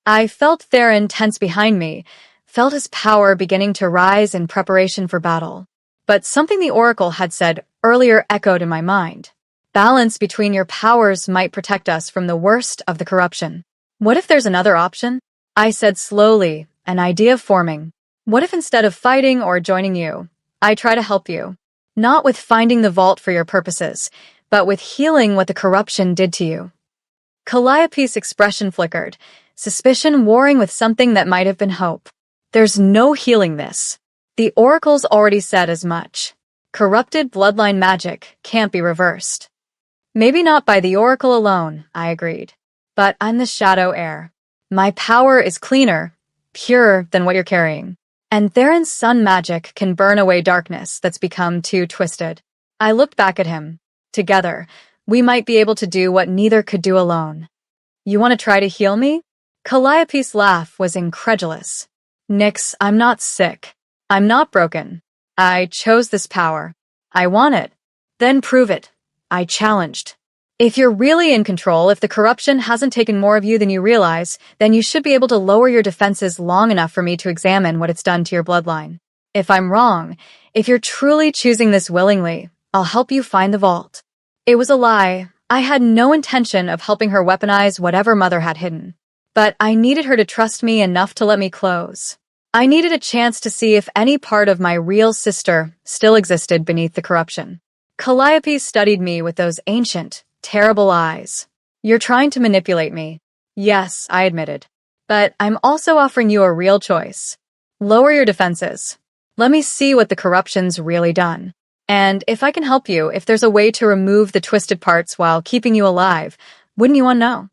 I felt Theron tense behind me, felt his power beginning to rise in preparation for battle. But something the Oracle had said earlier echoed in my mind. Balance between your powers might protect us from the worst of the corruption. What if there's another option? I said slowly, an idea forming. What if instead of fighting or joining you, I try to help you? Not with finding the vault for your purposes, but with healing what the corruption did to you. Calliope's expression flickered, suspicion warring with something that might have been hope. There's no healing this. The Oracle's already said as much. Corrupted bloodline magic can't be reversed. Maybe not by the Oracle alone, I agreed. But I'm the Shadow Heir. My power is cleaner, purer than what you're carrying. And Theron's sun magic can burn away darkness that's become too twisted. I looked back at him. Together, we might be able to do what neither could do alone. You want to try to heal me? Calliope's laugh was incredulous. Nyx, I'm not sick. I'm not broken. I chose this power. I want it. Then prove it. I challenged. If you're really in control, if the corruption hasn't taken more of you than you realize, then you should be able to lower your defenses long enough for me to examine what it's done to your bloodline. If I'm wrong, if you're truly choosing this willingly, I'll help you find the vault. It was a lie. I had no intention of helping her weaponize whatever Mother had hidden. But I needed her to trust me enough to let me close. I needed a chance to see if any part of my real sister still existed beneath the corruption. Calliope studied me with those ancient, terrible eyes. You're trying to manipulate me. Yes, I admitted. But I'm also offering you a real choice. Lower your defenses. Let me see what the corruption's really done. And if I can help you, if there's a way to remove the twisted parts while keeping you alive, wouldn't you want to know?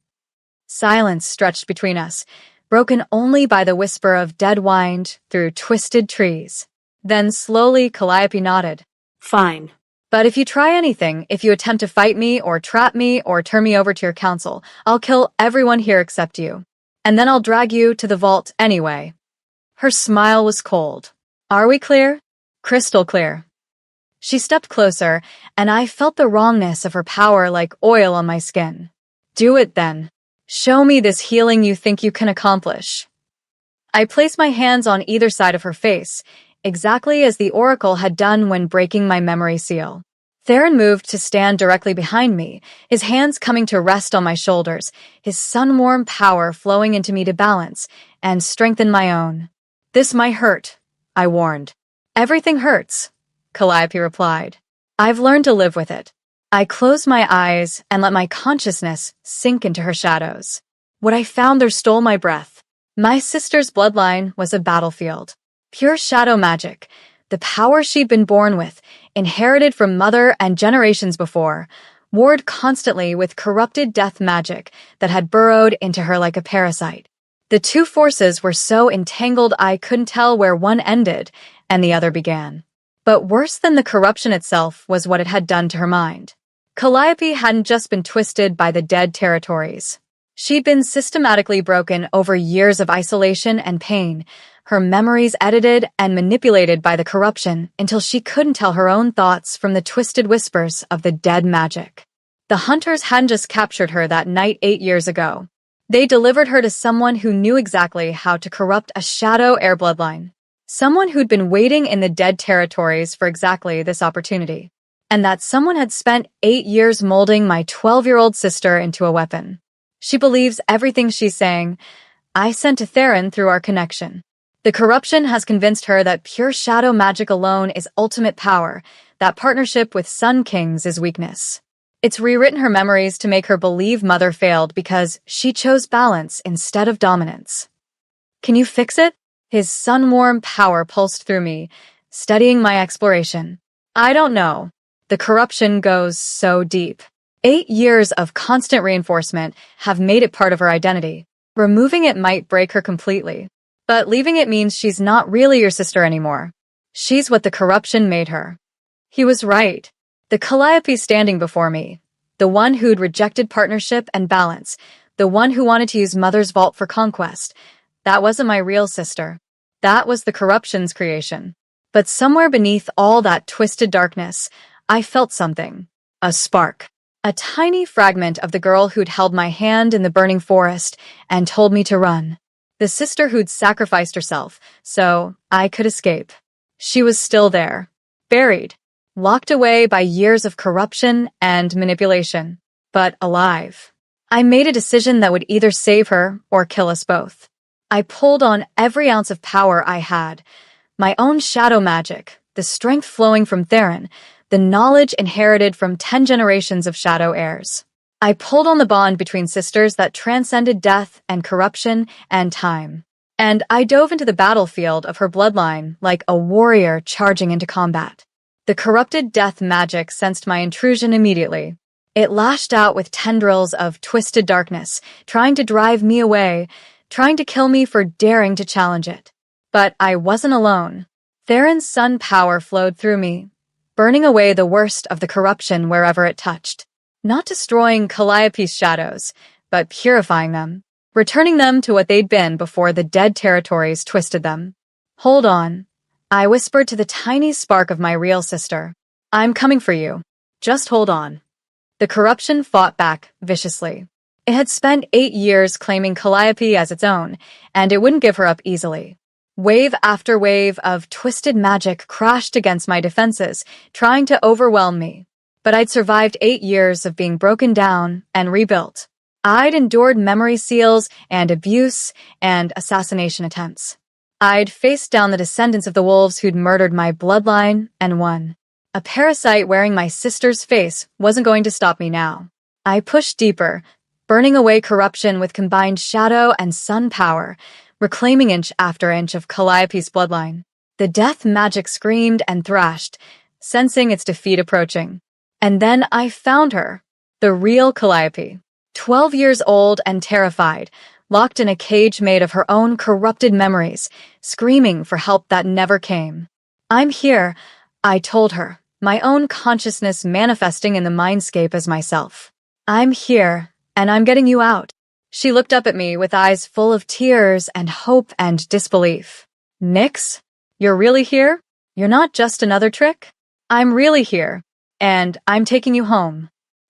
Silence stretched between us, broken only by the whisper of dead wind through twisted trees. Then slowly Calliope nodded. Fine. But if you try anything, if you attempt to fight me or trap me or turn me over to your council, I'll kill everyone here except you. And then I'll drag you to the vault anyway. Her smile was cold. Are we clear? Crystal clear. She stepped closer, and I felt the wrongness of her power like oil on my skin. Do it then. Show me this healing you think you can accomplish. I placed my hands on either side of her face, exactly as the oracle had done when breaking my memory seal. Theron moved to stand directly behind me, his hands coming to rest on my shoulders, his sun-warm power flowing into me to balance and strengthen my own. This might hurt, I warned. Everything hurts, Calliope replied. I've learned to live with it. I closed my eyes and let my consciousness sink into her shadows. What I found there stole my breath. My sister's bloodline was a battlefield. Pure shadow magic, the power she'd been born with, inherited from mother and generations before, warred constantly with corrupted death magic that had burrowed into her like a parasite. The two forces were so entangled I couldn't tell where one ended and the other began. But worse than the corruption itself was what it had done to her mind. Calliope hadn't just been twisted by the dead territories. She'd been systematically broken over years of isolation and pain, her memories edited and manipulated by the corruption until she couldn't tell her own thoughts from the twisted whispers of the dead magic. The hunters hadn't just captured her that night 8 years ago. They delivered her to someone who knew exactly how to corrupt a shadow heir bloodline. Someone who'd been waiting in the dead territories for exactly this opportunity. And that someone had spent 8 years molding my 12-year-old sister into a weapon. She believes everything she's saying. I sent to Theron through our connection. The corruption has convinced her that pure shadow magic alone is ultimate power, that partnership with Sun Kings is weakness. It's rewritten her memories to make her believe Mother failed because she chose balance instead of dominance. Can you fix it? His sun-warm power pulsed through me, steadying my exploration. I don't know. The corruption goes so deep. 8 years of constant reinforcement have made it part of her identity. Removing it might break her completely. But leaving it means she's not really your sister anymore. She's what the corruption made her. He was right. The Calliope standing before me, the one who'd rejected partnership and balance, the one who wanted to use Mother's vault for conquest, that wasn't my real sister. That was the corruption's creation. But somewhere beneath all that twisted darkness, I felt something. A spark. A tiny fragment of the girl who'd held my hand in the burning forest and told me to run. The sister who'd sacrificed herself so I could escape. She was still there, buried, locked away by years of corruption and manipulation, but alive. I made a decision that would either save her or kill us both. I pulled on every ounce of power I had, my own shadow magic, the strength flowing from Theron, the knowledge inherited from 10 generations of shadow heirs. I pulled on the bond between sisters that transcended death and corruption and time. And I dove into the battlefield of her bloodline like a warrior charging into combat. The corrupted death magic sensed my intrusion immediately. It lashed out with tendrils of twisted darkness, trying to drive me away, trying to kill me for daring to challenge it. But I wasn't alone. Theron's sun power flowed through me, burning away the worst of the corruption wherever it touched. Not destroying Calliope's shadows, but purifying them, returning them to what they'd been before the dead territories twisted them. Hold on, I whispered to the tiny spark of my real sister. I'm coming for you. Just hold on. The corruption fought back viciously. It had spent 8 years claiming Calliope as its own, and it wouldn't give her up easily. Wave after wave of twisted magic crashed against my defenses, trying to overwhelm me. But I'd survived 8 years of being broken down and rebuilt. I'd endured memory seals and abuse and assassination attempts. I'd faced down the descendants of the wolves who'd murdered my bloodline and won. A parasite wearing my sister's face wasn't going to stop me now. I pushed deeper, burning away corruption with combined shadow and sun power, reclaiming inch after inch of Calliope's bloodline. The death magic screamed and thrashed, sensing its defeat approaching. And then I found her, the real Calliope, 12 years old and terrified, locked in a cage made of her own corrupted memories, screaming for help that never came. I'm here, I told her, my own consciousness manifesting in the mindscape as myself. I'm here, and I'm getting you out. She looked up at me with eyes full of tears and hope and disbelief. Nyx, you're really here? You're not just another trick? I'm really here, and I'm taking you home.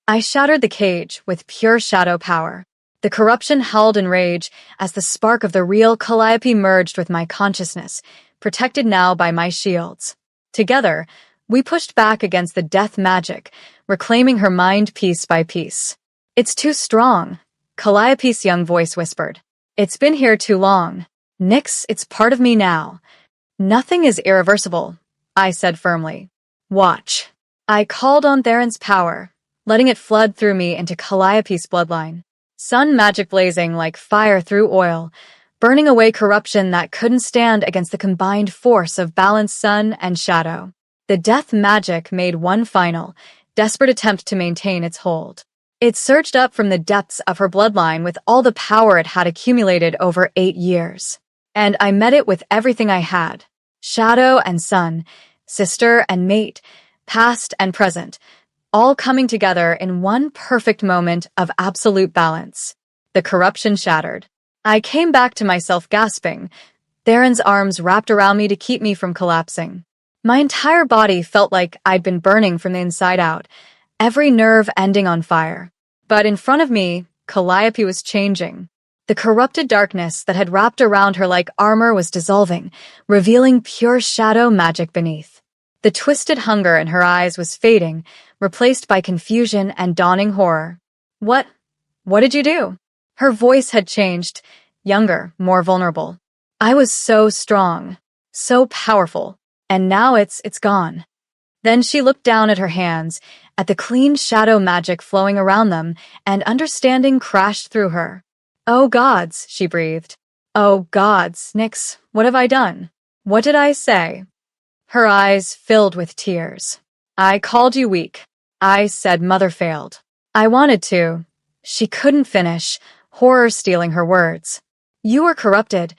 I shattered the cage with pure shadow power. The corruption howled in rage as the spark of the real Calliope merged with my consciousness, protected now by my shields. Together, we pushed back against the death magic, reclaiming her mind piece by piece. It's too strong, Calliope's young voice whispered. It's been here too long. Nyx, it's part of me now. Nothing is irreversible, I said firmly. Watch. I called on Theron's power, letting it flood through me into Calliope's bloodline. Sun magic blazing like fire through oil, burning away corruption that couldn't stand against the combined force of balanced sun and shadow. The death magic made one final, desperate attempt to maintain its hold. It surged up from the depths of her bloodline with all the power it had accumulated over 8 years. And I met it with everything I had. Shadow and sun, sister and mate, past and present, all coming together in one perfect moment of absolute balance. The corruption shattered. I came back to myself gasping, Theron's arms wrapped around me to keep me from collapsing. My entire body felt like I'd been burning from the inside out, every nerve ending on fire. But in front of me, Calliope was changing. The corrupted darkness that had wrapped around her like armor was dissolving, revealing pure shadow magic beneath. The twisted hunger in her eyes was fading, replaced by confusion and dawning horror. What did you do? Her voice had changed, younger, more vulnerable. I was so strong, so powerful, and now it's gone. Then she looked down at her hands, at the clean shadow magic flowing around them, and understanding crashed through her. Oh gods, she breathed. Oh gods, Nyx, what have I done? What did I say? Her eyes filled with tears. I called you weak. I said mother failed. I wanted to. She couldn't finish, horror stealing her words. You were corrupted,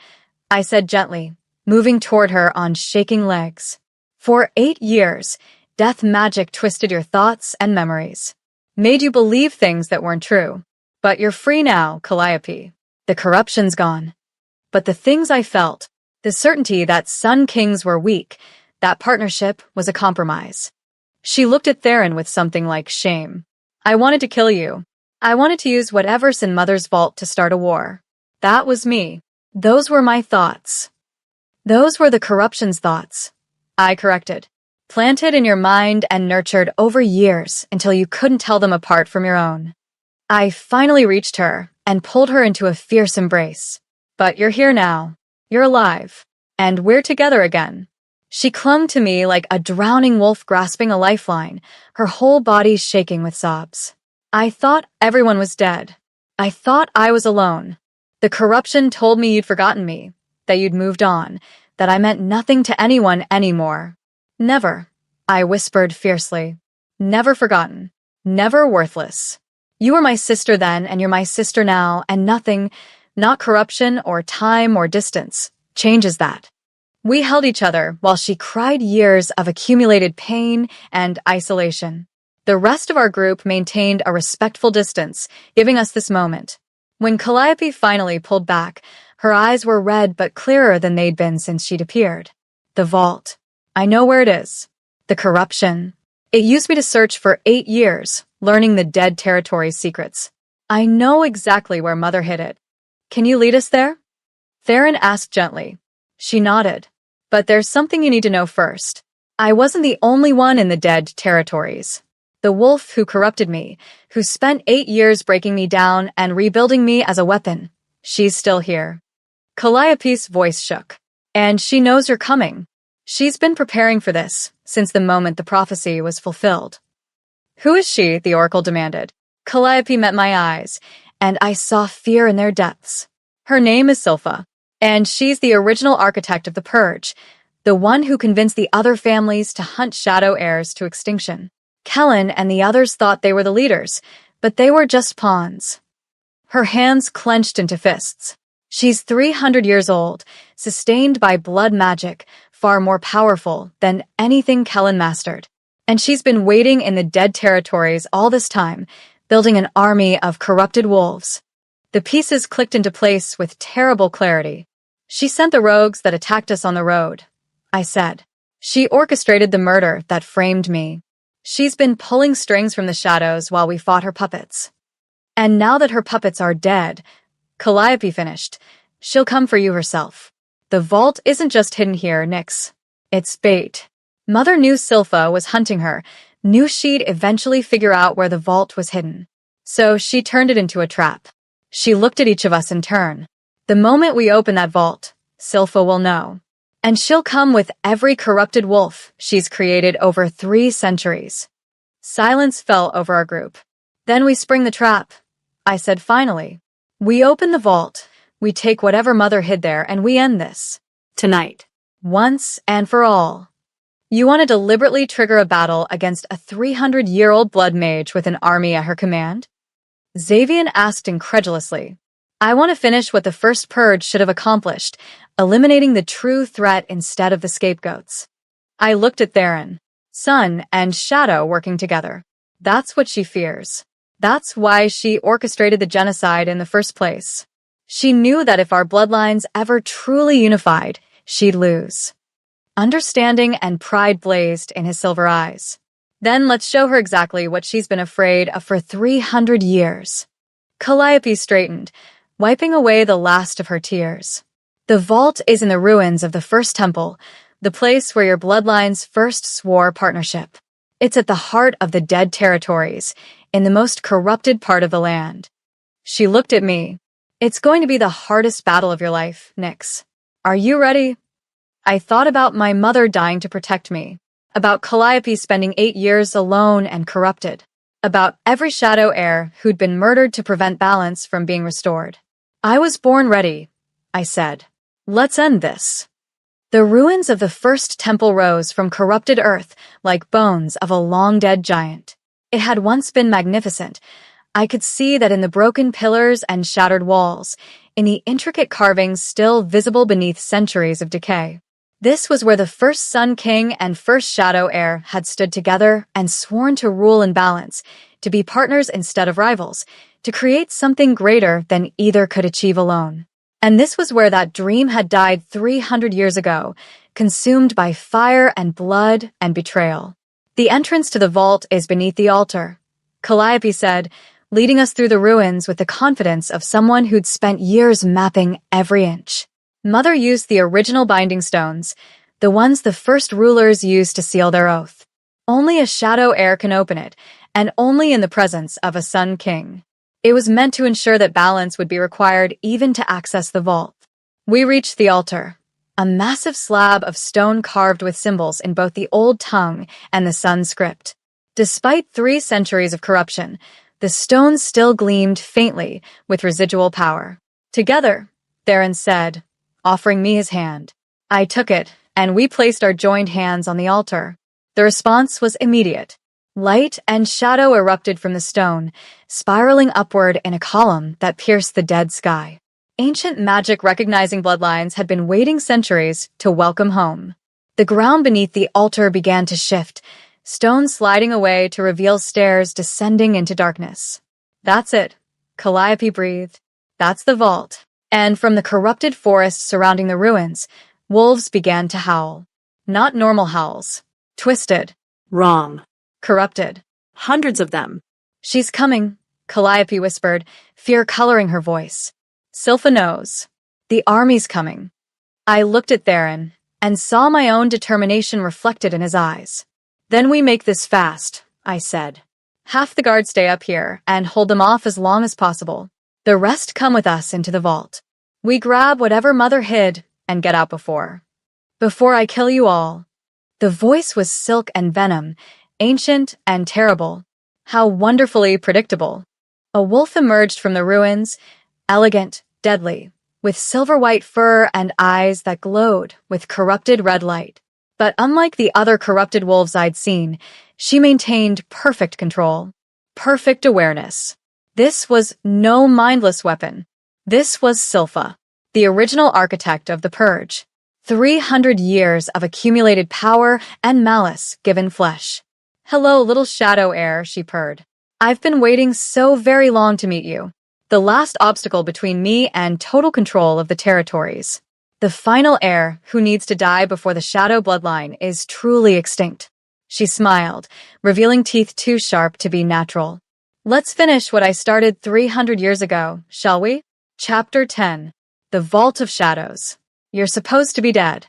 I said gently, moving toward her on shaking legs. For 8 years, death magic twisted your thoughts and memories. Made you believe things that weren't true. But you're free now, Calliope. The corruption's gone. But the things I felt, the certainty that Sun Kings were weak, that partnership was a compromise. She looked at Theron with something like shame. I wanted to kill you. I wanted to use whatever's in Mother's vault to start a war. That was me. Those were my thoughts. Those were the corruption's thoughts. I corrected. Planted in your mind and nurtured over years until you couldn't tell them apart from your own. I finally reached her and pulled her into a fierce embrace. But you're here now. You're alive. And we're together again. She clung to me like a drowning wolf grasping a lifeline, her whole body shaking with sobs. I thought everyone was dead. I thought I was alone. The corruption told me you'd forgotten me, that you'd moved on, that I meant nothing to anyone anymore. Never, I whispered fiercely. Never forgotten. Never worthless. You were my sister then, and you're my sister now, and nothing, not corruption or time or distance, changes that. We held each other while she cried years of accumulated pain and isolation. The rest of our group maintained a respectful distance, giving us this moment. When Calliope finally pulled back, her eyes were red but clearer than they'd been since she'd appeared. The vault. I know where it is. The corruption. It used me to search for 8 years, learning the dead territory's secrets. I know exactly where Mother hid it. Can you lead us there? Theron asked gently. She nodded. But there's something you need to know first. I wasn't the only one in the dead territories. The wolf who corrupted me, who spent 8 years breaking me down and rebuilding me as a weapon. She's still here. Calliope's voice shook. And she knows you're coming. She's been preparing for this since the moment the prophecy was fulfilled. Who is she? The oracle demanded. Calliope met my eyes, and I saw fear in their depths. Her name is Silpha, and she's the original architect of the Purge, the one who convinced the other families to hunt shadow heirs to extinction. Kellen and the others thought they were the leaders, but they were just pawns. Her hands clenched into fists. She's 300 years old, sustained by blood magic, far more powerful than anything Kellen mastered. And she's been waiting in the dead territories all this time, building an army of corrupted wolves. The pieces clicked into place with terrible clarity. She sent the rogues that attacked us on the road, I said. She orchestrated the murder that framed me. She's been pulling strings from the shadows while we fought her puppets. And now that her puppets are dead, Calliope finished, she'll come for you herself. The vault isn't just hidden here, Nyx. It's bait. Mother knew Silpha was hunting her, knew she'd eventually figure out where the vault was hidden. So she turned it into a trap. She looked at each of us in turn. The moment we open that vault, Silpha will know. And she'll come with every corrupted wolf she's created over 3 centuries. Silence fell over our group. Then we spring the trap, I said finally. We open the vault, we take whatever Mother hid there, and we end this. Tonight. Once and for all. You want to deliberately trigger a battle against a 300-year-old blood mage with an army at her command? Xavian asked incredulously. I want to finish what the first purge should have accomplished, eliminating the true threat instead of the scapegoats. I looked at Theron. Sun and Shadow working together. That's what she fears. That's why she orchestrated the genocide in the first place. She knew that if our bloodlines ever truly unified, she'd lose. Understanding and pride blazed in his silver eyes. Then let's show her exactly what she's been afraid of for 300 years. Calliope straightened, wiping away the last of her tears. The vault is in the ruins of the first temple, the place where your bloodlines first swore partnership. It's at the heart of the dead territories, in the most corrupted part of the land. She looked at me. It's going to be the hardest battle of your life, Nyx. Are you ready? I thought about my mother dying to protect me, about Calliope spending 8 years alone and corrupted, about every shadow heir who'd been murdered to prevent balance from being restored. I was born ready, I said. Let's end this. The ruins of the first temple rose from corrupted earth like bones of a long-dead giant. It had once been magnificent. I could see that in the broken pillars and shattered walls, in the intricate carvings still visible beneath centuries of decay. This was where the first Sun King and first Shadow Heir had stood together and sworn to rule in balance, to be partners instead of rivals, to create something greater than either could achieve alone. And this was where that dream had died 300 years ago, consumed by fire and blood and betrayal. The entrance to the vault is beneath the altar, Calliope said, leading us through the ruins with the confidence of someone who'd spent years mapping every inch. Mother used the original binding stones, the ones the first rulers used to seal their oath. Only a shadow heir can open it, and only in the presence of a Sun King. It was meant to ensure that balance would be required even to access the vault. We reached the altar, a massive slab of stone carved with symbols in both the Old Tongue and the Sun script. Despite 3 centuries of corruption, the stones still gleamed faintly with residual power. Together, Theron said, offering me his hand. I took it, and we placed our joined hands on the altar. The response was immediate. Light and shadow erupted from the stone, spiraling upward in a column that pierced the dead sky. Ancient magic recognizing bloodlines had been waiting centuries to welcome home. The ground beneath the altar began to shift, stone sliding away to reveal stairs descending into darkness. That's it, Calliope breathed. That's the vault. And from the corrupted forest surrounding the ruins, wolves began to howl. Not normal howls. Twisted. Wrong. Corrupted. Hundreds of them. She's coming, Calliope whispered, fear coloring her voice. Silpha knows. The army's coming. I looked at Theron and saw my own determination reflected in his eyes. Then we make this fast, I said. Half the guards stay up here and hold them off as long as possible. The rest come with us into the vault. We grab whatever Mother hid and get out before I kill you all." The voice was silk and venom, ancient and terrible. How wonderfully predictable. A wolf emerged from the ruins, elegant, deadly, with silver-white fur and eyes that glowed with corrupted red light. But unlike the other corrupted wolves I'd seen, she maintained perfect control, perfect awareness. This was no mindless weapon. This was Silpha, the original architect of the Purge. 300 years of accumulated power and malice given flesh. "Hello, little shadow heir," she purred. "I've been waiting so very long to meet you. The last obstacle between me and total control of the territories. The final heir who needs to die before the shadow bloodline is truly extinct." She smiled, revealing teeth too sharp to be natural. "Let's finish what I started 300 years ago, shall we?" Chapter 10. The Vault of Shadows. "You're supposed to be dead."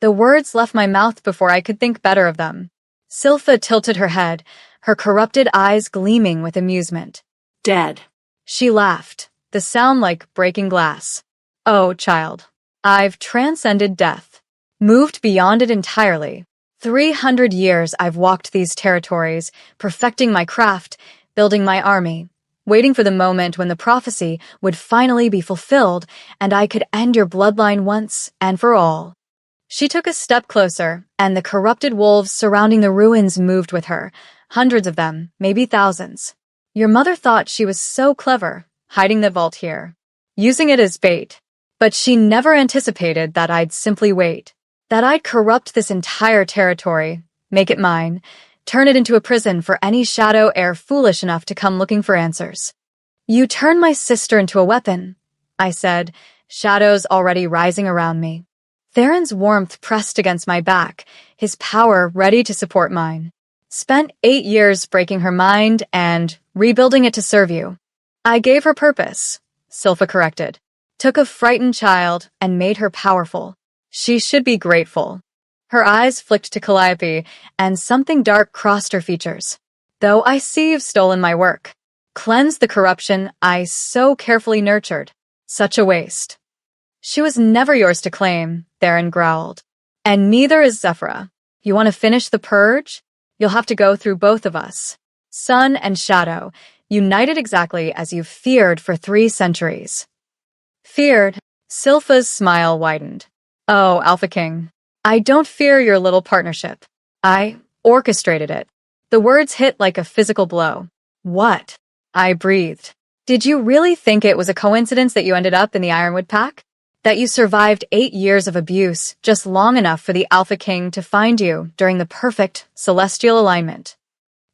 The words left my mouth before I could think better of them. Silpha tilted her head, her corrupted eyes gleaming with amusement. Dead. She laughed, the sound like breaking glass. "Oh, child. I've transcended death. Moved beyond it entirely. 300 years I've walked these territories, perfecting my craft, building my army, waiting for the moment when the prophecy would finally be fulfilled and I could end your bloodline once and for all." She took a step closer, and the corrupted wolves surrounding the ruins moved with her, hundreds of them, maybe thousands. "Your mother thought she was so clever, hiding the vault here, using it as bait. But she never anticipated that I'd simply wait, that I'd corrupt this entire territory, make it mine, turn it into a prison for any shadow heir foolish enough to come looking for answers." "You turned my sister into a weapon," I said, shadows already rising around me. Theron's warmth pressed against my back, his power ready to support mine. "Spent 8 years breaking her mind and rebuilding it to serve you." "I gave her purpose," Silpha corrected. "Took a frightened child and made her powerful. She should be grateful." Her eyes flicked to Calliope, and something dark crossed her features. "Though I see you've stolen my work. Cleansed the corruption I so carefully nurtured. Such a waste." "She was never yours to claim," Theron growled. "And neither is Zephyra. You want to finish the purge? You'll have to go through both of us. Sun and shadow, united exactly as you've feared for 3 centuries. "Feared?" Silpha's smile widened. "Oh, Alpha King. I don't fear your little partnership. I orchestrated it." The words hit like a physical blow. "What?" I breathed. "Did you really think it was a coincidence that you ended up in the Ironwood Pack? That you survived 8 years of abuse just long enough for the Alpha King to find you during the perfect celestial alignment?"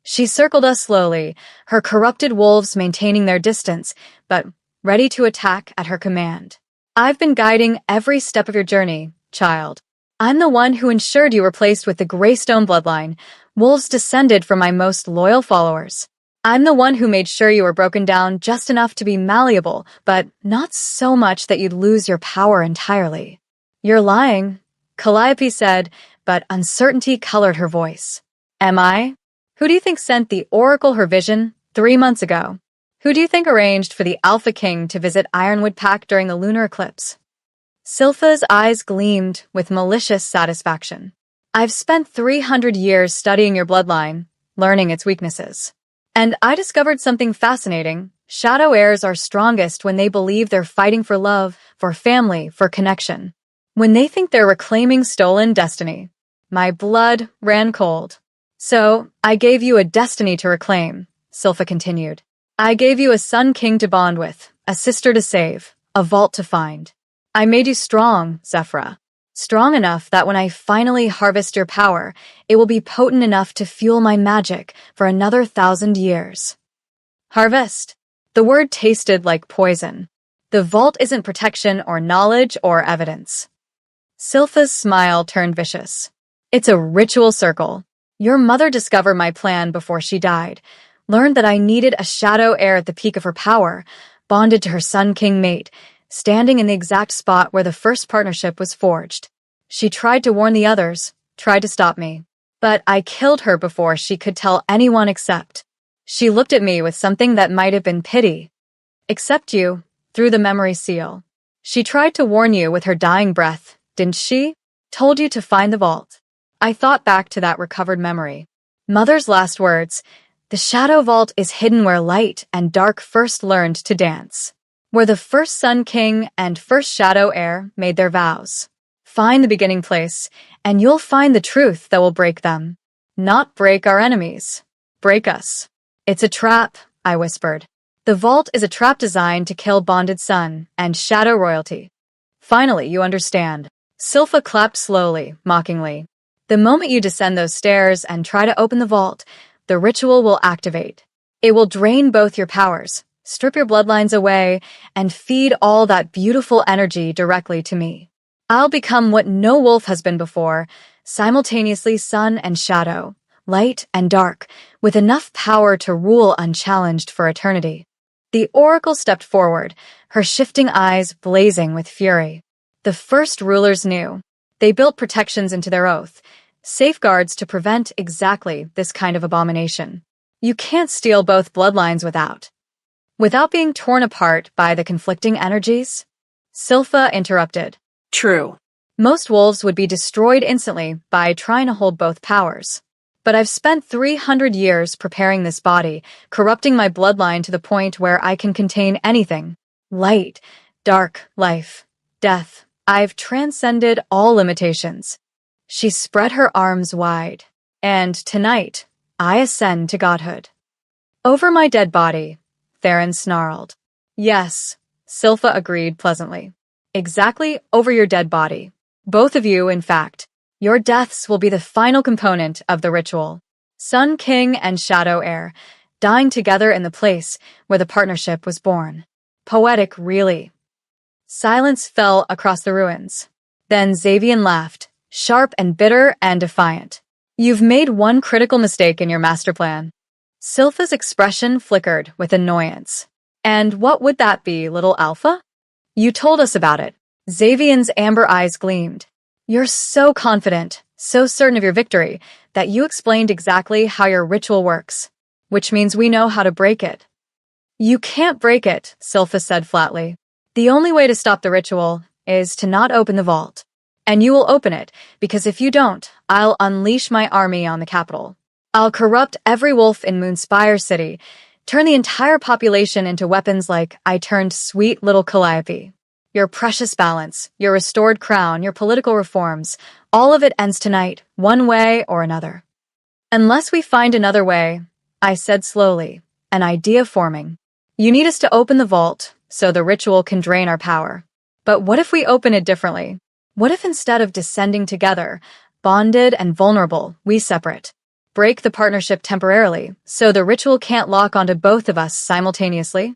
She circled us slowly, her corrupted wolves maintaining their distance, but ready to attack at her command. "I've been guiding every step of your journey, child. I'm the one who ensured you were placed with the Greystone bloodline, wolves descended from my most loyal followers. I'm the one who made sure you were broken down just enough to be malleable, but not so much that you'd lose your power entirely." "You're lying," Calliope said, but uncertainty colored her voice. "Am I? Who do you think sent the Oracle her vision 3 months ago? Who do you think arranged for the Alpha King to visit Ironwood Pack during the lunar eclipse?" Silpha's eyes gleamed with malicious satisfaction. "I've spent 300 years studying your bloodline, learning its weaknesses. And I discovered something fascinating. Shadow heirs are strongest when they believe they're fighting for love, for family, for connection. When they think they're reclaiming stolen destiny." My blood ran cold. "So, I gave you a destiny to reclaim," Silpha continued. "I gave you a Sun King to bond with, a sister to save, a vault to find. I made you strong, Zephyra. Strong enough that when I finally harvest your power, it will be potent enough to fuel my magic for another 1,000 years." Harvest. The word tasted like poison. The vault isn't protection or knowledge or evidence. Silpha's smile turned vicious. "It's a ritual circle. Your mother discovered my plan before she died, learned that I needed a shadow heir at the peak of her power, bonded to her Sun King mate, standing in the exact spot where the first partnership was forged. She tried to warn the others, tried to stop me. But I killed her before she could tell anyone except She looked at me with something that might have been pity. Accept you, through the memory seal. She tried to warn you with her dying breath, didn't she? Told you to find the vault. I thought back to that recovered memory. Mother's last words, the Shadow Vault is hidden where light and dark first learned to dance. Where the first Sun King and first Shadow Heir made their vows. Find the beginning place, and you'll find the truth that will break them. Not break our enemies. Break us. It's a trap, I whispered. The vault is a trap designed to kill bonded sun and shadow royalty. Finally, you understand. Silpha clapped slowly, mockingly. The moment you descend those stairs and try to open the vault, the ritual will activate. It will drain both your powers, strip your bloodlines away, and feed all that beautiful energy directly to me. I'll become what no wolf has been before, simultaneously sun and shadow, light and dark, with enough power to rule unchallenged for eternity. The oracle stepped forward, her shifting eyes blazing with fury. The first rulers knew. They built protections into their oath, safeguards to prevent exactly this kind of abomination. You can't steal both bloodlines without being torn apart by the conflicting energies? Silpha interrupted. True. Most wolves would be destroyed instantly by trying to hold both powers. But I've spent 300 years preparing this body, corrupting my bloodline to the point where I can contain anything. Light, dark, life, death. I've transcended all limitations. She spread her arms wide. And tonight, I ascend to godhood. Over my dead body, Theron snarled. Yes, Silpha agreed pleasantly. Exactly over your dead body. Both of you, in fact. Your deaths will be the final component of the ritual. Sun King and Shadow Heir, dying together in the place where the partnership was born. Poetic, really. Silence fell across the ruins. Then Xavian laughed, sharp and bitter and defiant. You've made one critical mistake in your master plan. Silpha's expression flickered with annoyance. And what would that be, little Alpha? You told us about it. Xavian's amber eyes gleamed. You're so confident, so certain of your victory, that you explained exactly how your ritual works, which means we know how to break it. You can't break it, Silpha said flatly. The only way to stop the ritual is to not open the vault. And you will open it, because if you don't, I'll unleash my army on the capital. I'll corrupt every wolf in Moonspire City, turn the entire population into weapons like I turned sweet little Calliope. Your precious balance, your restored crown, your political reforms, all of it ends tonight, one way or another. Unless we find another way, I said slowly, an idea forming. You need us to open the vault, so the ritual can drain our power. But what if we open it differently? What if instead of descending together, bonded and vulnerable, we separate? Break the partnership temporarily, so the ritual can't lock onto both of us simultaneously?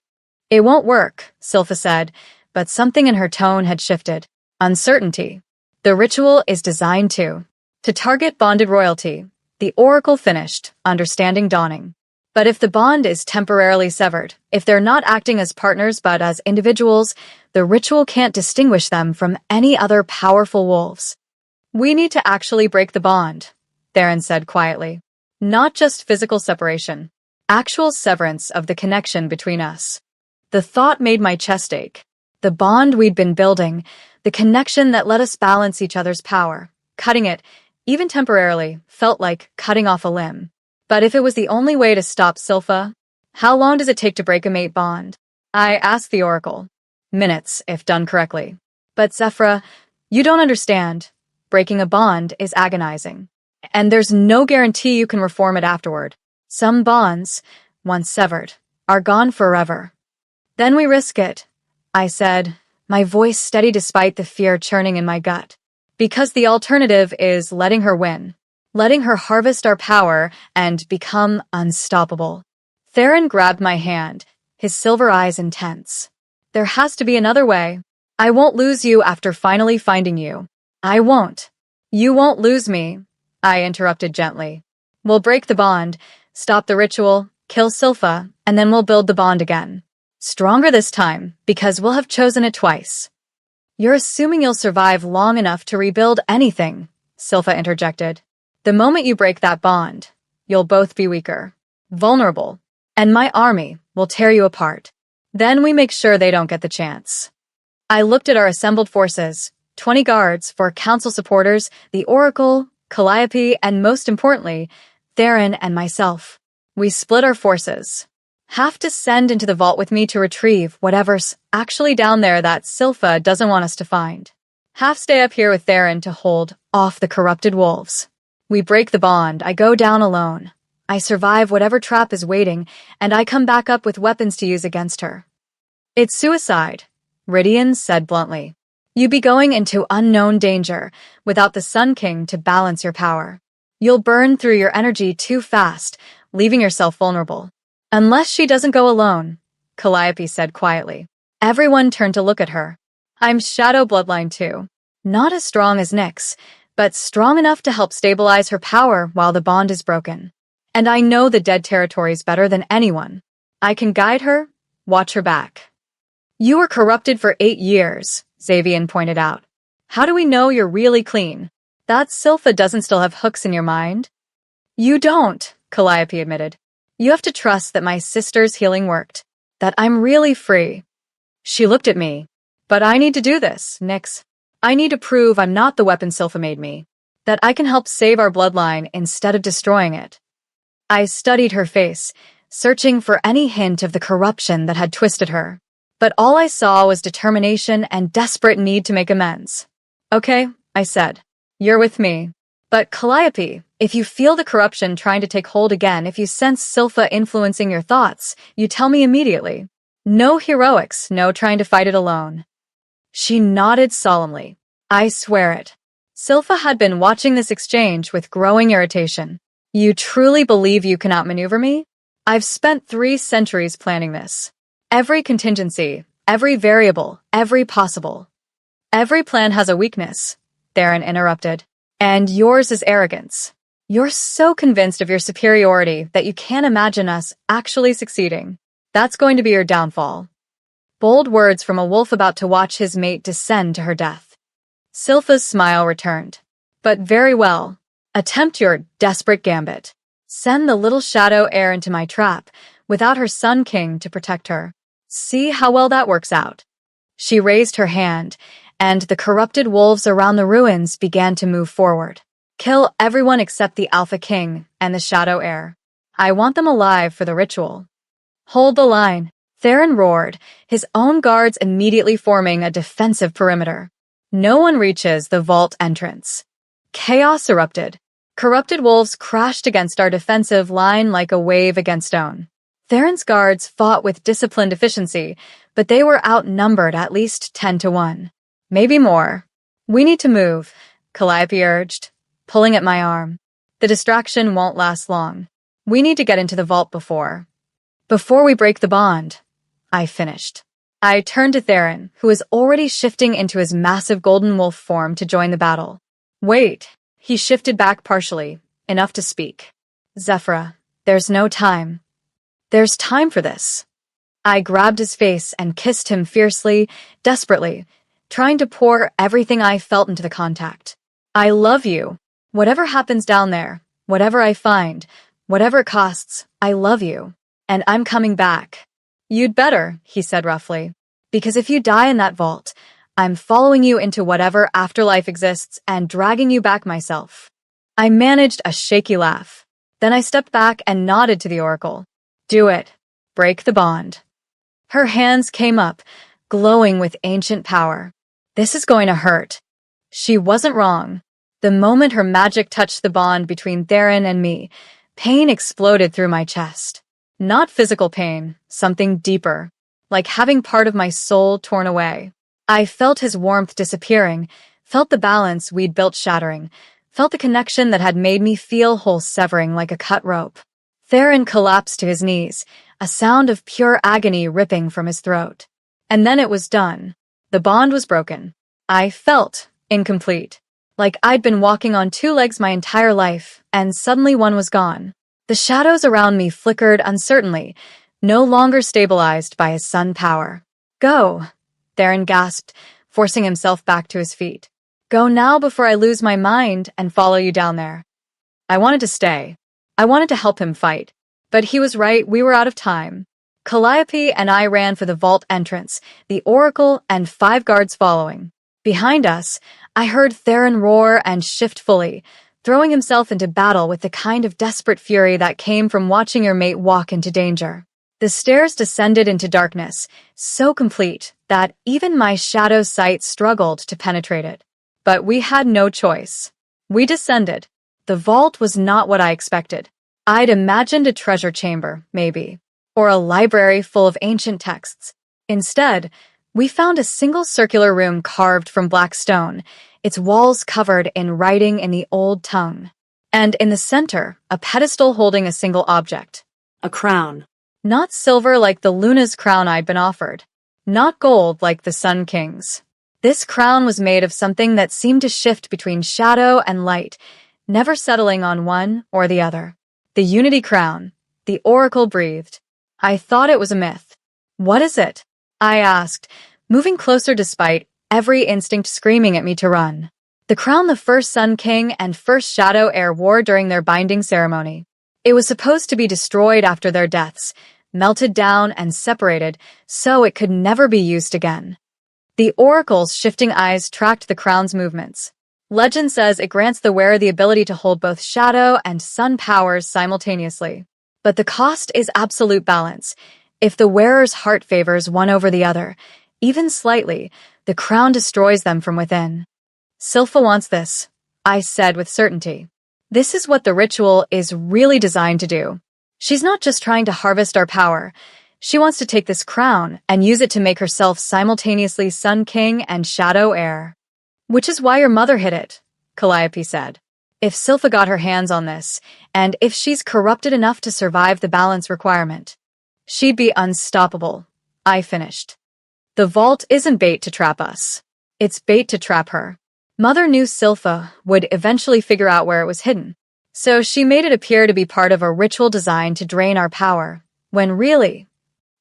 It won't work, Silpha said, but something in her tone had shifted. Uncertainty. The ritual is designed to target bonded royalty. The oracle finished, understanding dawning. But if the bond is temporarily severed, if they're not acting as partners but as individuals, the ritual can't distinguish them from any other powerful wolves. We need to actually break the bond, Theron said quietly. Not just physical separation. Actual severance of the connection between us. The thought made my chest ache. The bond we'd been building, the connection that let us balance each other's power. Cutting it, even temporarily, felt like cutting off a limb. But if it was the only way to stop Silpha, how long does it take to break a mate bond? I asked the oracle. Minutes, if done correctly. But Zephyra, you don't understand. Breaking a bond is agonizing. And there's no guarantee you can reform it afterward. Some bonds, once severed, are gone forever. Then we risk it, I said, my voice steady despite the fear churning in my gut. Because the alternative is letting her win. Letting her harvest our power and become unstoppable. Theron grabbed my hand, his silver eyes intense. There has to be another way. I won't lose you after finally finding you. I won't. You won't lose me, I interrupted gently. We'll break the bond, stop the ritual, kill Silpha, and then we'll build the bond again. Stronger this time, because we'll have chosen it twice. You're assuming you'll survive long enough to rebuild anything, Silpha interjected. The moment you break that bond, you'll both be weaker. Vulnerable. and my army will tear you apart. Then we make sure they don't get the chance." I looked at our assembled forces, 20 guards for council supporters, the Oracle, Calliope, and most importantly, Theron and myself. We split our forces. Half descend into the vault with me to retrieve whatever's actually down there that Silpha doesn't want us to find. Half stay up here with Theron to hold off the corrupted wolves. We break the bond. I go down alone. I survive whatever trap is waiting, and I come back up with weapons to use against her. "It's suicide," Rydian said bluntly. "You'd be going into unknown danger without the Sun King to balance your power. You'll burn through your energy too fast, leaving yourself vulnerable." "Unless she doesn't go alone," Calliope said quietly. Everyone turned to look at her. "I'm Shadow Bloodline too. Not as strong as Nyx, but strong enough to help stabilize her power while the bond is broken. And I know the dead territories better than anyone. I can guide her, watch her back." "You were corrupted for 8 years, Xavian pointed out. "How do we know you're really clean? That Silpha doesn't still have hooks in your mind?" "You don't," Calliope admitted. "You have to trust that my sister's healing worked, that I'm really free." She looked at me. "But I need to do this, Nyx. I need to prove I'm not the weapon Silpha made me, that I can help save our bloodline instead of destroying it." I studied her face, searching for any hint of the corruption that had twisted her. But all I saw was determination and desperate need to make amends. "Okay," I said. "You're with me. But Calliope, if you feel the corruption trying to take hold again, if you sense Silpha influencing your thoughts, you tell me immediately. No heroics, no trying to fight it alone." She nodded solemnly. "I swear it." Silpha had been watching this exchange with growing irritation. "You truly believe you can outmaneuver me? I've spent 3 centuries planning this. Every contingency, every variable, every possible." "Every plan has a weakness," Theron interrupted. "And yours is arrogance. You're so convinced of your superiority that you can't imagine us actually succeeding. That's going to be your downfall." Bold words from a wolf about to watch his mate descend to her death. Silpha's smile returned. "But very well. Attempt your desperate gambit. Send the little shadow heir into my trap, without her Sun King to protect her. See how well that works out." She raised her hand, and the corrupted wolves around the ruins began to move forward. "Kill everyone except the Alpha King and the Shadow Heir. I want them alive for the ritual." "Hold the line," Theron roared, his own guards immediately forming a defensive perimeter. No one reaches the vault entrance. Chaos erupted. Corrupted wolves crashed against our defensive line like a wave against stone. Theron's guards fought with disciplined efficiency, but they were outnumbered at least 10 to 1. Maybe more. "We need to move," Calliope urged, pulling at my arm. "The distraction won't last long. We need to get into the vault before we break the bond," I finished. I turned to Theron, who was already shifting into his massive golden wolf form to join the battle. "Wait." He shifted back partially, enough to speak. "Zephyra, there's no time. There's time for this." I grabbed his face and kissed him fiercely, desperately, trying to pour everything I felt into the contact. "I love you. Whatever happens down there, whatever I find, whatever it costs, I love you. And I'm coming back." "You'd better," he said roughly. "Because if you die in that vault, I'm following you into whatever afterlife exists and dragging you back myself." I managed a shaky laugh. Then I stepped back and nodded to the Oracle. "Do it. Break the bond." Her hands came up, glowing with ancient power. "This is going to hurt." She wasn't wrong. The moment her magic touched the bond between Theron and me, pain exploded through my chest. Not physical pain, something deeper, like having part of my soul torn away. I felt his warmth disappearing, felt the balance we'd built shattering, felt the connection that had made me feel whole severing like a cut rope. Theron collapsed to his knees, a sound of pure agony ripping from his throat. And then it was done. The bond was broken. I felt incomplete, like I'd been walking on 2 legs my entire life, and suddenly one was gone. The shadows around me flickered uncertainly, no longer stabilized by his sun power. "Go," Theron gasped, forcing himself back to his feet. "Go now before I lose my mind and follow you down there." I wanted to stay. I wanted to help him fight. But he was right, we were out of time. Calliope and I ran for the vault entrance, the oracle and 5 guards following. Behind us, I heard Theron roar and shift fully, throwing himself into battle with the kind of desperate fury that came from watching your mate walk into danger. The stairs descended into darkness, so complete that even my shadow sight struggled to penetrate it. But we had no choice. We descended. The vault was not what I expected. I'd imagined a treasure chamber, maybe, or a library full of ancient texts. Instead, we found a single circular room carved from black stone, its walls covered in writing in the old tongue. And in the center, a pedestal holding a single object. A crown. Not silver like the Luna's crown I'd been offered. Not gold like the Sun King's. This crown was made of something that seemed to shift between shadow and light, never settling on one or the other. The Unity Crown, the Oracle breathed. I thought it was a myth. What is it? I asked, moving closer despite every instinct screaming at me to run. The crown the first Sun King and first Shadow Heir wore during their binding ceremony. It was supposed to be destroyed after their deaths, melted down and separated so it could never be used again. The Oracle's shifting eyes tracked the crown's movements. Legend says it grants the wearer the ability to hold both shadow and sun powers simultaneously. But the cost is absolute balance. If the wearer's heart favors one over the other, even slightly, the crown destroys them from within. Silpha wants this, I said with certainty. This is what the ritual is really designed to do. She's not just trying to harvest our power. She wants to take this crown and use it to make herself simultaneously Sun King and Shadow Heir. Which is why your mother hid it, Calliope said. If Silpha got her hands on this, and if she's corrupted enough to survive the balance requirement, she'd be unstoppable, I finished. The vault isn't bait to trap us. It's bait to trap her. Mother knew Silpha would eventually figure out where it was hidden, so she made it appear to be part of a ritual designed to drain our power, when really,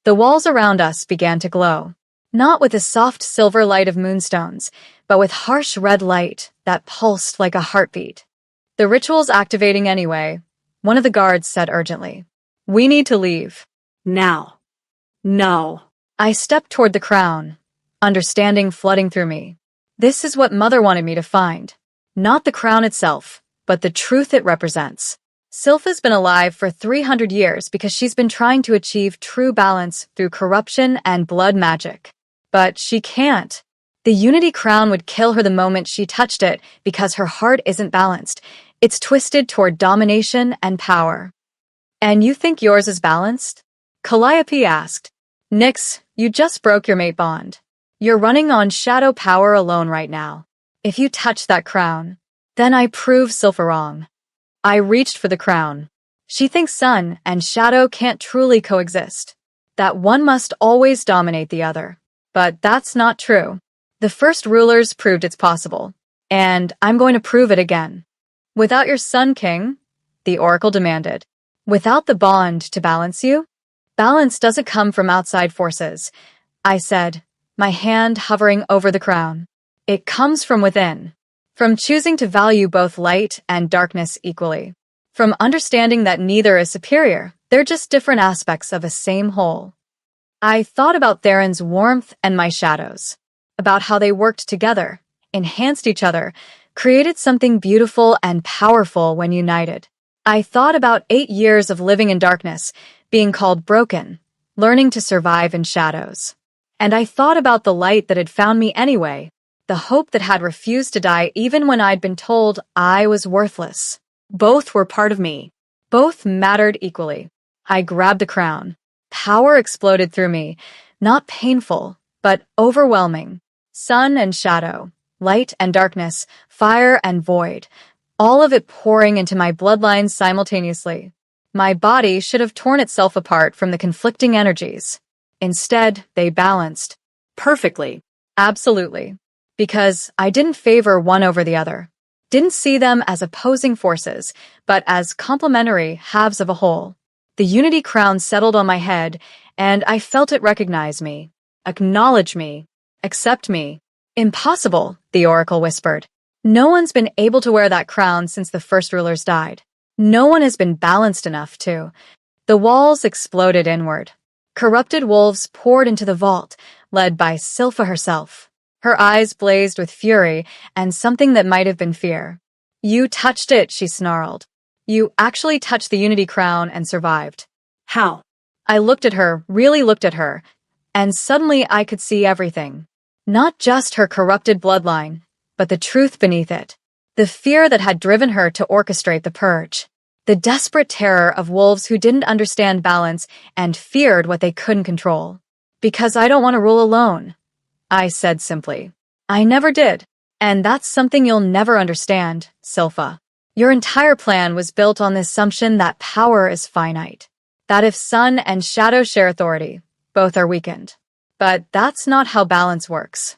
the walls around us began to glow. Not with the soft silver light of moonstones, but with harsh red light that pulsed like a heartbeat. The ritual's activating anyway, one of the guards said urgently. We need to leave. Now. No. I stepped toward the crown, understanding flooding through me. This is what Mother wanted me to find. Not the crown itself, but the truth it represents. Silpha's been alive for 300 years because she's been trying to achieve true balance through corruption and blood magic. But she can't. The Unity Crown would kill her the moment she touched it because her heart isn't balanced. It's twisted toward domination and power. And you think yours is balanced? Calliope asked. Nyx, you just broke your mate bond. You're running on shadow power alone right now. If you touch that crown, then I prove Silpha wrong. I reached for the crown. She thinks sun and shadow can't truly coexist. That one must always dominate the other. But that's not true. The first rulers proved it's possible. And I'm going to prove it again. Without your Sun King, the Oracle demanded. Without the bond to balance you? Balance doesn't come from outside forces, I said, my hand hovering over the crown. It comes from within. From choosing to value both light and darkness equally. From understanding that neither is superior, they're just different aspects of a same whole. I thought about Theron's warmth and my shadows. About how they worked together, enhanced each other, created something beautiful and powerful when united. I thought about 8 years of living in darkness, being called broken, learning to survive in shadows. And I thought about the light that had found me anyway, the hope that had refused to die even when I'd been told I was worthless. Both were part of me. Both mattered equally. I grabbed the crown. Power exploded through me, not painful, but overwhelming. Sun and shadow, light and darkness, fire and void, all of it pouring into my bloodlines simultaneously. My body should have torn itself apart from the conflicting energies. Instead, they balanced. Perfectly. Absolutely. Because I didn't favor one over the other. Didn't see them as opposing forces, but as complementary halves of a whole. The Unity Crown settled on my head, and I felt it recognize me, acknowledge me, accept me. Impossible, the Oracle whispered. No one's been able to wear that crown since the first rulers died. No one has been balanced enough to. The walls exploded inward. Corrupted wolves poured into the vault, led by Silpha herself. Her eyes blazed with fury and something that might have been fear. "You touched it," she snarled. "You actually touched the Unity Crown and survived." How? I looked at her, really looked at her, and suddenly I could see everything. Not just her corrupted bloodline, but the truth beneath it. The fear that had driven her to orchestrate the purge. The desperate terror of wolves who didn't understand balance and feared what they couldn't control. "Because I don't want to rule alone," I said simply. "I never did. And that's something you'll never understand, Silpha. Your entire plan was built on the assumption that power is finite. That if sun and shadow share authority, both are weakened. But that's not how balance works."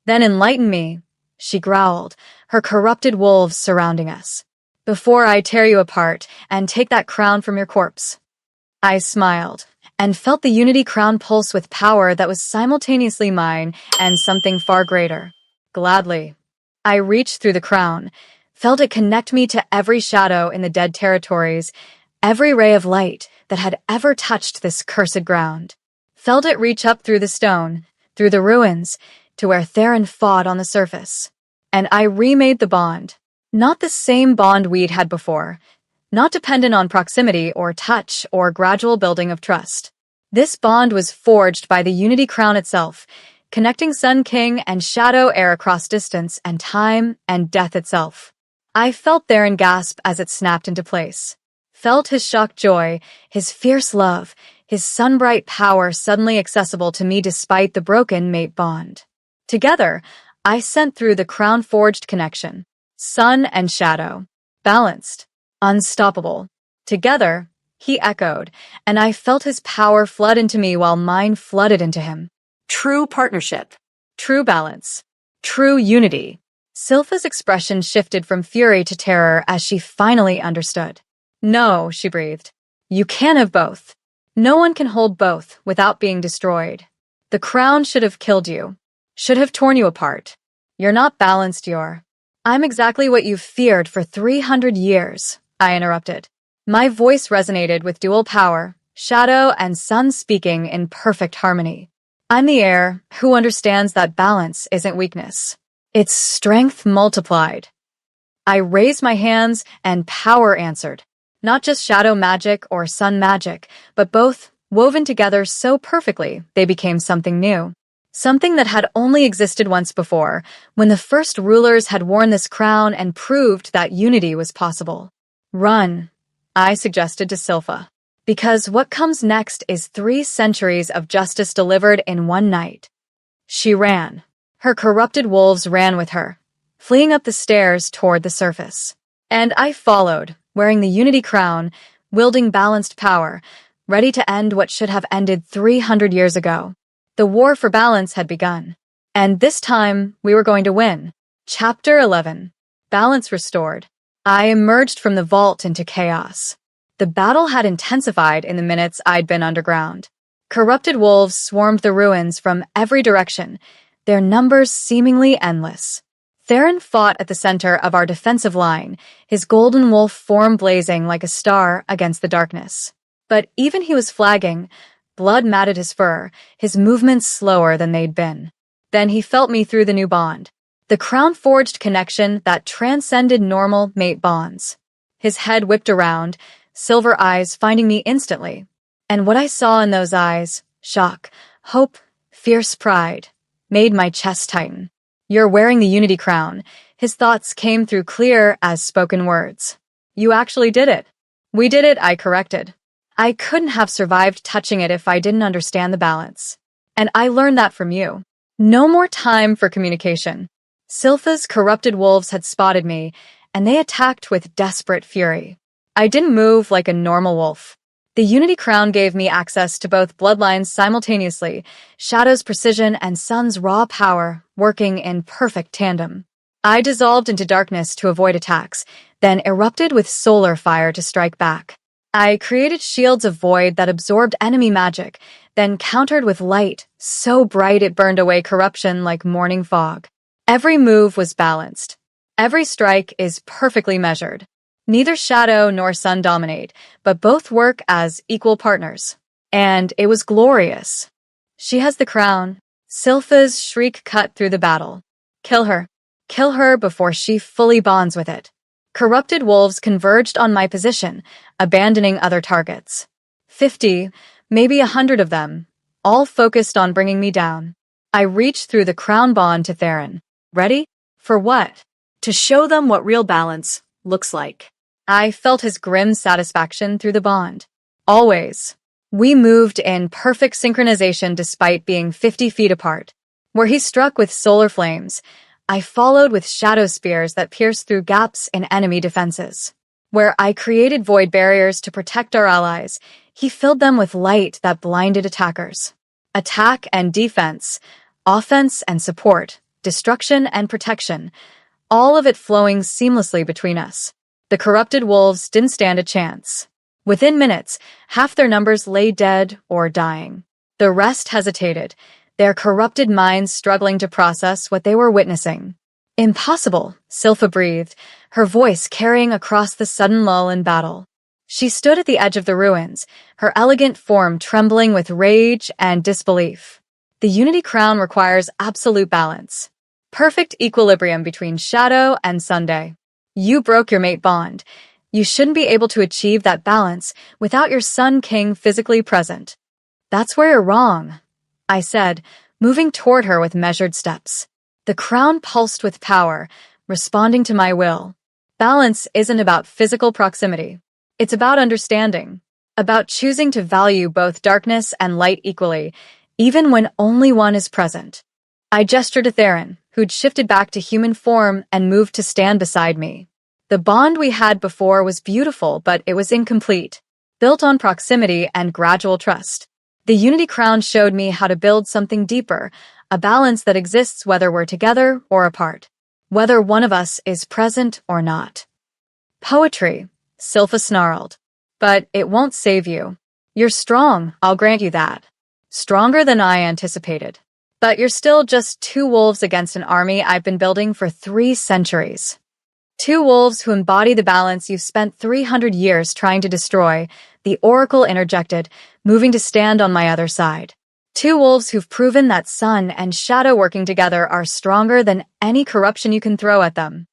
"Then enlighten me," she growled, her corrupted wolves surrounding us. "Before I tear you apart and take that crown from your corpse." I smiled and felt the Unity Crown pulse with power that was simultaneously mine and something far greater. Gladly. I reached through the crown, felt it connect me to every shadow in the dead territories, every ray of light that had ever touched this cursed ground. Felt it reach up through the stone, through the ruins, to where Theron fought on the surface. And I remade the bond. Not the same bond we'd had before, not dependent on proximity or touch or gradual building of trust. This bond was forged by the Unity Crown itself, connecting Sun King and Shadow Heir across distance and time and death itself. I felt Theron gasp as it snapped into place. Felt his shocked joy, his fierce love, his sun-bright power suddenly accessible to me despite the broken mate bond. Together, I sent through the crown-forged connection. Sun and shadow. Balanced. Unstoppable. Together, he echoed, and I felt his power flood into me while mine flooded into him. True partnership. True balance. True unity. Silpha's expression shifted from fury to terror as she finally understood. "No," she breathed. "You can't have both. No one can hold both without being destroyed. The crown should have killed you. Should have torn you apart. You're not balanced, I'm exactly what you've feared for 300 years, I interrupted. My voice resonated with dual power, shadow and sun speaking in perfect harmony. I'm the heir who understands that balance isn't weakness. It's strength multiplied. I raised my hands and power answered. Not just shadow magic or sun magic, but both woven together so perfectly they became something new. Something that had only existed once before, when the first rulers had worn this crown and proved that unity was possible. "Run," I suggested to Silpha, "because what comes next is 3 centuries of justice delivered in one night." She ran. Her corrupted wolves ran with her, fleeing up the stairs toward the surface. And I followed, wearing the Unity Crown, wielding balanced power, ready to end what should have ended 300 years ago. The war for balance had begun. And this time, we were going to win. Chapter 11. Balance restored. I emerged from the vault into chaos. The battle had intensified in the minutes I'd been underground. Corrupted wolves swarmed the ruins from every direction, their numbers seemingly endless. Theron fought at the center of our defensive line, his golden wolf form blazing like a star against the darkness. But even he was flagging, blood matted his fur, his movements slower than they'd been. Then he felt me through the new bond, the crown-forged connection that transcended normal mate bonds. His head whipped around, silver eyes finding me instantly. And what I saw in those eyes, shock, hope, fierce pride, made my chest tighten. "You're wearing the Unity Crown." His thoughts came through clear as spoken words. "You actually did it." "We did it," I corrected. "I couldn't have survived touching it if I didn't understand the balance. And I learned that from you." No more time for communication. Silpha's corrupted wolves had spotted me, and they attacked with desperate fury. I didn't move like a normal wolf. The Unity Crown gave me access to both bloodlines simultaneously, Shadow's precision and Sun's raw power working in perfect tandem. I dissolved into darkness to avoid attacks, then erupted with solar fire to strike back. I created shields of void that absorbed enemy magic, then countered with light, so bright it burned away corruption like morning fog. Every move was balanced. Every strike is perfectly measured. Neither shadow nor sun dominate, but both work as equal partners. And it was glorious. She has the crown. Silpha's shriek cut through the battle. Kill her. Kill her before she fully bonds with it. Corrupted wolves converged on my position, abandoning other targets. 50, maybe 100 of them, all focused on bringing me down. I reached through the crown bond to Theron. Ready? For what? To show them what real balance looks like. I felt his grim satisfaction through the bond. Always. We moved in perfect synchronization despite being 50 feet apart. Where he struck with solar flames, I followed with shadow spears that pierced through gaps in enemy defenses. Where I created void barriers to protect our allies, he filled them with light that blinded attackers. Attack and defense, offense and support, destruction and protection, all of it flowing seamlessly between us. The corrupted wolves didn't stand a chance. Within minutes, half their numbers lay dead or dying. The rest hesitated, their corrupted minds struggling to process what they were witnessing. Impossible, Silpha breathed, her voice carrying across the sudden lull in battle. She stood at the edge of the ruins, her elegant form trembling with rage and disbelief. The Unity Crown requires absolute balance. Perfect equilibrium between shadow and Sunday. You broke your mate bond. You shouldn't be able to achieve that balance without your Sun King physically present. That's where you're wrong, I said, moving toward her with measured steps. The crown pulsed with power, responding to my will. Balance isn't about physical proximity. It's about understanding, about choosing to value both darkness and light equally, even when only one is present. I gestured to Theron, who'd shifted back to human form and moved to stand beside me. The bond we had before was beautiful, but it was incomplete, built on proximity and gradual trust. The Unity Crown showed me how to build something deeper, a balance that exists whether we're together or apart, whether one of us is present or not. Poetry, Silpha snarled. But it won't save you. You're strong, I'll grant you that. Stronger than I anticipated. But you're still just 2 wolves against an army I've been building for 3 centuries. 2 wolves who embody the balance you've spent 300 years trying to destroy, the Oracle interjected, moving to stand on my other side. 2 wolves who've proven that sun and shadow working together are stronger than any corruption you can throw at them.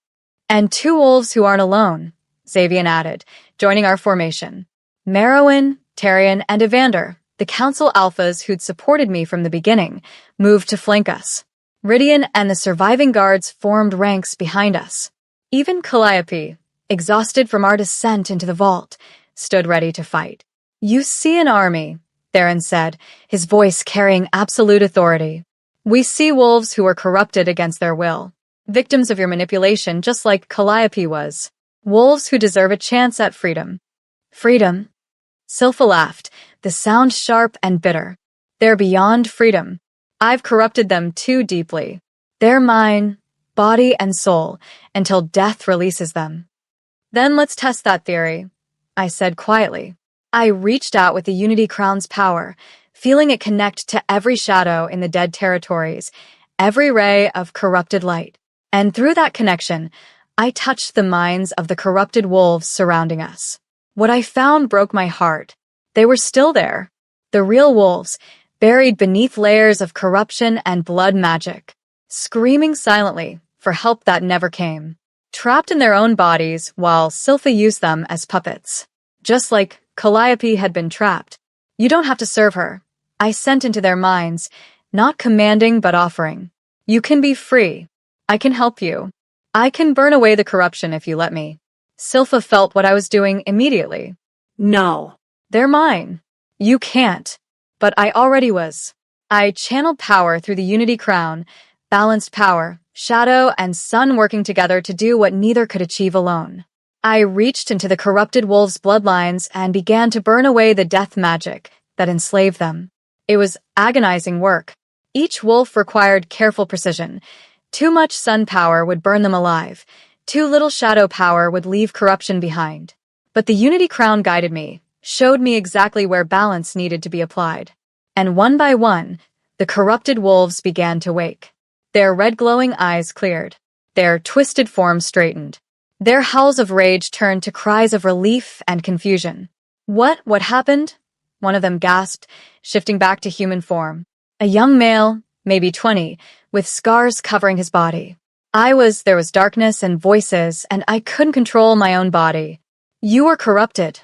And 2 wolves who aren't alone, Xavian added, joining our formation. Merowyn, Tarion, and Evander, the Council Alphas who'd supported me from the beginning, moved to flank us. Rydian and the surviving guards formed ranks behind us. Even Calliope, exhausted from our descent into the vault, stood ready to fight. You see an army, Theron said, his voice carrying absolute authority. We see wolves who are corrupted against their will, victims of your manipulation just like Calliope was. Wolves who deserve a chance at freedom. Freedom? Silpha laughed, the sound sharp and bitter. They're beyond freedom. I've corrupted them too deeply. They're mine, body and soul, until death releases them. Then let's test that theory, I said quietly. I reached out with the Unity Crown's power, feeling it connect to every shadow in the dead territories, every ray of corrupted light. And through that connection, I touched the minds of the corrupted wolves surrounding us. What I found broke my heart. They were still there. The real wolves, buried beneath layers of corruption and blood magic, screaming silently for help that never came. Trapped in their own bodies while Silpha used them as puppets. Just like Calliope had been trapped. You don't have to serve her. I sent into their minds, not commanding but offering. You can be free. I can help you. I can burn away the corruption if you let me. Silpha felt what I was doing immediately. No. They're mine. You can't. But I already was. I channeled power through the Unity Crown, balanced power, shadow and sun working together to do what neither could achieve alone. I reached into the corrupted wolves' bloodlines and began to burn away the death magic that enslaved them. It was agonizing work. Each wolf required careful precision. Too much sun power would burn them alive. Too little shadow power would leave corruption behind. But the Unity Crown guided me, showed me exactly where balance needed to be applied. And one by one, the corrupted wolves began to wake. Their red glowing eyes cleared. Their twisted forms straightened. Their howls of rage turned to cries of relief and confusion. What happened? One of them gasped, shifting back to human form. A young male, maybe 20, with scars covering his body. There was darkness and voices, and I couldn't control my own body. You were corrupted,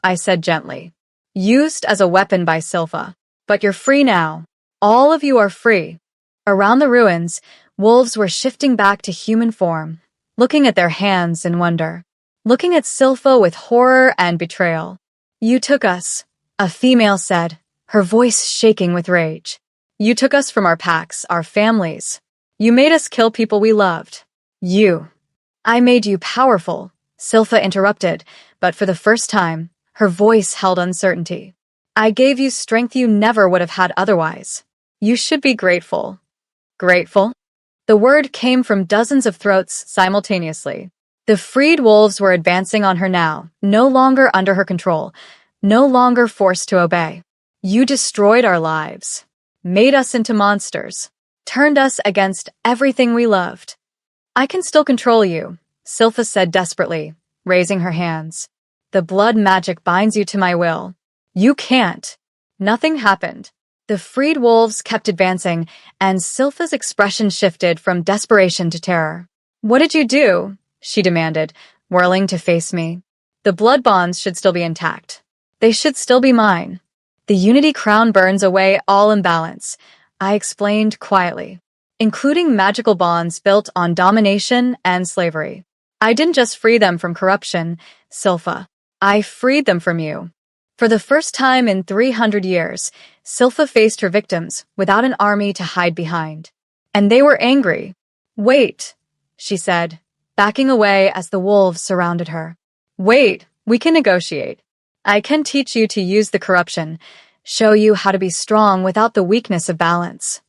I said gently. Used as a weapon by Silpha. But you're free now. All of you are free. Around the ruins, wolves were shifting back to human form, looking at their hands in wonder, looking at Silpha with horror and betrayal. You took us, a female said, her voice shaking with rage. You took us from our packs, our families. You made us kill people we loved. I made you powerful, Silpha interrupted, but for the first time, her voice held uncertainty. I gave you strength you never would have had otherwise. You should be grateful. Grateful? The word came from dozens of throats simultaneously. The freed wolves were advancing on her now, no longer under her control, no longer forced to obey. You destroyed our lives, made us into monsters, turned us against everything we loved. I can still control you, Silpha said desperately, raising her hands. The blood magic binds you to my will. You can't. Nothing happened. The freed wolves kept advancing, and Silpha's expression shifted from desperation to terror. What did you do? She demanded, whirling to face me. The blood bonds should still be intact. They should still be mine. The Unity Crown burns away all imbalance, I explained quietly, including magical bonds built on domination and slavery. I didn't just free them from corruption, Silpha. I freed them from you. For the first time in 300 years, Silpha faced her victims without an army to hide behind. And they were angry. Wait, she said, backing away as the wolves surrounded her. Wait, we can negotiate. I can teach you to use the corruption, show you how to be strong without the weakness of balance.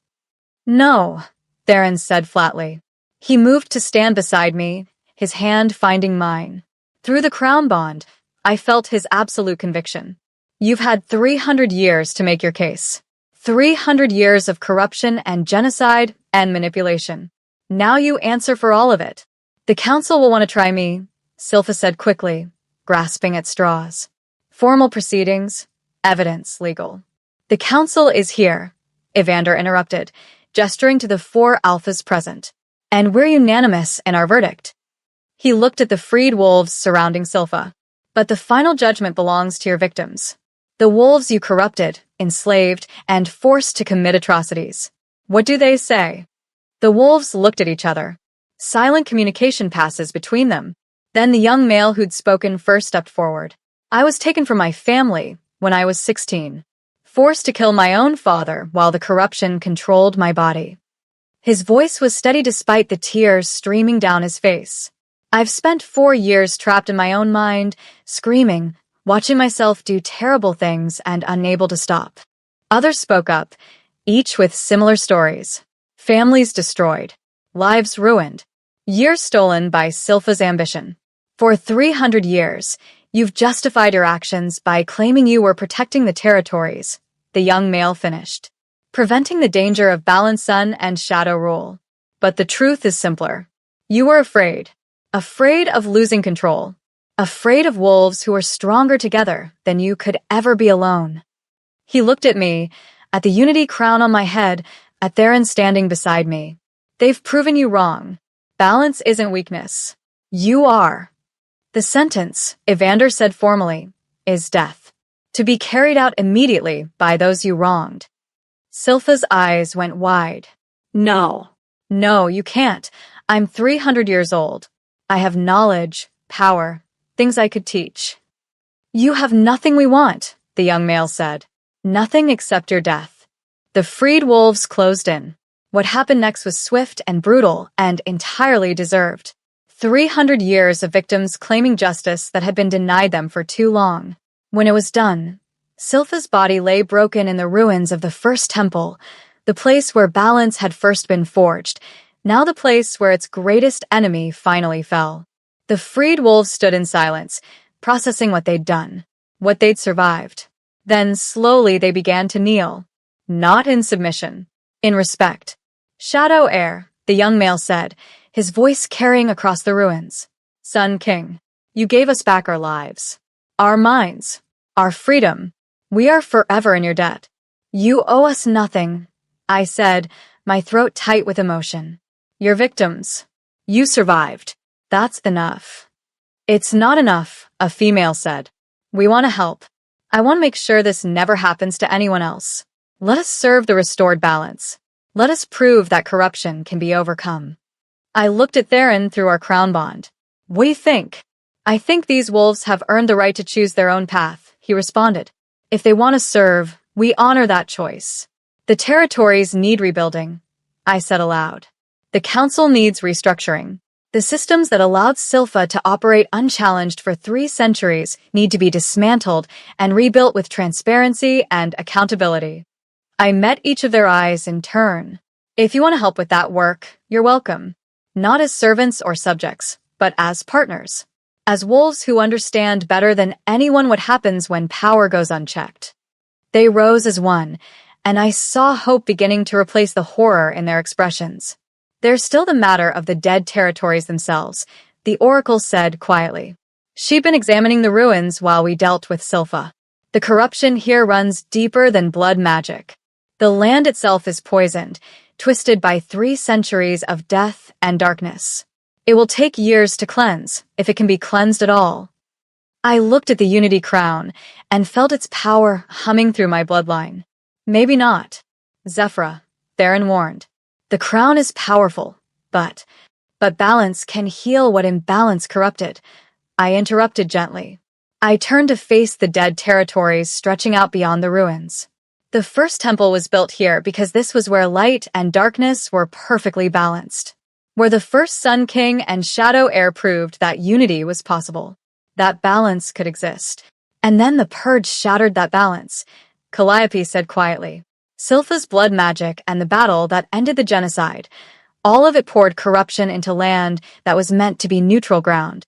No, Theron said flatly. He moved to stand beside me, his hand finding mine. Through the crown bond, I felt his absolute conviction. You've had 300 years to make your case. 300 years of corruption and genocide and manipulation. Now you answer for all of it. The council will want to try me, Silpha said quickly, grasping at straws. Formal proceedings, evidence, legal. The council is here, Evander interrupted, gesturing to the 4 alphas present. And we're unanimous in our verdict. He looked at the freed wolves surrounding Silpha. But the final judgment belongs to your victims. The wolves you corrupted, enslaved, and forced to commit atrocities. What do they say? The wolves looked at each other. Silent communication passes between them. Then the young male who'd spoken first stepped forward. I was taken from my family when I was 16, forced to kill my own father while the corruption controlled my body. His voice was steady despite the tears streaming down his face. I've spent 4 years trapped in my own mind, screaming, watching myself do terrible things and unable to stop. Others spoke up, each with similar stories. Families destroyed, lives ruined, years stolen by Silpha's ambition. For 300 years, you've justified your actions by claiming you were protecting the territories, the young male finished, preventing the danger of Balan's sun and shadow rule. But the truth is simpler. You were afraid of losing control, afraid of wolves who were stronger together than you could ever be alone. He looked at me, at the Unity crown on my head, at Theron standing beside me. They've proven you wrong. Balance isn't weakness. You are. The sentence, Evander said formally, is death. To be carried out immediately by those you wronged. Silpha's eyes went wide. No. No, you can't. I'm 300 years old. I have knowledge, power, things I could teach. You have nothing we want, the young male said. Nothing except your death. The freed wolves closed in. What happened next was swift and brutal and entirely deserved. 300 years of victims claiming justice that had been denied them for too long. When it was done, Silpha's body lay broken in the ruins of the first temple, the place where balance had first been forged, now the place where its greatest enemy finally fell. The freed wolves stood in silence, processing what they'd done, what they'd survived. Then slowly they began to kneel, not in submission, in respect. Shadow heir, the young male said, his voice carrying across the ruins. Sun King, you gave us back our lives, our minds, our freedom. We are forever in your debt. You owe us nothing, I said, my throat tight with emotion. Your victims. You survived. That's enough. It's not enough, a female said. We want to help. I want to make sure this never happens to anyone else. Let us serve the restored balance. Let us prove that corruption can be overcome. I looked at Theron through our crown bond. What do you think? I think these wolves have earned the right to choose their own path, he responded. If they want to serve, we honor that choice. The territories need rebuilding, I said aloud. The council needs restructuring. The systems that allowed Silpha to operate unchallenged for 3 centuries need to be dismantled and rebuilt with transparency and accountability. I met each of their eyes in turn. If you want to help with that work, you're welcome. Not as servants or subjects, but as partners. As wolves who understand better than anyone what happens when power goes unchecked. They rose as one, and I saw hope beginning to replace the horror in their expressions. There's still the matter of the dead territories themselves, the oracle said quietly. She'd been examining the ruins while we dealt with Silpha. The corruption here runs deeper than blood magic. The land itself is poisoned, twisted by 3 centuries of death and darkness. It will take years to cleanse, if it can be cleansed at all. I looked at the Unity Crown and felt its power humming through my bloodline. Maybe not. Zephyra, Theron warned. The crown is powerful, but balance can heal what imbalance corrupted. I interrupted gently. I turned to face the dead territories stretching out beyond the ruins. The first temple was built here because this was where light and darkness were perfectly balanced. Where the first Sun King and Shadow Heir proved that unity was possible. That balance could exist. And then the purge shattered that balance, Calliope said quietly. Silpha's blood magic and the battle that ended the genocide, all of it poured corruption into land that was meant to be neutral ground.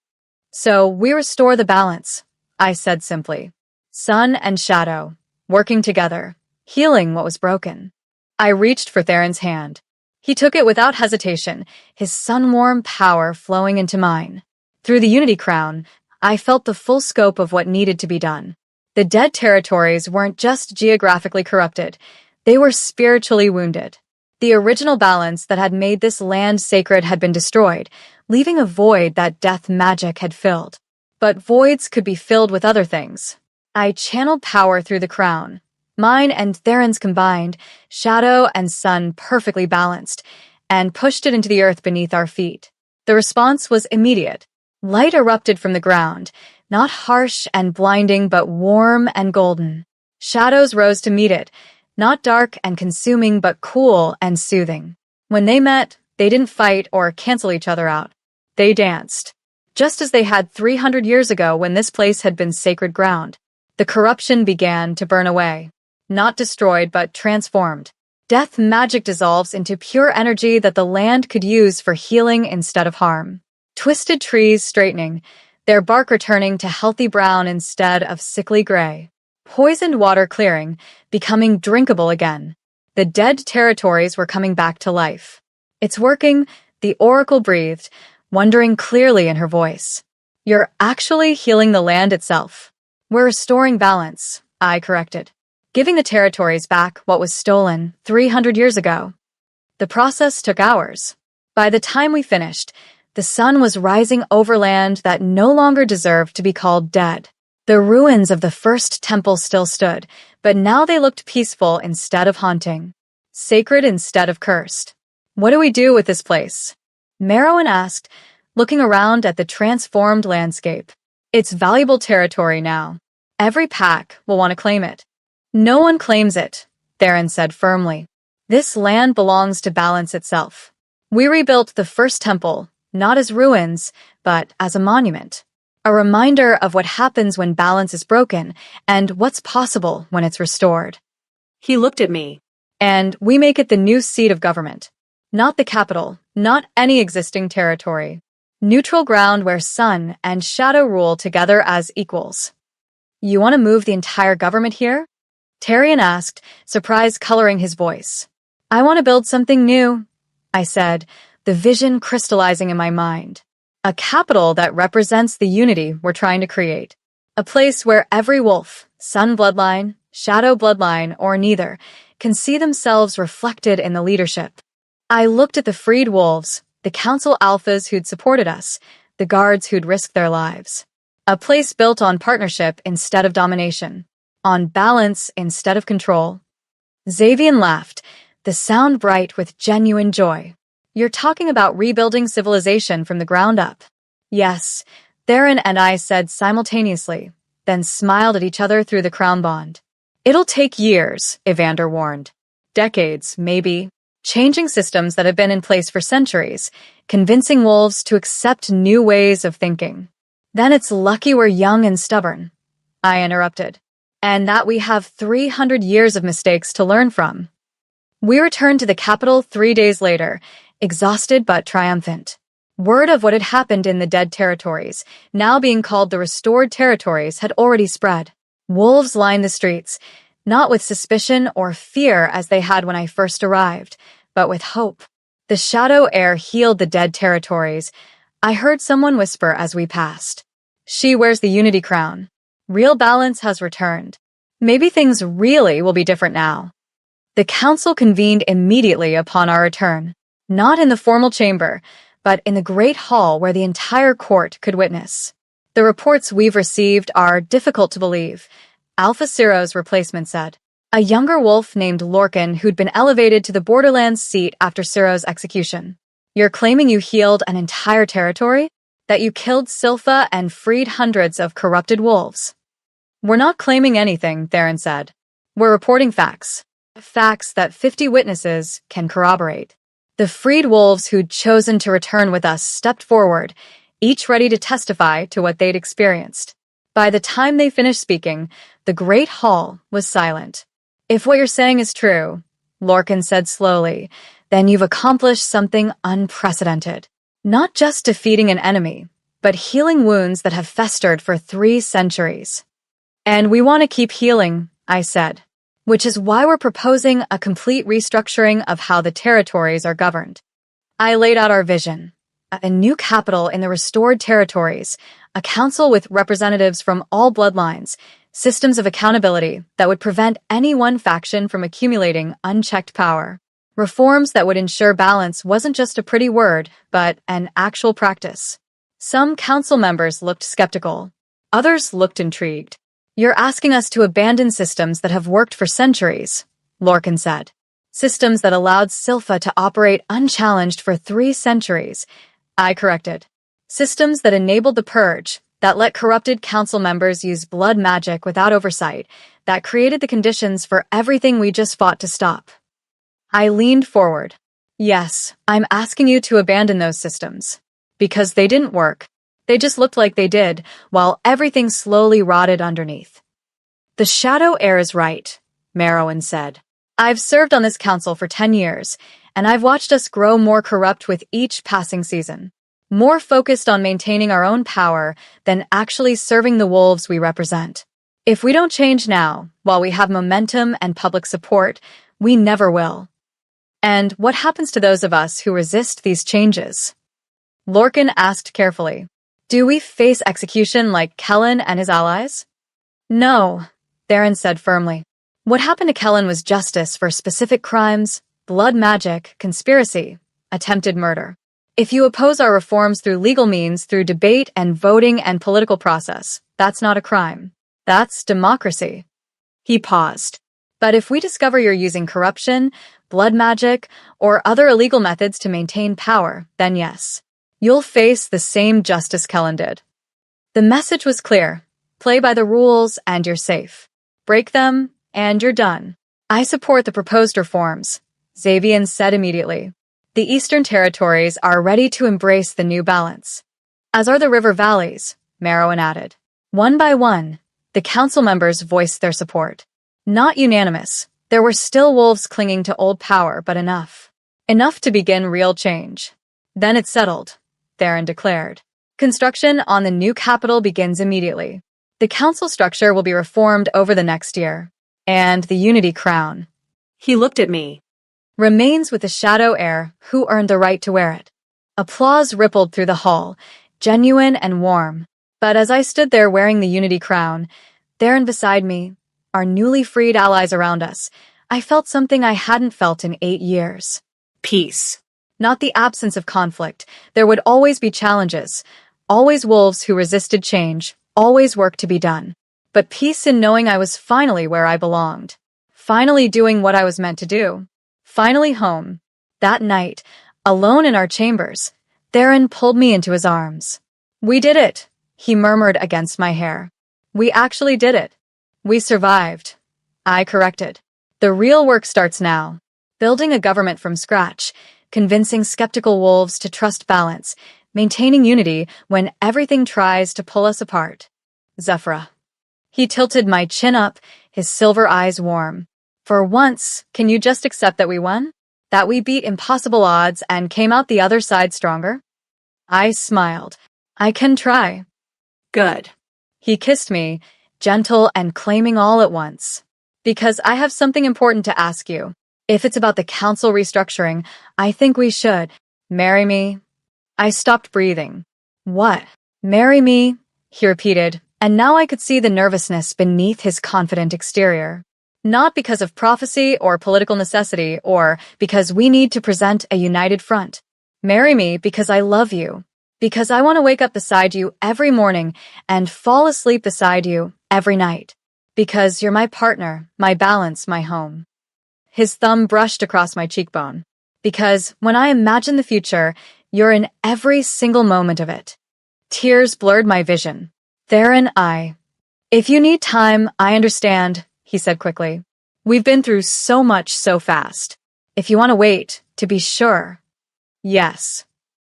So we restore the balance, I said simply. Sun and shadow, working together, healing what was broken. I reached for Theron's hand. He took it without hesitation, his sun-warm power flowing into mine. Through the Unity Crown, I felt the full scope of what needed to be done. The dead territories weren't just geographically corrupted, they were spiritually wounded. The original balance that had made this land sacred had been destroyed, leaving a void that death magic had filled. But voids could be filled with other things. I channeled power through the crown. Mine and Theron's combined, shadow and sun perfectly balanced, and pushed it into the earth beneath our feet. The response was immediate. Light erupted from the ground, not harsh and blinding but warm and golden. Shadows rose to meet it, not dark and consuming but cool and soothing. When they met, they didn't fight or cancel each other out. They danced. Just as they had 300 years ago when this place had been sacred ground. The corruption began to burn away. Not destroyed but transformed. Death magic dissolves into pure energy that the land could use for healing instead of harm. Twisted trees straightening, their bark returning to healthy brown instead of sickly gray. Poisoned water clearing, becoming drinkable again. The dead territories were coming back to life. It's working, the oracle breathed, wondering clearly in her voice. You're actually healing the land itself. We're restoring balance, I corrected. Giving the territories back what was stolen 300 years ago. The process took hours. By the time we finished, the sun was rising over land that no longer deserved to be called dead. The ruins of the first temple still stood, but now they looked peaceful instead of haunting. Sacred instead of cursed. What do we do with this place? Merowyn asked, looking around at the transformed landscape. It's valuable territory now. Every pack will want to claim it. No one claims it, Theron said firmly. This land belongs to balance itself. We rebuilt the first temple, not as ruins, but as a monument. A reminder of what happens when balance is broken and what's possible when it's restored. He looked at me. And we make it the new seat of government. Not the capital, not any existing territory. Neutral ground where sun and shadow rule together as equals. You want to move the entire government here? Tarion asked, surprise coloring his voice. I want to build something new, I said, the vision crystallizing in my mind. A capital that represents the unity we're trying to create. A place where every wolf, sun bloodline, shadow bloodline, or neither, can see themselves reflected in the leadership. I looked at the freed wolves, the council alphas who'd supported us, the guards who'd risked their lives. A place built on partnership instead of domination, on balance instead of control. Xavian laughed, the sound bright with genuine joy. You're talking about rebuilding civilization from the ground up. Yes, Theron and I said simultaneously, then smiled at each other through the crown bond. It'll take years, Evander warned. Decades, maybe. Changing systems that have been in place for centuries, convincing wolves to accept new ways of thinking. Then it's lucky we're young and stubborn, I interrupted, and that we have 300 years of mistakes to learn from. We returned to the capital 3 days later, exhausted but triumphant. Word of what had happened in the dead territories, now being called the restored territories, had already spread. Wolves lined the streets, not with suspicion or fear as they had when I first arrived, but with hope. The shadow air healed the dead territories. I heard someone whisper as we passed. She wears the unity crown. Real balance has returned. Maybe things really will be different now. The council convened immediately upon our return, not in the formal chamber, but in the great hall where the entire court could witness. The reports we've received are difficult to believe, Alpha Ciro's replacement said. A younger wolf named Lorcan who'd been elevated to the Borderlands seat after Ciro's execution. You're claiming you healed an entire territory? That you killed Silpha and freed hundreds of corrupted wolves? We're not claiming anything, Theron said. We're reporting facts. Facts that 50 witnesses can corroborate. The freed wolves who'd chosen to return with us stepped forward, each ready to testify to what they'd experienced. By the time they finished speaking, the great hall was silent. If what you're saying is true, Lorcan said slowly, then you've accomplished something unprecedented. Not just defeating an enemy, but healing wounds that have festered for 3 centuries. And we want to keep healing, I said, which is why we're proposing a complete restructuring of how the territories are governed. I laid out our vision. A new capital in the restored territories, a council with representatives from all bloodlines, systems of accountability that would prevent any one faction from accumulating unchecked power. Reforms that would ensure balance wasn't just a pretty word, but an actual practice. Some council members looked skeptical. Others looked intrigued. You're asking us to abandon systems that have worked for centuries, Lorcan said. Systems that allowed Silpha to operate unchallenged for 3 centuries. I corrected. Systems that enabled the purge, that let corrupted council members use blood magic without oversight, that created the conditions for everything we just fought to stop. I leaned forward. Yes, I'm asking you to abandon those systems. Because they didn't work. They just looked like they did, while everything slowly rotted underneath. The shadow air is right, Merowyn said. I've served on this council for 10 years, and I've watched us grow more corrupt with each passing season. More focused on maintaining our own power than actually serving the wolves we represent. If we don't change now, while we have momentum and public support, we never will. And what happens to those of us who resist these changes? Lorcan asked carefully. Do we face execution like Kellen and his allies? No, Theron said firmly. What happened to Kellen was justice for specific crimes, blood magic, conspiracy, attempted murder. If you oppose our reforms through legal means, through debate and voting and political process, that's not a crime. That's democracy. He paused. But if we discover you're using corruption, blood magic, or other illegal methods to maintain power, then yes, you'll face the same justice Kellen did. The message was clear. Play by the rules and you're safe. Break them and you're done. I support the proposed reforms, Xavian said immediately. The Eastern Territories are ready to embrace the new balance. As are the river valleys, Merowyn added. One by one, the council members voiced their support. Not unanimous. There were still wolves clinging to old power, but enough. Enough to begin real change. Then it settled, Theron declared. Construction on the new capital begins immediately. The council structure will be reformed over the next year. And the Unity Crown. He looked at me. Remains with the shadow heir who earned the right to wear it. Applause rippled through the hall, genuine and warm. But as I stood there wearing the Unity crown, there and beside me, our newly freed allies around us, I felt something I hadn't felt in 8 years. Peace. Not the absence of conflict. There would always be challenges, always wolves who resisted change, always work to be done. But peace in knowing I was finally where I belonged. Finally doing what I was meant to do. Finally home. That night, alone in our chambers, Theron pulled me into his arms. "We did it," he murmured against my hair. "We actually did it. We survived." I corrected. "The real work starts now. Building a government from scratch, convincing skeptical wolves to trust balance, maintaining unity when everything tries to pull us apart." Zephyra. He tilted my chin up, his silver eyes warm. "For once, can you just accept that we won? That we beat impossible odds and came out the other side stronger?" I smiled. "I can try." Good. He kissed me, gentle and claiming all at once. "Because I have something important to ask you. If it's about the council restructuring, I think we should. Marry me." I stopped breathing. "What? Marry me?" he repeated, and now I could see the nervousness beneath his confident exterior. "Not because of prophecy or political necessity or because we need to present a united front. Marry me because I love you. Because I want to wake up beside you every morning and fall asleep beside you every night. Because you're my partner, my balance, my home." His thumb brushed across my cheekbone. "Because when I imagine the future, you're in every single moment of it." Tears blurred my vision. Theron, If you need time, I understand," he said quickly. "We've been through so much so fast. If you want to wait, to be sure." "Yes."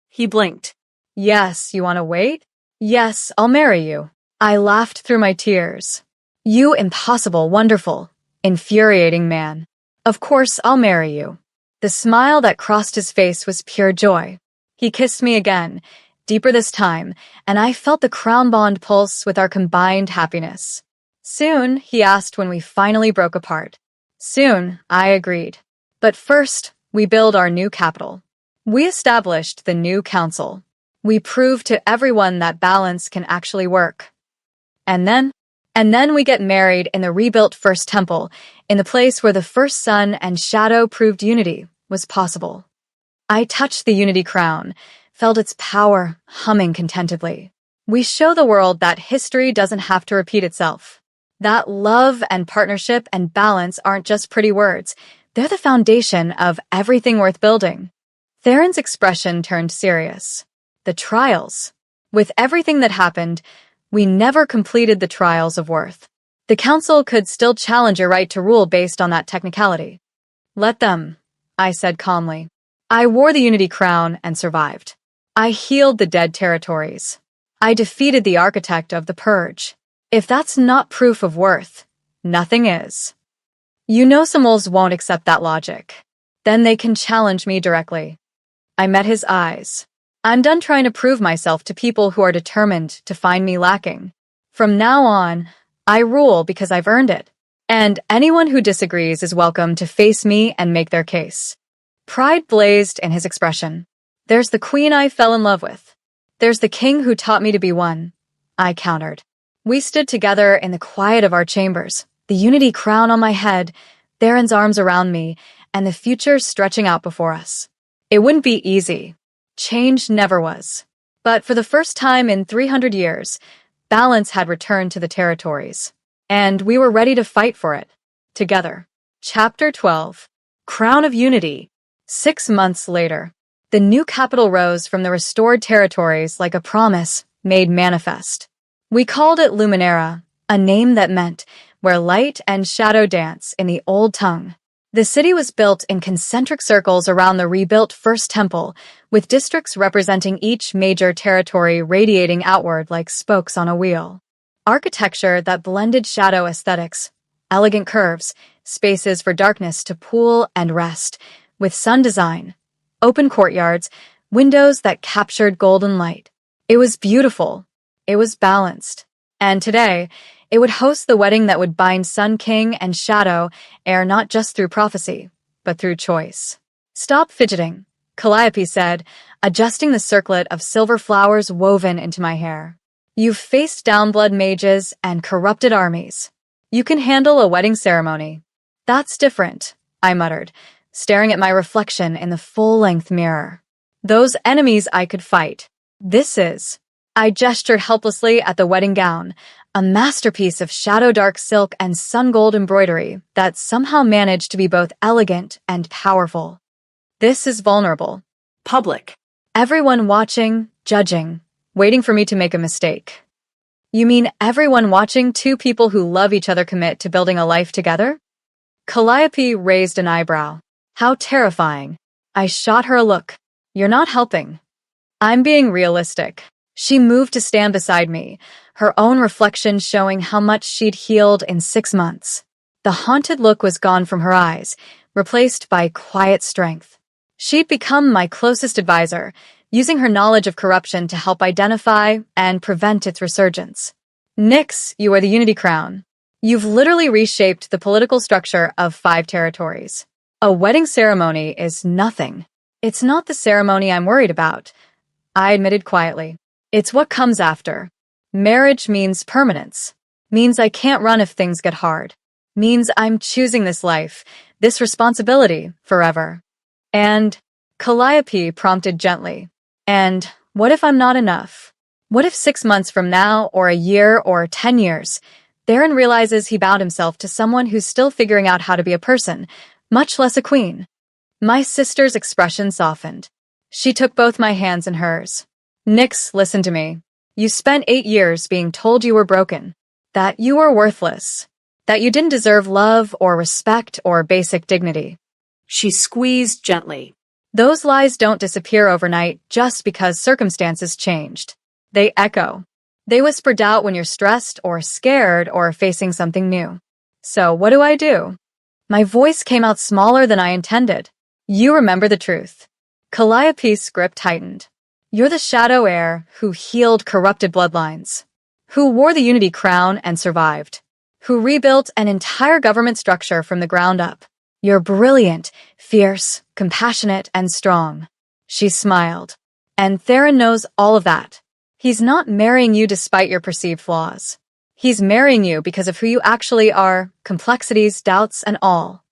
He blinked. "Yes, you want to wait? Yes, I'll marry you." I laughed through my tears. "You impossible, wonderful, infuriating man. Of course I'll marry you." The smile that crossed his face was pure joy. He kissed me again, deeper this time, and I felt the crown bond pulse with our combined happiness. "Soon," he asked when we finally broke apart. "Soon," I agreed. "But first, we build our new capital." We established the new council. We proved to everyone that balance can actually work. And then we get married in the rebuilt First Temple, in the place where the first sun and shadow proved unity was possible. I touched the Unity crown, felt its power humming contentedly. We show the world that history doesn't have to repeat itself. That love and partnership and balance aren't just pretty words. They're the foundation of everything worth building. Theron's expression turned serious. The trials. With everything that happened, we never completed the trials of worth. The council could still challenge your right to rule based on that technicality. "Let them," I said calmly. I wore the Unity crown and survived. I healed the dead territories. I defeated the architect of the purge. If that's not proof of worth, nothing is. You know some wolves won't accept that logic. Then they can challenge me directly. I met his eyes. "I'm done trying to prove myself to people who are determined to find me lacking. From now on, I rule because I've earned it. And anyone who disagrees is welcome to face me and make their case." Pride blazed in his expression. "There's the queen I fell in love with. There's the king who taught me to be one," I countered. We stood together in the quiet of our chambers, the Unity crown on my head, Theron's arms around me, and the future stretching out before us. It wouldn't be easy. Change never was. But for the first time in 300 years, balance had returned to the territories. And we were ready to fight for it. Together. Chapter 12. Crown of Unity. 6 months later, the new capital rose from the restored territories like a promise made manifest. We called it Luminera, a name that meant where light and shadow dance in the old tongue. The city was built in concentric circles around the rebuilt First Temple, with districts representing each major territory radiating outward like spokes on a wheel. Architecture that blended shadow aesthetics, elegant curves, spaces for darkness to pool and rest, with sun design, open courtyards, windows that captured golden light. It was beautiful. It was balanced. And today, it would host the wedding that would bind Sun King and Shadow heir not just through prophecy, but through choice. "Stop fidgeting," Calliope said, adjusting the circlet of silver flowers woven into my hair. You've faced down-blood mages and corrupted armies. You can handle a wedding ceremony. That's different, I muttered, staring at my reflection in the full-length mirror. Those enemies I could fight. This is. I gestured helplessly at the wedding gown, a masterpiece of shadow-dark silk and sun-gold embroidery that somehow managed to be both elegant and powerful. This is vulnerable. Public. Everyone watching, judging, waiting for me to make a mistake. You mean everyone watching two people who love each other commit to building a life together? Calliope raised an eyebrow. How terrifying. I shot her a look. You're not helping. I'm being realistic. She moved to stand beside me, her own reflection showing how much she'd healed in 6 months. The haunted look was gone from her eyes, replaced by quiet strength. She'd become my closest advisor, using her knowledge of corruption to help identify and prevent its resurgence. Nyx, you are the Unity Crown. You've literally reshaped the political structure of 5 territories. A wedding ceremony is nothing. It's not the ceremony I'm worried about, I admitted quietly. It's what comes after. Marriage means permanence. Means I can't run if things get hard. Means I'm choosing this life, this responsibility, forever. And, Calliope prompted gently. And, what if I'm not enough? What if 6 months from now, or a year, or 10 years, Theron realizes he bound himself to someone who's still figuring out how to be a person, much less a queen? My sister's expression softened. She took both my hands in hers. Nyx, listen to me. You spent 8 years being told you were broken, that you were worthless, that you didn't deserve love or respect or basic dignity. She squeezed gently. Those lies don't disappear overnight just because circumstances changed. They echo. They whisper doubt when you're stressed or scared or facing something new. So what do? My voice came out smaller than I intended. You remember the truth. Calliope's grip tightened. You're the shadow heir who healed corrupted bloodlines, who wore the Unity Crown and survived, who rebuilt an entire government structure from the ground up. You're brilliant, fierce, compassionate, and strong. She smiled. And Theron knows all of that. He's not marrying you despite your perceived flaws. He's marrying you because of who you actually are, complexities, doubts, and all.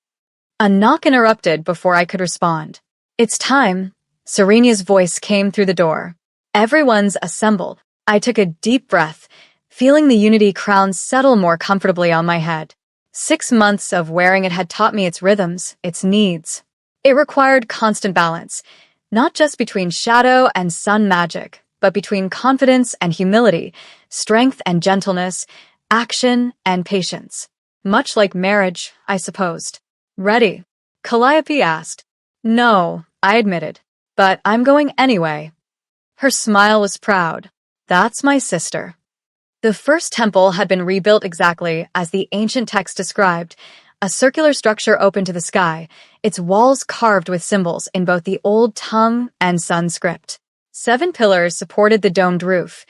A knock interrupted before I could respond. It's time. Serena's voice came through the door. Everyone's assembled. I took a deep breath, feeling the Unity Crown settle more comfortably on my head. 6 months of wearing it had taught me its rhythms, its needs. It required constant balance, not just between shadow and sun magic, but between confidence and humility, strength and gentleness, action and patience. Much like marriage, I supposed. Ready? Calliope asked. No, I admitted. But I'm going anyway. Her smile was proud. That's my sister. The first temple had been rebuilt exactly as the ancient text described, a circular structure open to the sky, its walls carved with symbols in both the Old Tongue and Sun script. 7 pillars supported the domed roof,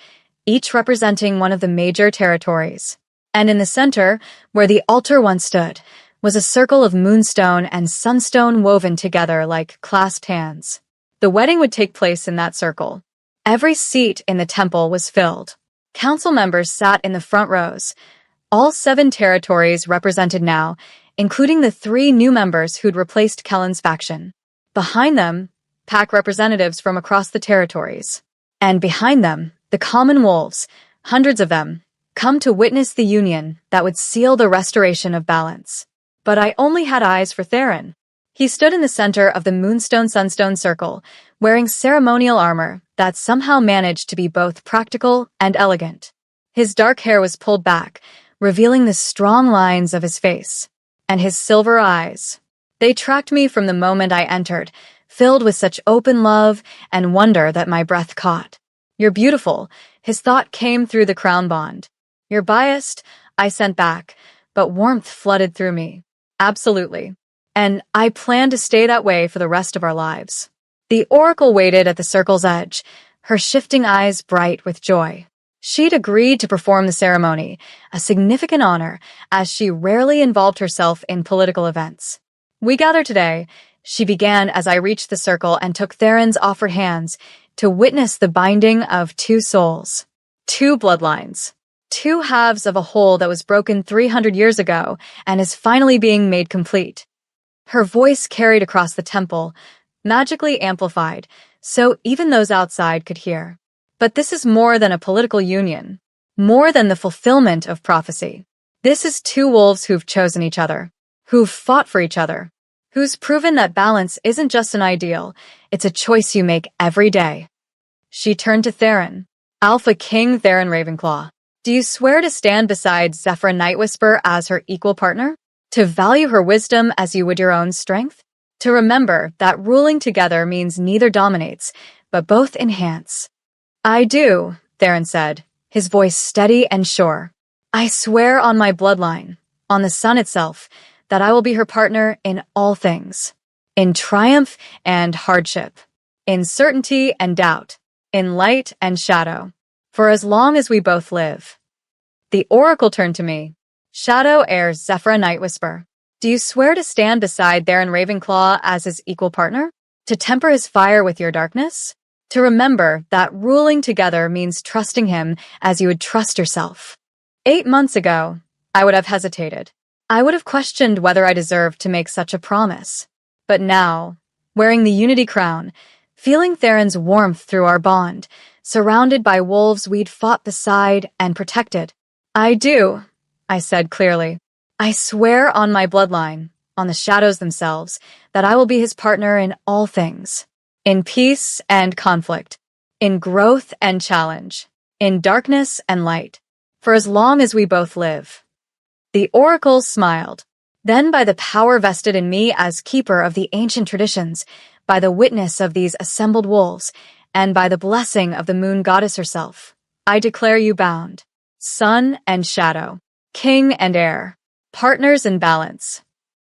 each representing one of the major territories. And in the center, where the altar once stood, was a circle of moonstone and sunstone woven together like clasped hands. The wedding would take place in that circle. Every seat in the temple was filled. Council members sat in the front rows, all 7 territories represented now, including the 3 new members who'd replaced Kellen's faction. Behind them, pack representatives from across the territories. And behind them, the common wolves, hundreds of them, come to witness the union that would seal the restoration of balance. But I only had eyes for Theron. He stood in the center of the Moonstone-Sunstone Circle, wearing ceremonial armor that somehow managed to be both practical and elegant. His dark hair was pulled back, revealing the strong lines of his face. And his silver eyes. They tracked me from the moment I entered, filled with such open love and wonder that my breath caught. You're beautiful, his thought came through the crown bond. You're biased, I sent back, but warmth flooded through me. Absolutely. And I plan to stay that way for the rest of our lives. The oracle waited at the circle's edge, her shifting eyes bright with joy. She'd agreed to perform the ceremony, a significant honor, as she rarely involved herself in political events. We gather today, she began as I reached the circle and took Theron's offered hands to witness the binding of two souls, two bloodlines, two halves of a whole that was broken 300 years ago and is finally being made complete. Her voice carried across the temple, magically amplified, so even those outside could hear. But this is more than a political union, more than the fulfillment of prophecy. This is two wolves who've chosen each other, who've fought for each other, who's proven that balance isn't just an ideal, it's a choice you make every day. She turned to Theron. Alpha King Theron Ravenclaw, do you swear to stand beside Zephyra Nightwhisper as her equal partner? To value her wisdom as you would your own strength? To remember that ruling together means neither dominates, but both enhance. I do, Theron said, his voice steady and sure. I swear on my bloodline, on the sun itself, that I will be her partner in all things. In triumph and hardship. In certainty and doubt. In light and shadow. For as long as we both live. The oracle turned to me. Shadow heir Zephyra Nightwhisper, do you swear to stand beside Theron Ravenclaw as his equal partner? To temper his fire with your darkness? To remember that ruling together means trusting him as you would trust yourself. 8 months ago, I would have hesitated. I would have questioned whether I deserved to make such a promise. But now, wearing the Unity Crown, feeling Theron's warmth through our bond, surrounded by wolves we'd fought beside and protected. I do, I said clearly. I swear on my bloodline, on the shadows themselves, that I will be his partner in all things. In peace and conflict. In growth and challenge. In darkness and light. For as long as we both live. The oracle smiled. Then by the power vested in me as keeper of the ancient traditions, by the witness of these assembled wolves, and by the blessing of the moon goddess herself, I declare you bound. Sun and shadow. King and heir. Partners in balance.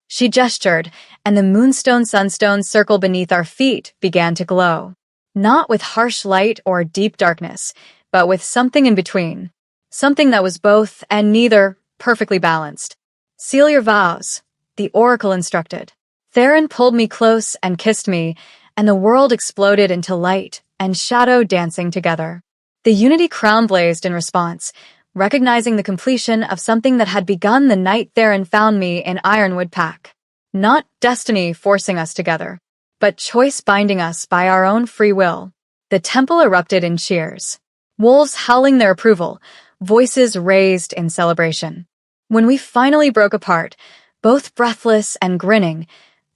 She gestured, and the moonstone-sunstone circle beneath our feet began to glow. Not with harsh light or deep darkness, but with something in between. Something that was both and neither perfectly balanced. Seal your vows, the oracle instructed. Theron pulled me close and kissed me, and the world exploded into light and shadow dancing together. The Unity Crown blazed in response, recognizing the completion of something that had begun the night Theron found me in Ironwood Pack. Not destiny forcing us together, but choice binding us by our own free will. The temple erupted in cheers. Wolves howling their approval, voices raised in celebration. When we finally broke apart, both breathless and grinning,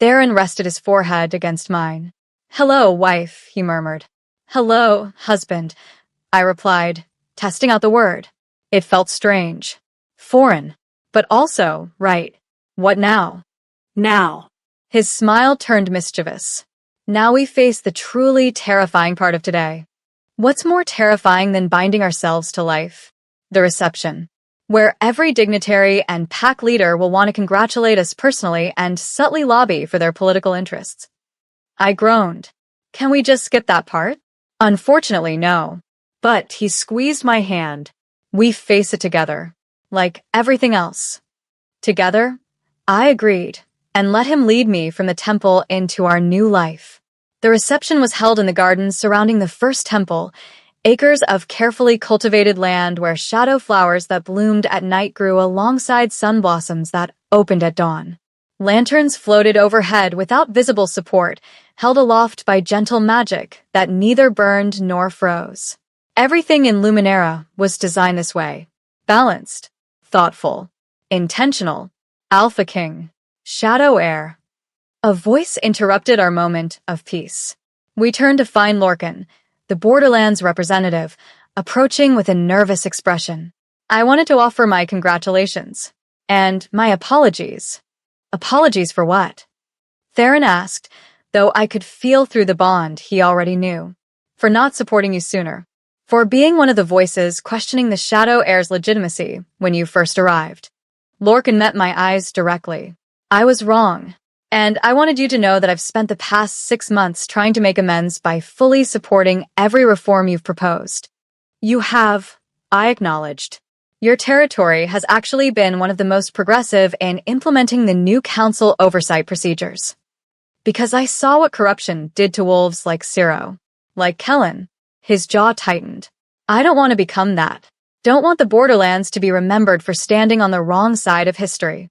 Theron rested his forehead against mine. Hello, wife, he murmured. Hello, husband, I replied, testing out the word. It felt strange, foreign, but also right. What now? Now. His smile turned mischievous. Now we face the truly terrifying part of today. What's more terrifying than binding ourselves to life? The reception, where every dignitary and pack leader will want to congratulate us personally and subtly lobby for their political interests. I groaned. Can we just skip that part? Unfortunately, no. But he squeezed my hand. We face it together, like everything else. Together, I agreed, and let him lead me from the temple into our new life. The reception was held in the gardens surrounding the first temple, acres of carefully cultivated land where shadow flowers that bloomed at night grew alongside sun blossoms that opened at dawn. Lanterns floated overhead without visible support, held aloft by gentle magic that neither burned nor froze. Everything in Luminera was designed this way. Balanced, thoughtful, intentional, Alpha King, Shadow Heir. A voice interrupted our moment of peace. We turned to find Lorcan, the Borderlands representative, approaching with a nervous expression. I wanted to offer my congratulations. And my apologies. Apologies for what? Theron asked, though I could feel through the bond he already knew. For not supporting you sooner. For being one of the voices questioning the Shadow Heir's legitimacy when you first arrived. Lorcan met my eyes directly. I was wrong. And I wanted you to know that I've spent the past 6 months trying to make amends by fully supporting every reform you've proposed. You have, I acknowledged. Your territory has actually been one of the most progressive in implementing the new council oversight procedures. Because I saw what corruption did to wolves like Ciro, like Kellen. His jaw tightened. I don't want to become that. Don't want the Borderlands to be remembered for standing on the wrong side of history.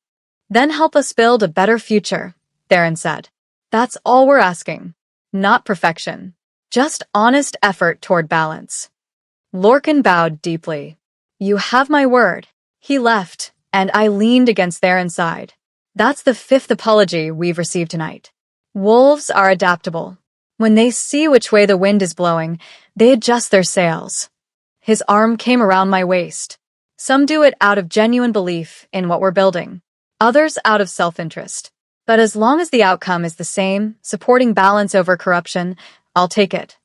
Then help us build a better future, Theron said. That's all we're asking. Not perfection. Just honest effort toward balance. Lorcan bowed deeply. You have my word. He left, and I leaned against Theron's side. That's the 5th apology we've received tonight. Wolves are adaptable. When they see which way the wind is blowing, they adjust their sails. His arm came around my waist. Some do it out of genuine belief in what we're building, others out of self-interest. But as long as the outcome is the same, supporting balance over corruption, I'll take it.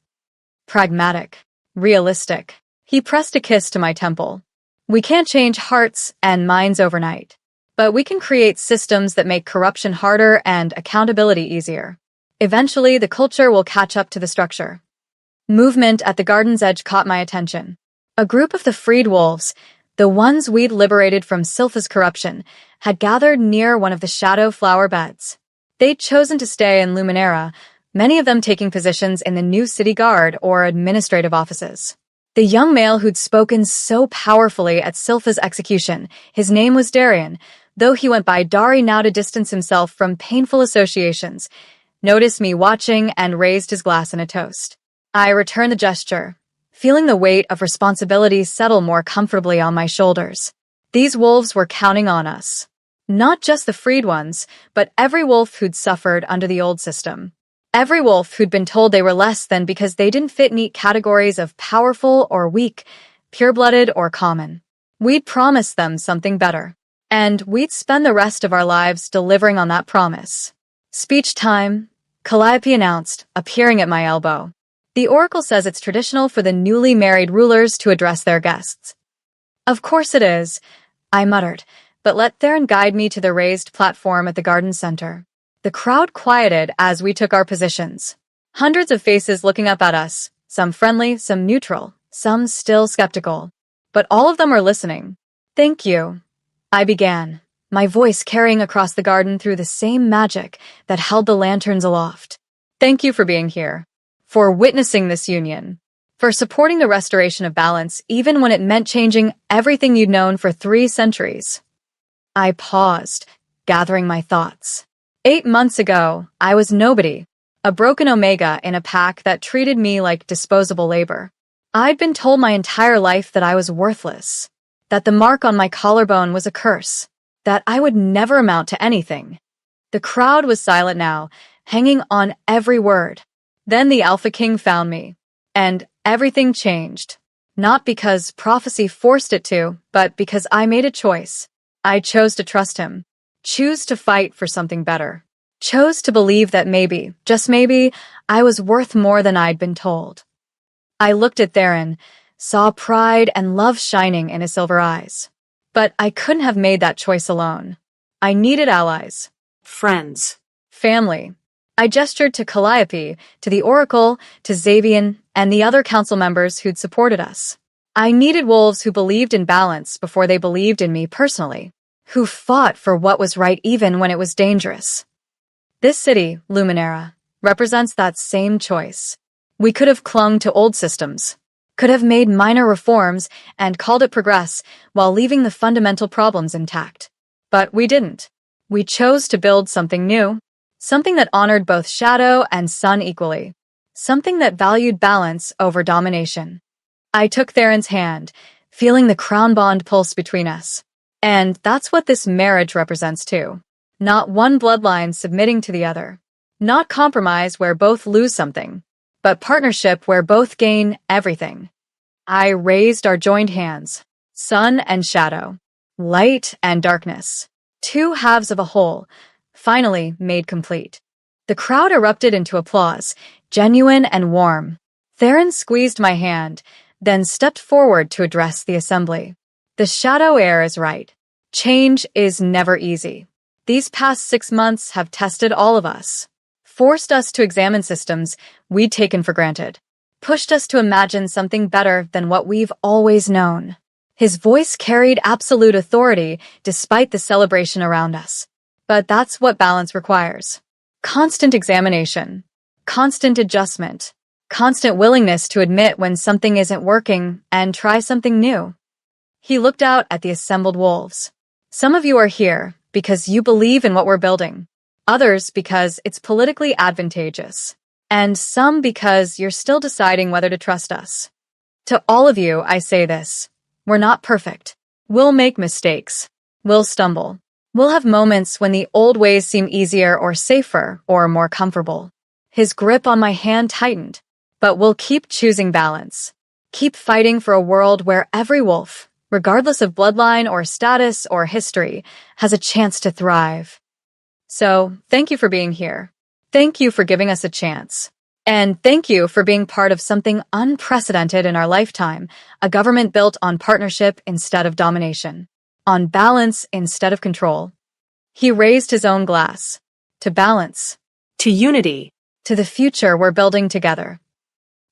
Pragmatic. Realistic. He pressed a kiss to my temple. We can't change hearts and minds overnight, but we can create systems that make corruption harder and accountability easier. Eventually, the culture will catch up to the structure. Movement at the garden's edge caught my attention. A group of the freed wolves, the ones we'd liberated from Silpha's corruption, had gathered near one of the shadow flower beds. They'd chosen to stay in Luminera, many of them taking positions in the new city guard or administrative offices. The young male who'd spoken so powerfully at Silpha's execution, his name was Darian, though he went by Dari now to distance himself from painful associations, noticed me watching and raised his glass in a toast. I returned the gesture, feeling the weight of responsibility settle more comfortably on my shoulders. These wolves were counting on us. Not just the freed ones, but every wolf who'd suffered under the old system. Every wolf who'd been told they were less than because they didn't fit neat categories of powerful or weak, pure-blooded or common. We'd promised them something better, and we'd spend the rest of our lives delivering on that promise. Speech time, Calliope announced, appearing at my elbow. The oracle says it's traditional for the newly married rulers to address their guests. Of course it is, I muttered, but let Theron guide me to the raised platform at the garden center. The crowd quieted as we took our positions. Hundreds of faces looking up at us, some friendly, some neutral, some still skeptical. But all of them are listening. Thank you, I began, my voice carrying across the garden through the same magic that held the lanterns aloft. Thank you for being here, for witnessing this union, for supporting the restoration of balance even when it meant changing everything you'd known for 3 centuries. I paused, gathering my thoughts. 8 months ago, I was nobody, a broken omega in a pack that treated me like disposable labor. I'd been told my entire life that I was worthless, that the mark on my collarbone was a curse, that I would never amount to anything. The crowd was silent now, hanging on every word. Then the Alpha King found me, and everything changed. Not because prophecy forced it to, but because I made a choice. I chose to trust him. Choose to fight for something better. Chose to believe that maybe, just maybe, I was worth more than I'd been told. I looked at Theron, saw pride and love shining in his silver eyes. But I couldn't have made that choice alone. I needed allies. Friends. Family. I gestured to Calliope, to the Oracle, to Xavian, and the other council members who'd supported us. I needed wolves who believed in balance before they believed in me personally, who fought for what was right even when it was dangerous. This city, Luminera, represents that same choice. We could have clung to old systems, could have made minor reforms and called it progress while leaving the fundamental problems intact. But we didn't. We chose to build something new, something that honored both shadow and sun equally, something that valued balance over domination. I took Theron's hand, feeling the crown bond pulse between us. And that's what this marriage represents too. Not one bloodline submitting to the other. Not compromise where both lose something, but partnership where both gain everything. I raised our joined hands, sun and shadow, light and darkness, 2 halves of a whole, finally made complete. The crowd erupted into applause, genuine and warm. Theron squeezed my hand, then stepped forward to address the assembly. The shadow heir is right. Change is never easy. These past 6 months have tested all of us, forced us to examine systems we'd taken for granted, pushed us to imagine something better than what we've always known. His voice carried absolute authority despite the celebration around us. But that's what balance requires. Constant examination, constant adjustment, constant willingness to admit when something isn't working and try something new. He looked out at the assembled wolves. Some of you are here because you believe in what we're building, others because it's politically advantageous, and some because you're still deciding whether to trust us. To all of you, I say this. We're not perfect. We'll make mistakes. We'll stumble. We'll have moments when the old ways seem easier or safer or more comfortable. His grip on my hand tightened, but we'll keep choosing balance. Keep fighting for a world where every wolf, regardless of bloodline or status or history, has a chance to thrive. So, thank you for being here. Thank you for giving us a chance. And thank you for being part of something unprecedented in our lifetime, a government built on partnership instead of domination, on balance instead of control. He raised his own glass. To balance. To unity. To the future we're building together.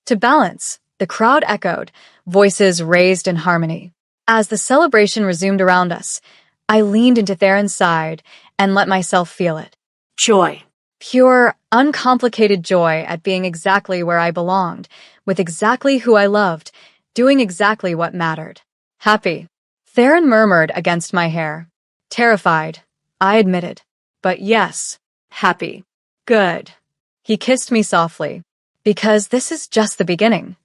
To balance, the crowd echoed, voices raised in harmony. As the celebration resumed around us, I leaned into Theron's side and let myself feel it. Joy. Pure, uncomplicated joy at being exactly where I belonged, with exactly who I loved, doing exactly what mattered. Happy. Theron murmured against my hair. Terrified, I admitted. But yes, happy. Good. He kissed me softly. Because this is just the beginning.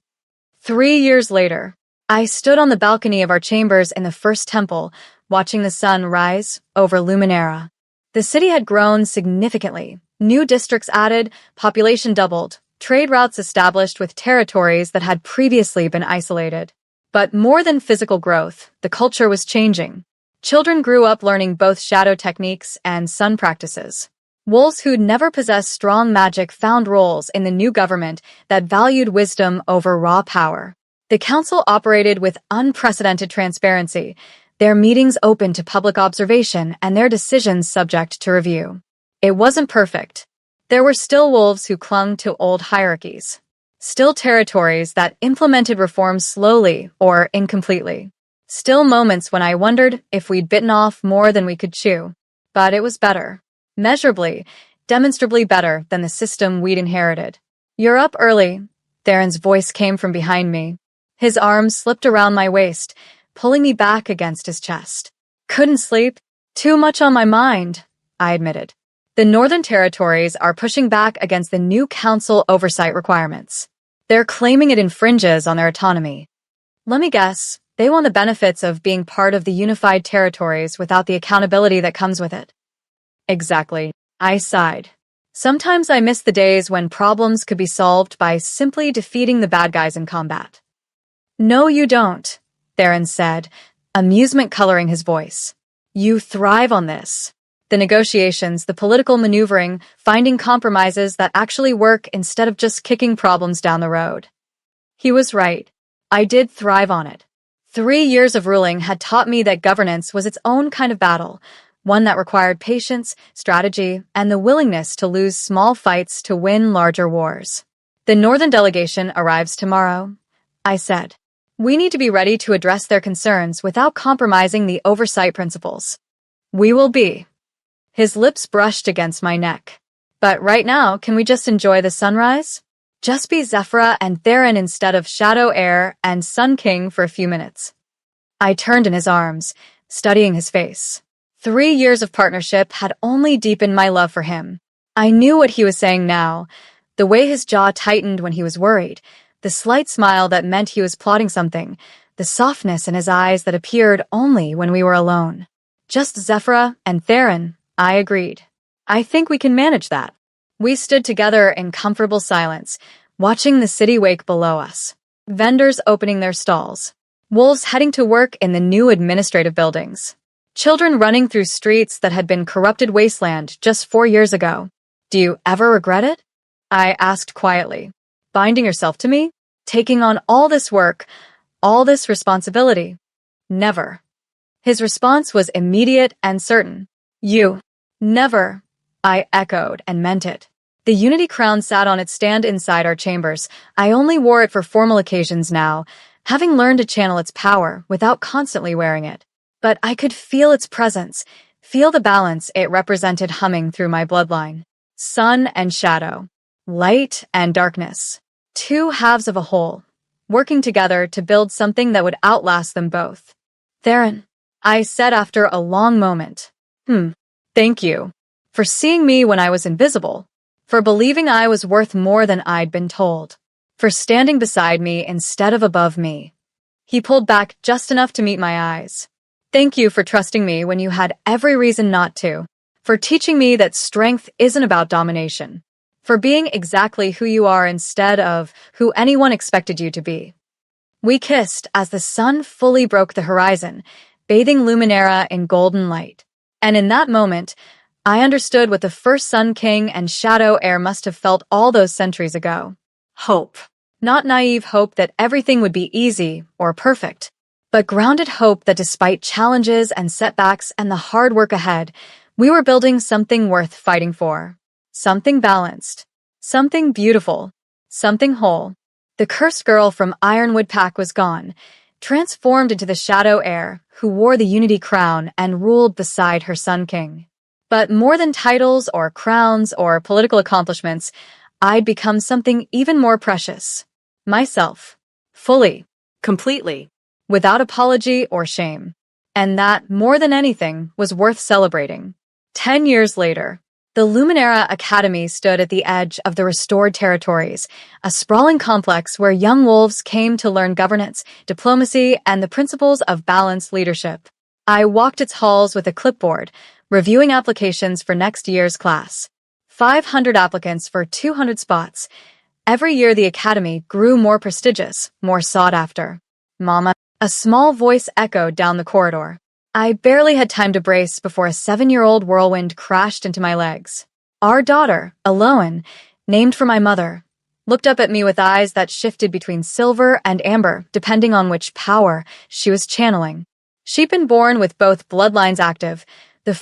3 years later, I stood on the balcony of our chambers in the first temple, watching the sun rise over Luminara. The city had grown significantly. New districts added, population doubled, trade routes established with territories that had previously been isolated. But more than physical growth, the culture was changing. Children grew up learning both shadow techniques and sun practices. Wolves who'd never possessed strong magic found roles in the new government that valued wisdom over raw power. The council operated with unprecedented transparency, their meetings open to public observation and their decisions subject to review. It wasn't perfect. There were still wolves who clung to old hierarchies. Still territories that implemented reforms slowly or incompletely. Still moments when I wondered if we'd bitten off more than we could chew. But it was better. Measurably, demonstrably better than the system we'd inherited. You're up early. Theron's voice came from behind me. His arms slipped around my waist, pulling me back against his chest. Couldn't sleep. Too much on my mind, I admitted. The Northern Territories are pushing back against the new council oversight requirements. They're claiming it infringes on their autonomy. Let me guess, they want the benefits of being part of the unified territories without the accountability that comes with it. Exactly. I sighed. Sometimes I miss the days when problems could be solved by simply defeating the bad guys in combat. No, you don't, Theron said, amusement coloring his voice. You thrive on this. The negotiations, the political maneuvering, finding compromises that actually work instead of just kicking problems down the road. He was right. I did thrive on it. 3 years of ruling had taught me that governance was its own kind of battle, one that required patience, strategy, and the willingness to lose small fights to win larger wars. The Northern delegation arrives tomorrow, I said. We need to be ready to address their concerns without compromising the oversight principles. We will be. His lips brushed against my neck. But right now, can we just enjoy the sunrise? Just be Zephyra and Theron instead of Shadow Heir and Sun King for a few minutes. I turned in his arms, studying his face. 3 years of partnership had only deepened my love for him. I knew what he was saying now, the way his jaw tightened when he was worried, the slight smile that meant he was plotting something, the softness in his eyes that appeared only when we were alone. Just Zephyra and Theron, I agreed. I think we can manage that. We stood together in comfortable silence, watching the city wake below us. Vendors opening their stalls. Wolves heading to work in the new administrative buildings. Children running through streets that had been corrupted wasteland just 4 years ago. Do you ever regret it? I asked quietly. Binding yourself to me? Taking on all this work, all this responsibility? Never. His response was immediate and certain. You. Never. I echoed and meant it. The Unity crown sat on its stand inside our chambers. I only wore it for formal occasions now, having learned to channel its power without constantly wearing it. But I could feel its presence, feel the balance it represented humming through my bloodline. sun and shadow, light and darkness. Two halves of a whole, working together to build something that would outlast them both. Theron, I said after a long moment. Thank you. For seeing me when I was invisible. For believing I was worth more than I'd been told. For standing beside me instead of above me. He pulled back just enough to meet my eyes. Thank you for trusting me when you had every reason not to. For teaching me that strength isn't about domination. For being exactly who you are instead of who anyone expected you to be. We kissed as the sun fully broke the horizon, bathing Luminera in golden light. And in that moment, I understood what the first Sun King and Shadow Heir must have felt all those centuries ago. Hope. Not naive hope that everything would be easy or perfect, but grounded hope that despite challenges and setbacks and the hard work ahead, we were building something worth fighting for. Something balanced. Something beautiful. Something whole. The cursed girl from Ironwood Pack was gone, transformed into the Shadow Heir, who wore the Unity Crown and ruled beside her Sun King. But more than titles or crowns or political accomplishments, I'd become something even more precious. Myself. Fully. Completely. Without apology or shame. And that, more than anything, was worth celebrating. 10 years later, the Luminera Academy stood at the edge of the restored territories, a sprawling complex where young wolves came to learn governance, diplomacy, and the principles of balanced leadership. I walked its halls with a clipboard, reviewing applications for next year's class. 500 applicants for 200 spots. Every year the academy grew more prestigious, more sought after. Mama, a small voice echoed down the corridor. I barely had time to brace before a 7-year-old whirlwind crashed into my legs. Our daughter, Aloan, named for my mother, looked up at me with eyes that shifted between silver and amber, depending on which power she was channeling. She'd been born with both bloodlines active, the